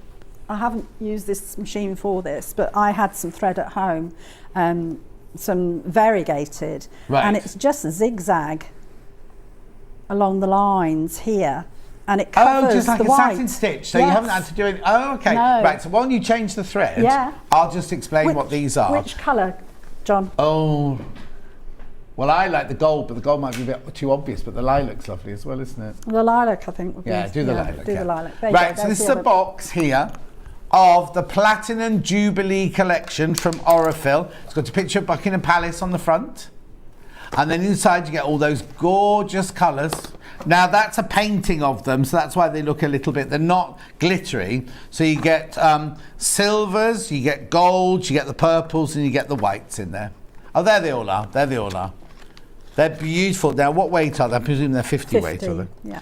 I haven't used this machine for this, but I had some thread at home, some variegated, Right. and it's just a zigzag along the lines here, and it covers just like the a white. satin stitch, so you haven't had to do it. Oh, okay. No. Right. So while you change the thread, Yeah. I'll just explain what these are. Which colour, John? Oh. Well, I like the gold, but the gold might be a bit too obvious. But the lilac's lovely as well, isn't it? The lilac, I think. Would be, Yeah, do the lilac. Do yeah. the lilac. There you Right. go, So there's this is the a other- box here of the Platinum Jubilee collection from Aurifil. It's got a picture of Buckingham Palace on the front. And then inside you get all those gorgeous colours. Now that's a painting of them, so that's why they look a little bit, they're not glittery. So you get silvers, you get golds, you get the purples, and you get the whites in there. Oh, there they all are, there they all are. They're beautiful. Now what weight are they? I presume they're 50 weight, are they? Yeah.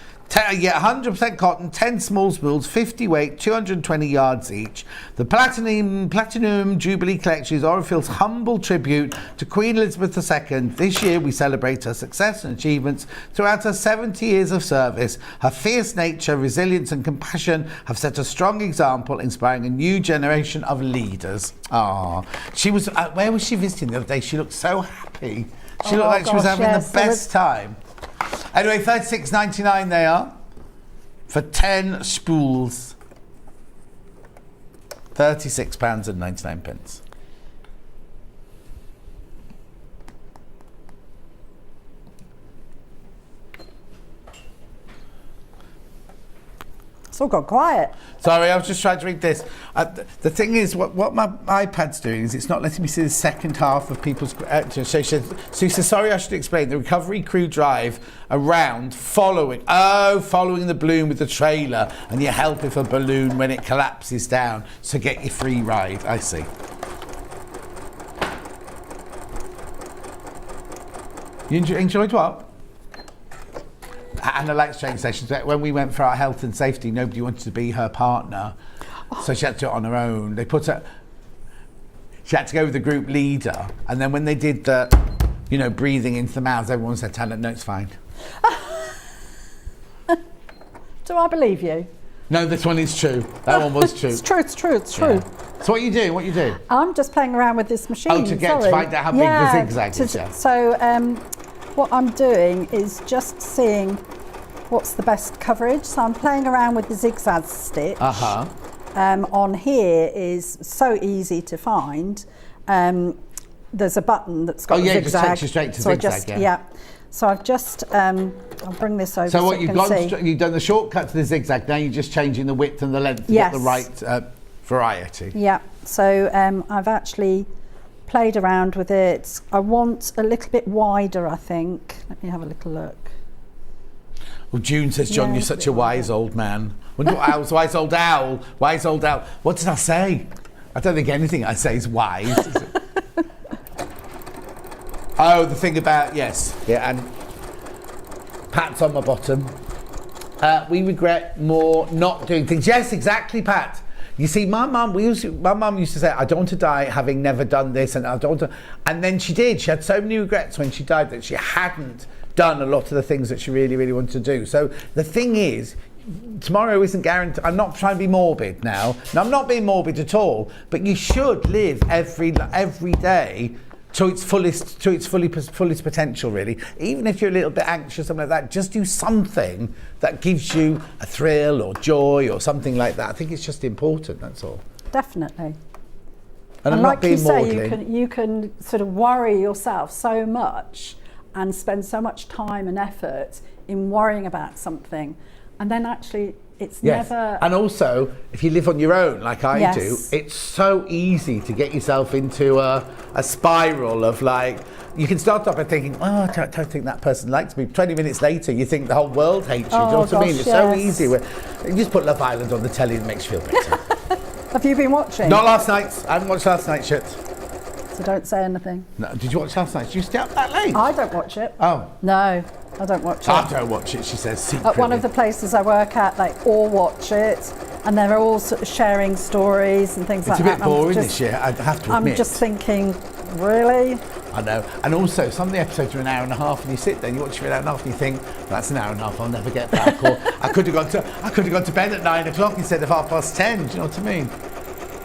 Yeah, 100% cotton, 10 small spools, 50 weight, 220 yards each. The Platinum Jubilee collection is Aurifil's humble tribute to Queen Elizabeth II. This year we celebrate her success and achievements throughout her 70 years of service. Her fierce nature, resilience and compassion have set a strong example, inspiring a new generation of leaders. Ah, she was, where was she visiting the other day? She looked so happy. She looked like she was having the best time. Anyway, $36.99 they are for 10 spools. £36.99. It's all got quiet. Sorry, I was just trying to read this. The thing is, what my iPad's doing is it's not letting me see the second half of people's... so she says, sorry, I should explain. The recovery crew drive around following the balloon with the trailer, and you help with a balloon when it collapses down. So get your free ride. I see. You enjoyed what? Anna likes train stations. When we went for our health and safety, nobody wanted to be her partner, so she had to do it on her own. She had to go with the group leader, and then when they did the, breathing into the mouths, everyone said, "Tell her, no, it's fine." Do I believe you? No, this one is true. That one was true. It's true. Yeah. So what you do? What you do? I'm just playing around with this machine. To find out how big the zigzag is. Yeah. So what I'm doing is just seeing what's the best coverage. So I'm playing around with the zigzag stitch. On here is so easy to find. There's a button that's got zigzag. It just takes you straight to zigzag. So I've just, I'll bring this over so what you can see. You've done the shortcut to the zigzag, now you're just changing the width and the length to get the right variety. Yeah, so I've actually played around with it. I want a little bit wider, I think. Let me have a little look. Well, June says, John, you're such a wise old man. Wonder what else? Wise old owl. What did I say? I don't think anything I say is wise. Is it? Oh, the thing about, yes. Yeah, and Pat's on my bottom. We regret more not doing things. Yes, exactly, Pat. You see, my mum used to say, I don't want to die having never done this, and I don't want to... And then she did. She had so many regrets when she died that she hadn't done a lot of the things that she really, really wanted to do. So the thing is, tomorrow isn't guaranteed. I'm not trying to be morbid now. No, I'm not being morbid at all. But you should live every day to its fullest potential, really. Even if you're a little bit anxious, something like that, just do something that gives you a thrill or joy or something like that. I think it's just important, that's all. Definitely. And I'm like not being you say, maudlin. you can sort of worry yourself so much and spend so much time and effort in worrying about something, and then actually it's never... And also, if you live on your own, like I do, Yes. it's so easy to get yourself into a spiral of like, you can start off by thinking, oh, I don't think that person likes me. 20 minutes later, you think the whole world hates you. Do you know what I mean? It's so easy. You just put Love Island on the telly and it makes you feel better. Have you been watching? Not last night. I haven't watched last night's shit. So don't say anything. No, did you watch last night? Did you stay up that late? I don't watch it. Oh. No, I don't watch it. I don't watch it, she says secretly. At one of the places I work at, they all watch it, and they're all sort of sharing stories and things It's like a that. bit boring this year, I have to admit. I'm just thinking, really? I know. And also, some of the episodes are an hour and a half, and you sit there and you watch it for an hour and a half, and you think, that's an hour and a half, I'll never get back. Or I could have gone to bed at 9 o'clock instead of 10:30. Do you know what I mean?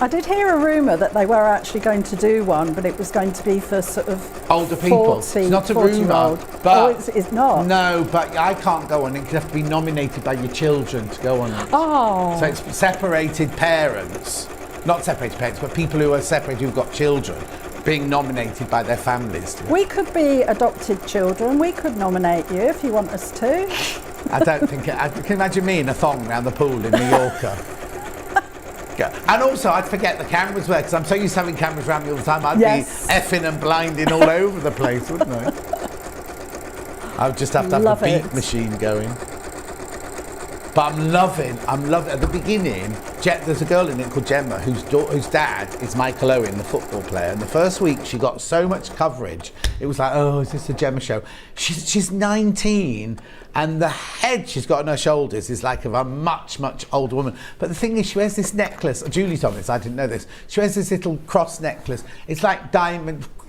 I did hear a rumour that they were actually going to do one, but it was going to be for sort of Older people. 40, It's not a 40-year-old. rumour, but it's not. No, but I can't go on it. You have to be nominated by your children to go on it. Oh. So it's separated parents, not separated parents, but people who are separated who've got children, being nominated by their families. We could be adopted children. We could nominate you if you want us to. I don't think I can imagine me in a thong around the pool in Mallorca. And also, I'd forget the cameras were, because I'm so used to having cameras around me all the time. I'd be effing and blinding all over the place, wouldn't I? I would just have to have a beat machine going. But I'm loving. At the beginning, there's a girl in it called Gemma, whose dad is Michael Owen, the football player. And the first week, she got so much coverage. It was like, oh, is this a Gemma show? She's 19, and the head she's got on her shoulders is like of a much, much older woman. But the thing is, she wears this necklace. Julie told me this, I didn't know this. She wears this little cross necklace. It's like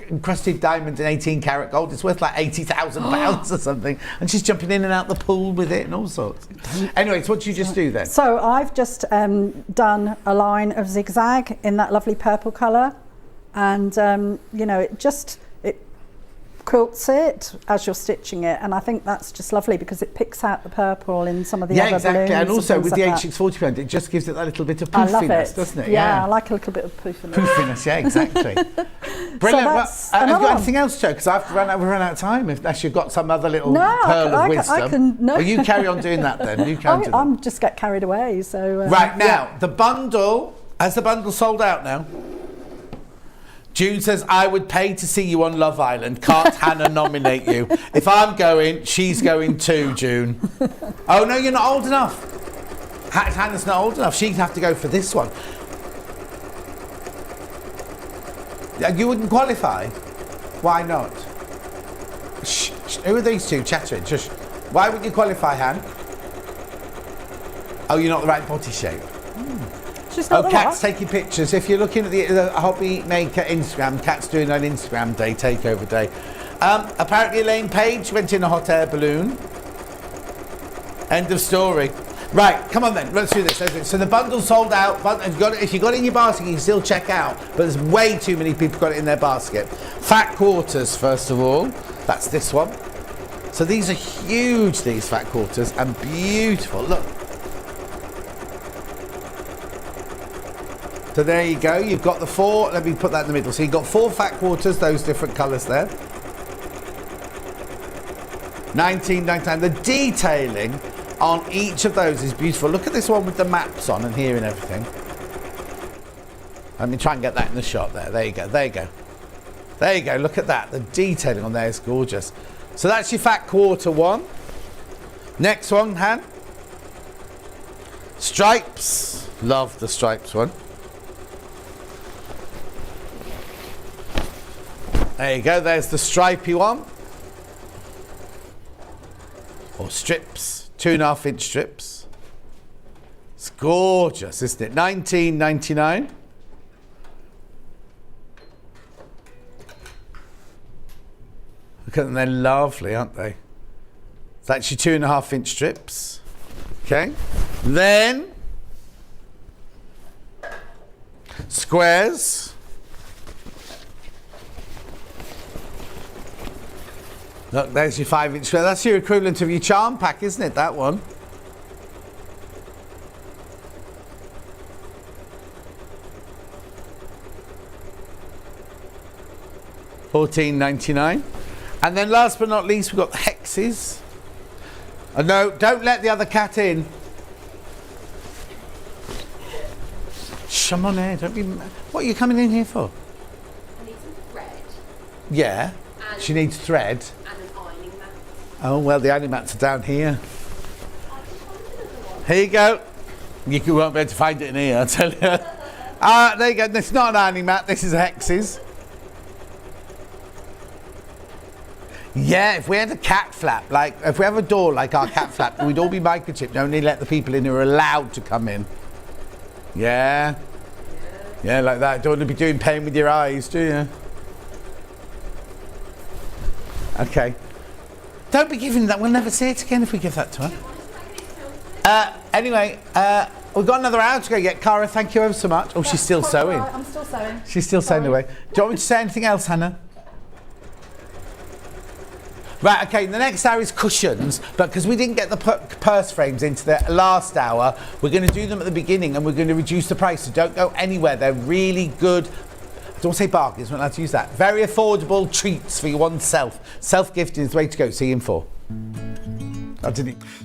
encrusted diamond and 18-karat gold. It's worth like £80,000 or something. And she's jumping in and out the pool with it and all sorts. Anyway, so what did you just do then? So I've just done a line of zigzag in that lovely purple colour. And, it quilts it as you're stitching it, and I think that's just lovely because it picks out the purple in some of the other balloons. And also with the like H640 band, it just gives it that little bit of I love poofiness, it. doesn't it? Yeah, I like a little bit of poofiness. Poofiness, yeah, exactly. Brilliant. So Have you got one. anything else, Jo? Because we've run out of time. Unless you've got some other little pearl of wisdom. Well, you carry on doing that then. I'm just get carried away. So right now, the bundle. Has the bundle sold out now? June says, I would pay to see you on Love Island. Can't Hannah nominate you? If I'm going, she's going too, June. Oh, no, you're not old enough. Hannah's not old enough. She'd have to go for this one. You wouldn't qualify? Why not? Shh, who are these two chattering? Shush. Why would you qualify, Han? Oh, you're not the right body shape. Kat's taking pictures. If you're looking at the Hobby Maker Instagram, Kat's doing an Instagram day, takeover day. Apparently Elaine Page went in a hot air balloon. End of story. Right, come on then, let's do this. So the bundle sold out. If you got it in your basket, you can still check out. But there's way too many people got it in their basket. Fat quarters, first of all. That's this one. So these are huge, these fat quarters, and beautiful. Look. So there you go, you've got the 4, let me put that in the middle. So you've got 4 fat quarters, those different colours there. $19.99. The detailing on each of those is beautiful. Look at this one with the maps on and here and everything. Let me try and get that in the shot there. There you go, there you go. There you go, look at that. The detailing on there is gorgeous. So that's your fat quarter one. Next one, Han. Stripes. Love the stripes one. There you go, there's the stripy one. Or strips, 2.5-inch strips. It's gorgeous, isn't it? $19.99. Look at them, they're lovely, aren't they? It's actually 2.5-inch strips. Okay. Then squares. Look, there's your 5-inch square. That's your equivalent of your charm pack, isn't it, that one? $14.99. And then last but not least, we've got the hexes. No, don't let the other cat in. Shh, I'm on air, don't be... What are you coming in here for? I need some thread. Yeah, she needs thread. And an ironing mat. Oh, well, the ironing mats are down here. Here you go. You won't be able to find it in here, I'll tell you. There you go. This is not an ironing mat, this is hexes. Yeah, if we had a cat flap, like, if we have a door like our cat flap, we'd all be microchipped, only let the people in who are allowed to come in. Yeah. Yeah, like that. Don't want to be doing pain with your eyes, do you? Okay. Don't be giving that. We'll never see it again if we give that to her. Anyway, we've got another hour to go get. Cara, thank you ever so much. Oh, she's still sewing. I'm still sewing. She's still sewing away. Do you want me to say anything else, Hannah? Right, okay, the next hour is cushions, but because we didn't get the purse frames into the last hour, we're going to do them at the beginning and we're going to reduce the price, so don't go anywhere. They're really good, I don't want to say bargains, we're not allowed to use that. Very affordable treats for your oneself. Self-gifting is the way to go. See you in 4.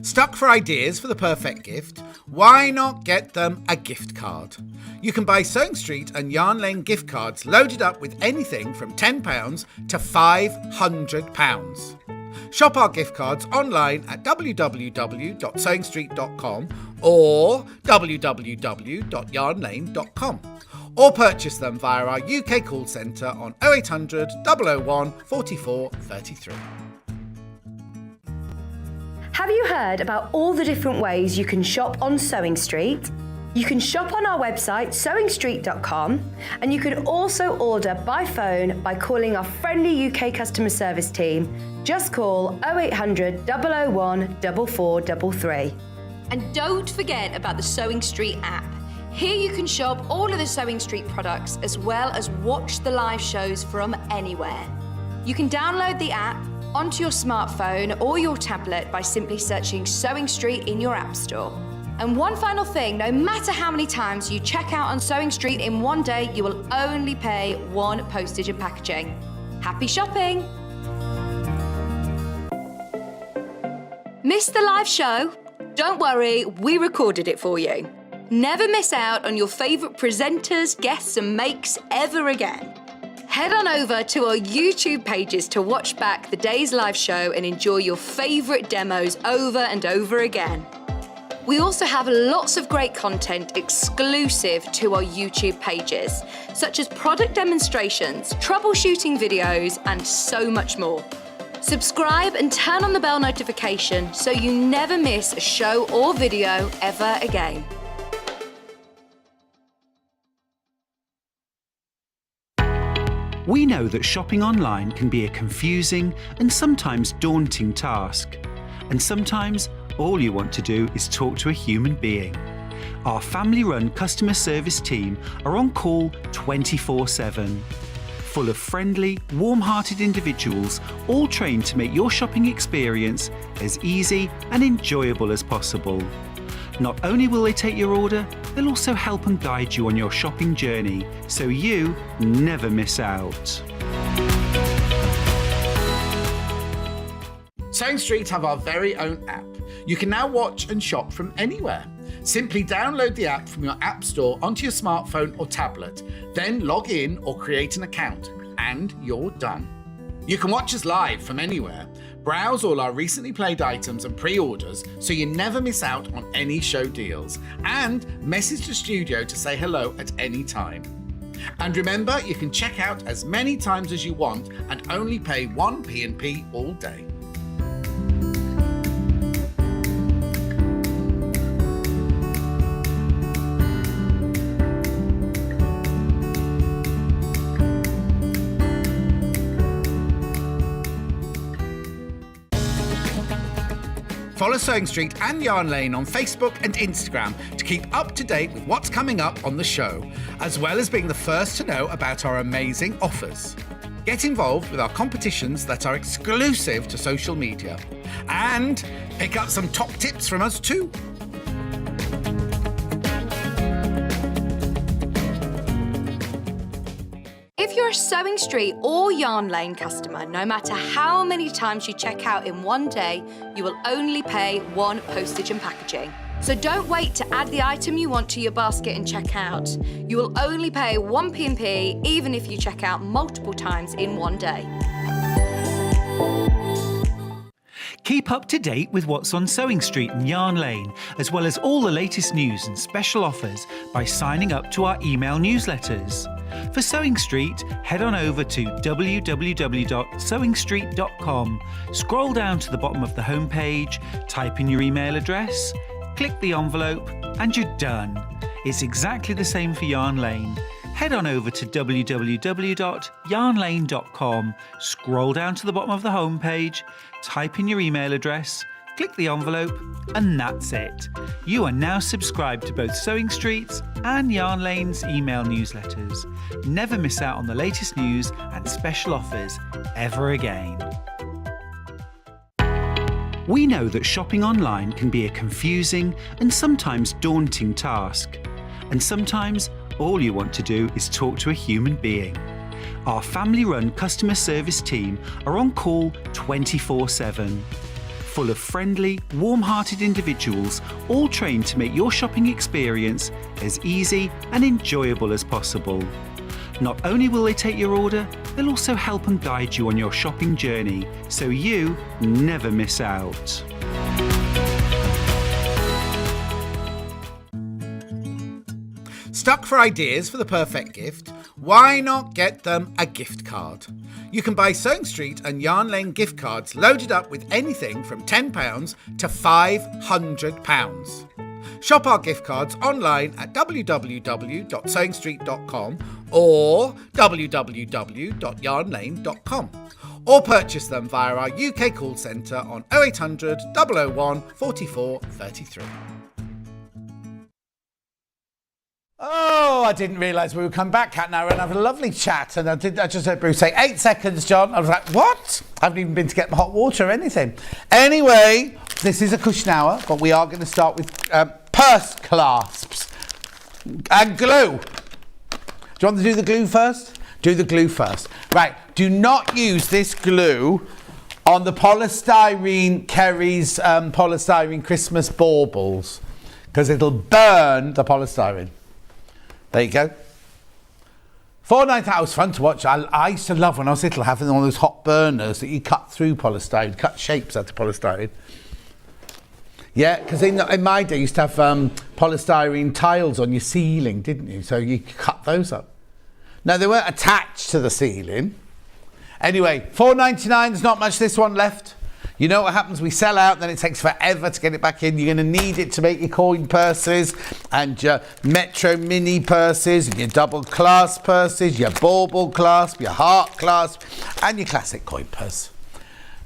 Stuck for ideas for the perfect gift? Why not get them a gift card? You can buy Sewing Street and Yarn Lane gift cards loaded up with anything from £10 to £500. Shop our gift cards online at www.sewingstreet.com or www.yarnlane.com, or purchase them via our UK call centre on 0800 001 44 33. Have you heard about all the different ways you can shop on Sewing Street? You can shop on our website, sewingstreet.com, and you can also order by phone by calling our friendly UK customer service team. Just call 0800 001 4433. And don't forget about the Sewing Street app. Here you can shop all of the Sewing Street products as well as watch the live shows from anywhere. You can download the app onto your smartphone or your tablet by simply searching Sewing Street in your app store. And one final thing, no matter how many times you check out on Sewing Street in one day, you will only pay one postage and packaging. Happy shopping! Missed the live show? Don't worry, we recorded it for you. Never miss out on your favourite presenters, guests and makes ever again. Head on over to our YouTube pages to watch back the day's live show and enjoy your favourite demos over and over again. We also have lots of great content exclusive to our YouTube pages, such as product demonstrations, troubleshooting videos, and so much more. Subscribe and turn on the bell notification so you never miss a show or video ever again. We know that shopping online can be a confusing and sometimes daunting task. And sometimes all you want to do is talk to a human being. Our family-run customer service team are on call 24/7. Full of friendly, warm-hearted individuals, all trained to make your shopping experience as easy and enjoyable as possible. Not only will they take your order, they'll also help and guide you on your shopping journey, so you never miss out. Sewing Street have our very own app. You can now watch and shop from anywhere. Simply download the app from your app store onto your smartphone or tablet, then log in or create an account, and you're done. You can watch us live from anywhere, browse all our recently played items and pre-orders so you never miss out on any show deals, and message the studio to say hello at any time. And remember, you can check out as many times as you want and only pay 1 P&P all day. Follow Sewing Street and Yarn Lane on Facebook and Instagram to keep up to date with what's coming up on the show, as well as being the first to know about our amazing offers. Get involved with our competitions that are exclusive to social media. And pick up some top tips from us too. If you're a Sewing Street or Yarn Lane customer, no matter how many times you check out in one day, you will only pay one postage and packaging. So don't wait to add the item you want to your basket and check out. You will only pay one P&P even if you check out multiple times in one day. Keep up to date with what's on Sewing Street and Yarn Lane, as well as all the latest news and special offers by signing up to our email newsletters. For Sewing Street, head on over to www.sewingstreet.com, scroll down to the bottom of the homepage, type in your email address, click the envelope, and you're done. It's exactly the same for Yarn Lane. Head on over to www.yarnlane.com, scroll down to the bottom of the homepage, type in your email address, click the envelope, and that's it. You are now subscribed to both Sewing Street's and Yarn Lane's email newsletters. Never miss out on the latest news and special offers ever again. We know that shopping online can be a confusing and sometimes daunting task. And sometimes all you want to do is talk to a human being. Our family-run customer service team are on call 24/7. Full of friendly, warm-hearted individuals, all trained to make your shopping experience as easy and enjoyable as possible. Not only will they take your order, they'll also help and guide you on your shopping journey, so you never miss out. Stuck for ideas for the perfect gift? Why not get them a gift card? You can buy Sewing Street and Yarn Lane gift cards loaded up with anything from £10 to £500. Shop our gift cards online at www.sewingstreet.com or www.yarnlane.com, or purchase them via our UK call centre on 0800 001 44 33. Oh, I didn't realise we would come back, Kat and I were having a lovely chat, and I just heard Bruce say 8 seconds, John. I was like, what? I haven't even been to get the hot water or anything. Anyway, this is a cushion hour, but we are going to start with purse clasps and glue. Do you want to do the glue first? Do the glue first. Right, do not use this glue on the polystyrene, Kerry's polystyrene Christmas baubles, because it'll burn the polystyrene. There you go. $4.99, that was fun to watch. I used to love when I was little having all those hot burners that you cut through polystyrene, cut shapes out of polystyrene. Yeah, because in my day you used to have polystyrene tiles on your ceiling, didn't you? So you cut those up. No, they weren't attached to the ceiling. Anyway, $4.99, there's not much this one left. You know what happens? We sell out, then it takes forever to get it back in. You're going to need it to make your coin purses and your Metro Mini purses and your double clasp purses, your bauble clasp, your heart clasp, and your classic coin purse.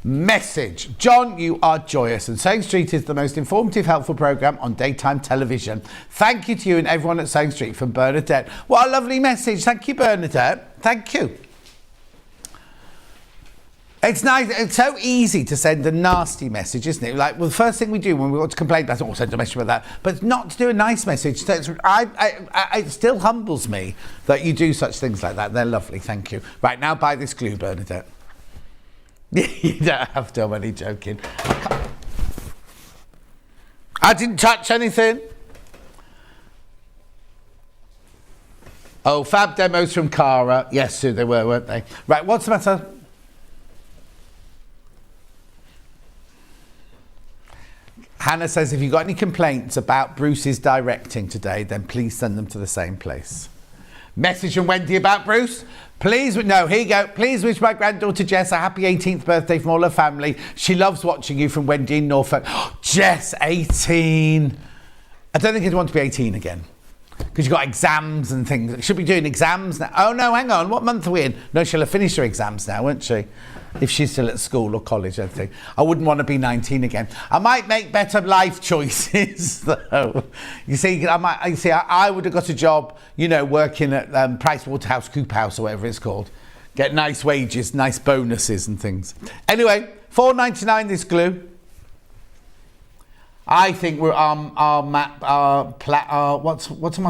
Message. John, you are joyous, and Sewing Street is the most informative, helpful programme on daytime television. Thank you to you and everyone at Sewing Street, from Bernadette. What a lovely message. Thank you, Bernadette. Thank you. It's nice. It's so easy to send a nasty message, isn't it? Like, well, the first thing we do when we want to complain about it, send a message about that, but not to do a nice message. It still humbles me that you do such things like that. They're lovely. Thank you. Right, now buy this glue, Bernadette. You don't have to. I'm only joking. I didn't touch anything. Oh, fab demos from Cara. Yes, Sue, they were, weren't they? Right, what's the matter? Hannah says, if you've got any complaints about Bruce's directing today, then please send them to the same place. Message from Wendy about Bruce. Please, no, here you go. Please wish my granddaughter Jess a happy 18th birthday from all her family. She loves watching you, from Wendy in Norfolk. Jess, 18. I don't think you'd want to be 18 again, because you've got exams and things. She'll be doing exams now. Oh no, hang on. What month are we in? No, she'll have finished her exams now, won't she? if she's still at school or college, I think. I wouldn't want to be 19 again. I might make better life choices, though. You see, I would have got a job, working at Pricewaterhouse Coop House or whatever it's called. Get nice wages, nice bonuses and things. Anyway, £4.99 this glue. I think what am I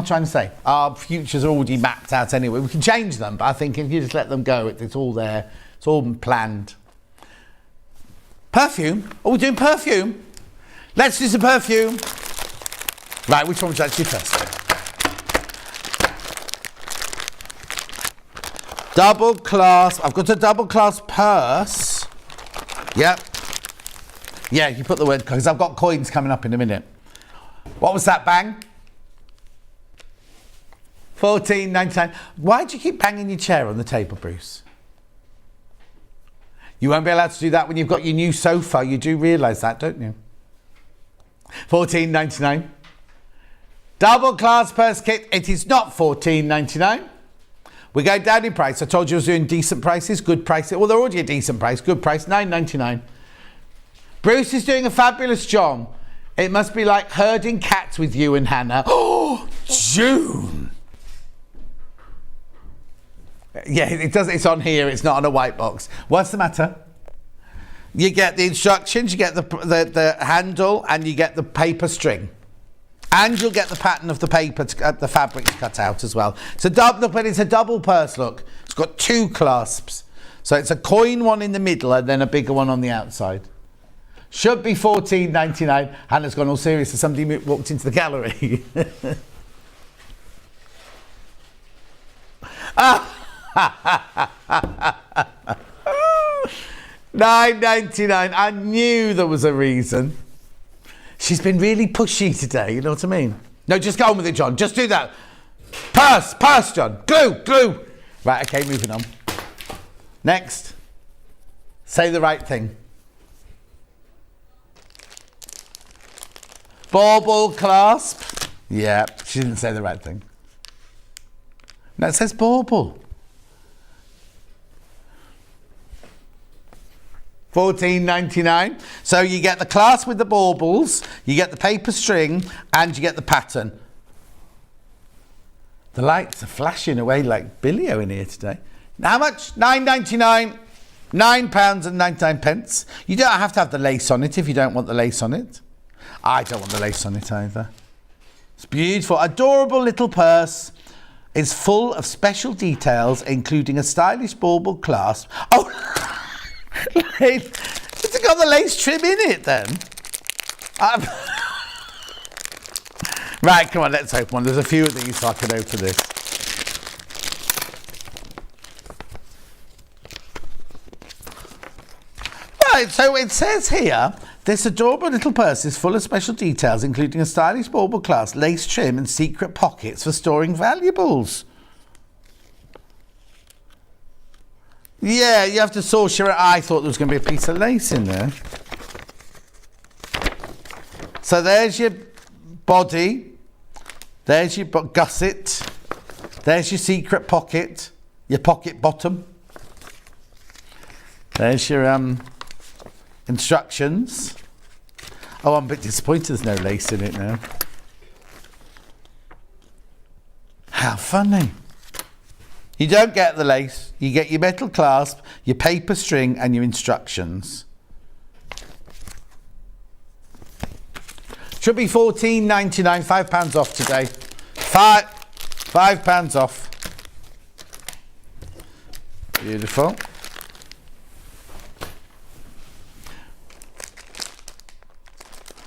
trying to say? Our futures are already mapped out anyway. We can change them, but I think if you just let them go, it's all there. It's all been planned. Perfume? Are we doing perfume? Let's do some perfume. Right, which one would you like to do first? Double clasp. I've got a double clasp purse. Yep. Yeah, you put the word, because I've got coins coming up in a minute. What was that, bang? $14.99. Why do you keep banging your chair on the table, Bruce? You won't be allowed to do that when you've got your new sofa. You do realise that, don't you? $14.99. Double class purse kit. It is not $14.99. We're going down in price. I told you I was doing decent prices, good prices. Well, they're already a decent price, good price, $9.99. Bruce is doing a fabulous job. It must be like herding cats with you and Hannah. Oh, June. Yeah, it does. It's on here. It's not on a white box. What's the matter? You get the instructions, you get the handle, and you get the paper string. And you'll get the pattern of the paper, the fabric to cut out as well. It's a double, but it's a double purse, look. It's got two clasps. So it's a coin one in the middle and then a bigger one on the outside. Should be $14.99. Hannah's gone all serious as somebody walked into the gallery. $9.99. I knew there was a reason. She's been really pushy today, you know what I mean? No, just go on with it, John. Just do that. Purse, John. Glue. Right, okay, moving on. Next. Say the right thing. Bauble clasp. Yeah, she didn't say the right thing. No, it says bauble. $14.99. So you get the clasp with the baubles, you get the paper string, and you get the pattern. The lights are flashing away like Billio in here today. How much? $9.99. £9.99. You don't have to have the lace on it if you don't want the lace on it. I don't want the lace on it either. It's beautiful. Adorable little purse. It's full of special details, including a stylish bauble clasp. Oh, it's got the lace trim in it then. Right, come on, let's open one. There's a few of these, so I can open this. Right, so it says here, this adorable little purse is full of special details, including a stylish bauble clasp, lace trim, and secret pockets for storing valuables. Yeah, you have to source your... I thought there was going to be a piece of lace in there. So there's your body. There's your gusset. There's your secret pocket. Your pocket bottom. There's your instructions. Oh, I'm a bit disappointed there's no lace in it now. How funny. You don't get the lace. You get your metal clasp, your paper string, and your instructions. Should be $14.99, £5 off today. £5 off. Beautiful.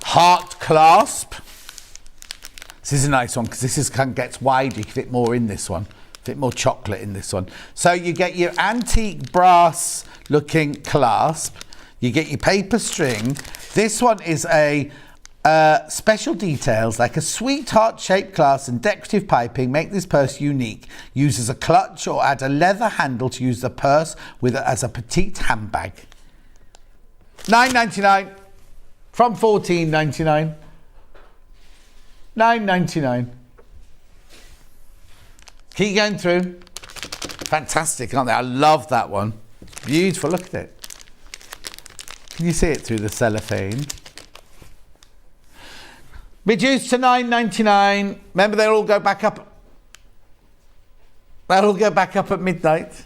Heart clasp. This is a nice one because this gets wider. You can fit more in this one. Fit more chocolate in this one. So you get your antique brass looking clasp. You get your paper string. This one is a special details like a sweetheart shaped clasp and decorative piping make this purse unique. Use as a clutch or add a leather handle to use the purse with as a petite handbag. $9.99 from $14.99. $9.99. Keep going through. Fantastic, aren't they? I love that one. Beautiful, look at it. Can you see it through the cellophane? Reduced to $9.99. Remember, they'll all go back up. They'll all go back up at midnight.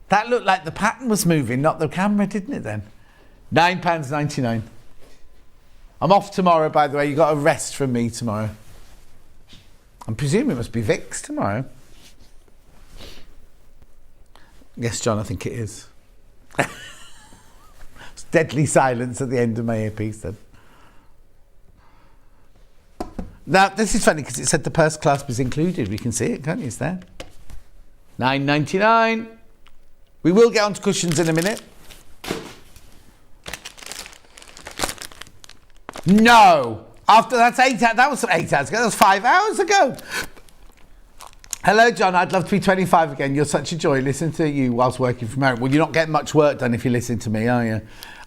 That looked like the pattern was moving, not the camera, didn't it then? £9.99. I'm off tomorrow, by the way. You got a rest from me tomorrow. I'm presuming it must be Vic's tomorrow. Yes, John, I think it is. It's deadly silence at the end of my earpiece then. Now, this is funny because it said the purse clasp is included. We can see it, can't you? It's there. $9.99. We will get onto cushions in a minute. No! After that's 8 hours. That was 8 hours ago. That was 5 hours ago. Hello, John. I'd love to be 25 again. You're such a joy. Listen to you whilst working from home. Well, you're not getting much work done if you listen to me, are you?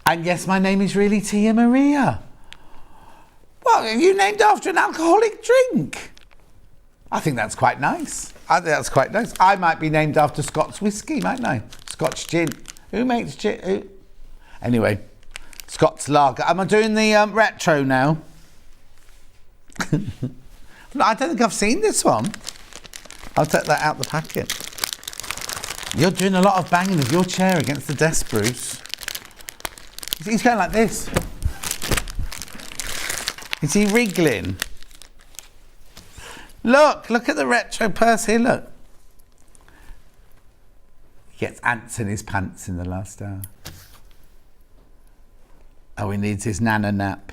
And yes, my name is really Tia Maria. Well, are you named after an alcoholic drink? I think that's quite nice. I might be named after Scots whiskey, mightn't I? Scotch gin. Who makes gin? Who? Anyway, Scots lager. Am I doing the retro now? No, I don't think I've seen this one. I'll take that out the packet. You're doing a lot of banging of your chair against the desk, Bruce. He's going like this. Is he wriggling? Look at the retro purse here, look. He gets ants in his pants in the last hour. Oh, he needs his nana nap.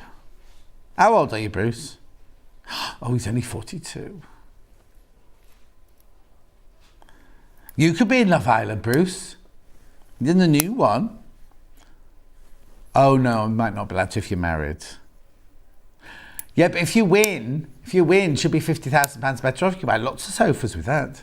How old are you, Bruce? Oh, he's only 42. You could be in Love Island, Bruce. You're in the new one. Oh no, I might not be allowed to if you're married. Yeah, but if you win, should be £50,000 better off. You can buy lots of sofas with that.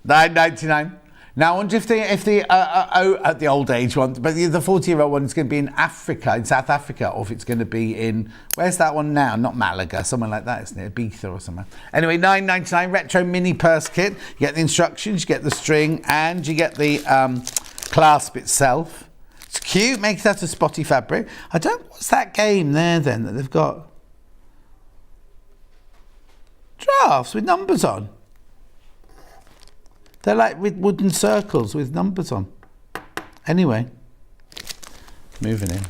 $9.99. Now, I wonder if the old age one, but the 40-year-old one is going to be in Africa, in South Africa, or if it's going to be in, where's that one now? Not Malaga, somewhere like that, isn't it? Ibiza or somewhere. Anyway, $9.99 retro mini purse kit. You get the instructions, you get the string, and you get the clasp itself. It's cute, make it out of spotty fabric. What's that game there then that they've got? Drafts with numbers on. They're like with wooden circles with numbers on. Anyway, moving in.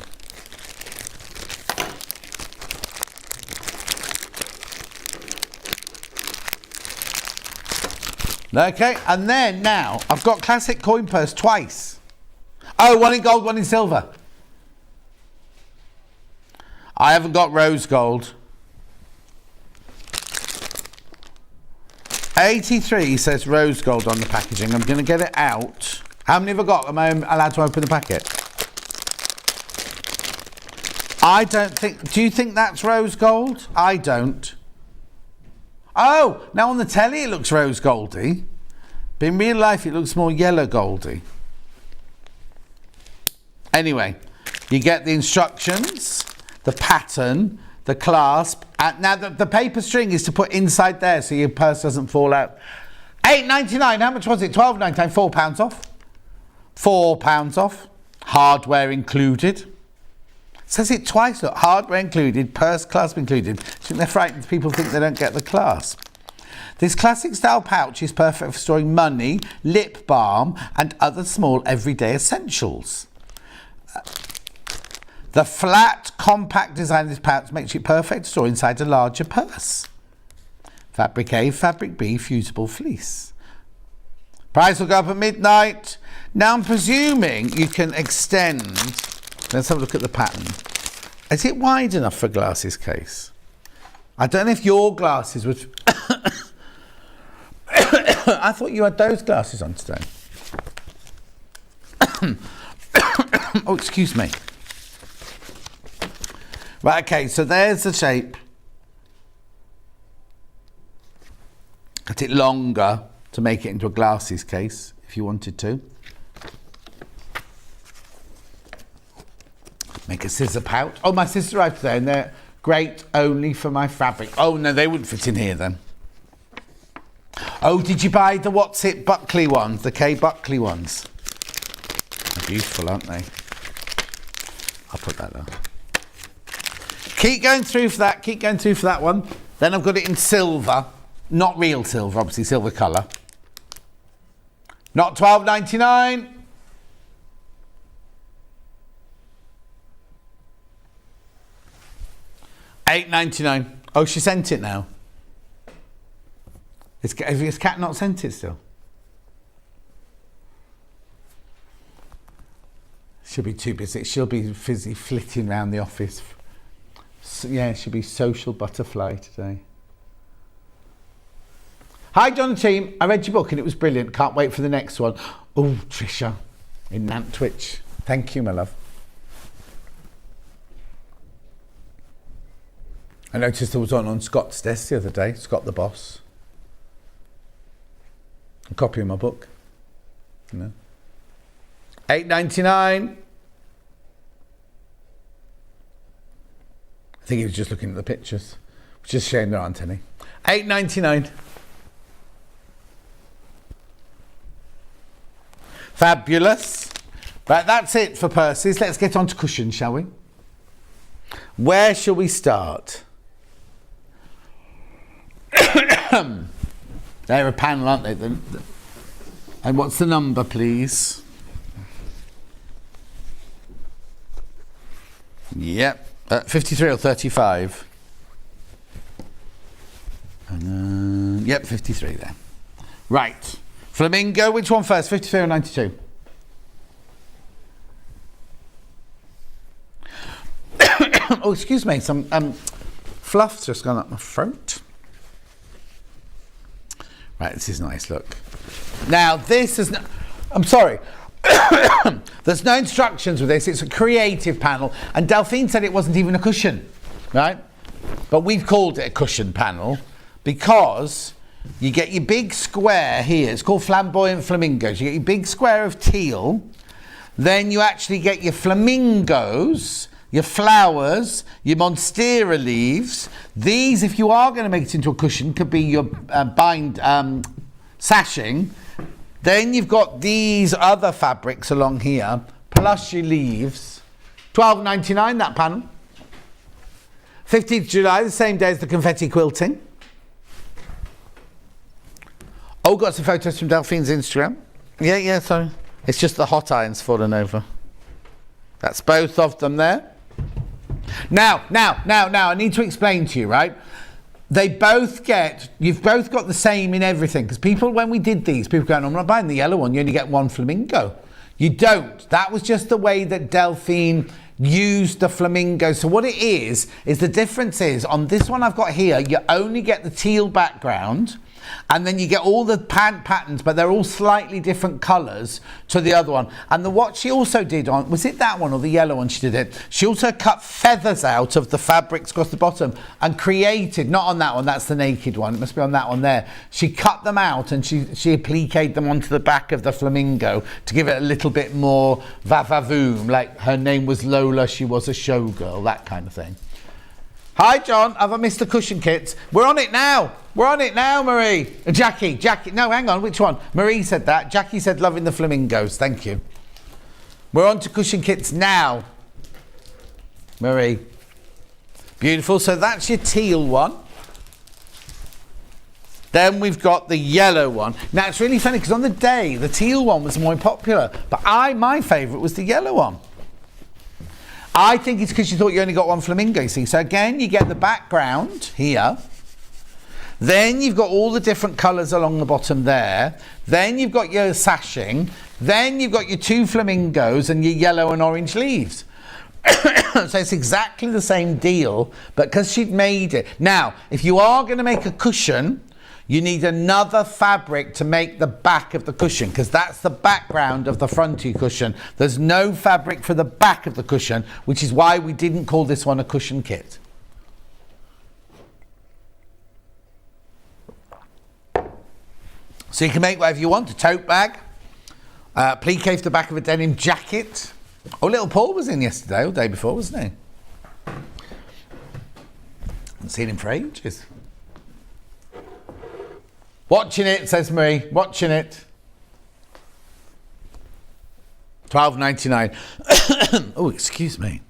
Okay, and then now I've got classic coin purse twice. Oh, one in gold, one in silver. I haven't got rose gold. 83 says rose gold on the packaging. I'm going to get it out. How many have I got? Am I allowed to open the packet? I don't think... Do you think that's rose gold? I don't. Oh, now on the telly it looks rose goldy. But in real life it looks more yellow goldy. Anyway, you get the instructions, the pattern, the clasp. Now the paper string is to put inside there so your purse doesn't fall out. $8.99. How much was it? $12.99. £4 off. £4 off. Hardware included. It says it twice. Look, hardware included, purse clasp included. I think they're frightened people think they don't get the clasp. This classic style pouch is perfect for storing money, lip balm, and other small everyday essentials. The flat, compact design of this pouch makes it perfect to store inside a larger purse. Fabric A, Fabric B, fusible fleece. Price will go up at midnight. Now I'm presuming you can extend. Let's have a look at the pattern. Is it wide enough for a glasses case? I don't know if your glasses would... I thought you had those glasses on today. Oh, excuse me. Right, okay, so there's the shape. Cut it longer to make it into a glasses case, if you wanted to. Make a scissor pouch. Oh, my sister arrived today, and they're great only for my fabric. Oh, no, they wouldn't fit in here, then. Oh, did you buy the What's It Buckley ones, the K Buckley ones? They're beautiful, aren't they? I'll put that there. Keep going through for that. Keep going through for that one. Then I've got it in silver. Not real silver, obviously, silver colour. Not $12.99. $8.99. Oh, she sent it now. Has Kat not sent it still? She'll be too busy. She'll be busy flitting around the office. So, yeah, she'll be social butterfly today. Hi, John and team. I read your book and it was brilliant. Can't wait for the next one. Oh, Trisha in Nantwich. Thank you, my love. I noticed there was one on Scott's desk the other day. Scott the boss. A copy of my book. You know. $8.99. I think he was just looking at the pictures. Which is a shame there aren't any. $8.99. Fabulous. Right, that's it for purses. Let's get on to cushions, shall we? Where shall we start? They're a panel, aren't they? And what's the number, please? Yep. 53 or 35? Yep, 53 there. Right. Flamingo, which one first? 53 or 92? Oh, excuse me. Some fluff's just gone up my throat. Right, this is nice, look. Now, this is... I'm sorry. There's no instructions with this. It's a creative panel. And Delphine said it wasn't even a cushion, right? But we've called it a cushion panel because you get your big square here. It's called flamboyant flamingos. You get your big square of teal. Then you actually get your flamingos, your flowers, your monstera leaves. These, if you are going to make it into a cushion, could be your sashing. Then you've got these other fabrics along here, plus your leaves. $12.99 that panel. 15th July, the same day as the confetti quilting. Oh, got some photos from Delphine's Instagram. Yeah, sorry. It's just the hot iron's fallen over. That's both of them there. Now, I need to explain to you, right? You've both got the same in everything. Because people, when we did these, people going, I'm not buying the yellow one, you only get one flamingo. You don't. That was just the way that Delphine used the flamingo. So what it is the difference is, on this one I've got here, you only get the teal background, and then you get all the patterns, but they're all slightly different colours to the other one. And what she also did on, was it that one or the yellow one she did it? She also cut feathers out of the fabrics across the bottom and created, not on that one, that's the naked one, it must be on that one there. She cut them out and she appliqued them onto the back of the flamingo to give it a little bit more va-va-voom, like her name was Lola, she was a showgirl, that kind of thing. Hi, John. Have I missed the cushion kits? We're on it now. Marie. Jackie. No, hang on. Which one? Marie said that. Jackie said loving the flamingos. Thank you. We're on to cushion kits now. Marie. Beautiful. So that's your teal one. Then we've got the yellow one. Now, it's really funny because on the day, the teal one was more popular. But my favourite was the yellow one. I think it's because you thought you only got one flamingo, you see. So again, you get the background here. Then you've got all the different colours along the bottom there. Then you've got your sashing. Then you've got your two flamingos and your yellow and orange leaves. So it's exactly the same deal, but because she'd made it. Now, if you are going to make a cushion, you need another fabric to make the back of the cushion, because that's the background of the fronty cushion. There's no fabric for the back of the cushion, which is why we didn't call this one a cushion kit. So you can make whatever you want, a tote bag, applique for the back of a denim jacket. Oh, little Paul was in yesterday, or the day before, wasn't he? Haven't seen him for ages. Watching it, says Marie. Watching it. $12.99. Oh, excuse me.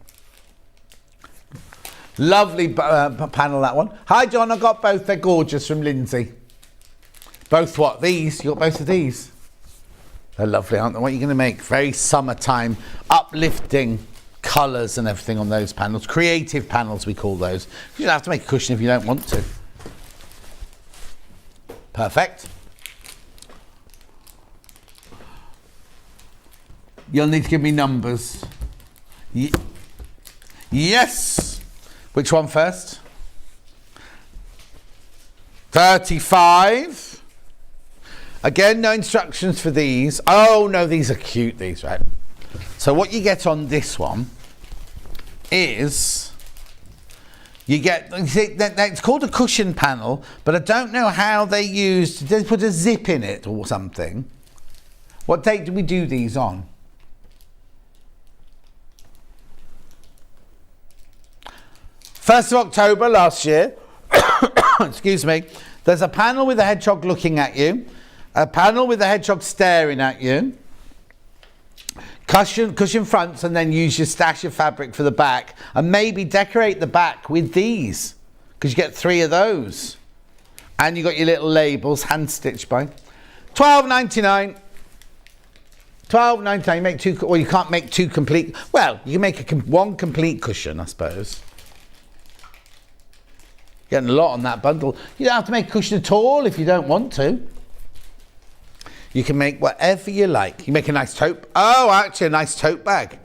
Lovely panel, that one. Hi, John. I got both. They're gorgeous from Lindsay. Both what? These? You got both of these? They're lovely, aren't they? What are you going to make? Very summertime, uplifting colours and everything on those panels. Creative panels, we call those. You don't have to make a cushion if you don't want to. Perfect. You'll need to give me numbers. Yes. Which one first? 35. Again, no instructions for these. Oh, no, these are cute, these, right? So what you get on this one is, you get, it's called a cushion panel, but I don't know how they used, did they put a zip in it or something? What date did we do these on? First of October last year. Excuse me. There's a panel with a hedgehog looking at you, a panel with a hedgehog staring at you, cushion fronts, and then use your stash of fabric for the back, and maybe decorate the back with these, because you get 3 of those, and you got your little labels hand stitched by. $12.99. $12.99. You make 2, or you can't make 2 complete. Well, you can make one complete cushion, I suppose. Getting a lot on that bundle. You don't have to make a cushion at all if you don't want to. You can make whatever you like. You make a nice tote. Oh, actually, a nice tote bag.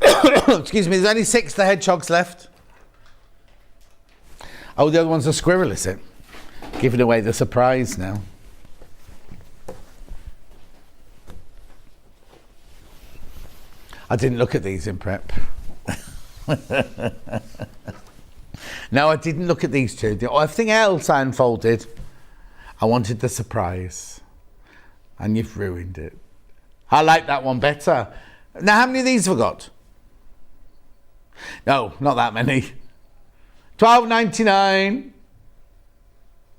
Excuse me, there's only 6 of the hedgehogs left. Oh, the other one's a squirrel, is it? Giving away the surprise now. I didn't look at these in prep. No, I didn't look at these 2. Everything else I unfolded. I wanted the surprise. And you've ruined it. I like that one better. Now, how many of these have I got? No, not that many. $12.99.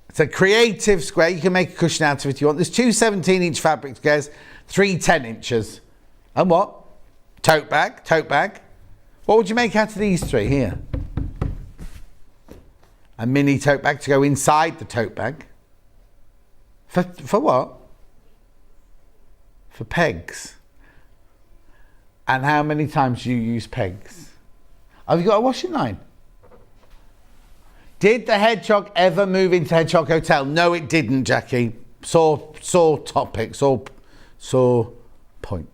It's a creative square. You can make a cushion out of it if you want. There's 2 17-inch fabric squares, 3 10 inches. And what? Tote bag, tote bag. What would you make out of these 3 here? A mini tote bag to go inside the tote bag. For what? For pegs. And how many times do you use pegs? Have you got a washing line? Did the hedgehog ever move into Hedgehog Hotel? No, it didn't, Jackie. Sore topic, sore point.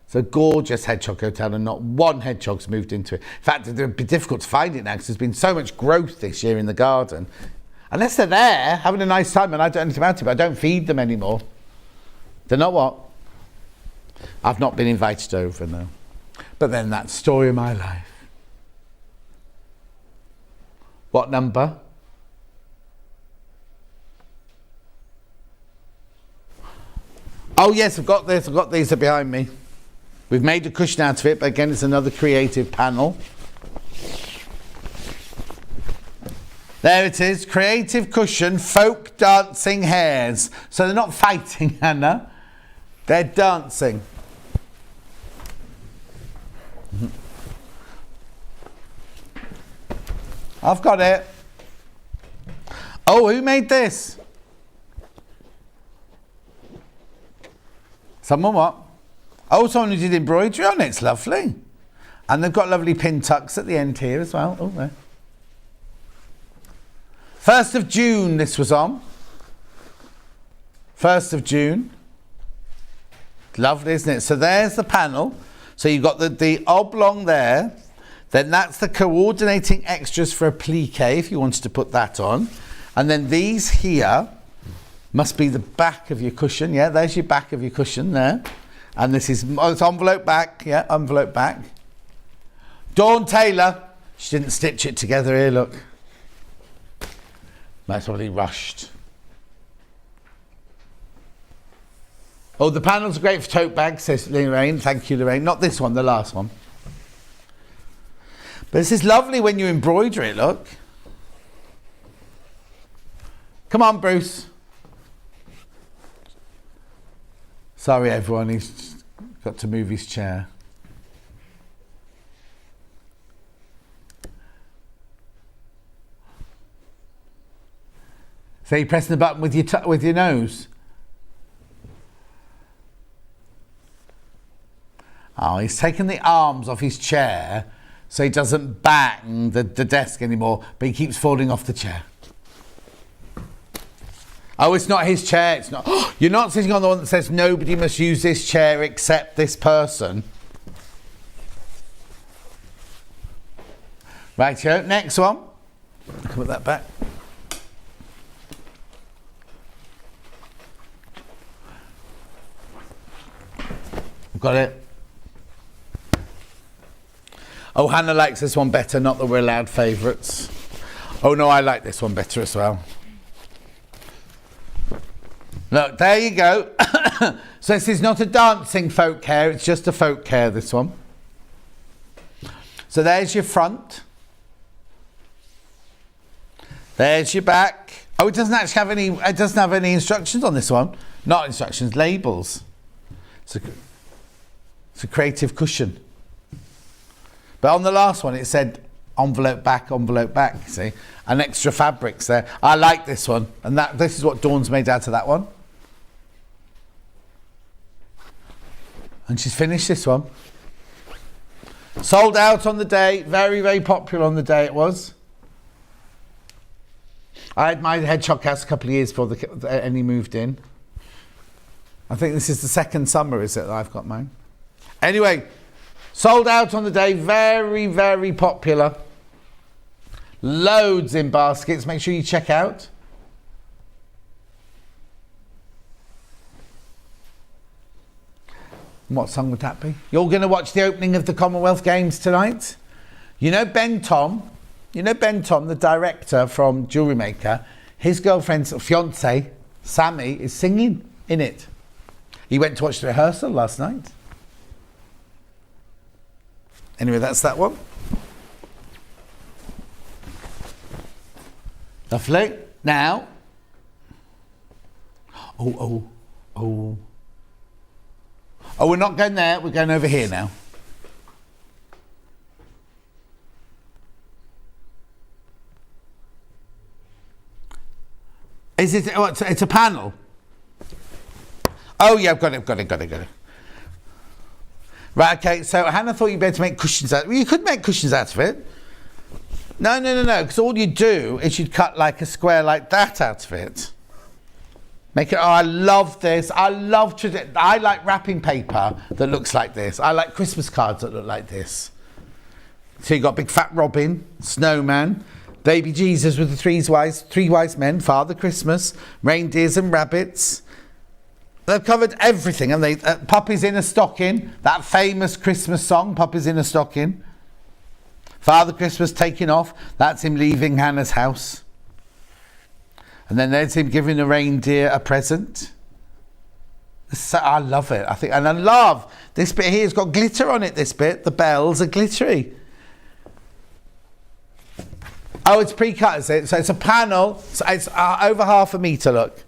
It's a gorgeous hedgehog hotel and not one hedgehog's moved into it. In fact, it would be difficult to find it now because there's been so much growth this year in the garden. Unless they're there having a nice time and I don't know anything about it, but I don't feed them anymore. They're not what? I've not been invited over, no. But then that story of my life. What number? Oh yes, I've got this. I've got these are behind me. We've made a cushion out of it, but again, it's another creative panel. There it is, creative cushion, folk dancing hares. So they're not fighting, Hannah. They're dancing. I've got it. Oh, who made this? Someone what? Oh, someone who did embroidery on it. It's lovely. And they've got lovely pin tucks at the end here as well. Oh, there. 1st of June this was on. 1st of June. Lovely, isn't it? So there's the panel. So you've got the oblong there. Then that's the coordinating extras for a plique if you wanted to put that on. And then these here must be the back of your cushion. Yeah, there's your back of your cushion there. And this is, oh, it's envelope back. Yeah, envelope back. Dawn Taylor. She didn't stitch it together here, look. That's probably rushed. Oh, the panels are great for tote bags, says Lorraine. Thank you, Lorraine. Not this one, the last one. But this is lovely when you embroider it, look. Come on, Bruce. Sorry, everyone. He's got to move his chair. So you're pressing the button with your nose. Oh, he's taken the arms off his chair so he doesn't bang the desk anymore, but he keeps falling off the chair. Oh, it's not his chair. It's not. You're not sitting on the one that says nobody must use this chair except this person. Right, here, next one. Put that back. Got it. Oh, Hannah likes this one better, not that we're allowed favourites. Oh no, I like this one better as well. Look, there you go. So this is not a dancing folk hair, it's just a folk hair, this one. So there's your front. There's your back. Oh, it doesn't actually have any instructions on this one. Not instructions, labels. It's a creative cushion. But on the last one, it said envelope back, you see. And extra fabrics there. I like this one. And this is what Dawn's made out of that one. And she's finished this one. Sold out on the day. Very, very popular on the day it was. I had my hedgehog house a couple of years before Annie moved in. I think this is the second summer, is it, that I've got mine? Anyway, sold out on the day. Very, very popular. Loads in baskets. Make sure you check out. What song would that be? You're going to watch the opening of the Commonwealth Games tonight? You know Ben Tom, the director from Jewellery Maker, his girlfriend's fiance, Sammy, is singing in it. He went to watch the rehearsal last night. Anyway, that's that one. Lovely. Now. Oh, we're not going there. We're going over here now. Is it? Oh, it's a panel. Oh yeah, I've got it. Right, okay. So Hannah thought you'd be able to make cushions out. Well, you could make cushions out of it. No. Because all you do is you'd cut like a square like that out of it. Make it. Oh, I love this. I like wrapping paper that looks like this. I like Christmas cards that look like this. So you got big fat Robin, snowman, baby Jesus with the three wise men, Father Christmas, reindeers and rabbits. They've covered everything, and they Puppy's in a Stocking, that famous Christmas song, Puppy's in a Stocking. Father Christmas taking off, that's him leaving Hannah's house. And then there's him giving a reindeer a present. So, I love it. I love this bit here. It's got glitter on it. This bit, the bells are glittery. Oh, it's pre-cut, is it? So it's a panel. So it's over 1/2 metre. Look.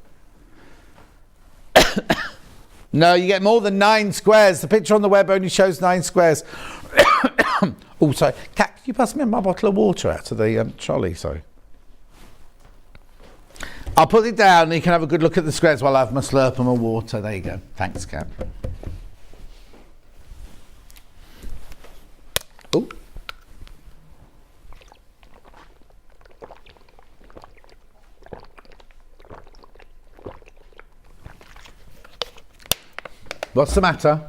No, you get more than 9 squares. The picture on the web only shows 9 squares. Oh, sorry. Kat, can you pass me my bottle of water out of the trolley? Sorry. I'll put it down and you can have a good look at the squares while I have my slurp and my water. There you go. Thanks, Kat. Oh. What's the matter?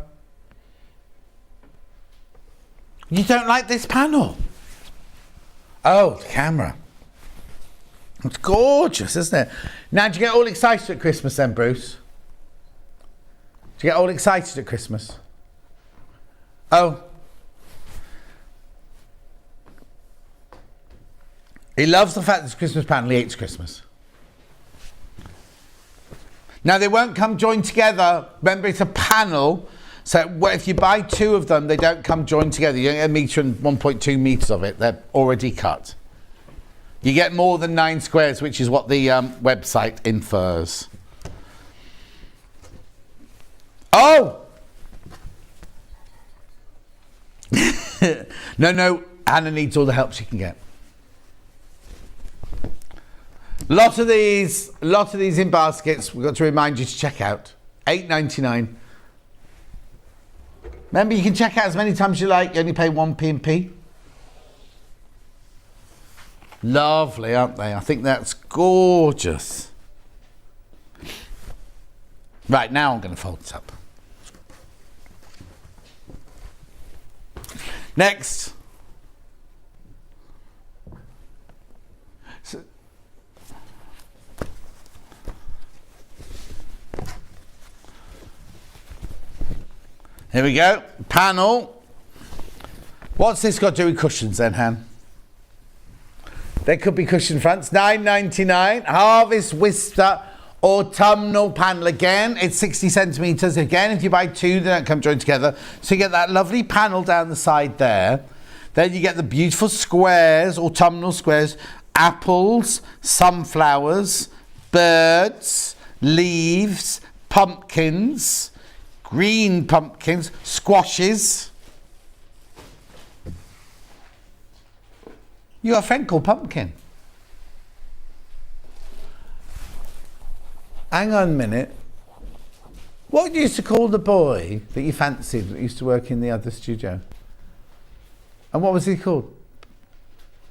You don't like this panel? Oh, the camera. It's gorgeous, isn't it? Now, do you get all excited at Christmas then, Bruce? Do you get all excited at Christmas? Oh. He loves the fact that it's a Christmas panel. He hates Christmas. Now, they won't come joined together. Remember, it's a panel. So if you buy 2 of them, they don't come joined together. You don't get 1 metre and 1.2 metres of it. They're already cut. You get more than 9 squares, which is what the website infers. Oh, Oh! No, Hannah needs all the help she can get. Lot of these in baskets. We've got to remind you to check out. $8.99. Remember, you can check out as many times as you like. You only pay 1p&p. Lovely, aren't they? I think that's gorgeous. Right, now I'm going to fold this up. Next. Here we go. Panel. What's this got to do with cushions then, Han? There could be cushion fronts. $9.99. Harvest Whisper autumnal panel again. It's 60 centimetres. Again, if you buy two, they don't come joined together. So you get that lovely panel down the side there. Then you get the beautiful squares, autumnal squares, apples, sunflowers, birds, leaves, pumpkins, green pumpkins, squashes. You got a friend called Pumpkin. Hang on a minute. What you used to call the boy that you fancied that used to work in the other studio? And what was he called?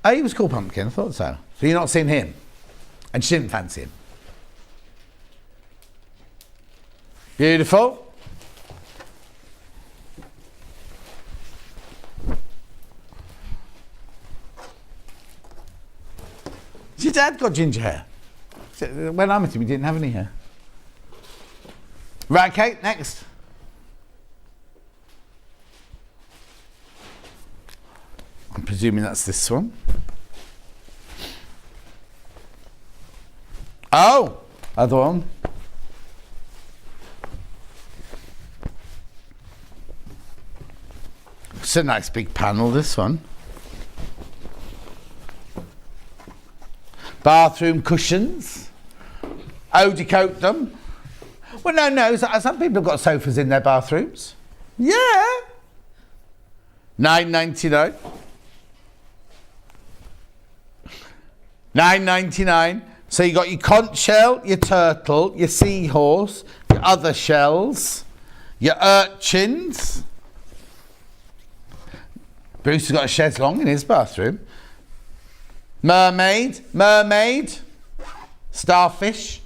Oh, he was called Pumpkin, I thought so. So you're not seeing him? And she didn't fancy him. Beautiful. Your dad got ginger hair. When I met him, he didn't have any hair. Right, Kate, next. I'm presuming that's this one. Oh, other one. It's a nice big panel, this one. Bathroom cushions. Eau-de-coat them. Well, no, some people have got sofas in their bathrooms. Yeah. $9.99. $9.99. So you got your conch shell, your turtle, your seahorse, your other shells, your urchins. Bruce has got a chaise longue in his bathroom. Mermaid, starfish.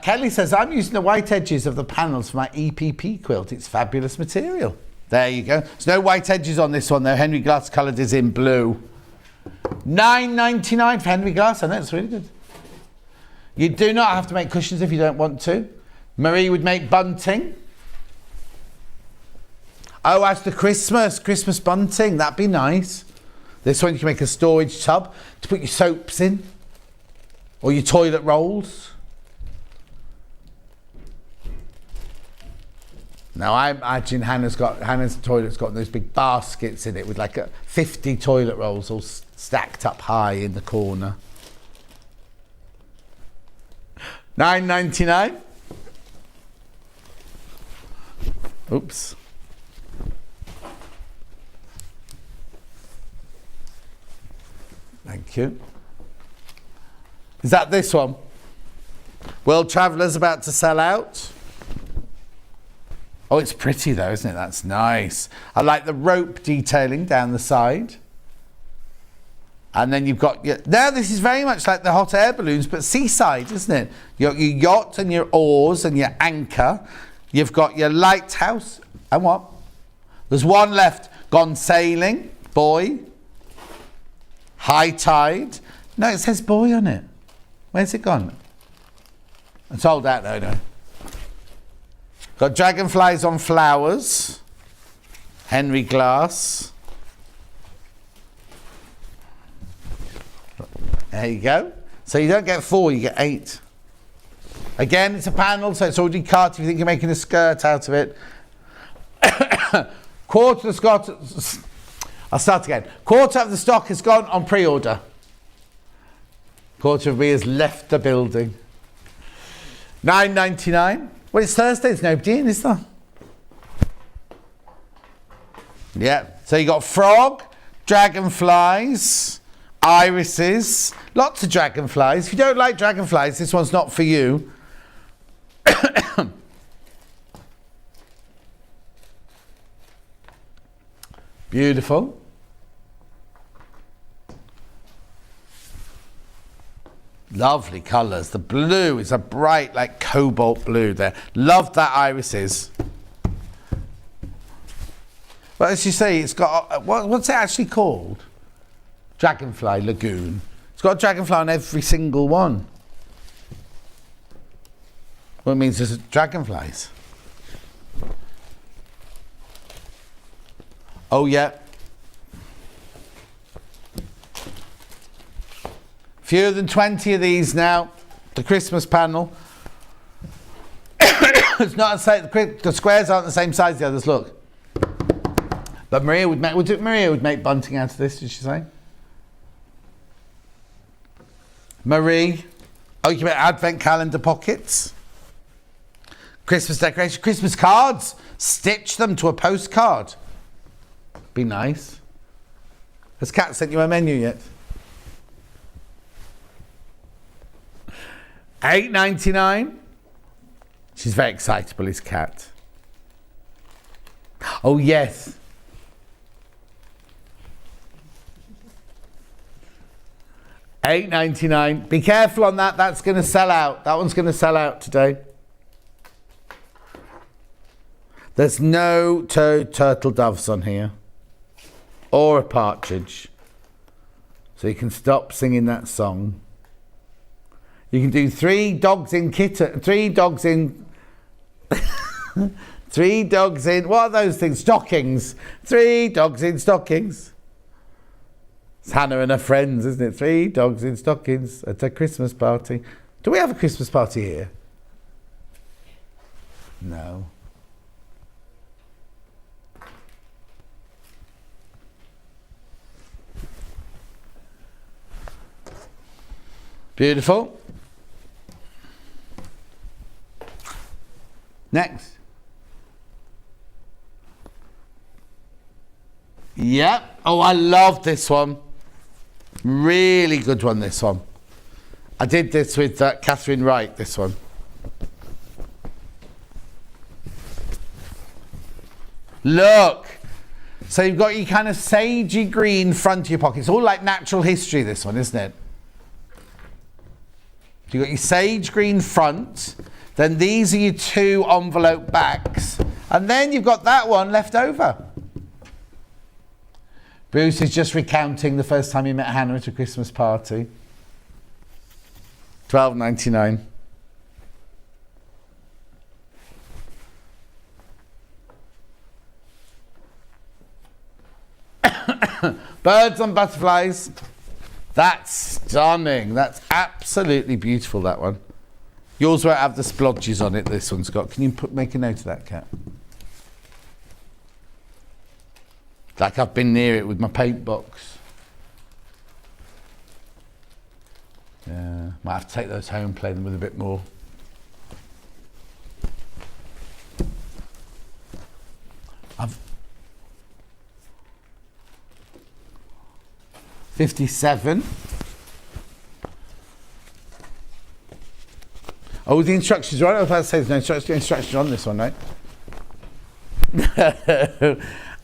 Kelly says, I'm using the white edges of the panels for my EPP quilt. It's fabulous material. There you go. There's no white edges on this one though. Henry Glass coloured is in blue. $9.99 for Henry Glass. I know, it's really good. You do not have to make cushions if you don't want to. Marie would make bunting. Oh, as the Christmas bunting, that'd be nice. This one you can make a storage tub to put your soaps in, or your toilet rolls. Now I imagine Hannah's toilet's got those big baskets in it with like 50 toilet rolls all stacked up high in the corner. $9.99. Oops. Thank you. Is that this one? World Traveller's about to sell out. Oh, it's pretty though, isn't it? That's nice. I like the rope detailing down the side. And then you've got now this is very much like the hot air balloons, but seaside, isn't it? You've got your yacht and your oars and your anchor. You've got your lighthouse. And what? There's one left. Gone sailing, boy. High tide. No, it says boy on it. Where's it gone? It's sold out though, no. Got dragonflies on flowers. Henry Glass. There you go. So you don't get 4, you get 8. Again, it's a panel, so it's already cut if you think you're making a skirt out of it. Quarter of the stock. I'll start again. Quarter of the stock has gone on pre-order. Quarter of me has left the building. $9.99. Well, it's Thursday, there's nobody in, is there? Yeah, so you got frog, dragonflies, irises, lots of dragonflies. If you don't like dragonflies, this one's not for you. Beautiful. Lovely colours. The blue is a bright, like cobalt blue there. Love that irises. Well, as you say, it's got, what's it actually called? Dragonfly Lagoon. It's got a dragonfly on every single one. Well, it means there's dragonflies. Oh, yeah. Fewer than 20 of these now. The Christmas panel. It's not the squares aren't the same size as the others, look. But Maria would make bunting out of this, did she say? Marie. Oh, you can make advent calendar pockets. Christmas decoration, Christmas cards. Stitch them to a postcard. Be nice. Has Kat sent you a menu yet? $8.99. She's very excitable, is Kat. Oh, yes. $8.99. Be careful on that. That's going to sell out. That one's going to sell out today. There's no turtle doves on here. Or a partridge. So you can stop singing that song. You can do 3 dogs in kitten. 3 dogs in... 3 dogs in... What are those things? Stockings. 3 dogs in stockings. It's Hannah and her friends, isn't it? 3 dogs in stockings at a Christmas party. Do we have a Christmas party here? No. Beautiful. Next. Yep. Oh, I love this one. Really good one, this one. I did this with Catherine Wright, this one. Look. So you've got your kind of sagey green front of your pocket. It's all like natural history, this one, isn't it? You've got your sage green front. Then these are your 2 envelope backs. And then you've got that one left over. Bruce is just recounting the first time he met Hannah at a Christmas party. $12.99. Birds and butterflies. That's stunning. That's absolutely beautiful, that one. Yours won't have the splodges on it, this one's got. Can you make a note of that, Kat? Like I've been near it with my paint box. Yeah, might have to take those home, play them with a bit more. I've 57. Oh, the instructions are on. I was about to say there's no instructions on this one, right?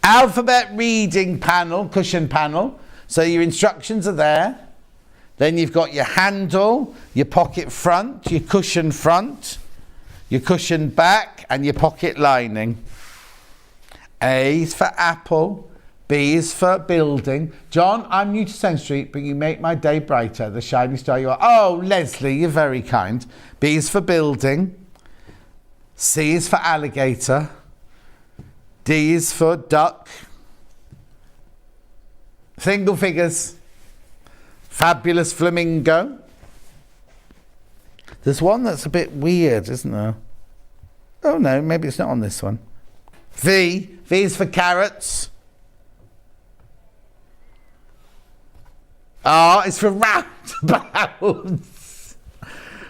Alphabet reading panel, cushion panel. So your instructions are there. Then you've got your handle, your pocket front, your cushion back, and your pocket lining. A is for apple. B is for building. John, I'm new to Seng Street, but you make my day brighter. The shiny star you are. Oh, Leslie, you're very kind. B is for building. C is for alligator. D is for duck. Single figures. Fabulous flamingo. There's one that's a bit weird, isn't there? Oh no, maybe it's not on this one. V. V is for carrots. R is for roundabouts.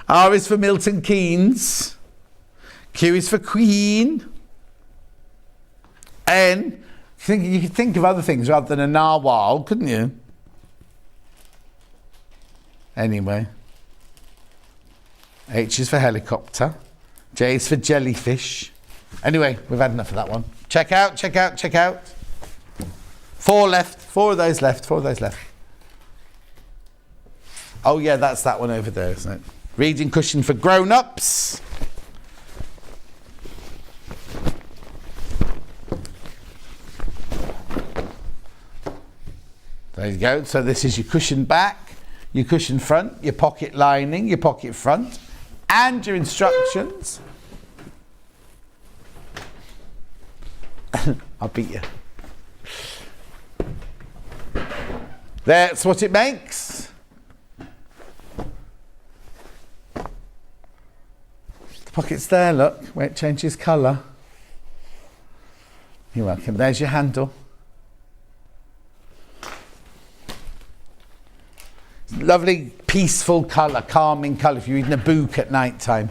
R is for Milton Keynes. Q is for Queen. N, you could think of other things rather than a narwhal, couldn't you? Anyway. H is for helicopter. J is for jellyfish. Anyway, we've had enough of that one. Check out, check out, check out. 4 left. 4 of those left. 4 of those left. Oh yeah, that's that one over there, isn't it? Reading cushion for grown-ups. There you go. So this is your cushion back, your cushion front, your pocket lining, your pocket front, and your instructions. I'll beat you. That's what it makes. The pocket's there, look, where it changes colour. You're welcome. There's your handle. Lovely, peaceful colour, calming colour if you're reading a book at night time.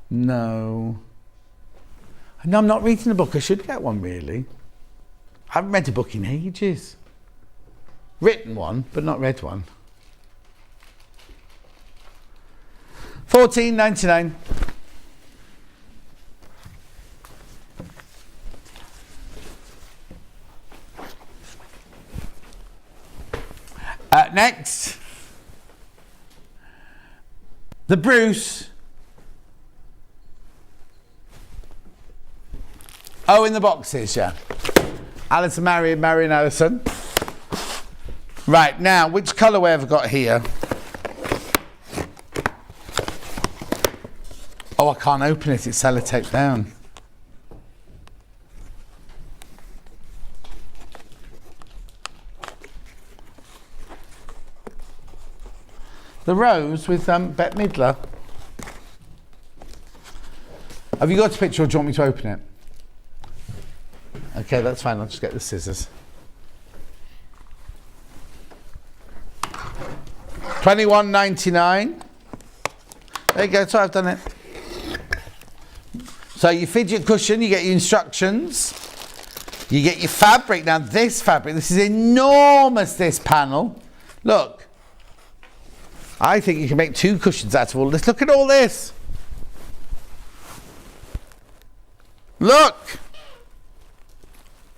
No, I'm not reading a book. I should get one, really. I haven't read a book in ages. Written one, but not read one. $14.99. Next, the Bruce. Oh, in the boxes, yeah. Alison, Marion, Alison. Right, now, which colourway have I got here? Oh, I can't open it. It's sellotaped down. The rose with Bette Midler. Have you got a picture or do you want me to open it? Okay, that's fine. I'll just get the scissors. $21.99. There you go. So I've done it. So your fidget cushion, you get your instructions. You get your fabric. Now this fabric, this is enormous, this panel. Look. I think you can make 2 cushions out of all this. Look at all this. Look.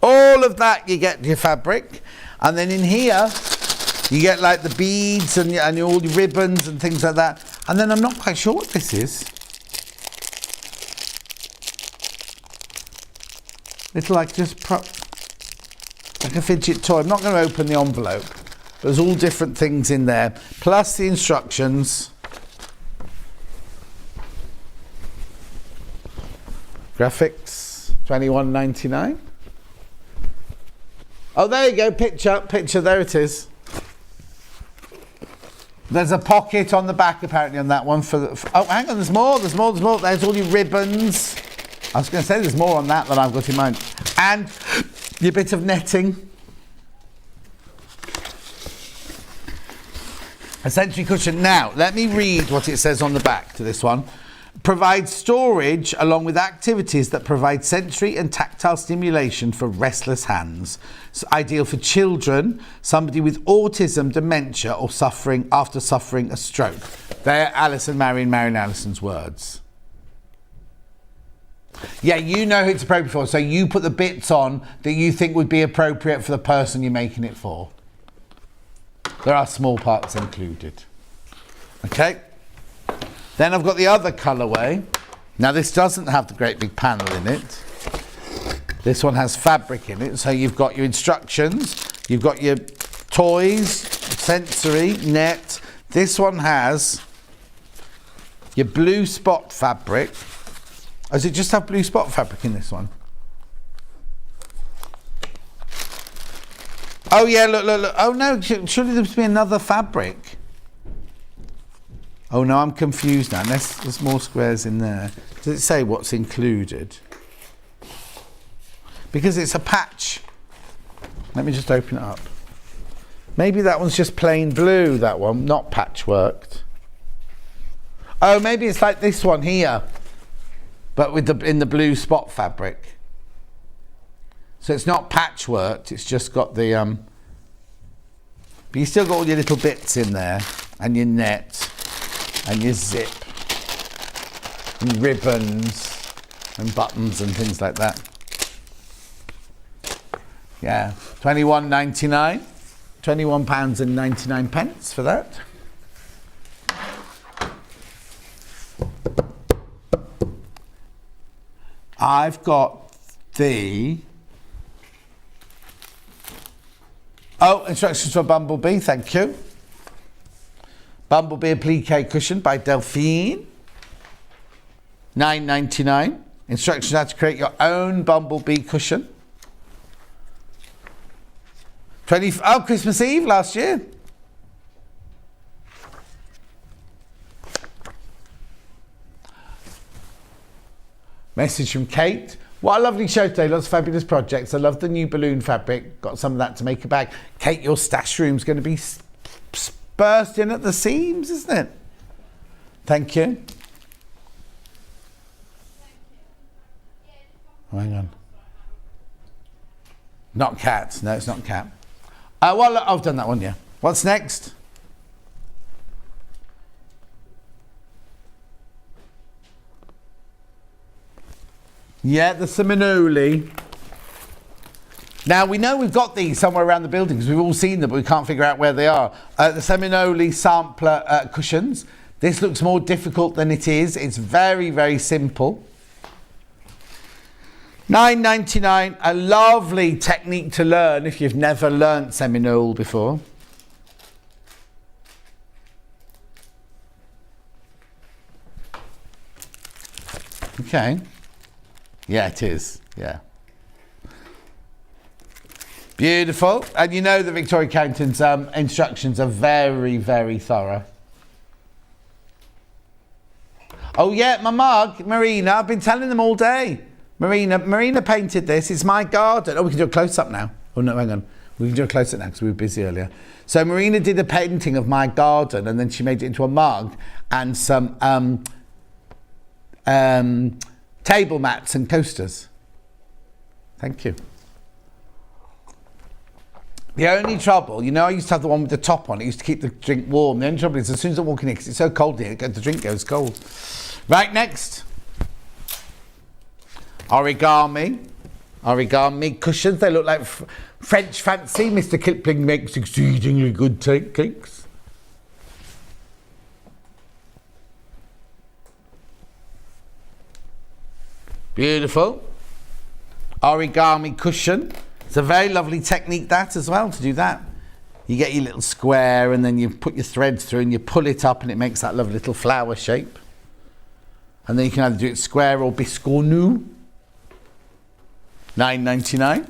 All of that you get your fabric. And then in here, you get like the beads and all the ribbons and things like that. And then I'm not quite sure what this is. It's like just like a fidget toy. I'm not going to open the envelope. There's all different things in there, plus the instructions. Graphics, $21.99. Oh, there you go, picture, there it is. There's a pocket on the back apparently on that one oh, hang on, there's more. There's all your ribbons. I was going to say there's more on that than I've got in mind. And your bit of netting. A sensory cushion. Now, let me read what it says on the back to this one. Provides storage along with activities that provide sensory and tactile stimulation for restless hands. It's ideal for children, somebody with autism, dementia, or suffering a stroke. They're Alison, Marion Alison's words. Yeah, you know who it's appropriate for, so you put the bits on that you think would be appropriate for the person you're making it for. There are small parts included. Okay. Then I've got the other colourway. Now this doesn't have the great big panel in it. This one has fabric in it. So you've got your instructions. You've got your toys, sensory, net. This one has your blue spot fabric. Oh, does it just have blue spot fabric in this one? Oh yeah, look. Oh no, surely there must be another fabric. Oh no, I'm confused now. There's more squares in there. Does it say what's included? Because it's a patch. Let me just open it up. Maybe that one's just plain blue, that one, not patchworked. Oh, maybe it's like this one here, but with in the blue spot fabric. So it's not patchworked, it's just got the but you still got all your little bits in there, and your net, and your zip, and ribbons, and buttons and things like that. Yeah, £21.99, £21.99 for that. I've got the instructions for Bumblebee, thank you. Bumblebee applique cushion by Delphine, $9.99. Instructions how to create your own Bumblebee cushion. Christmas Eve last year. Message from Kate. What a lovely show today, lots of fabulous projects. I love the new balloon fabric. Got some of that to make a bag. Kate, your stash room's going to be bursting at the seams, isn't it? Thank you. Oh, hang on. Not cat. No, it's not cat. Well, I've done that one, yeah. What's next? Yeah, the Seminole. Now, we know we've got these somewhere around the building because we've all seen them, but we can't figure out where they are. The Seminole sampler cushions. This looks more difficult than it is. It's very, very simple. $9.99, a lovely technique to learn if you've never learnt Seminole before. Okay. Yeah, it is. Yeah. Beautiful. And you know the Victoria Carrington's instructions are very, very thorough. Oh yeah, my mug, Marina, I've been telling them all day. Marina painted this. It's my garden. Oh, we can do a close-up now. Oh, no, hang on. We can do a close-up now because we were busy earlier. So Marina did a painting of my garden and then she made it into a mug and some table mats and coasters. Thank you. The only trouble, you know, I used to have the one with the top on. It used to keep the drink warm. The only trouble is as soon as I walk in here, because it's so cold here, the drink goes cold. Right, next. Origami cushions. They look like French fancy. Mr. Kipling makes exceedingly good cakes. Beautiful. Origami cushion. It's a very lovely technique that as well, to do that. You get your little square and then you put your threads through and you pull it up and it makes that lovely little flower shape. And then you can either do it square or biscornu. $9.99.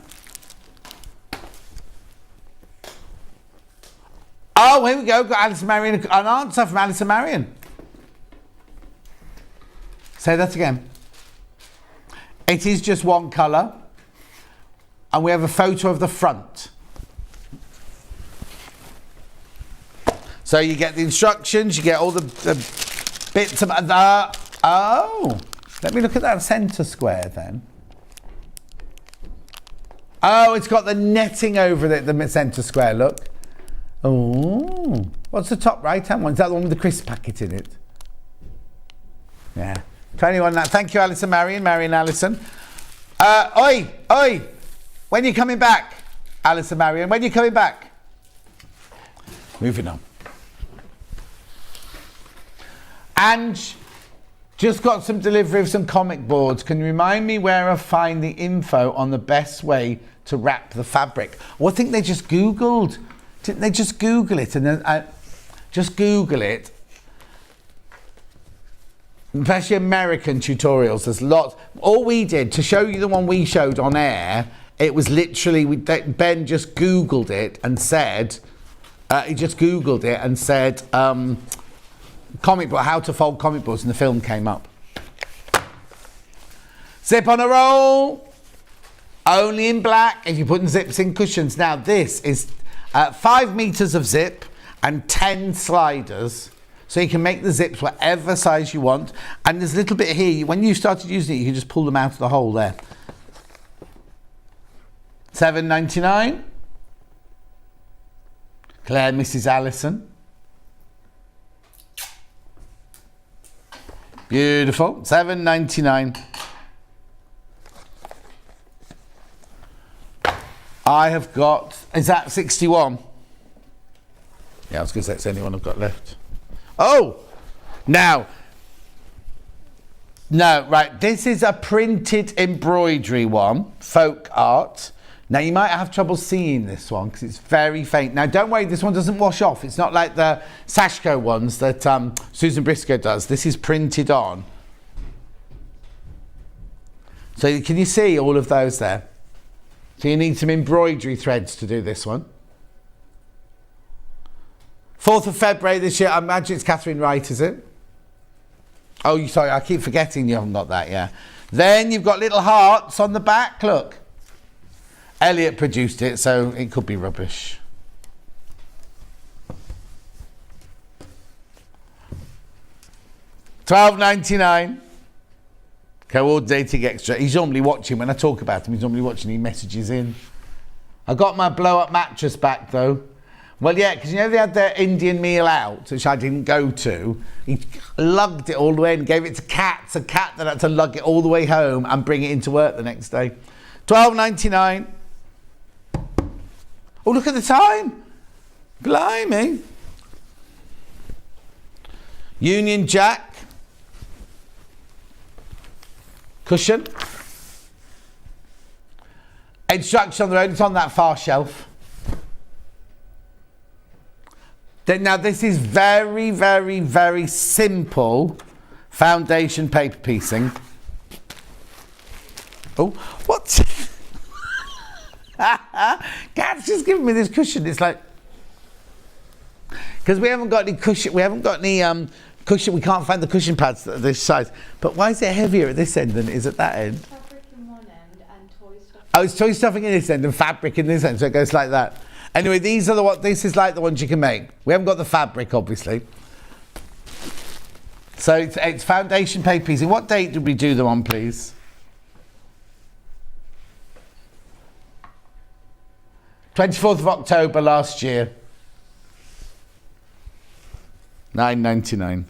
Oh, here we go. Got Alice and Marion. An answer from Alice and Marion. Say that again. It is just one colour. And we have a photo of the front. So you get the instructions, you get all the bits of the... Oh, let me look at that centre square then. Oh, it's got the netting over it, the centre square, look. Oh, what's the top right-hand one? Is that the one with the crisp packet in it? Yeah. 21, thank you, Alison, Marion, Alison. Oi, when are you coming back? Alison, Marion, when are you coming back? Moving on. And just got some delivery of some comic boards. Can you remind me where I find the info on the best way to wrap the fabric? Well, I think they just Googled. Didn't they just Google it? And then just Google it. Especially American tutorials. There's lots. All we did, to show you the one we showed on air, it was literally, Ben just Googled it and said, comic book, how to fold comic books, and the film came up. Zip on a roll, only in black if you're putting zips in cushions. Now this is, 5 meters of zip and 10 sliders. So you can make the zips whatever size you want. And there's a little bit here. When you started using it, you can just pull them out of the hole there. $7.99. Claire, Mrs. Allison. Beautiful. $7.99. I have got, is that 61? Yeah, I was going to say it's the only one I've got left. Oh, now, no, right, this is a printed embroidery one, folk art. Now, you might have trouble seeing this one because it's very faint. Now, don't worry, this one doesn't wash off. It's not like the Sashko ones that Susan Briscoe does. This is printed on. So can you see all of those there? So you need some embroidery threads to do this one. 4th of February this year. I imagine it's Catherine Wright, is it? Oh, sorry, I keep forgetting you haven't got that, yeah. Then you've got little hearts on the back, look. Elliot produced it, so it could be rubbish. $12.99. Coordinating extra. He's normally watching when I talk about him. He's normally watching. He messages in. I got my blow-up mattress back though. Well, yeah, because you know they had their Indian meal out, which I didn't go to. He lugged it all the way and gave it to Kat. So Kat then had to lug it all the way home and bring it into work the next day. $12.99. Oh, look at the time. Blimey. Union Jack. Cushion. Instructions on the road. It's on that far shelf. Now, this is very, very, very simple foundation paper piecing. Oh, what? Kat's just giving me this cushion. It's like, because we haven't got any cushion. We haven't got any cushion. We can't find the cushion pads that are this size. But why is it heavier at this end than it is at that end? Fabric in one end and toy stuffing. Oh, it's toy stuffing in this end and fabric in this end, so it goes like that. Anyway, these are the what. This is like the ones you can make. We haven't got the fabric, obviously. So it's foundation paper piecing. What date did we do them on, please? 24th of October last year. $9.99.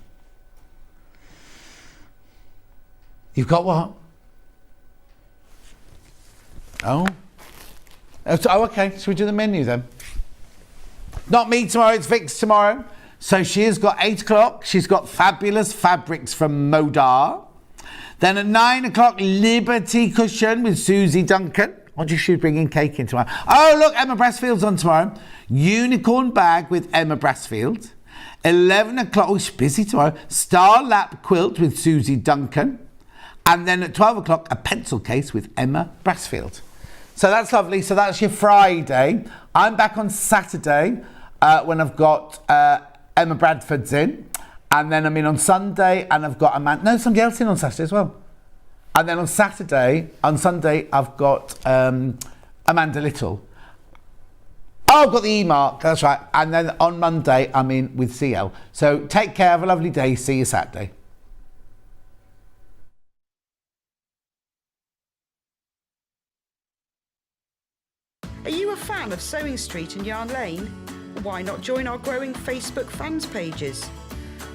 You've got what? Oh, okay. Shall we do the menu then? Not me tomorrow, it's Vix tomorrow. So she has got 8 o'clock. She's got fabulous fabrics from Modar. Then at 9 o'clock, Liberty Cushion with Susie Duncan. What do you should bring in cake in tomorrow? Oh, look, Emma Brassfield's on tomorrow. Unicorn Bag with Emma Brassfield. 11 o'clock, oh, she's busy tomorrow. Star Lap Quilt with Susie Duncan. And then at 12 o'clock, a pencil case with Emma Brassfield. So that's lovely. So that's your Friday. I'm back on Saturday when I've got Emma Bradford's in. And then I'm in on Sunday and I've got somebody else in on Saturday as well. And then on Sunday, I've got Amanda Little. Oh, I've got the E-Mark, that's right. And then on Monday, I'm in with CL. So take care, have a lovely day. See you Saturday. Are you a fan of Sewing Street and Yarn Lane? Why not join our growing Facebook fans pages?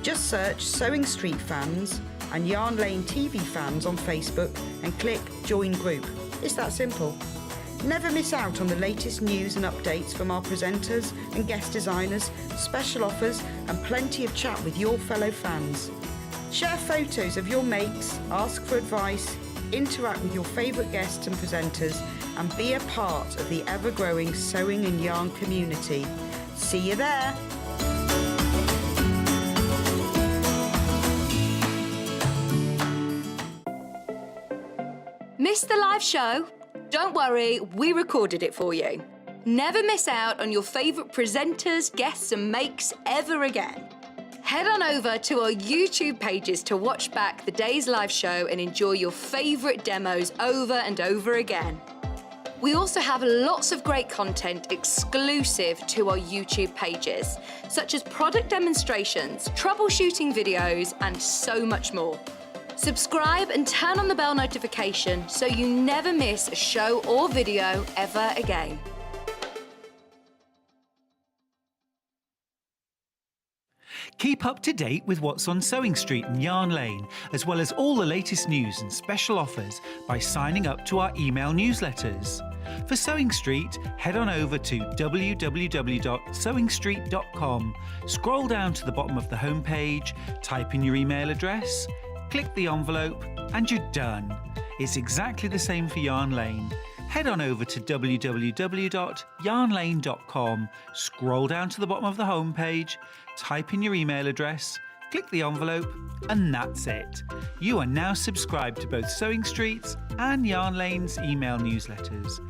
Just search Sewing Street Fans and Yarn Lane TV Fans on Facebook and click Join Group. It's that simple. Never miss out on the latest news and updates from our presenters and guest designers, special offers and plenty of chat with your fellow fans. Share photos of your makes, ask for advice, interact with your favourite guests and presenters and be a part of the ever-growing sewing and yarn community. See you there! Missed the live show? Don't worry, we recorded it for you. Never miss out on your favourite presenters, guests and makes ever again. Head on over to our YouTube pages to watch back the day's live show and enjoy your favourite demos over and over again. We also have lots of great content exclusive to our YouTube pages, such as product demonstrations, troubleshooting videos, and so much more. Subscribe and turn on the bell notification so you never miss a show or video ever again. Keep up to date with what's on Sewing Street and Yarn Lane, as well as all the latest news and special offers by signing up to our email newsletters. For Sewing Street, head on over to www.sewingstreet.com, scroll down to the bottom of the homepage, type in your email address, click the envelope, and you're done. It's exactly the same for Yarn Lane. Head on over to www.yarnlane.com, scroll down to the bottom of the homepage, type in your email address, click the envelope, and that's it. You are now subscribed to both Sewing Street's and Yarn Lane's email newsletters.